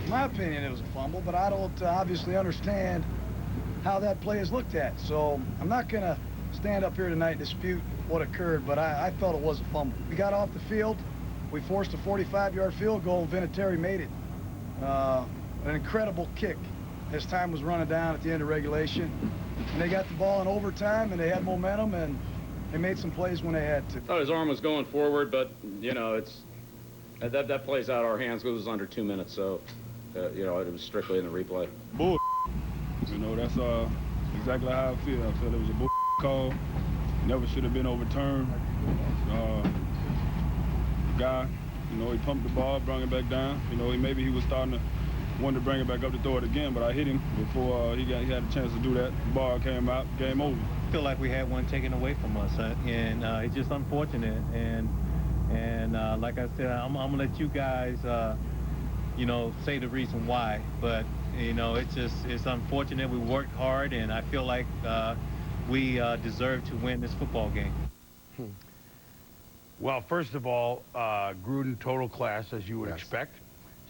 In my opinion, it was a fumble, but I don't obviously understand how that play is looked at. So I'm not going to stand up here tonight and dispute what occurred, but I felt it was a fumble. We got off the field. We forced a 45-yard field goal, and Vinatieri made it. An incredible kick as time was running down at the end of regulation. And they got the ball in overtime, and they had momentum, and they made some plays when they had to. I thought his arm was going forward, but, you know, it's that plays out of our hands because it was under 2 minutes, so, you know, it was strictly in the replay. Bull. You know, that's exactly how I feel. I feel it was a bull call. Never should have been overturned. The guy, you know, he pumped the ball, brought it back down. You know, maybe he was starting to want to bring it back up to throw it again, but I hit him before he had a chance to do that. The ball came out, game over. I feel like we had one taken away from us, and it's just unfortunate. And like I said, I'm gonna let you guys, you know, say the reason why. But you know, it's unfortunate. We worked hard, and I feel like we deserve to win this football game. Well, first of all, Gruden total class, as you would expect.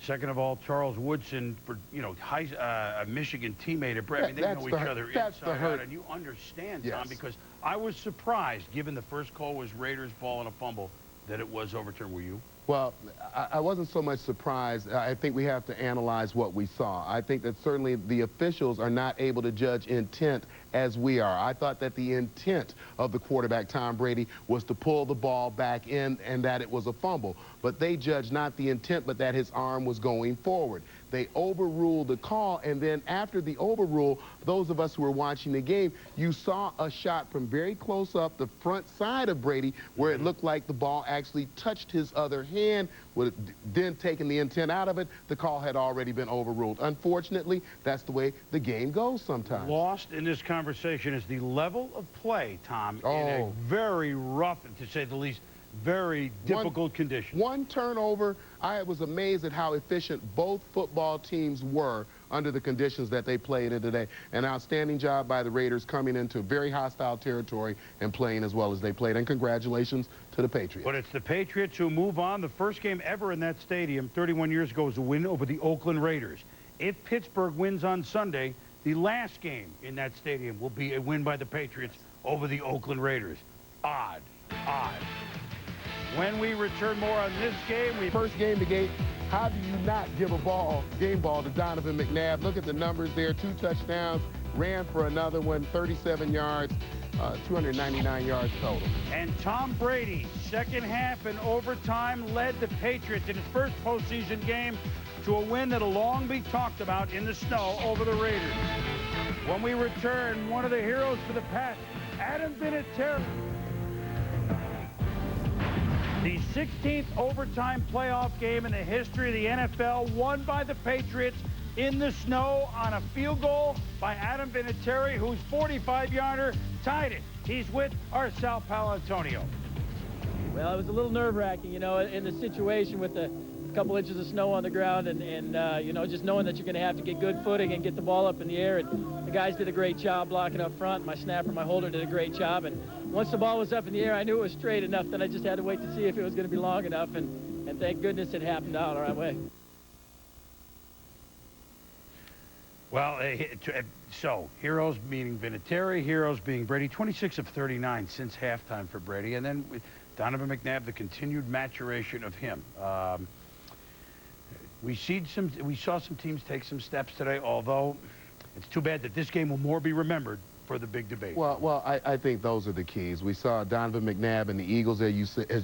Second of all, Charles Woodson, you know, a Michigan teammate of Brett. I mean, they know each other inside out, and you understand, Tom, because I was surprised, given the first call was Raiders ball and a fumble, that it was overturned. Were you? Well, I wasn't so much surprised. I think we have to analyze what we saw. I think that certainly the officials are not able to judge intent as we are. I thought that the intent of the quarterback, Tom Brady, was to pull the ball back in and that it was a fumble. But they judged not the intent, but that his arm was going forward. They overruled the call, and then after the overrule, those of us who were watching the game, you saw a shot from very close up the front side of Brady where it looked like the ball actually touched his other hand, with then taking the intent out of it. The call had already been overruled. Unfortunately, that's the way the game goes sometimes. Lost in this conversation is the level of play, Tom, in a very rough, to say the least, very difficult condition. One turnover, I was amazed at how efficient both football teams were under the conditions that they played in today. An outstanding job by the Raiders coming into very hostile territory and playing as well as they played. And congratulations to the Patriots. But it's the Patriots who move on. The first game ever in that stadium 31 years ago was a win over the Oakland Raiders. If Pittsburgh wins on Sunday, the last game in that stadium will be a win by the Patriots over the Oakland Raiders. Odd. When we return more on this game, First game to gate, how do you not give a game ball to Donovan McNabb? Look at the numbers there, 2 touchdowns, ran for another one, 37 yards, 299 yards total. And Tom Brady, second half and overtime, led the Patriots in his first postseason game to a win that'll long be talked about in the snow over the Raiders. When we return, one of the heroes for the Pats, Adam Vinatieri. The 16th overtime playoff game in the history of the NFL, won by the Patriots in the snow on a field goal by Adam Vinatieri, whose 45-yarder tied it. He's with our Sal Paolantonio. Well, it was a little nerve-wracking, you know, in the situation with the couple inches of snow on the ground and you know, just knowing that you're going to have to get good footing and get the ball up in the air. And the guys did a great job blocking up front. My snapper, my holder did a great job. And once the ball was up in the air, I knew it was straight enough. Then I just had to wait to see if it was going to be long enough. And thank goodness it happened out the right way. Well, so heroes meaning Vinatieri, heroes being Brady. 26 of 39 since halftime for Brady. And then Donovan McNabb, the continued maturation of him. We saw some teams take some steps today, although it's too bad that this game will more be remembered for the big debate. Well, I think those are the keys. We saw Donovan McNabb and the Eagles, as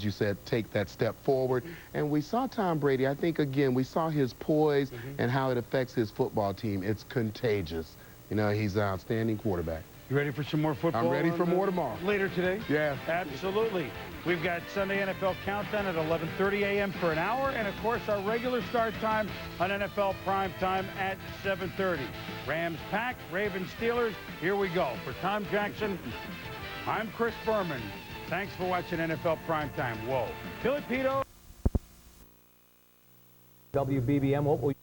you said, take that step forward. And we saw Tom Brady, I think, again, we saw his poise and how it affects his football team. It's contagious. You know, he's an outstanding quarterback. You ready for some more football? I'm ready for more tomorrow. Later today? Yeah. Absolutely. We've got Sunday NFL Countdown at 11:30 a.m. for an hour, and of course our regular start time on NFL Primetime at 7:30. Rams Pack, Ravens Steelers. Here we go. For Tom Jackson, I'm Chris Berman. Thanks for watching NFL Primetime. Whoa. Filipino. WBBM, what will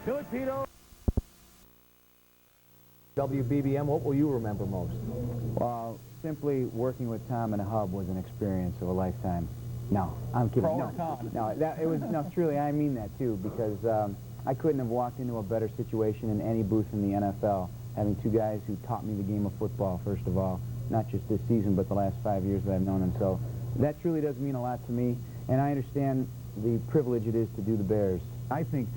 Filipino. WBBM, what will you remember most? Well, simply working with Tom in a hub was an experience of a lifetime. No, I'm kidding. Pro No, or con? no, truly, I mean that too, because I couldn't have walked into a better situation in any booth in the NFL, having two guys who taught me the game of football, first of all, not just this season, but the last 5 years that I've known them. So that truly does mean a lot to me, and I understand the privilege it is to do the Bears. I think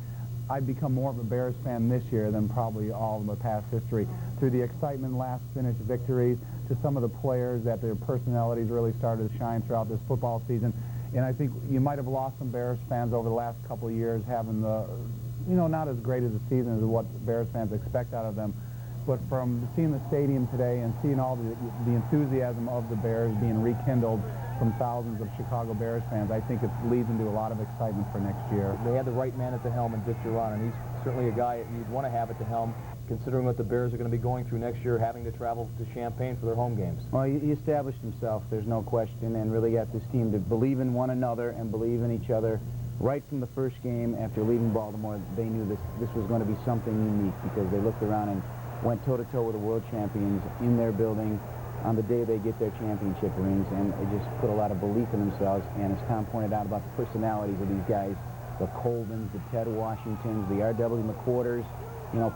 I've become more of a Bears fan this year than probably all of the past history. Through the excitement, last-finish victories, to some of the players that their personalities really started to shine throughout this football season. And I think you might have lost some Bears fans over the last couple of years having the, not as great as a season as what Bears fans expect out of them. But from seeing the stadium today and seeing all the enthusiasm of the Bears being rekindled from thousands of Chicago Bears fans, I think it leads into a lot of excitement for next year. They had the right man at the helm in Dick Duran, and he's certainly a guy you'd want to have at the helm, considering what the Bears are going to be going through next year, having to travel to Champaign for their home games. Well, he established himself, there's no question, and really got this team to believe in one another and believe in each other. Right from the first game after leaving Baltimore, they knew this was going to be something unique, because they looked around and went toe-to-toe with the world champions in their building on the day they get their championship rings, and it just put a lot of belief in themselves. And as Tom pointed out about the personalities of these guys, the Colvins, the Ted Washingtons, the R.W. McQuarters,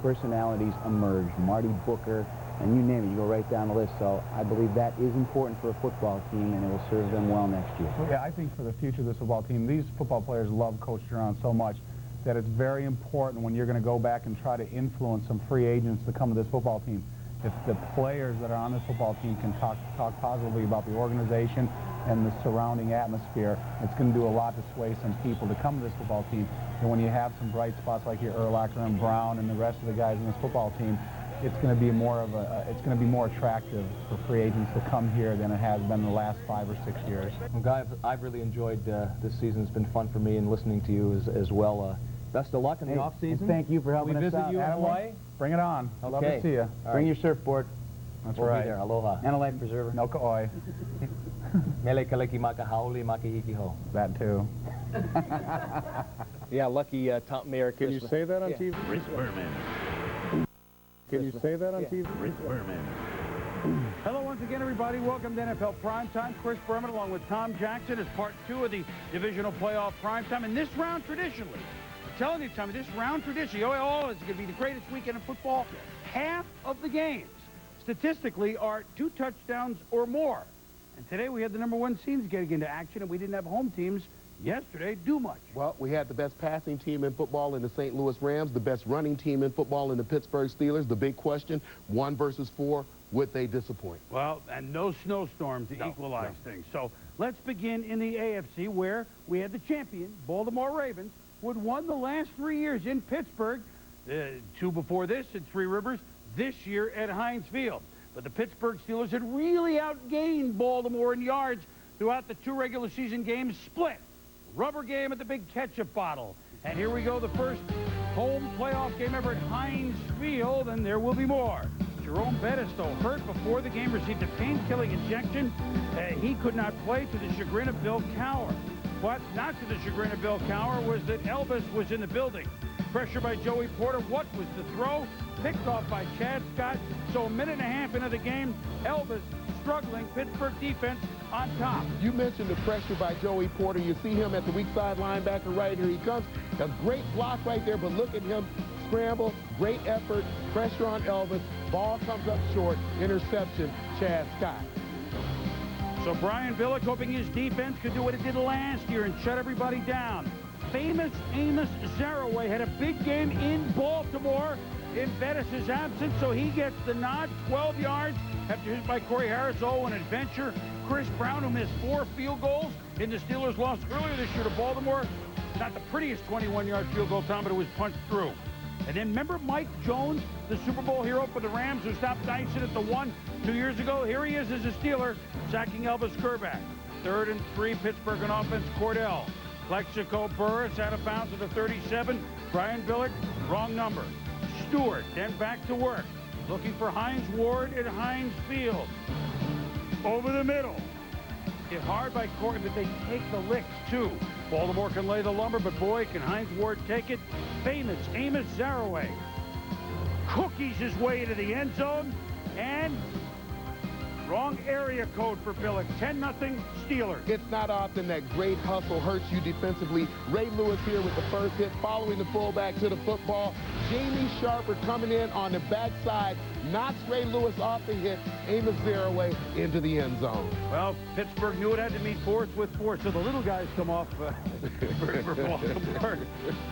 personalities emerged. Marty Booker, and you name it, you go right down the list. So I believe that is important for a football team, and it will serve them well next year. Well, yeah, I think for the future of this football team, these football players love Coach Duran so much that it's very important when you're going to go back and try to influence some free agents to come to this football team. If the players that are on this football team can talk positively about the organization and the surrounding atmosphere, it's going to do a lot to sway some people to come to this football team. And when you have some bright spots like your Urlacher and Brown and the rest of the guys in this football team, it's going to be more attractive for free agents to come here than it has been the last 5 or 6 years. Well, Guy, I've really enjoyed this season. It's been fun for me, and listening to you as well. Best of luck in the off season. Thank you for helping we us visit out. you in Hawaii. Bring it on. I'd love to see you. Bring your surfboard. That's we'll right. Be there. Aloha. And a life preserver. No ka'oi. Mele kaleki maka haole maka ikiho. That too. Yeah, lucky Tom Mayor. Can you say that on TV? Chris Berman. Can you say that on TV? Chris Berman. Hello once again, everybody. Welcome to NFL Primetime. Chris Berman along with Tom Jackson is part 2 of the divisional playoff Primetime. And this round, traditionally, I'm telling you, Tommy, this round traditionally, it's going to be the greatest weekend of football. Half of the games, statistically, are 2 touchdowns or more. And today we had the #1 teams getting into action, and we didn't have home teams yesterday do much. Well, we had the best passing team in football in the St. Louis Rams, the best running team in football in the Pittsburgh Steelers. The big question, 1 versus 4, would they disappoint? Well, and no snowstorm to equalize things. So let's begin in the AFC, where we had the champion, Baltimore Ravens, who had won the last 3 years in Pittsburgh, 2 before this at Three Rivers, this year at Heinz Field. But the Pittsburgh Steelers had really outgained Baltimore in yards throughout the 2 regular season games split. Rubber game at the big ketchup bottle. And here we go, the first home playoff game ever at Heinz Field, and there will be more. Jerome Bettis, though, hurt before the game, received a pain-killing injection. He could not play, to the chagrin of Bill Cowher. But not to the chagrin of Bill Cowher was that Elvis was in the building. Pressure by Joey Porter. What was the throw? Picked off by Chad Scott. So a minute and a half into the game, Elvis struggling, Pittsburgh defense on top. You mentioned the pressure by Joey Porter. You see him at the weak side linebacker right here. He comes. A great block right there, but look at him scramble. Great effort. Pressure on Elvis. Ball comes up short. Interception, Chad Scott. So Brian Billick hoping his defense could do what it did last year and shut everybody down. Famous Amos Zaraway had a big game in Baltimore in Bettis' absence, so he gets the nod, 12 yards after hit by Corey Harris. Oh, an adventure. Chris Brown, who missed 4 field goals in the Steelers' loss earlier this year to Baltimore. Not the prettiest 21-yard field goal, Tom, but it was punched through. And then remember Mike Jones, the Super Bowl hero for the Rams, who stopped Dyson at the 1 2 years ago? Here he is as a Steeler, sacking Elvis Kerback. 3rd and 3, Pittsburgh on offense, Cordell. Plexico Burris out of bounds at the 37. Brian Billick, wrong number. Stewart, then back to work. Looking for Hines Ward at Hines Field. Over the middle. Hit hard by Corey, but they take the licks, too. Baltimore can lay the lumber, but boy, can Hines Ward take it. Famous Amos Zaraway cookies his way into the end zone, and wrong area code for Billick. 10-0 Steelers. It's not often that great hustle hurts you defensively. Ray Lewis here with the first hit, following the fullback to the football. Jamie Sharper coming in on the backside, knocks Ray Lewis off the hit. Amos Zaraway into the end zone. Well, Pittsburgh knew it had to meet force with force, so the little guys come off for Baltimore.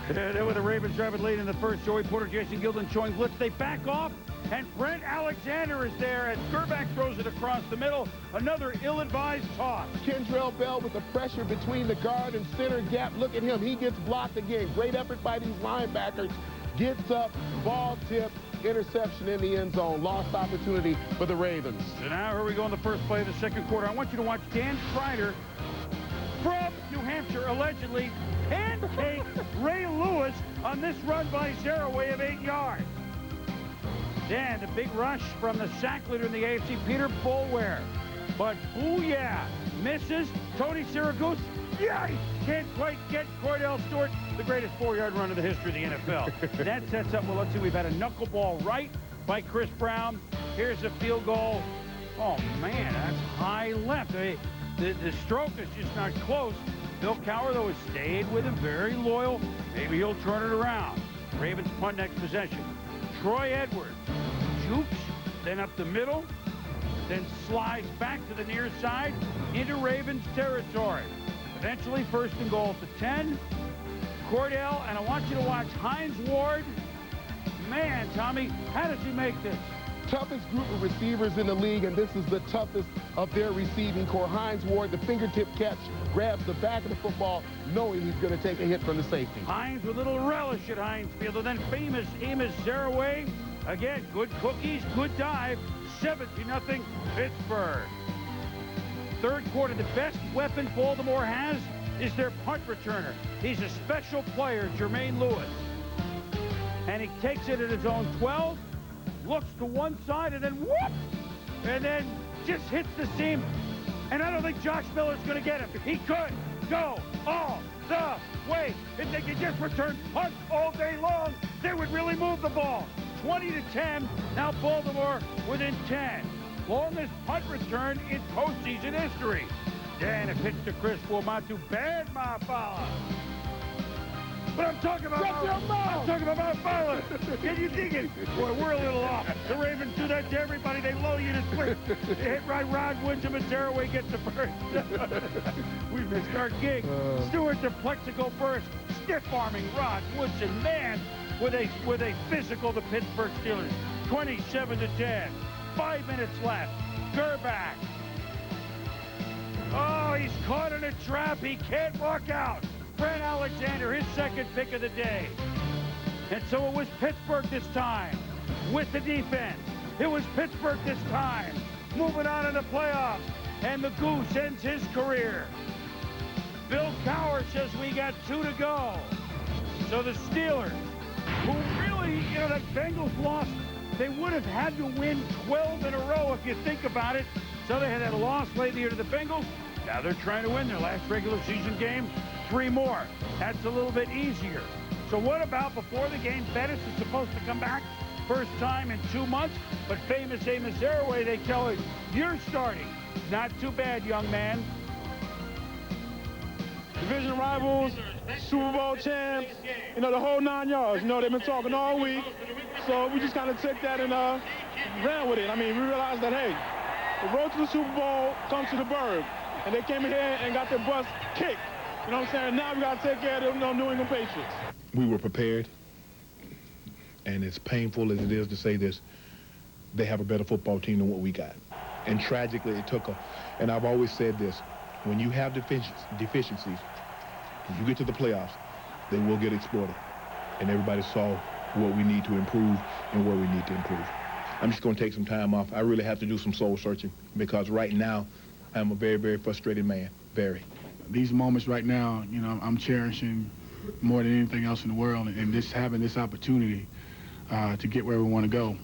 Then with the Ravens driving late in the first, Joey Porter, Jason Gilden showing blitz. They back off, and Brent Alexander is there as Gerback throws it across the middle. Another ill-advised toss. Kendrell Bell with the pressure between the guard and center gap. Look at him. He gets blocked again. Great effort by these linebackers. Gets up, ball tip, interception in the end zone. Lost opportunity for the Ravens. So now here we go in the first play of the second quarter. I want you to watch Dan Strider from New Hampshire allegedly pancake Ray Lewis on this run by Zaraway of 8 yards. Then the big rush from the sack leader in the AFC, Peter Boulware. But booyah, misses. Tony Siragusa, yikes, can't quite get Cordell Stewart, the greatest 4-yard run in the history of the NFL. That sets up, well, let's see, we've had a knuckleball right by Chris Brown. Here's a field goal. Oh, man, that's high left. The stroke is just not close. Bill Cowher, though, has stayed with him, very loyal. Maybe he'll turn it around. Ravens punt next possession. Troy Edwards jukes, then up the middle, then slides back to the near side into Ravens territory. Eventually, 1st and goal at the 10. Cordell, and I want you to watch Hines Ward. Man, Tommy, how does he make this? Toughest group of receivers in the league, and this is the toughest of their receiving core. Hines Ward, the fingertip catch, grabs the back of the football, knowing he's going to take a hit from the safety. Hines with a little relish at Hines Field, and then famous Amos Zaraway. Again, good cookies, good dive. 17-0 Pittsburgh. Third quarter, the best weapon Baltimore has is their punt returner. He's a special player, Jermaine Lewis. And he takes it at his own 12, looks to one side, and then whoop! And then just hits the seam. And I don't think Josh Miller's going to get him. He could go all the way. If they could just return punts all day long, they would really move the ball. 20-10, now Baltimore within 10. Longest punt return in postseason history. Dan, a pitch to Chris Wilmatu. Bad Mafala. But I'm talking about Mafala. Can you dig it? Boy, we're a little off. The Ravens do that to everybody. They lull you to sleep. They hit right, Rod Windham, and Zaraway gets the first. We missed our gig. Stewart to Plexico Burris. Stiff-arming Rod Woodson. Man, with a physical, the Pittsburgh Steelers. 27-10. 5 minutes left. Gerback. Oh, he's caught in a trap. He can't walk out. Brent Alexander, his second pick of the day. And so it was Pittsburgh this time with the defense. It was Pittsburgh this time moving on in the playoffs. And the Goose ends his career. Bill Cowher says we got 2 to go. So the Steelers, who really, that Bengals loss, they would have had to win 12 in a row if you think about it. So they had that loss late here to the Bengals. Now they're trying to win their last regular season game. 3 more. That's a little bit easier. So what about before the game? Bettis is supposed to come back. First time in 2 months. But famous Amos Zaraway, they tell him, you're starting. Not too bad, young man. Division rivals, Super Bowl champs, the whole 9 yards. They've been talking all week. So we just kind of took that and ran with it. I mean, we realized that, hey, the road to the Super Bowl comes to the Burgh. And they came in here and got their butts kicked. You know what I'm saying? Now we got to take care of them New England Patriots. We were prepared. And as painful as it is to say this, they have a better football team than what we got. And tragically, it took and I've always said this, when you have deficiencies, when you get to the playoffs, they will get exploited. And everybody saw what we need to improve and where we need to improve. I'm just going to take some time off. I really have to do some soul searching because right now I'm a very, very frustrated man, very. These moments right now, you know, I'm cherishing more than anything else in the world, and this having this opportunity to get where we want to go,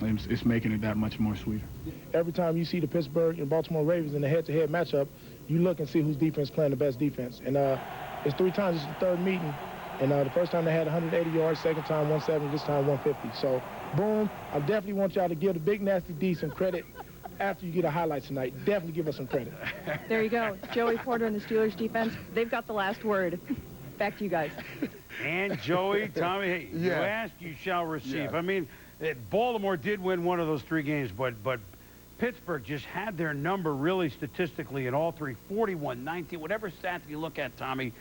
it's making it that much more sweeter. Every time you see the Pittsburgh and Baltimore Ravens in the head-to-head matchup, you look and see whose defense playing the best defense. And it's 3 times, it's the third meeting. And the first time they had 180 yards, second time 170, this time 150. So, boom, I definitely want y'all to give the Big Nasty D some credit after you get a highlights tonight. Definitely give us some credit. There you go. Joey Porter and the Steelers defense, they've got the last word. Back to you guys. And Joey, Tommy, hey, you ask, you shall receive. I mean, Baltimore did win one of those 3 games, but Pittsburgh just had their number really statistically in all 3, 41, 19, whatever stat you look at, Tommy.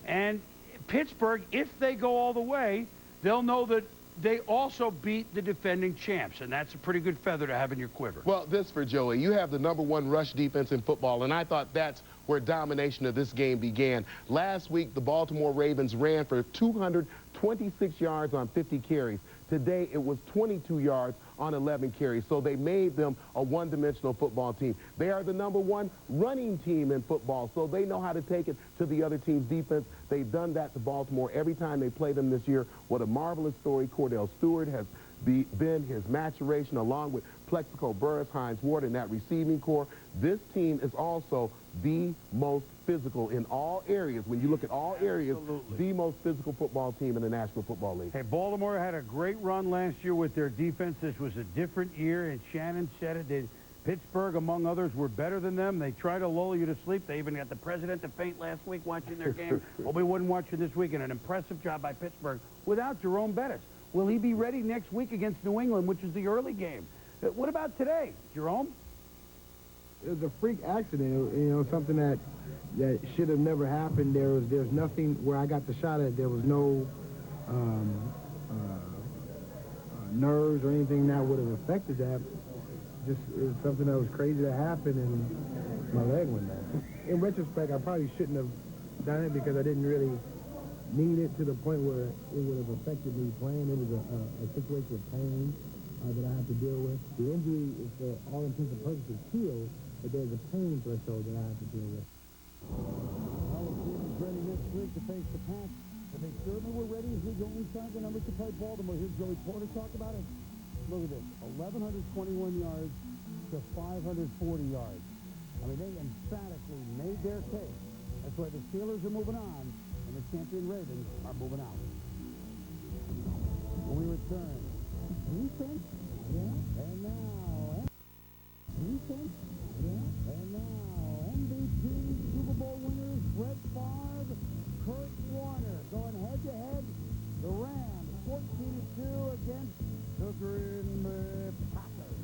And Pittsburgh, if they go all the way, they'll know that they also beat the defending champs, and that's a pretty good feather to have in your quiver. Well, this for Joey. You have the #1 rush defense in football, and I thought that's where domination of this game began. Last week, the Baltimore Ravens ran for 226 yards on 50 carries. Today, it was 22 yards on 11 carries, so they made them a one-dimensional football team. They are the #1 running team in football, so they know how to take it to the other team's defense. They've done that to Baltimore every time they play them this year. What a marvelous story Cordell Stewart has been, his maturation, along with Plexico Burris, Hines Ward, and that receiving core. This team is also the most physical in all areas. When you look at all areas, the most physical football team in the National Football League. Hey, Baltimore had a great run last year with their defense. This was a different year, and Shannon said it. Pittsburgh, among others, were better than them. They try to lull you to sleep. They even got the president to faint last week watching their game. Well, we wouldn't watch it this week, and an impressive job by Pittsburgh without Jerome Bettis. Will he be ready next week against New England, which is the early game? What about today, Jerome? It was a freak accident, you know, something that should have never happened. There's nothing where I got the shot at. There was no nerves or anything that would have affected that. Just it was something that was crazy that happened, and my leg went down. In retrospect, I probably shouldn't have done it because I didn't really need it to the point where it would have affected me playing. It was a situation of pain that I had to deal with. The injury is for all intents and purposes healed, but there's a pain threshold that I have to deal with. All the teams ready this week to face the pass, but they certainly were ready as we go inside the numbers to play Baltimore. Here's Joey Porter talk about it. Look at this, 1,121 yards to 540 yards. I mean, they emphatically made their case. That's why the Steelers are moving on, and the champion Ravens are moving out. When we return, defense, and now, defense, and now, MVP, Super Bowl winners, Brett Favre, Kurt Warner, going head-to-head, the Rams, 14-2 against the Green Bay Packers.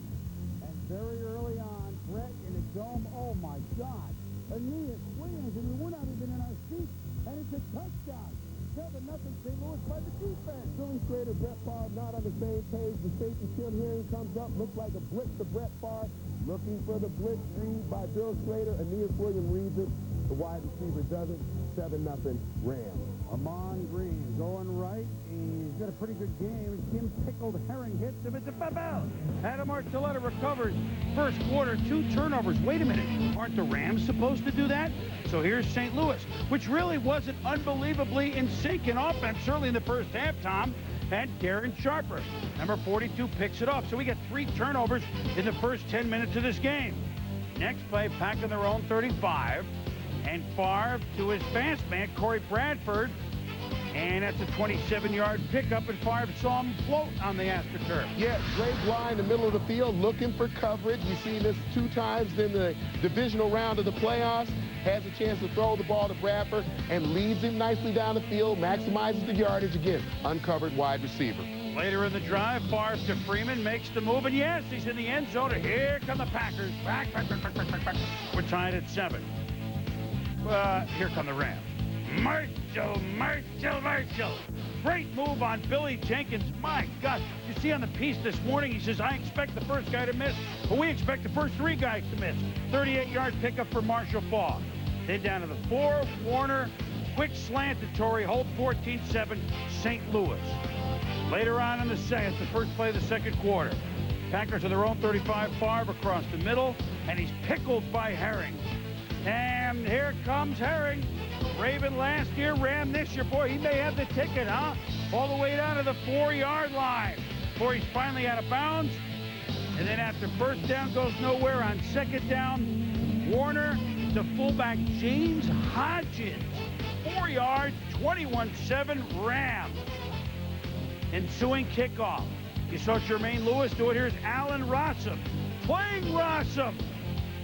And very early on, Brett in the dome, oh my God, Aeneas Williams, and we're not even in our seats, and it's a touchdown. 7-0 St. Louis by the defense. Billy Schrader, Brett Favre not on the same page. The safety still hearing comes up. Looks like a blitz to Brett Favre. Looking for the blitz read by Bill Schrader. Aeneas Williams reads it. The wide receiver doesn't. 7-0 Rams. Amon Green going right. He's got a pretty good game. Jim Pickled Herring hits him. It's a foul. Adam Archuleta recovers. First quarter, 2 turnovers. Wait a minute. Aren't the Rams supposed to do that? So here's St. Louis, which really wasn't unbelievably in sync in offense, certainly in the first half, Tom. And Darren Sharper, number 42, picks it up. So we get 3 turnovers in the first 10 minutes of this game. Next play, Pack on their own 35. And Favre to his fast man, Corey Bradford. And that's a 27-yard pickup, and Favre saw him float on the AstroTurf. Yeah, Dre Bly in the middle of the field looking for coverage. You've seen this 2 times in the divisional round of the playoffs. Has a chance to throw the ball to Bradford and leads him nicely down the field, maximizes the yardage again. Uncovered wide receiver. Later in the drive, Favre to Freeman makes the move, and yes, he's in the end zone. And here come the Packers. Back. We're tied at 7. Here come the Rams. Marshall. Great move on Billy Jenkins. My God. You see on the piece this morning, he says, I expect the first guy to miss, but we expect the first 3 guys to miss. 38-yard pickup for Marshall Faulk. Then down to the 4, Warner. Quick slant to Torrey. Hold 14-7, St. Louis. Later on in the first play of the second quarter, Packers on their own 35, Favre across the middle, and he's pickled by Herring. And here comes Herring. Raven last year, Ram this year. Boy, he may have the ticket, huh? All the way down to the 4-yard line before he's finally out of bounds. And then after first down goes nowhere on second down, Warner to fullback James Hodgins. 4 yards, 21-7 Rams. Ensuing kickoff. You saw Jermaine Lewis do it. Here's Allen Rossum playing Rossum.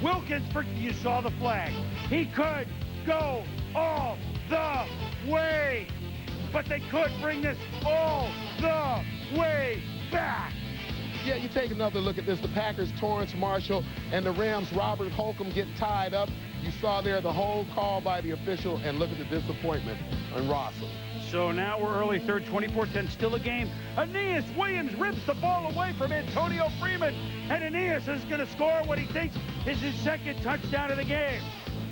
Wilkins, you saw the flag. He could go all the way, but they could bring this all the way back. Yeah, you take another look at this. The Packers, Torrance Marshall, and the Rams, Robert Holcomb, get tied up. You saw there the whole call by the official, and look at the disappointment on Rossum. So now we're early third, 24-10, still a game. Aeneas Williams rips the ball away from Antonio Freeman, and Aeneas is going to score what he thinks is his second touchdown of the game.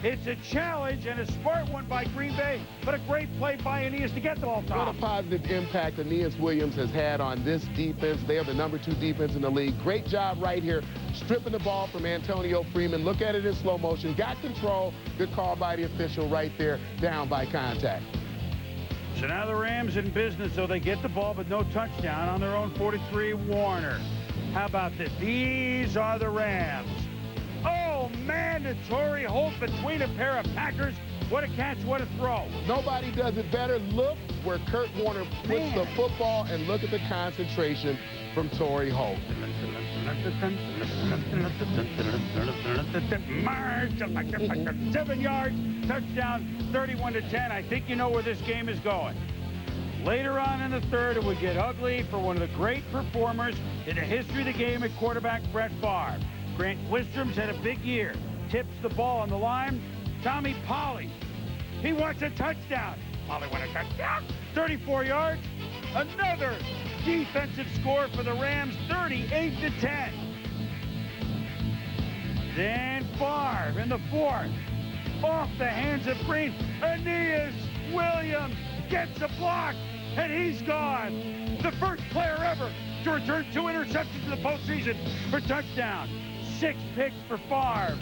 It's a challenge and a smart one by Green Bay, but a great play by Aeneas to get the ball top. What a positive impact Aeneas Williams has had on this defense. They are the #2 defense in the league. Great job right here, stripping the ball from Antonio Freeman. Look at it in slow motion. Got control. Good call by the official right there, down by contact. So now the Rams in business, so they get the ball, but no touchdown on their own 43, Warner. How about this? These are the Rams. Oh, mandatory hold between a pair of Packers. What a catch, what a throw. Nobody does it better. Look where Kurt Warner puts the football, and look at the concentration from Torrey Holt. March, 7 yards, touchdown, 31-10. I think you know where this game is going. Later on in the third, it would get ugly for one of the great performers in the history of the game at quarterback, Brett Favre. Grant Wistrom's had a big year. Tips the ball on the line. Tommy Polley, he wants a touchdown. Polley wants a touchdown. 34 yards. Another defensive score for the Rams, 38-10. Then Favre in the fourth. Off the hands of Green. Aeneas Williams gets a block, and he's gone. The first player ever to return 2 interceptions in the postseason for touchdown. 6 picks for Favre.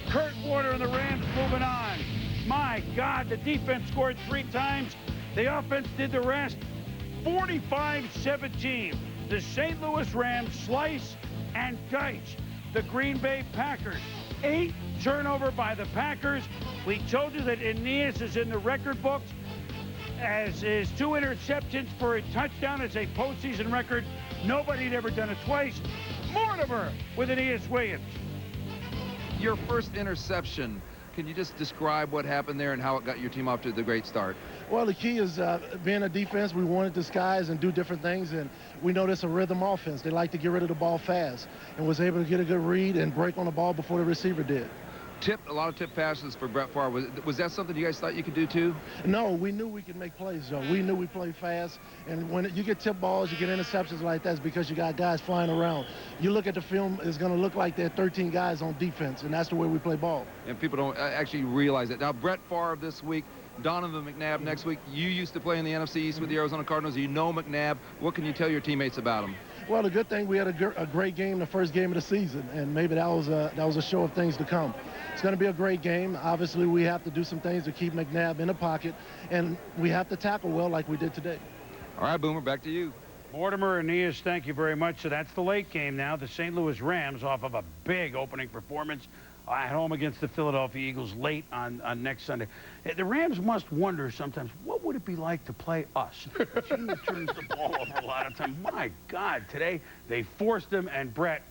Kurt Warner and the Rams moving on. My God, the defense scored 3 times. The offense did the rest. 45-17. The St. Louis Rams slice and dice the Green Bay Packers. 8 turnover by the Packers. We told you that Aeneas is in the record books, as is 2 interceptions for a touchdown. It's a postseason record. Nobody had ever done it twice. Mortimer with Aeneas Williams. Your first interception, can you just describe what happened there and how it got your team off to the great start? Well, the key is being a defense. We wanted to disguise and do different things, and we know that's a rhythm offense. They like to get rid of the ball fast, and was able to get a good read and break on the ball before the receiver did. A lot of tip passes for Brett Favre. Was that something you guys thought you could do too? No, we knew we could make plays, Joe. We knew we played fast, and when you get tip balls, you get interceptions like that, it's because you got guys flying around. You look at the film, it's going to look like there are 13 guys on defense, and that's the way we play ball. And people don't actually realize that. Now, Brett Favre this week, Donovan McNabb next week. You used to play in the NFC East with the Arizona Cardinals. You know McNabb. What can you tell your teammates about him? Well, the good thing, we had a great game the first game of the season, and maybe that was a show of things to come. It's going to be a great game. Obviously, we have to do some things to keep McNabb in the pocket, and we have to tackle well like we did today. All right, Boomer, back to you. Mortimer, Aeneas, thank you very much. So that's the late game now. The St. Louis Rams off of a big opening performance at home against the Philadelphia Eagles late on next Sunday. The Rams must wonder sometimes, what would it be like to play us? A team that turns the ball over a lot of time. My God, today they forced him, and Brett,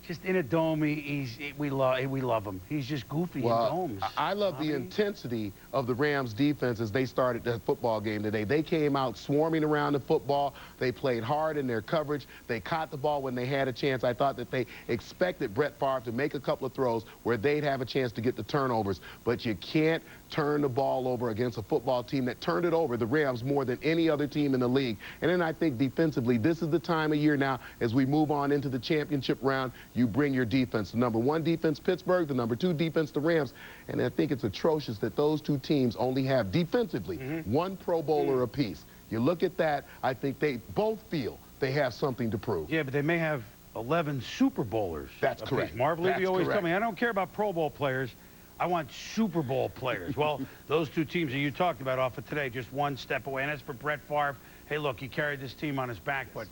just in a dome, we love him. He's just goofy in domes. I love the intensity of the Rams defense as they started the football game today. They came out swarming around the football. They played hard in their coverage. They caught the ball when they had a chance. I thought that they expected Brett Favre to make a couple of throws where they'd have a chance to get the turnovers. But you can't turn the ball over against a football team that turned it over, the Rams, more than any other team in the league. And then I think defensively, this is the time of year now as we move on into the championship round. You bring your defense. The #1 defense, Pittsburgh. The #2 defense, the Rams. And I think it's atrocious that those two teams only have defensively 1 Pro Bowler apiece. You look at that, I think they both feel they have something to prove. Yeah, but they may have 11 Super Bowlers. That's correct. Marv Levy That's always correct. told me, I don't care about Pro Bowl players. I want Super Bowl players. Well, those two teams that you talked about off of today, just one step away. And as for Brett Favre, hey, look, he carried this team on his back, but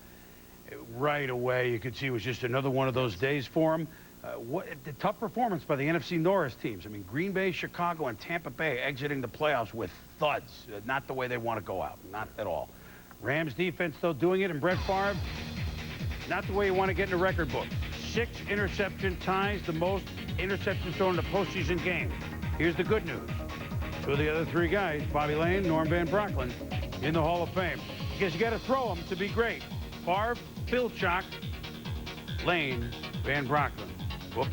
right away you could see it was just another one of those days for him. The tough performance by the NFC North teams. I mean, Green Bay, Chicago, and Tampa Bay exiting the playoffs with thuds. Not the way they want to go out. Not at all. Rams defense, though, doing it, and Brett Favre, not the way you want to get in the record book. 6 interception ties, the most interceptions thrown in a postseason game. Here's the good news. 2 of the other 3 guys, Bobby Lane, Norm Van Brocklin, in the Hall of Fame. Because you got to throw them to be great. Favre, Philchok, Lane, Van Brocklin. Whoops.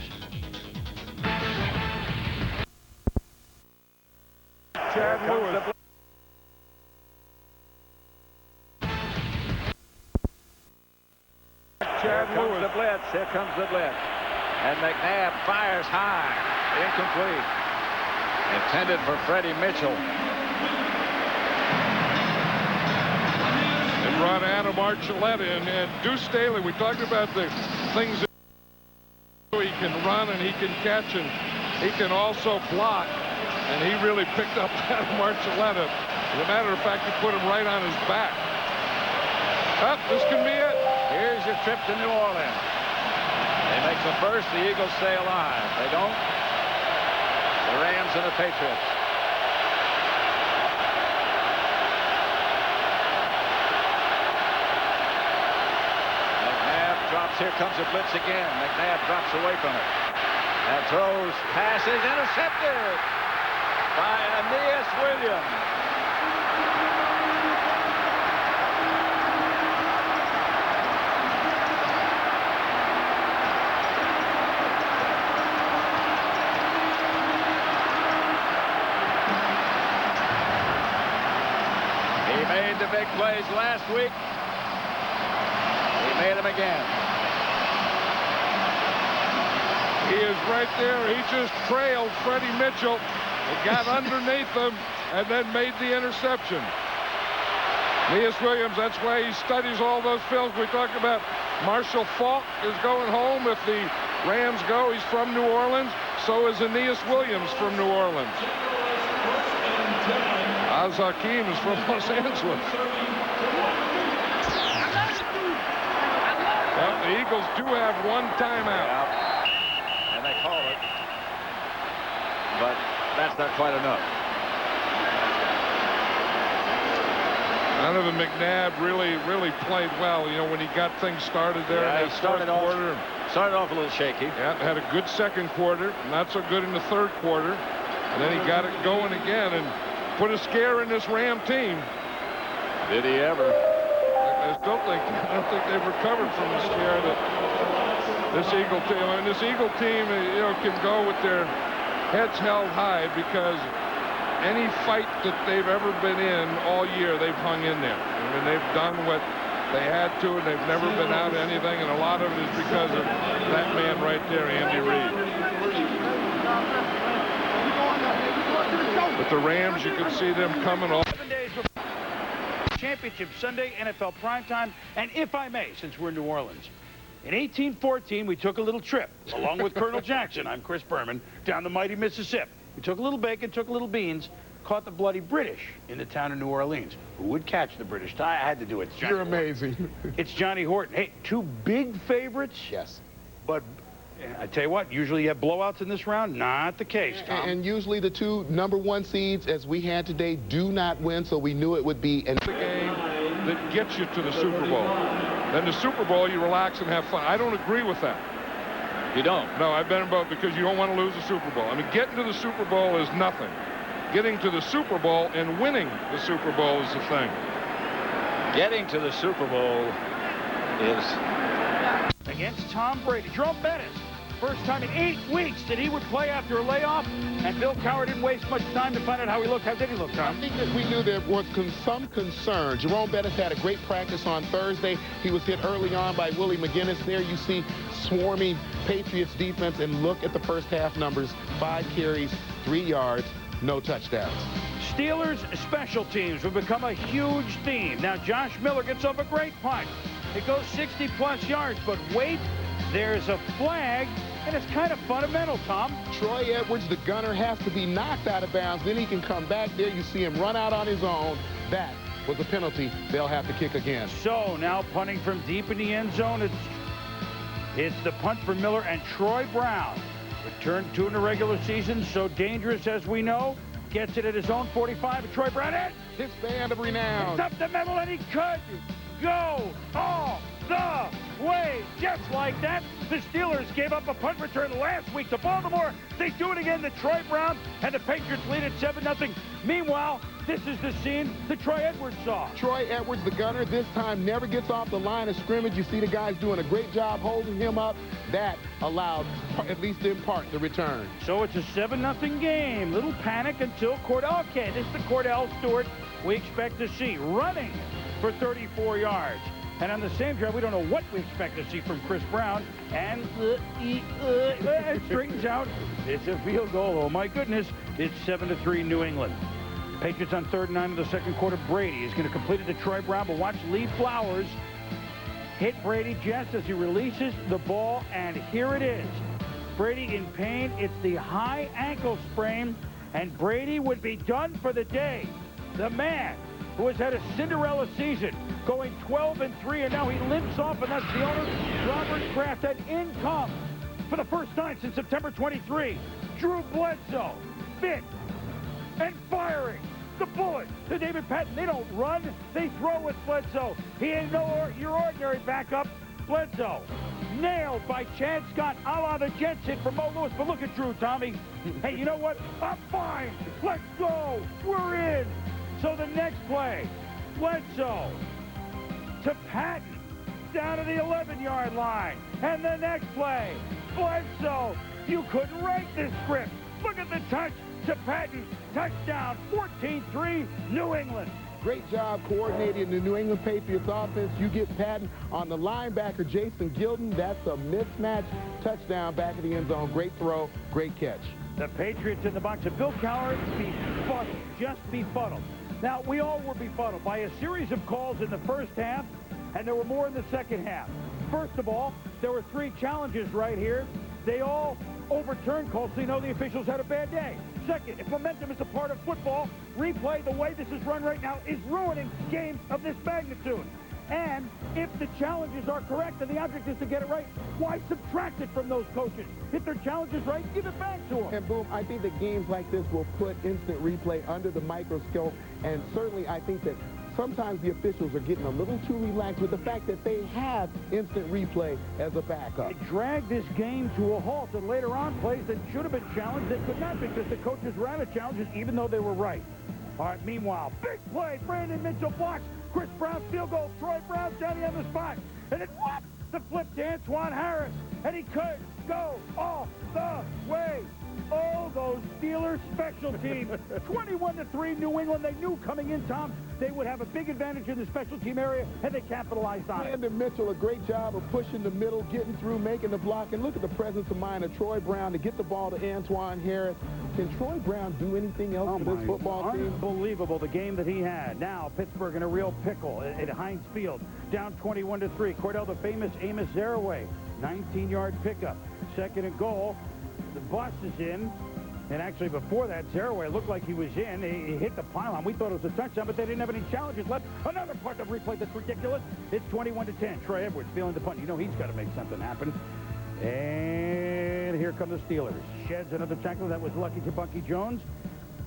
Chad Lewis. Here comes the blitz. Here comes the blitz. And McNabb fires high. Incomplete. Intended for Freddie Mitchell. And brought Adam Archuleta in. And Deuce Staley, we talked about the things that he can run and he can catch and he can also block. And he really picked up Adam Archuleta. As a matter of fact, he put him right on his back. This can be it. Here's your trip to New Orleans. They make the first, the Eagles stay alive. They don't. The Rams and the Patriots. McNabb drops. Here comes a blitz again. McNabb drops away from it. And throws, passes, intercepted by Aeneas Williams. He made the big plays last week. He made them again. He is right there. He just trailed Freddie Mitchell and got underneath him and then made the interception. Aeneas Williams, that's why he studies all those films we talked about. Marshall Faulk is going home if the Rams go. He's from New Orleans. So is Aeneas Williams from New Orleans. Az Hakim is from Los Angeles. Well, the Eagles do have one timeout. Yeah. And they call it. But that's not quite enough. Donovan McNabb really played well. You know, when he got things started there in that fourth quarter. Started off a little shaky. Yeah, had a good second quarter. Not so good in the third quarter. And then he got it going again and put a scare in this Ram team. Did he ever? I don't think they've recovered from the scare that this Eagle team. I mean, this Eagle team, you know, can go with their heads held high because any fight that they've ever been in all year, they've hung in there. I mean, they've done what they had to, and they've never been out of anything, and a lot of it is because of that man right there, Andy Reid. But the Rams, you can see them coming off. 7 days before Championship Sunday, NFL Primetime, and if I may, since we're in New Orleans, in 1814, we took a little trip, along with Colonel Jackson, I'm Chris Berman, down the mighty Mississippi. We took a little bacon, took a little beans, caught the bloody British in the town of New Orleans. Who would catch the British? I had to do it. You're amazing. It's Johnny Horton. Hey, 2 big favorites. Yes. But I tell you what, usually you have blowouts in this round. Not the case, Tom. And usually the 2 #1 seeds, as we had today, do not win, so we knew it would be a game that gets you to the Super Bowl. Then the Super Bowl, you relax and have fun. I don't agree with that. You don't? No, I've been about because you don't want to lose the Super Bowl. I mean, getting to the Super Bowl is nothing. Getting to the Super Bowl and winning the Super Bowl is the thing. Getting to the Super Bowl is... Against Tom Brady. Jerome Bettis, first time in 8 weeks that he would play after a layoff, and Bill Cowher didn't waste much time to find out how he looked. How did he look, Tom? I think that we knew there was some concern. Jerome Bettis had a great practice on Thursday. He was hit early on by Willie McGinnis. There you see swarming Patriots defense, and look at the first half numbers. 5 carries, 3 yards, no touchdowns. Steelers special teams will become a huge theme. Now, Josh Miller gets off a great punt. It goes 60-plus yards, but wait, there's a flag, and it's kind of fundamental, Tom. Troy Edwards, the gunner, has to be knocked out of bounds. Then he can come back there. You see him run out on his own. That was a penalty. They'll have to kick again. So now punting from deep in the end zone. It's the punt for Miller and Troy Brown. Returned to in the regular season, so dangerous as we know. Gets it at his own 45. Troy Brown in. His band of renown. It's up the middle, and he could go all the way. Just like that, the Steelers gave up a punt return last week to Baltimore. They do it again to Troy Brown, and the Patriots lead at 7-0. Meanwhile, this is the scene that Troy Edwards saw. Troy Edwards, the gunner, this time never gets off the line of scrimmage. You see the guys doing a great job holding him up. That allowed, at least in part, the return. So it's a 7-0 game. Little panic until Cordell. Okay, this is the Cordell Stewart we expect to see running for 34 yards. And on the same drive, we don't know what we expect to see from Chris Brown. And it straightens out. It's a field goal. Oh, my goodness. It's 7-3 New England. Patriots on 3rd and 9 of the second quarter. Brady is going to complete it to Troy Brown, but watch Lee Flowers hit Brady just as he releases the ball, and here it is. Brady in pain. It's the high ankle sprain, and Brady would be done for the day. The man who has had a Cinderella season, going 12-3, and now he limps off, and that's the owner, Robert Kraft. And in comes, for the first time since September 23, Drew Bledsoe, fit and firing the bullet to David Patton. They don't run, they throw with Bledsoe. He ain't your ordinary backup. Bledsoe nailed by Chad Scott, a la the Jets hit from Mo Lewis. But look at Drew, Tommy. Hey, you know what? I'm fine. Let's go. We're in. So the next play, Bledsoe to Patton down to the 11-yard line. And the next play, Bledsoe. You couldn't write this script. Look at the touch to Patton. Touchdown, 14-3, New England. Great job coordinating the New England Patriots offense. You get Patton on the linebacker, Jason Gilden. That's a mismatch touchdown back in the end zone. Great throw, great catch. The Patriots in the box, and Bill Cowher befuddled, just befuddled. Now, we all were befuddled by a series of calls in the first half, and there were more in the second half. First of all, there were 3 challenges right here. They all overturned calls, so you know the officials had a bad day. Second, if momentum is a part of football, replay the way this is run right now is ruining games of this magnitude. And if the challenges are correct and the object is to get it right, why subtract it from those coaches? If their challenge is right, give it back to them. And boom, I think that games like this will put instant replay under the microscope, and certainly I think that sometimes the officials are getting a little too relaxed with the fact that they have instant replay as a backup. It dragged this game to a halt, and later on, plays that should have been challenged that could not because the coaches ran the challenges even though they were right. All right, meanwhile, big play, Brandon Mitchell blocks, Chris Brown field goal, Troy Brown standing on the spot, and then whoop, the flip to Antoine Harris, and he could go all the way. Oh, those Steelers special teams. 21-3 New England. They knew coming in, Tom, they would have a big advantage in the special team area, and they capitalized on it. Brandon Mitchell, a great job of pushing the middle, getting through, making the block, and look at the presence of mind of Troy Brown to get the ball to Antoine Harris. Can Troy Brown do anything else for this football team? Unbelievable, the game that he had. Now, Pittsburgh in a real pickle at Heinz Field, down 21-3. Cordell, the famous Amos Zaraway, 19-yard pickup. 2nd and goal. The bus is in, and actually before that, Zaraway looked like he was in. He hit the pylon. We thought it was a touchdown, but they didn't have any challenges left. Another part of replay that's ridiculous. It's 21-10. Troy Edwards feeling the punt. You know he's got to make something happen. And here come the Steelers. Sheds another tackle. That was lucky to Bunky Jones.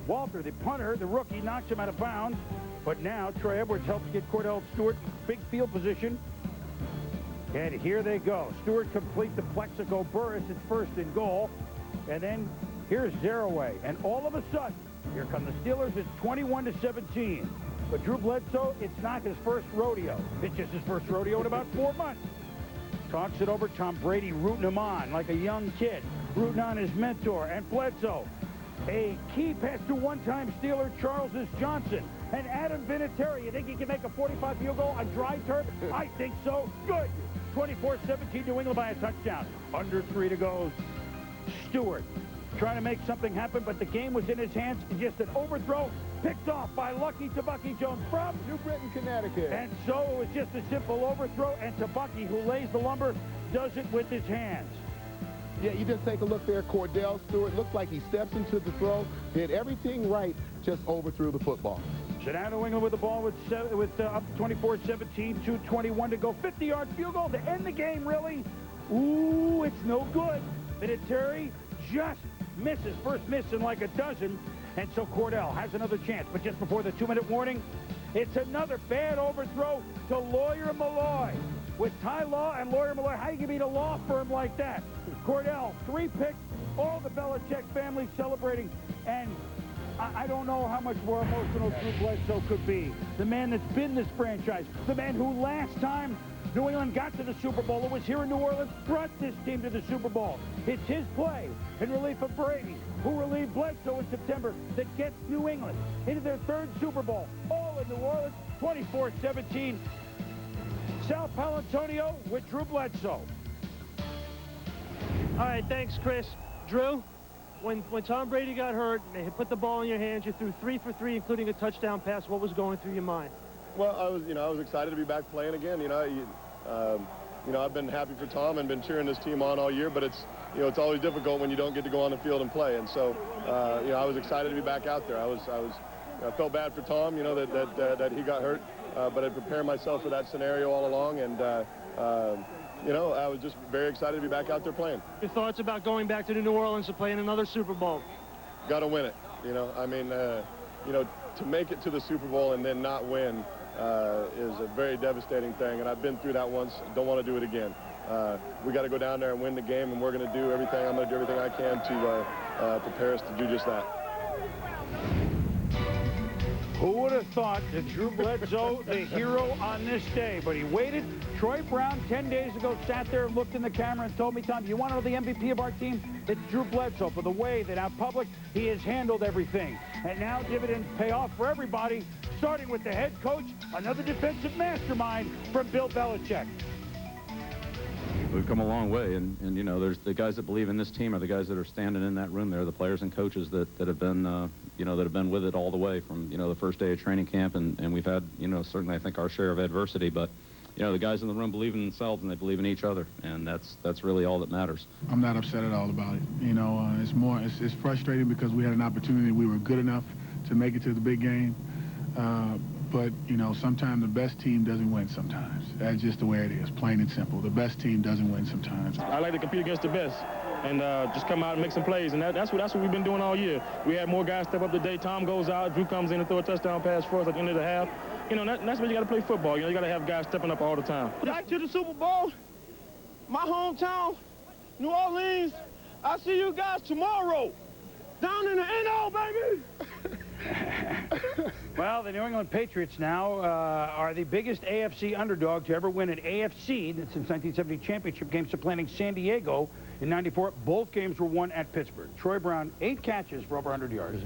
Walter, the punter, the rookie, knocks him out of bounds. But now Troy Edwards helps get Cordell Stewart big field position. And here they go. Stewart complete the Plexico Burris. It's 1st and goal. And then here's Zaraway. And all of a sudden, here come the Steelers. It's 21-17. But Drew Bledsoe, it's not his first rodeo. It's just his first rodeo in about 4 months. Talks it over. Tom Brady rooting him on like a young kid. Rooting on his mentor. And Bledsoe. A key pass to one-time Steeler Charles Johnson. And Adam Vinatieri. You think he can make a 45 field goal on dry turf? I think so. Good. 24-17 New England by a touchdown. Under 3 to go. Stewart trying to make something happen, but the game was in his hands. Just an overthrow, picked off by Lucky Tabucky Jones from New Britain, Connecticut. And so it was just a simple overthrow, and Tabucky, who lays the lumber, does it with his hands. Yeah, you just take a look there. Cordell Stewart looks like he steps into the throw, did everything right, just overthrew the football. So now New England with the ball with up 24-17, 2:21 to go. 50-yard field goal to end the game, really. Ooh, it's no good. Vinatieri just misses. First miss in like a dozen. And so Cordell has another chance. But just before the 2-minute warning, it's another bad overthrow to Lawyer Malloy. With Ty Law and Lawyer Malloy, how do you beat a law firm like that? Cordell, 3 picks, all the Belichick family celebrating. And I don't know how much more emotional Drew Bledsoe could be. The man that's been this franchise. The man who last time New England got to the Super Bowl, it was here in New Orleans, brought this team to the Super Bowl. It's his play in relief of Brady, who relieved Bledsoe in September, that gets New England into their 3rd Super Bowl. All in New Orleans, 24-17. Sal Palantonio with Drew Bledsoe. All right, thanks, Chris. Drew, when Tom Brady got hurt, they put the ball in your hands, you threw 3 for 3, including a touchdown pass. What was going through your mind? Well, I was excited to be back playing again. I've been happy for Tom and been cheering this team on all year, but it's always difficult when you don't get to go on the field and play. And so, I was excited to be back out there. I felt bad for Tom, that he got hurt, but I prepared myself for that scenario all along, and I was just very excited to be back out there playing. Your thoughts about going back to New Orleans to play in another Super Bowl? Got to win it. To make it to the Super Bowl and then not win is a very devastating thing, and I've been through that once. Don't want to do it again. We got to go down there and win the game, and we're going to do everything. I'm going to do everything I can to prepare us to do just that. Who would have thought that Drew Bledsoe, the hero on this day? But he waited. Troy Brown, 10 days ago, sat there, looked in the camera, and told me, Tom, you want to know the MVP of our team? It's Drew Bledsoe, for the way that out public he has handled everything. And now dividends pay off for everybody, starting with the head coach, another defensive mastermind from Bill Belichick. We've come a long way, and there's the guys that believe in this team are the guys that are standing in that room there, the players and coaches that have been, that have been with it all the way from, the first day of training camp, and we've had, certainly I think our share of adversity, but, the guys in the room believe in themselves and they believe in each other, and that's really all that matters. I'm not upset at all about it. It's frustrating because we had an opportunity, we were good enough to make it to the big game, but, sometimes the best team doesn't win sometimes. That's just the way it is, plain and simple. The best team doesn't win sometimes. I like to compete against the best and just come out and make some plays, and that's what we've been doing all year. We had more guys step up today. Tom goes out, Drew comes in and throw a touchdown pass for us at the end of the half. That's where you got to play football. You got to have guys stepping up all the time. Back to the Super Bowl, my hometown, New Orleans. I'll see you guys tomorrow. Down in the NO, baby! Well, the New England Patriots now are the biggest AFC underdog to ever win an AFC since 1970 championship game, supplanting San Diego in '94. Both games were won at Pittsburgh. Troy Brown, 8 catches for over 100 yards,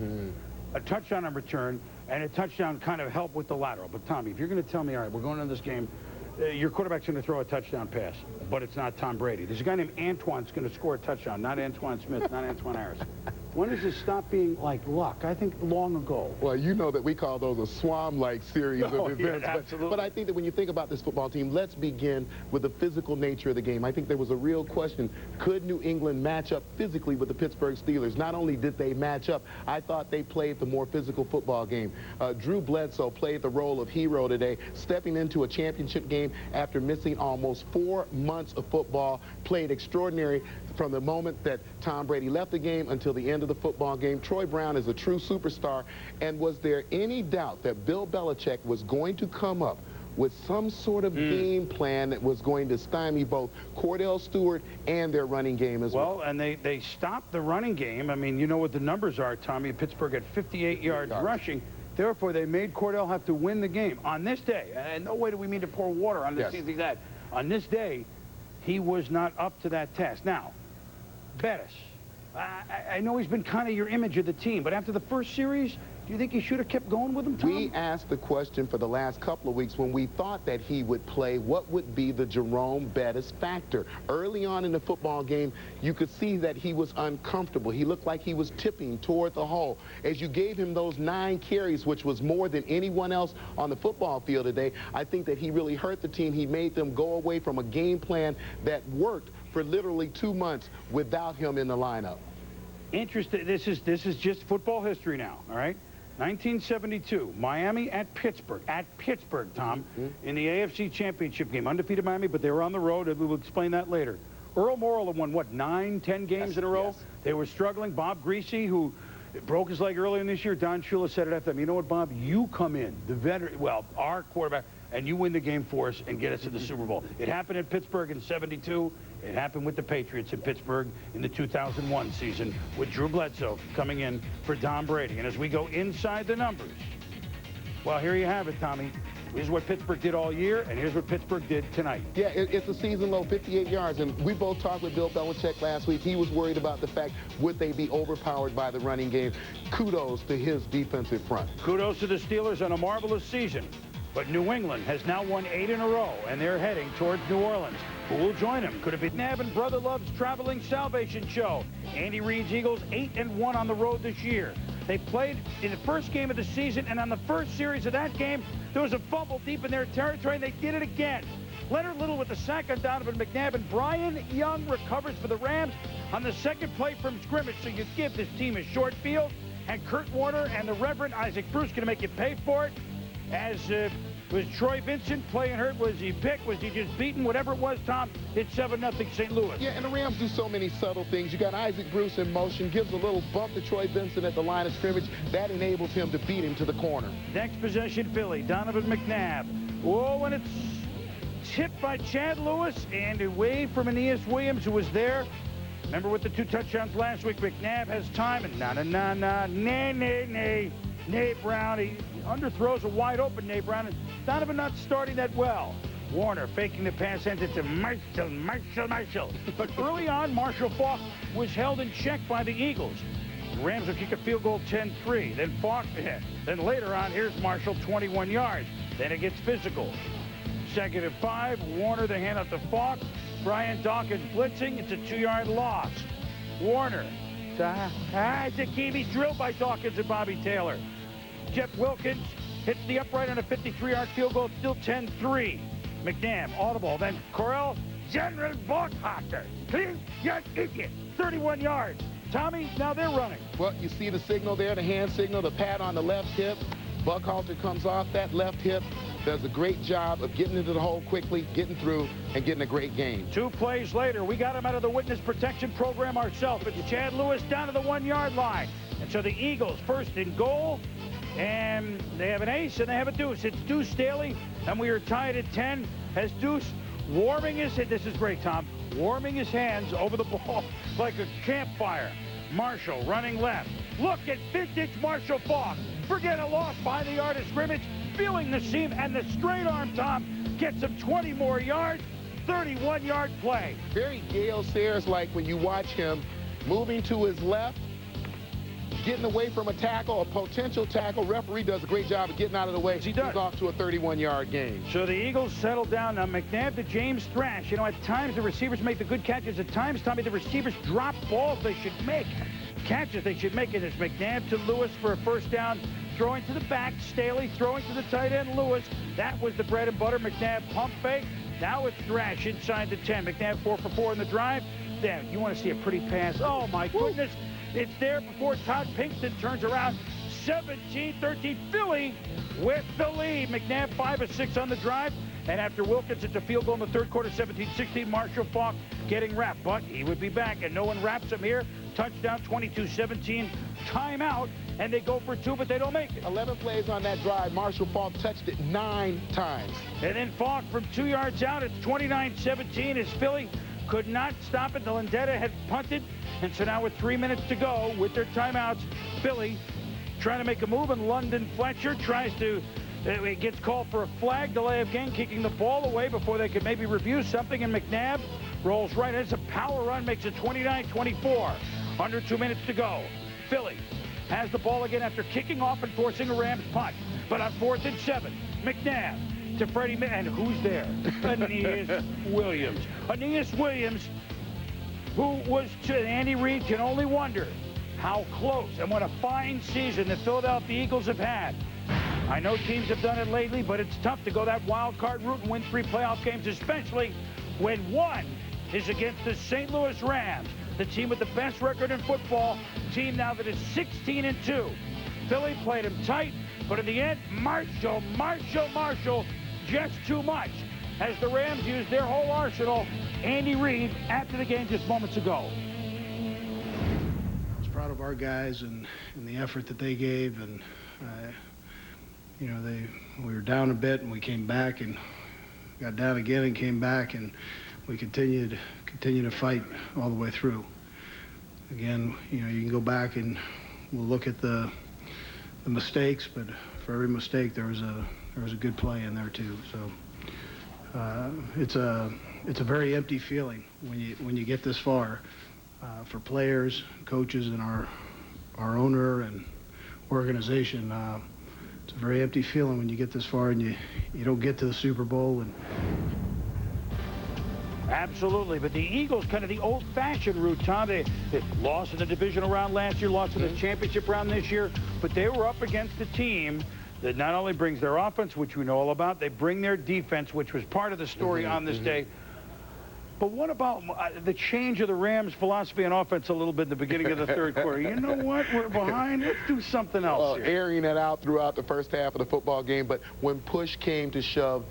a touchdown on return, and a touchdown kind of helped with the lateral. But, Tommy, if you're going to tell me, all right, we're going into this game, your quarterback's going to throw a touchdown pass, but it's not Tom Brady. There's a guy named Antoine's going to score a touchdown, not Antoine Smith, not Antoine Harris. When does it stop being like luck? I think long ago. Well, you know that we call those a swarm-like series of events. Yeah, absolutely. But I think that when you think about this football team, let's begin with the physical nature of the game. I think there was a real question. Could New England match up physically with the Pittsburgh Steelers? Not only did they match up, I thought they played the more physical football game. Drew Bledsoe played the role of hero today, stepping into a championship game after missing almost 4 months of football, played extraordinary from the moment that Tom Brady left the game until the end of the football game. Troy Brown is a true superstar, and was there any doubt that Bill Belichick was going to come up with some sort of game plan that was going to stymie both Cordell Stewart and their running game as well? Well, and they stopped the running game. I mean, you know what the numbers are, Tommy. Pittsburgh had 58 yards rushing. Therefore, they made Cordell have to win the game. On this day, and no way do we mean to pour water on this easy that. On this day, he was not up to that task. Now, Bettis, I know he's been kind of your image of the team, but after the first series, Do you think he should have kept going with him, Tom? We asked the question for the last couple of weeks when we thought that he would play, what would be the Jerome Bettis factor? Early on in the football game, you could see that he was uncomfortable. He looked like he was tipping toward the hole. As you gave him those 9 carries, which was more than anyone else on the football field today, I think that he really hurt the team. He made them go away from a game plan that worked for literally 2 months without him in the lineup. Interesting. This is just football history now, all right? 1972, Miami at Pittsburgh, Tom, in the AFC Championship game. Undefeated Miami, but they were on the road, and we will explain that later. Earl Morrall had won, what, 9, 10 games in a row? Yes. They were struggling. Bob Greasy, who broke his leg earlier in this year, Don Shula said it after them, you know what, Bob, you come in, the veteran, well, our quarterback, and you win the game for us and get us to the Super Bowl. It happened in Pittsburgh in '72. It happened with the Patriots in Pittsburgh in the 2001 season with Drew Bledsoe coming in for Tom Brady. And as we go inside the numbers, well, here you have it, Tommy. Here's what Pittsburgh did all year, and here's what Pittsburgh did tonight. Yeah, it's a season low, 58 yards, and we both talked with Bill Belichick last week. He was worried about the fact, would they be overpowered by the running game? Kudos to his defensive front. Kudos to the Steelers on a marvelous season. But New England has now won 8 in a row, and they're heading towards New Orleans. Who will join them? Could it be McNabb and Brother Love's Traveling Salvation Show? Andy Reid's Eagles 8-1 on the road this year. They played in the first game of the season, and on the first series of that game, there was a fumble deep in their territory, and they did it again. Leonard Little with the sack on Donovan McNabb, and Brian Young recovers for the Rams on the second play from scrimmage. So you give this team a short field, and Kurt Warner and the Reverend Isaac Bruce going to make you pay for it. As was Troy Vincent playing hurt? Was he picked? Was he just beaten? Whatever it was, Tom, it's 7-0 St. Louis. Yeah, and the Rams do so many subtle things. You got Isaac Bruce in motion, gives a little bump to Troy Vincent at the line of scrimmage. That enables him to beat him to the corner. Next possession, Philly, Donovan McNabb. Oh, and it's tipped by Chad Lewis and away from Aeneas Williams, who was there. Remember with the 2 touchdowns last week, McNabb has time, and Nate Brown, he underthrows a wide open Nate Brown, and Donovan not starting that well. Warner faking the pass, ends it to Marshall. But early on, Marshall Faulk was held in check by the Eagles. The Rams will kick a field goal 10-3. Then Faulk, then later on, here's Marshall, 21 yards. Then it gets physical. 2nd and 5, Warner, the handoff to Faulk. Brian Dawkins blitzing, it's a 2-yard loss. Warner, it's a Kiwi's drilled by Dawkins and Bobby Taylor. Jeff Wilkins hits the upright on a 53-yard field goal, still 10-3. McNabb, audible, then Correll, General Borghacker, clean, you're idiot, 31 yards. Tommy, now they're running. Well, you see the signal there, the hand signal, the pad on the left hip. Buckhalter comes off that left hip, does a great job of getting into the hole quickly, getting through, and getting a great game. 2 plays later, we got him out of the witness protection program ourselves. It's Chad Lewis down to the 1-yard line. And so the Eagles first and goal, and they have an ace and they have a deuce. It's Deuce Staley, and we are tied at 10 as Deuce warming his head. This is great, Tom. Warming his hands over the ball like a campfire. Marshall running left. Look at vintage Marshall Faulk. Forget a loss behind the yard of scrimmage. Feeling the seam, and the straight arm, Tom, gets him 20 more yards. 31-yard play. Very Gale Sayers-like when you watch him moving to his left, getting away from a tackle, a potential tackle. Referee does a great job of getting out of the way. He does. He's off to a 31-yard gain. So the Eagles settle down. Now McNabb to James Thrash. You know, at times the receivers make the good catches. At times, Tommy, the receivers drop balls they should make. Catches they should make it. It's McNabb to Lewis for a first down. Throwing to the back, Staley throwing to the tight end, Lewis. That was the bread and butter. McNabb pump fake. Now it's Thrash inside the 10. McNabb 4 for 4 in the drive. Then you want to see a pretty pass. Oh, my goodness. It's there before Todd Pinkston turns around. 17-13 Philly with the lead. McNabb 5 of 6 on the drive. And after Wilkins, it's a field goal in the third quarter, 17-16. Marshall Faulk getting wrapped. But he would be back, and no one wraps him here. Touchdown, 22-17. Timeout, and they go for 2, but they don't make it. 11 plays on that drive. Marshall Faulk touched it 9 times. And then Faulk from 2 yards out. It's 29-17 as Philly could not stop it. The Landetta had punted. And so now with 3 minutes to go with their timeouts, Philly trying to make a move, and London Fletcher tries to, it gets called for a flag, delay of game, kicking the ball away before they could maybe review something, and McNabb rolls right. It's a power run, makes it 29-24. Under 2 minutes to go. Philly has the ball again after kicking off and forcing a Rams punt. But on 4th and 7, McNabb to Freddie, and who's there? Aeneas Williams. Aeneas Williams, who was to Andy Reid, can only wonder how close and what a fine season the Philadelphia Eagles have had. I know teams have done it lately, but it's tough to go that wild card route and win 3 playoff games, especially when one is against the St. Louis Rams, the team with the best record in football, team now that is 16-2. Philly played him tight, but in the end, Marshall, just too much. As the Rams used their whole arsenal, Andy Reid, after the game just moments ago. I was proud of our guys and the effort that they gave, and you know, we were down a bit and we came back and got down again and came back, and we continue to fight all the way through. Again, you know, you can go back and we'll look at the mistakes, but for every mistake there was a good play in there too. So it's a very empty feeling when you get this far for players, coaches, and our owner and organization. It's a very empty feeling when you get this far and you don't get to the Super Bowl. And absolutely, but the Eagles, kind of the old-fashioned route, Tom. They lost in the divisional round last year, lost in the championship round this year, but they were up against a team that not only brings their offense, which we know all about, they bring their defense, which was part of the story on this day. But what about the change of the Rams' philosophy on offense a little bit in the beginning of the third quarter? You know what? We're behind. Let's do something else here. Airing it out throughout the first half of the football game, but when push came to shove,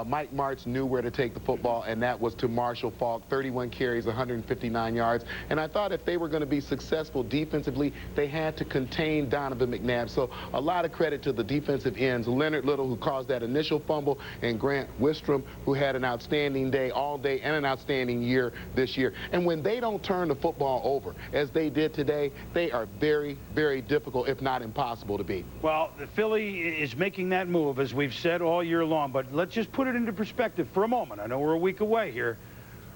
Mike Martz knew where to take the football, and that was to Marshall Faulk. 31 carries, 159 yards. And I thought if they were going to be successful defensively, they had to contain Donovan McNabb. So a lot of credit to the defensive ends. Leonard Little, who caused that initial fumble, and Grant Wistrom, who had an outstanding day all day and an outstanding year this year. And when they don't turn the football over, as they did today, they are very, very difficult, if not impossible, to beat. Well, the Philly is making that move, as we've said all year long, but let's just put it into perspective for a moment. I know we're a week away here,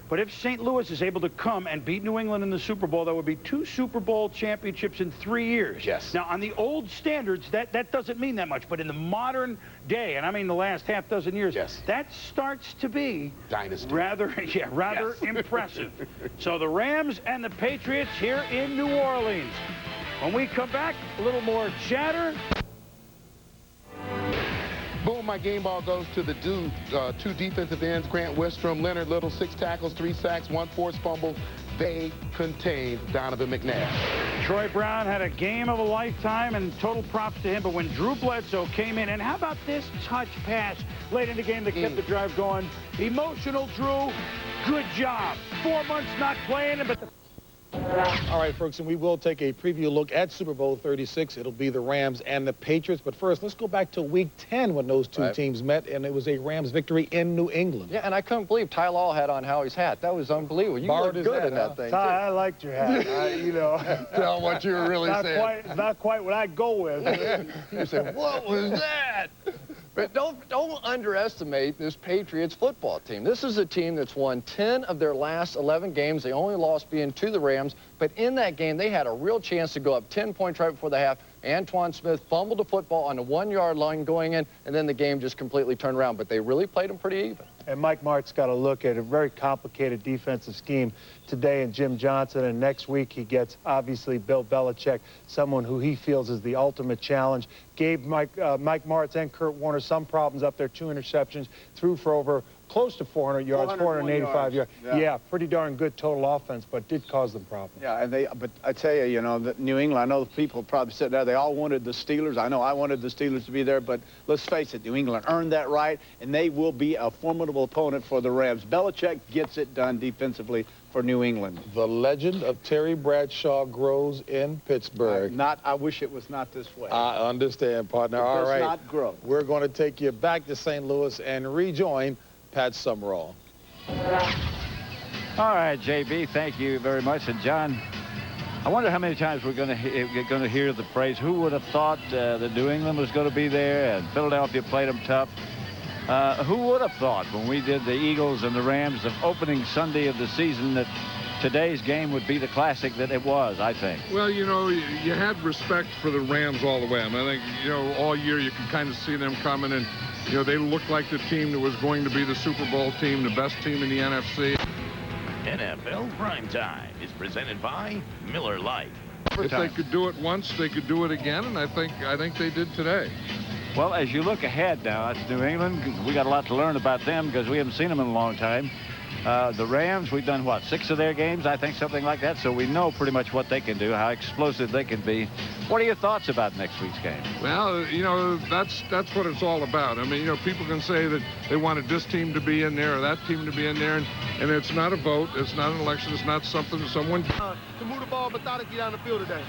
but if St. Louis is able to come and beat New England in the Super Bowl, that would be 2 Super Bowl championships in 3 years. Yes. Now, on the old standards, that doesn't mean that much, but in the modern day, and I mean the last half dozen years, that starts to be dynasty. Rather impressive. So the Rams and the Patriots here in New Orleans. When we come back, a little more chatter. Boom, my game ball goes to the two defensive ends, Grant Wistrom, Leonard Little, 6 tackles, 3 sacks, 1 forced fumble. They contained Donovan McNabb. Troy Brown had a game of a lifetime, and total props to him. But when Drew Bledsoe came in, and how about this touch pass late in the game that kept the drive going? Emotional Drew, good job. 4 months not playing, but All right, Ferguson, we will take a preview look at Super Bowl 36. It'll be the Rams and the Patriots. But first, let's go back to Week 10 when those two teams met, and it was a Rams victory in New England. Yeah, and I couldn't believe Ty Law had on Howie's hat. That was unbelievable. You looked good in that thing, Ty, too. I liked your hat. You know. Tell what you were really saying. Not quite what I'd go with. You said, what was that? But don't underestimate this Patriots football team. This is a team that's won 10 of their last 11 games. They only lost being to the Rams. But in that game, they had a real chance to go up 10 points right before the half. Antoine Smith fumbled the football on the 1-yard line going in, and then the game just completely turned around. But they really played them pretty even. And Mike Martz got to look at a very complicated defensive scheme today in Jim Johnson, and next week he gets, obviously, Bill Belichick, someone who he feels is the ultimate challenge. Gave Mike Martz and Kurt Warner some problems up there, 2 interceptions, threw for over close to 400 yards, 485 yards. Yeah, pretty darn good total offense, but did cause them problems. Yeah, and but I tell you, you know, that New England, I know the people probably said there, they all wanted the Steelers. I know I wanted the Steelers to be there, but let's face it, New England earned that right, and they will be a formidable opponent for the Rams. Belichick gets it done defensively for New England. The legend of Terry Bradshaw grows in Pittsburgh. I wish it was not this way. I understand, partner. It All does right. not grow. We're going to take you back to St. Louis and rejoin Pat Summerall. All right, JB, thank you very much. And John, I wonder how many times we're going to hear the phrase, who would have thought that New England was going to be there and Philadelphia played them tough. Who would have thought when we did the Eagles and the Rams of opening Sunday of the season that today's game would be the classic that it was, I think. Well, you know, you had respect for the Rams all the way. I mean, I think, you know, all year you can kind of see them coming, and, you know, they looked like the team that was going to be the Super Bowl team, the best team in the NFC. NFL Primetime is presented by Miller Lite. If they could do it once, they could do it again, and I think they did today. Well, as you look ahead now, that's New England. We got a lot to learn about them because we haven't seen them in a long time. The Rams, we've done, what, 6 of their games, I think, something like that. So we know pretty much what they can do, how explosive they can be. What are your thoughts about next week's game? Well, you know, that's what it's all about. I mean, you know, people can say that they wanted this team to be in there or that team to be in there, and it's not a vote. It's not an election. It's not something someone... To move the ball methodically down the field today.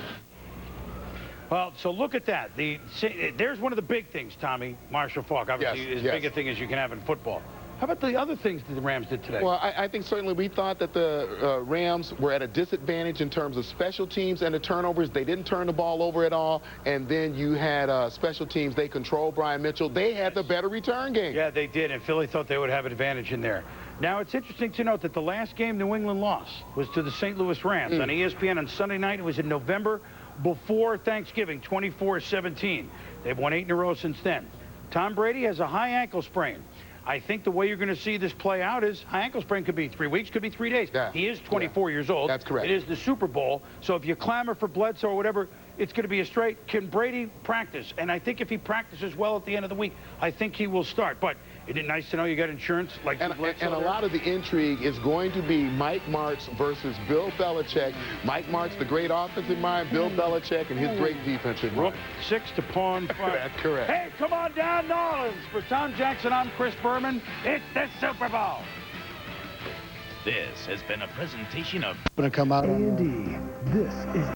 Well, so look at that. There's one of the big things, Tommy, Marshall Faulk. Obviously, as big a thing as you can have in football. How about the other things that the Rams did today? Well, I think certainly we thought that the Rams were at a disadvantage in terms of special teams and the turnovers. They didn't turn the ball over at all. And then you had special teams. They controlled Brian Mitchell. They had the better return game. Yeah, they did. And Philly thought they would have an advantage in there. Now, it's interesting to note that the last game New England lost was to the St. Louis Rams on ESPN on Sunday night. It was in November before Thanksgiving, 24-17. They've won 8 in a row since then. Tom Brady has a high ankle sprain. I think the way you're going to see this play out is high ankle sprain could be 3 weeks, could be 3 days. Yeah. He is 24 years old. That's correct. It is the Super Bowl. So if you clamor for Bledsoe or whatever, it's going to be a straight. Can Brady practice? And I think if he practices well at the end of the week, I think he will start. But isn't it nice to know you got insurance like Bledsoe? And a lot of the intrigue is going to be Mike Martz versus Bill Belichick. Mike Martz, the great offensive mind, Bill Belichick, and his great defensive mind. Rook 6 to pawn 5. That's correct. Hey, come on down, New Orleans. For Tom Jackson, I'm Chris Berman. It's the Super Bowl. This has been a presentation of... Gonna come out. A&D. This is